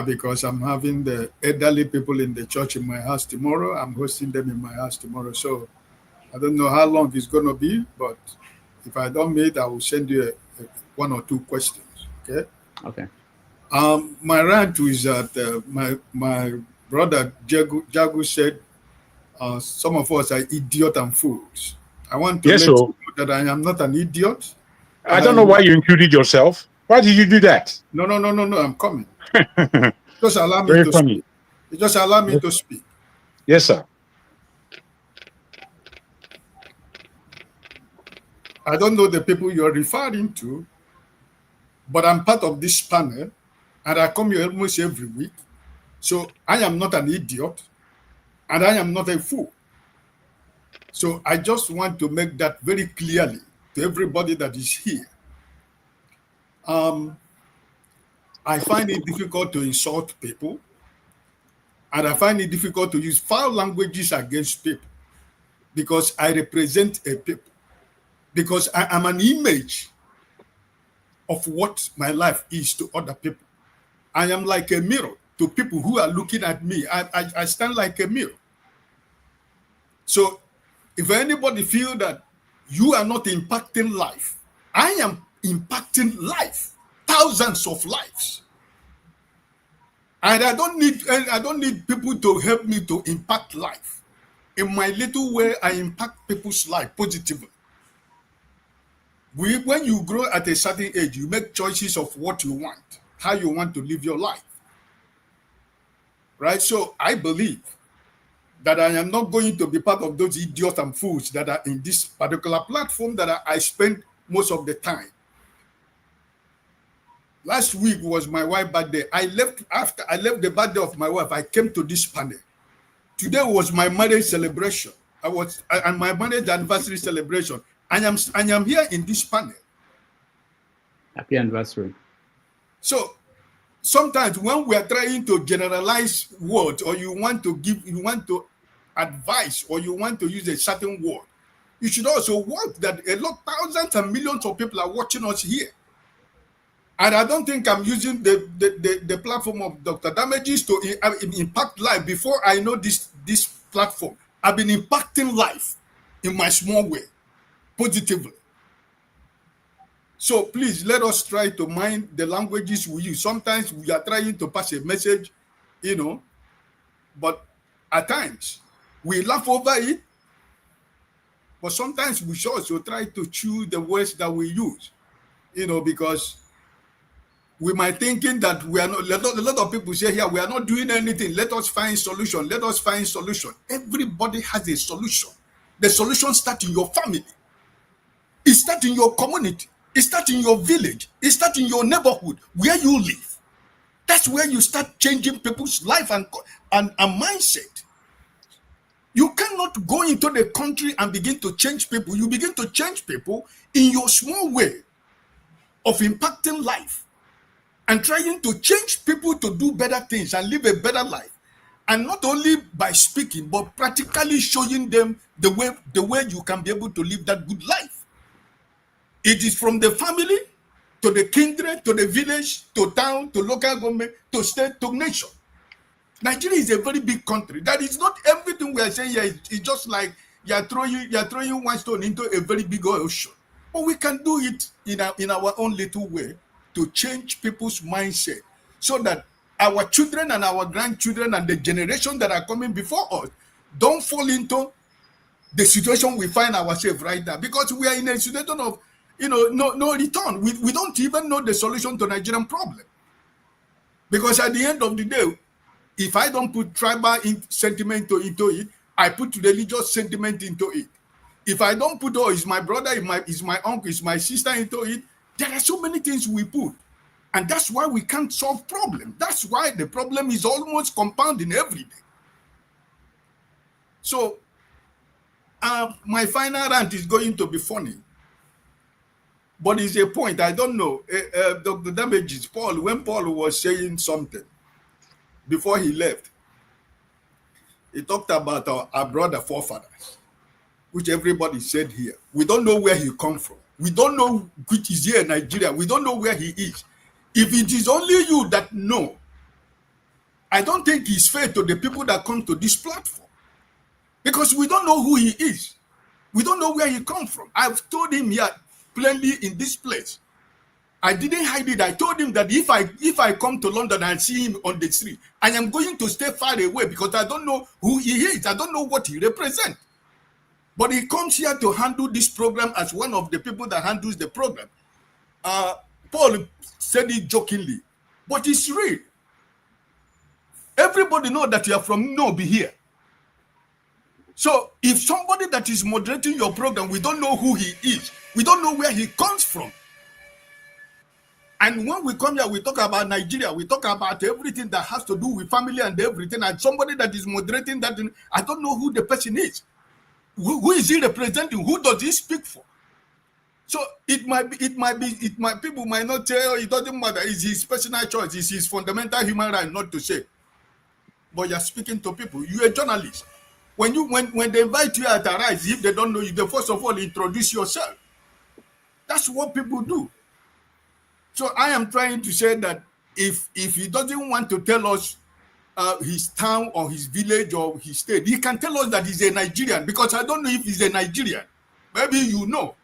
because I'm having the elderly people in the church in my house tomorrow. I'm hosting them in my house tomorrow. So I don't know how long it's going to be, but if I don't meet, I will send you one or two questions. Okay. Okay. My rant is that my brother Jagu said some of us are idiot and fools. I want to Yes, let so you know that I am not an idiot. I don't know why you included yourself. Why did you do that? No. I'm coming. Just allow me Very to funny. speak. Just allow me to speak. Yes, sir. I don't know the people you're referring to, but I'm part of this panel, and I come here almost every week. So I am not an idiot, and I am not a fool. So I just want to make that very clearly to everybody that is here. I find it difficult to insult people, and I find it difficult to use foul languages against people because I represent a people, because I am an image of what my life is to other people. I am like a mirror to people who are looking at me. I stand like a mirror. So if anybody feel that you are not impacting life, I am impacting life, thousands of lives. And I don't need people to help me to impact life. In my little way, I impact people's life positively. When you grow at a certain age, you make choices of what you want, how you want to live your life. Right? So I believe that I am not going to be part of those idiots and fools that are in this particular platform that I spend most of the time. Last week was my wife's birthday. After I left the birthday of my wife, I came to this panel. Today was my marriage celebration. And my marriage anniversary celebration. I am here in this panel. Happy anniversary. So sometimes when we are trying to generalize words, or you want to advise, or you want to use a certain word, you should also work that thousands and millions of people are watching us here. And I don't think I'm using the platform of Dr. Damages to impact life. Before I know this platform, I've been impacting life in my small way, positively. So please let us try to mind the languages we use. Sometimes we are trying to pass a message, but at times we laugh over it. But sometimes we should also try to choose the words that we use, because we might thinking that we are not. A lot of people say here, we are not doing anything. Let us find solution. Let us find solution. Everybody has a solution. The solution starts in your family. It starts in your community. It starts in your village. It starts in your neighborhood where you live. That's where you start changing people's life and mindset. You cannot go into the country and begin to change people. You begin to change people in your small way of impacting life and trying to change people to do better things and live a better life. And not only by speaking, but practically showing them the way you can be able to live that good life. It is from the family to the kindred, to the village, to town, to local government, to state, to nation. Nigeria is a very big country. That is not everything we are saying here. It's just like you're throwing one stone into a very big ocean. But we can do it in our own little way to change people's mindset so that our children and our grandchildren and the generation that are coming before us don't fall into the situation we find ourselves right now, because we are in a situation of no return. We don't even know the solution to Nigerian problem, because at the end of the day, if I don't put tribal sentiment into it, I put religious sentiment into it. If I don't put, is my brother, is my uncle, is my sister into it, there are so many things we put. And that's why we can't solve problems. That's why the problem is almost compounding every day. So my final rant is going to be funny. But it's a point, I don't know. Dr. Damages, when Paul was saying something before he left, he talked about our brother forefathers, which everybody said here. We don't know where he come from. We don't know which is here in Nigeria. We don't know where he is. If it is only you that know I don't think it's fair to the people that come to this platform, because we don't know who he is. We don't know where he comes from. I've told him here plainly in this place. I didn't hide it. I told him that if I come to London and see him on the street, I am going to stay far away because I don't know who he is. I don't know what he represents. But he comes here to handle this program as one of the people that handles the program. Paul said it jokingly, but it's real. Everybody know that you are from Nobi here. So if somebody that is moderating your program, we don't know who he is. We don't know where he comes from. And when we come here, we talk about Nigeria. We talk about everything that has to do with family and everything. And somebody that is moderating that, I don't know who the person is. Who is he representing? Who does he speak for? So people might not tell, it doesn't matter. It's his personal choice. It's his fundamental human right not to say. But you're speaking to people. You're a journalist. When they invite you at Arise, if they don't know you, they first of all introduce yourself. That's what people do. So I am trying to say that if he doesn't want to tell us his town or his village or his state, he can tell us that he's a Nigerian, because I don't know if he's a Nigerian. Maybe you know.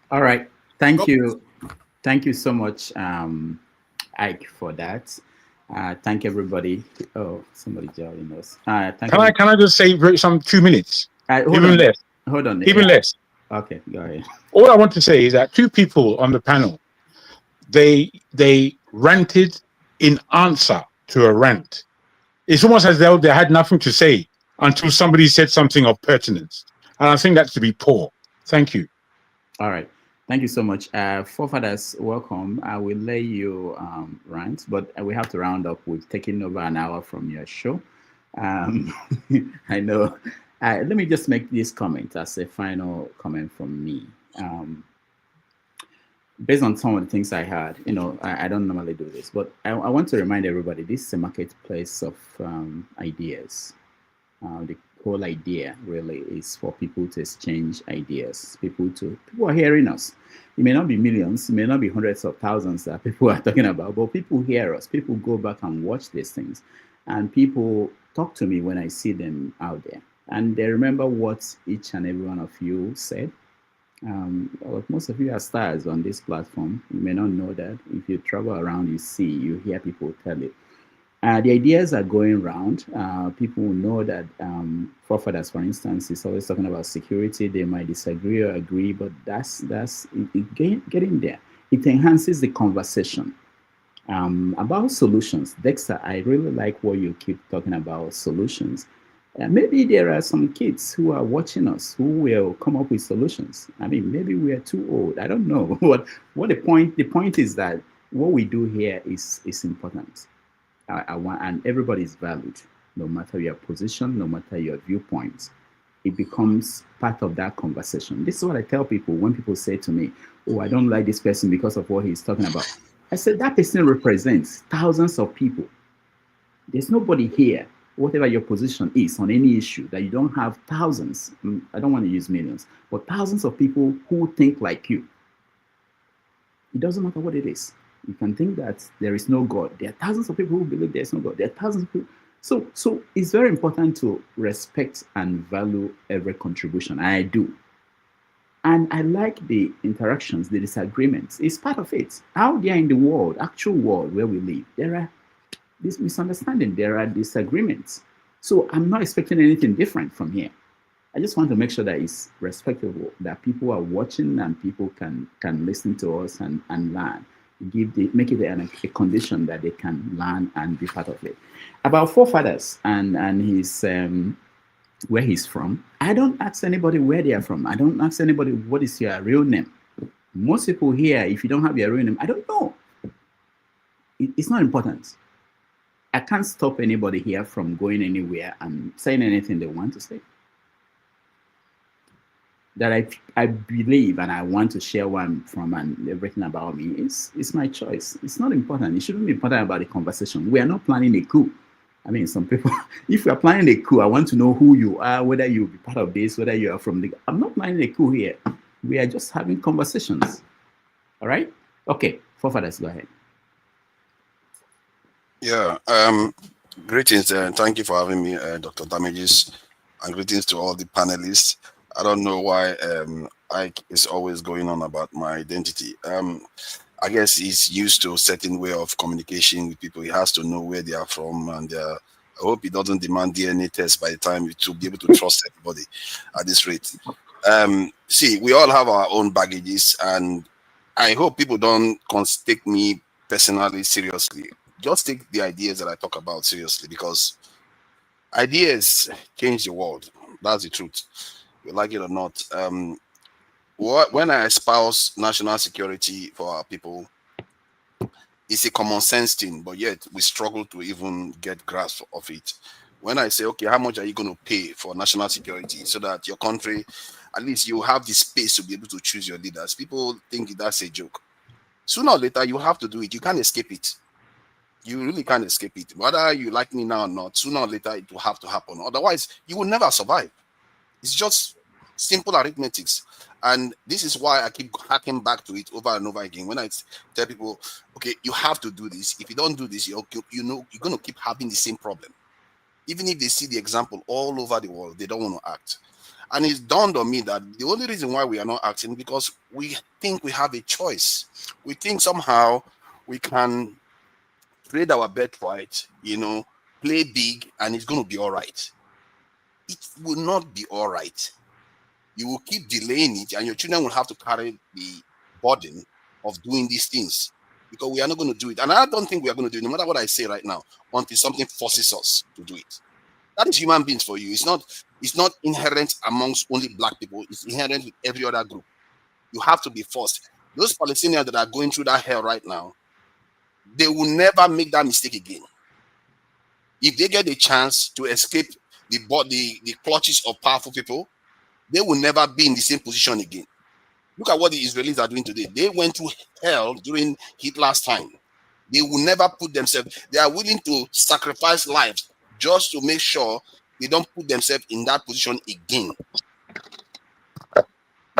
All right. Thank you. Thank you so much, Ike, for that. Thank everybody. Oh, somebody joining us. Can I just say some 2 minutes? Even less. Hold on. Even less. Okay, go ahead. All I want to say is that two people on the panel, they ranted in answer to a rant. It's almost as though they had nothing to say until somebody said something of pertinence. And I think that's to be poor. Thank you. All right. Thank you so much. Forefathers, welcome. I will let you rant, but we have to round up. We've taken over an hour from your show. I know. Let me just make this comment as a final comment from me. Based on some of the things I heard, I don't normally do this, but I want to remind everybody this is a marketplace of ideas. The whole idea really is for people to exchange ideas. People are hearing us. It may not be millions, it may not be hundreds of thousands that people are talking about, but people hear us. People go back and watch these things, and people talk to me when I see them out there, and they remember what each and every one of you said. Most of you are stars on this platform. You may not know that. If you travel around, you hear people tell it. The ideas are going around. People know that forefathers, for instance, is always talking about security. They might disagree or agree, but that's getting there. It enhances the conversation about solutions. Dexter, I really like what you keep talking about, solutions. Maybe there are some kids who are watching us who will come up with solutions. I mean, maybe we are too old. I don't know. What the point is that what we do here is important. And everybody is valued, no matter your position, no matter your viewpoints. It becomes part of that conversation. This is what I tell people when people say to me, oh, I don't like this person because of what he's talking about. I said, that person represents thousands of people. There's nobody here, whatever your position is on any issue, that you don't have thousands, I don't want to use millions, but thousands of people who think like you. It doesn't matter what it is. You can think that there is no God. There are thousands of people who believe there is no God. There are thousands of people. So it's very important to respect and value every contribution. I do. And I like the interactions, the disagreements. It's part of it. Out there in the world, actual world where we live, there are this misunderstanding. There are disagreements. So I'm not expecting anything different from here. I just want to make sure that it's respectable, that people are watching and people can listen to us and learn. Make it a condition that they can learn and be part of it. About forefathers and his where he's from, I don't ask anybody where they are from. I don't ask anybody what is your real name. Most people here, if you don't have your real name, I don't know. It's not important. I can't stop anybody here from going anywhere and saying anything they want to say. That I believe and I want to share where I'm from and everything about me, it's my choice. It's not important. It shouldn't be important about the conversation. We are not planning a coup. I mean, some people, if we are planning a coup, I want to know who you are, whether you'll be part of this, whether you are from the... I'm not planning a coup here. We are just having conversations. All right? Okay, forefathers, go ahead. Yeah. Greetings and thank you for having me, Dr. Damages, and greetings to all the panelists. I don't know why Ike is always going on about my identity. I guess he's used to a certain way of communication with people. He has to know where they are from, and I hope he doesn't demand DNA test by the time to be able to trust everybody at this rate. See, we all have our own baggages, and I hope people don't take me personally seriously. Just take the ideas that I talk about seriously, because ideas change the world. That's the truth. You like it or not. When I espouse national security for our people, it's a common sense thing, but yet we struggle to even get grasp of it. When I say, okay, how much are you going to pay for national security so that your country, at least you have the space to be able to choose your leaders? People think that's a joke. Sooner or later, you have to do it. You can't escape it. You really can't escape it. Whether you like me now or not, sooner or later, it will have to happen. Otherwise, you will never survive. It's just simple arithmetics. And this is why I keep hacking back to it over and over again. When I tell people, okay, you have to do this. If you don't do this, you're going to keep having the same problem. Even if they see the example all over the world, they don't want to act. And it's dawned on me that the only reason why we are not acting because we think we have a choice. We think somehow we can trade our birthright, play big, and it's going to be all right. It will not be all right. You will keep delaying it, and your children will have to carry the burden of doing these things because we are not going to do it. And I don't think we are going to do it, no matter what I say right now, until something forces us to do it. That is human beings for you. It's not inherent amongst only black people. It's inherent with every other group. You have to be forced. Those Palestinians that are going through that hell right now, they will never make that mistake again. If they get a chance to escape the clutches of powerful people, they will never be in the same position again. Look at what the Israelis are doing today. They went through hell during Hitler's time. They will never put themselves, they are willing to sacrifice lives just to make sure they don't put themselves in that position again.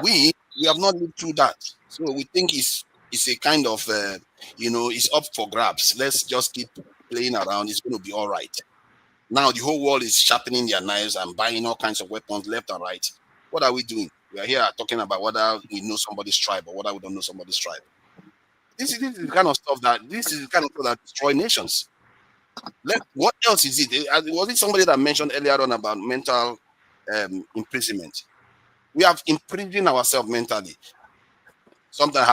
We have not lived through that. So we think it's a kind of, it's up for grabs. Let's just keep playing around. It's going to be all right. Now the whole world is sharpening their knives and buying all kinds of weapons left and right. What are we doing? We are here talking about whether we know somebody's tribe or whether we don't know somebody's tribe. This is the kind of stuff that destroy nations. What else is it? Was it somebody that mentioned earlier on about mental imprisonment? We have imprisoned ourselves mentally. Sometimes I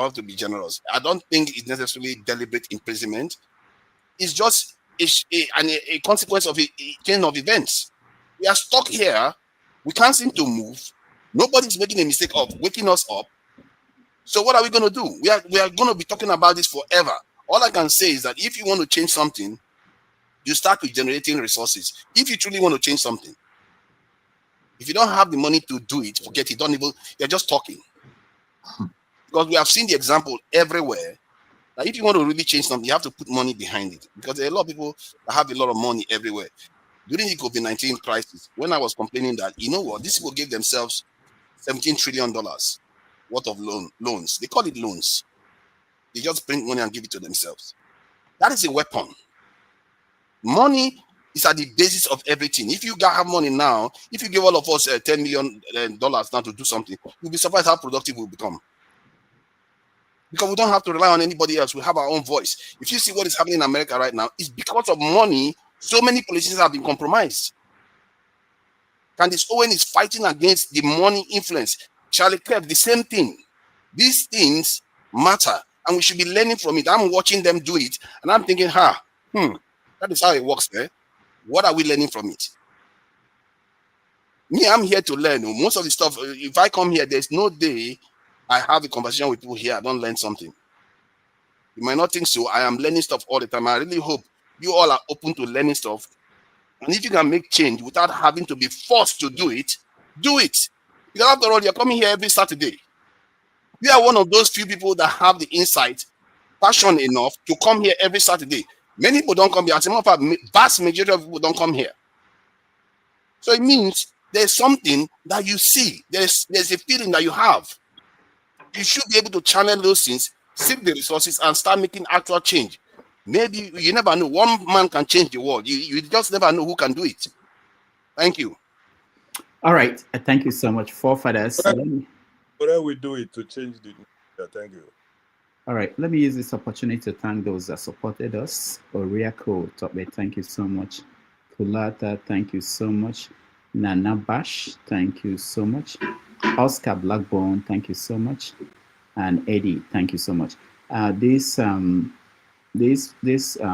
have to be generous. I don't think it's necessarily deliberate imprisonment. It's just a consequence of a chain of events. We are stuck here. We can't seem to move. Nobody's making a mistake of waking us up. So what are we going to do? We are going to be talking about this forever. All I can say is that if you want to change something, you start with generating resources. If you truly want to change something, if you don't have the money to do it, forget it. You're just talking. Because we have seen the example everywhere. Now, if you want to really change something, you have to put money behind it. Because there are a lot of people that have a lot of money everywhere. During the COVID-19 crisis, when I was complaining that, you know what, these people gave themselves $17 trillion worth of loans. They call it loans. They just print money and give it to themselves. That is a weapon. Money is at the basis of everything. If you have money now, if you give all of us $10 million now to do something, you'll be surprised how productive we'll become. Because we don't have to rely on anybody else. We have our own voice. If you see what is happening in America right now, it's because of money. So many politicians have been compromised. Candace Owen is fighting against the money influence. Charlie Kirk, the same thing. These things matter, and we should be learning from it. I'm watching them do it, and I'm thinking, that is how it works there. What are we learning from it? Me, I'm here to learn. Most of the stuff, if I come here, there's no day I have a conversation with people here, I don't learn something. You might not think so. I am learning stuff all the time. I really hope you all are open to learning stuff. And if you can make change without having to be forced to do it, do it. Because after all, you're coming here every Saturday. You are one of those few people that have the insight, passion enough to come here every Saturday. Many people don't come here. As a matter of fact, vast majority of people don't come here. So it means there's something that you see. There's a feeling that you have. You should be able to channel those things, seek the resources, and start making actual change. Maybe you never know. One man can change the world. You just never know who can do it. Thank you. All right. Thank you so much, forefathers. Whatever we do it to change the. Yeah, thank you. All right. Let me use this opportunity to thank those that supported us. Oriako Tobe, thank you so much. Kulata, thank you so much. Nana Bash, thank you so much. Oscar Blackbone, thank you so much. And Eddie, thank you so much. This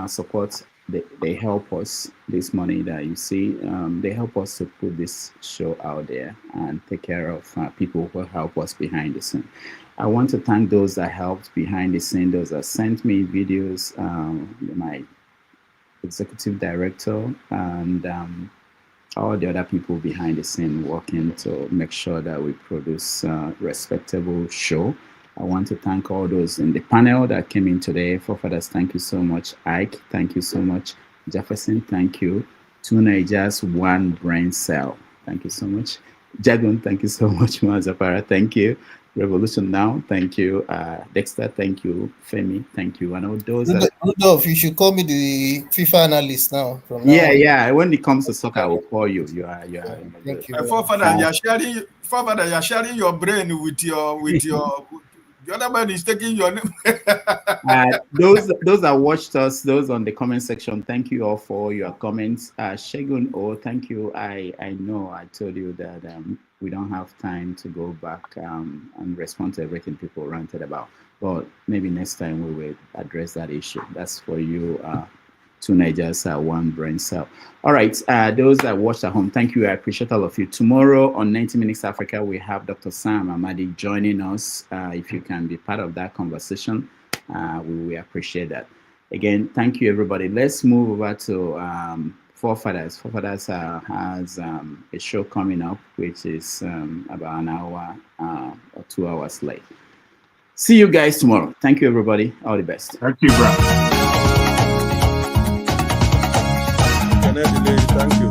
support, they help us. This money that you see, they help us to put this show out there and take care of people who help us behind the scene. I want to thank those that helped behind the scene, those that sent me videos, my executive director, and all the other people behind the scene working to make sure that we produce a respectable show. I want to thank all those in the panel that came in today. Forefathers, thank you so much. Ike, thank you so much. Jefferson, thank you. 2 Nigerians, 1 brain cell. Thank you so much. Jagun, thank you so much. Mazapara, thank you. Revolution Now, thank you. Dexter, thank you. Femi, thank you. And all those Rudolph, you should call me the FIFA analyst now. From now yeah, on. yeah. When it comes to soccer, I will call you. You are Thank you. Forefather, you're sharing your brain with your the other man is taking your name. those that watched us, those on the comment section, thank you all for your comments. Shegun, thank you. I know I told you that we don't have time to go back and respond to everything people ranted about, but maybe next time we will address that issue. That's for you. 2 Nigerians, 1 brain cell. All right, those that watched at home, thank you. I appreciate all of you. Tomorrow on 90 Minutes Africa, we have Dr. Sam Amadi joining us. If you can be part of that conversation, we appreciate that. Again, thank you, everybody. Let's move over to Forefathers. Forefathers has a show coming up, which is about an hour or 2 hours late. See you guys tomorrow. Thank you, everybody. All the best. Thank you, bro. Thank you.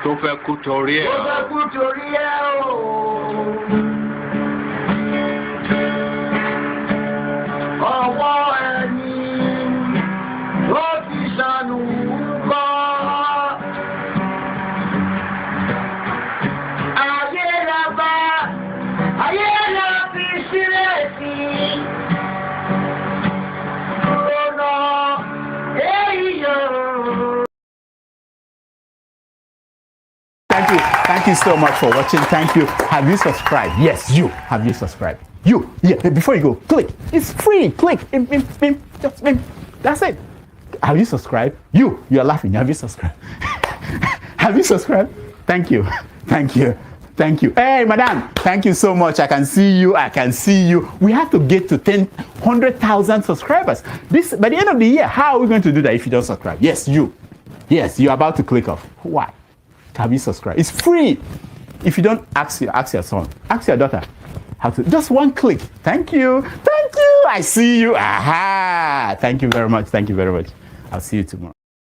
Tó fẹ́ kú torí ẹ̀ o. Ọwọ́ ẹni ó ti ṣàánú kọ́. Ayé la fi sílẹ̀ sí. Lọ́nà èèyàn. Thank you so much for watching. Thank you. Have you subscribed? Yes, you. Have you subscribed? You. Yeah, before you go, click. It's free. Click. Just that's it. Have you subscribed? You are laughing. Have you subscribed? Have you subscribed? Thank you. Thank you. Thank you. Hey, madam. Thank you so much. I can see you. We have to get to 100,000 subscribers. By the end of the year, how are we going to do that if you don't subscribe? Yes, you. Yes, you're about to click off. Why? Have you subscribed? It's free. If you don't, ask your son, ask your daughter how to. Just one click. Thank you. Thank you. I see you. Aha. Thank you very much. Thank you very much. I'll see you tomorrow.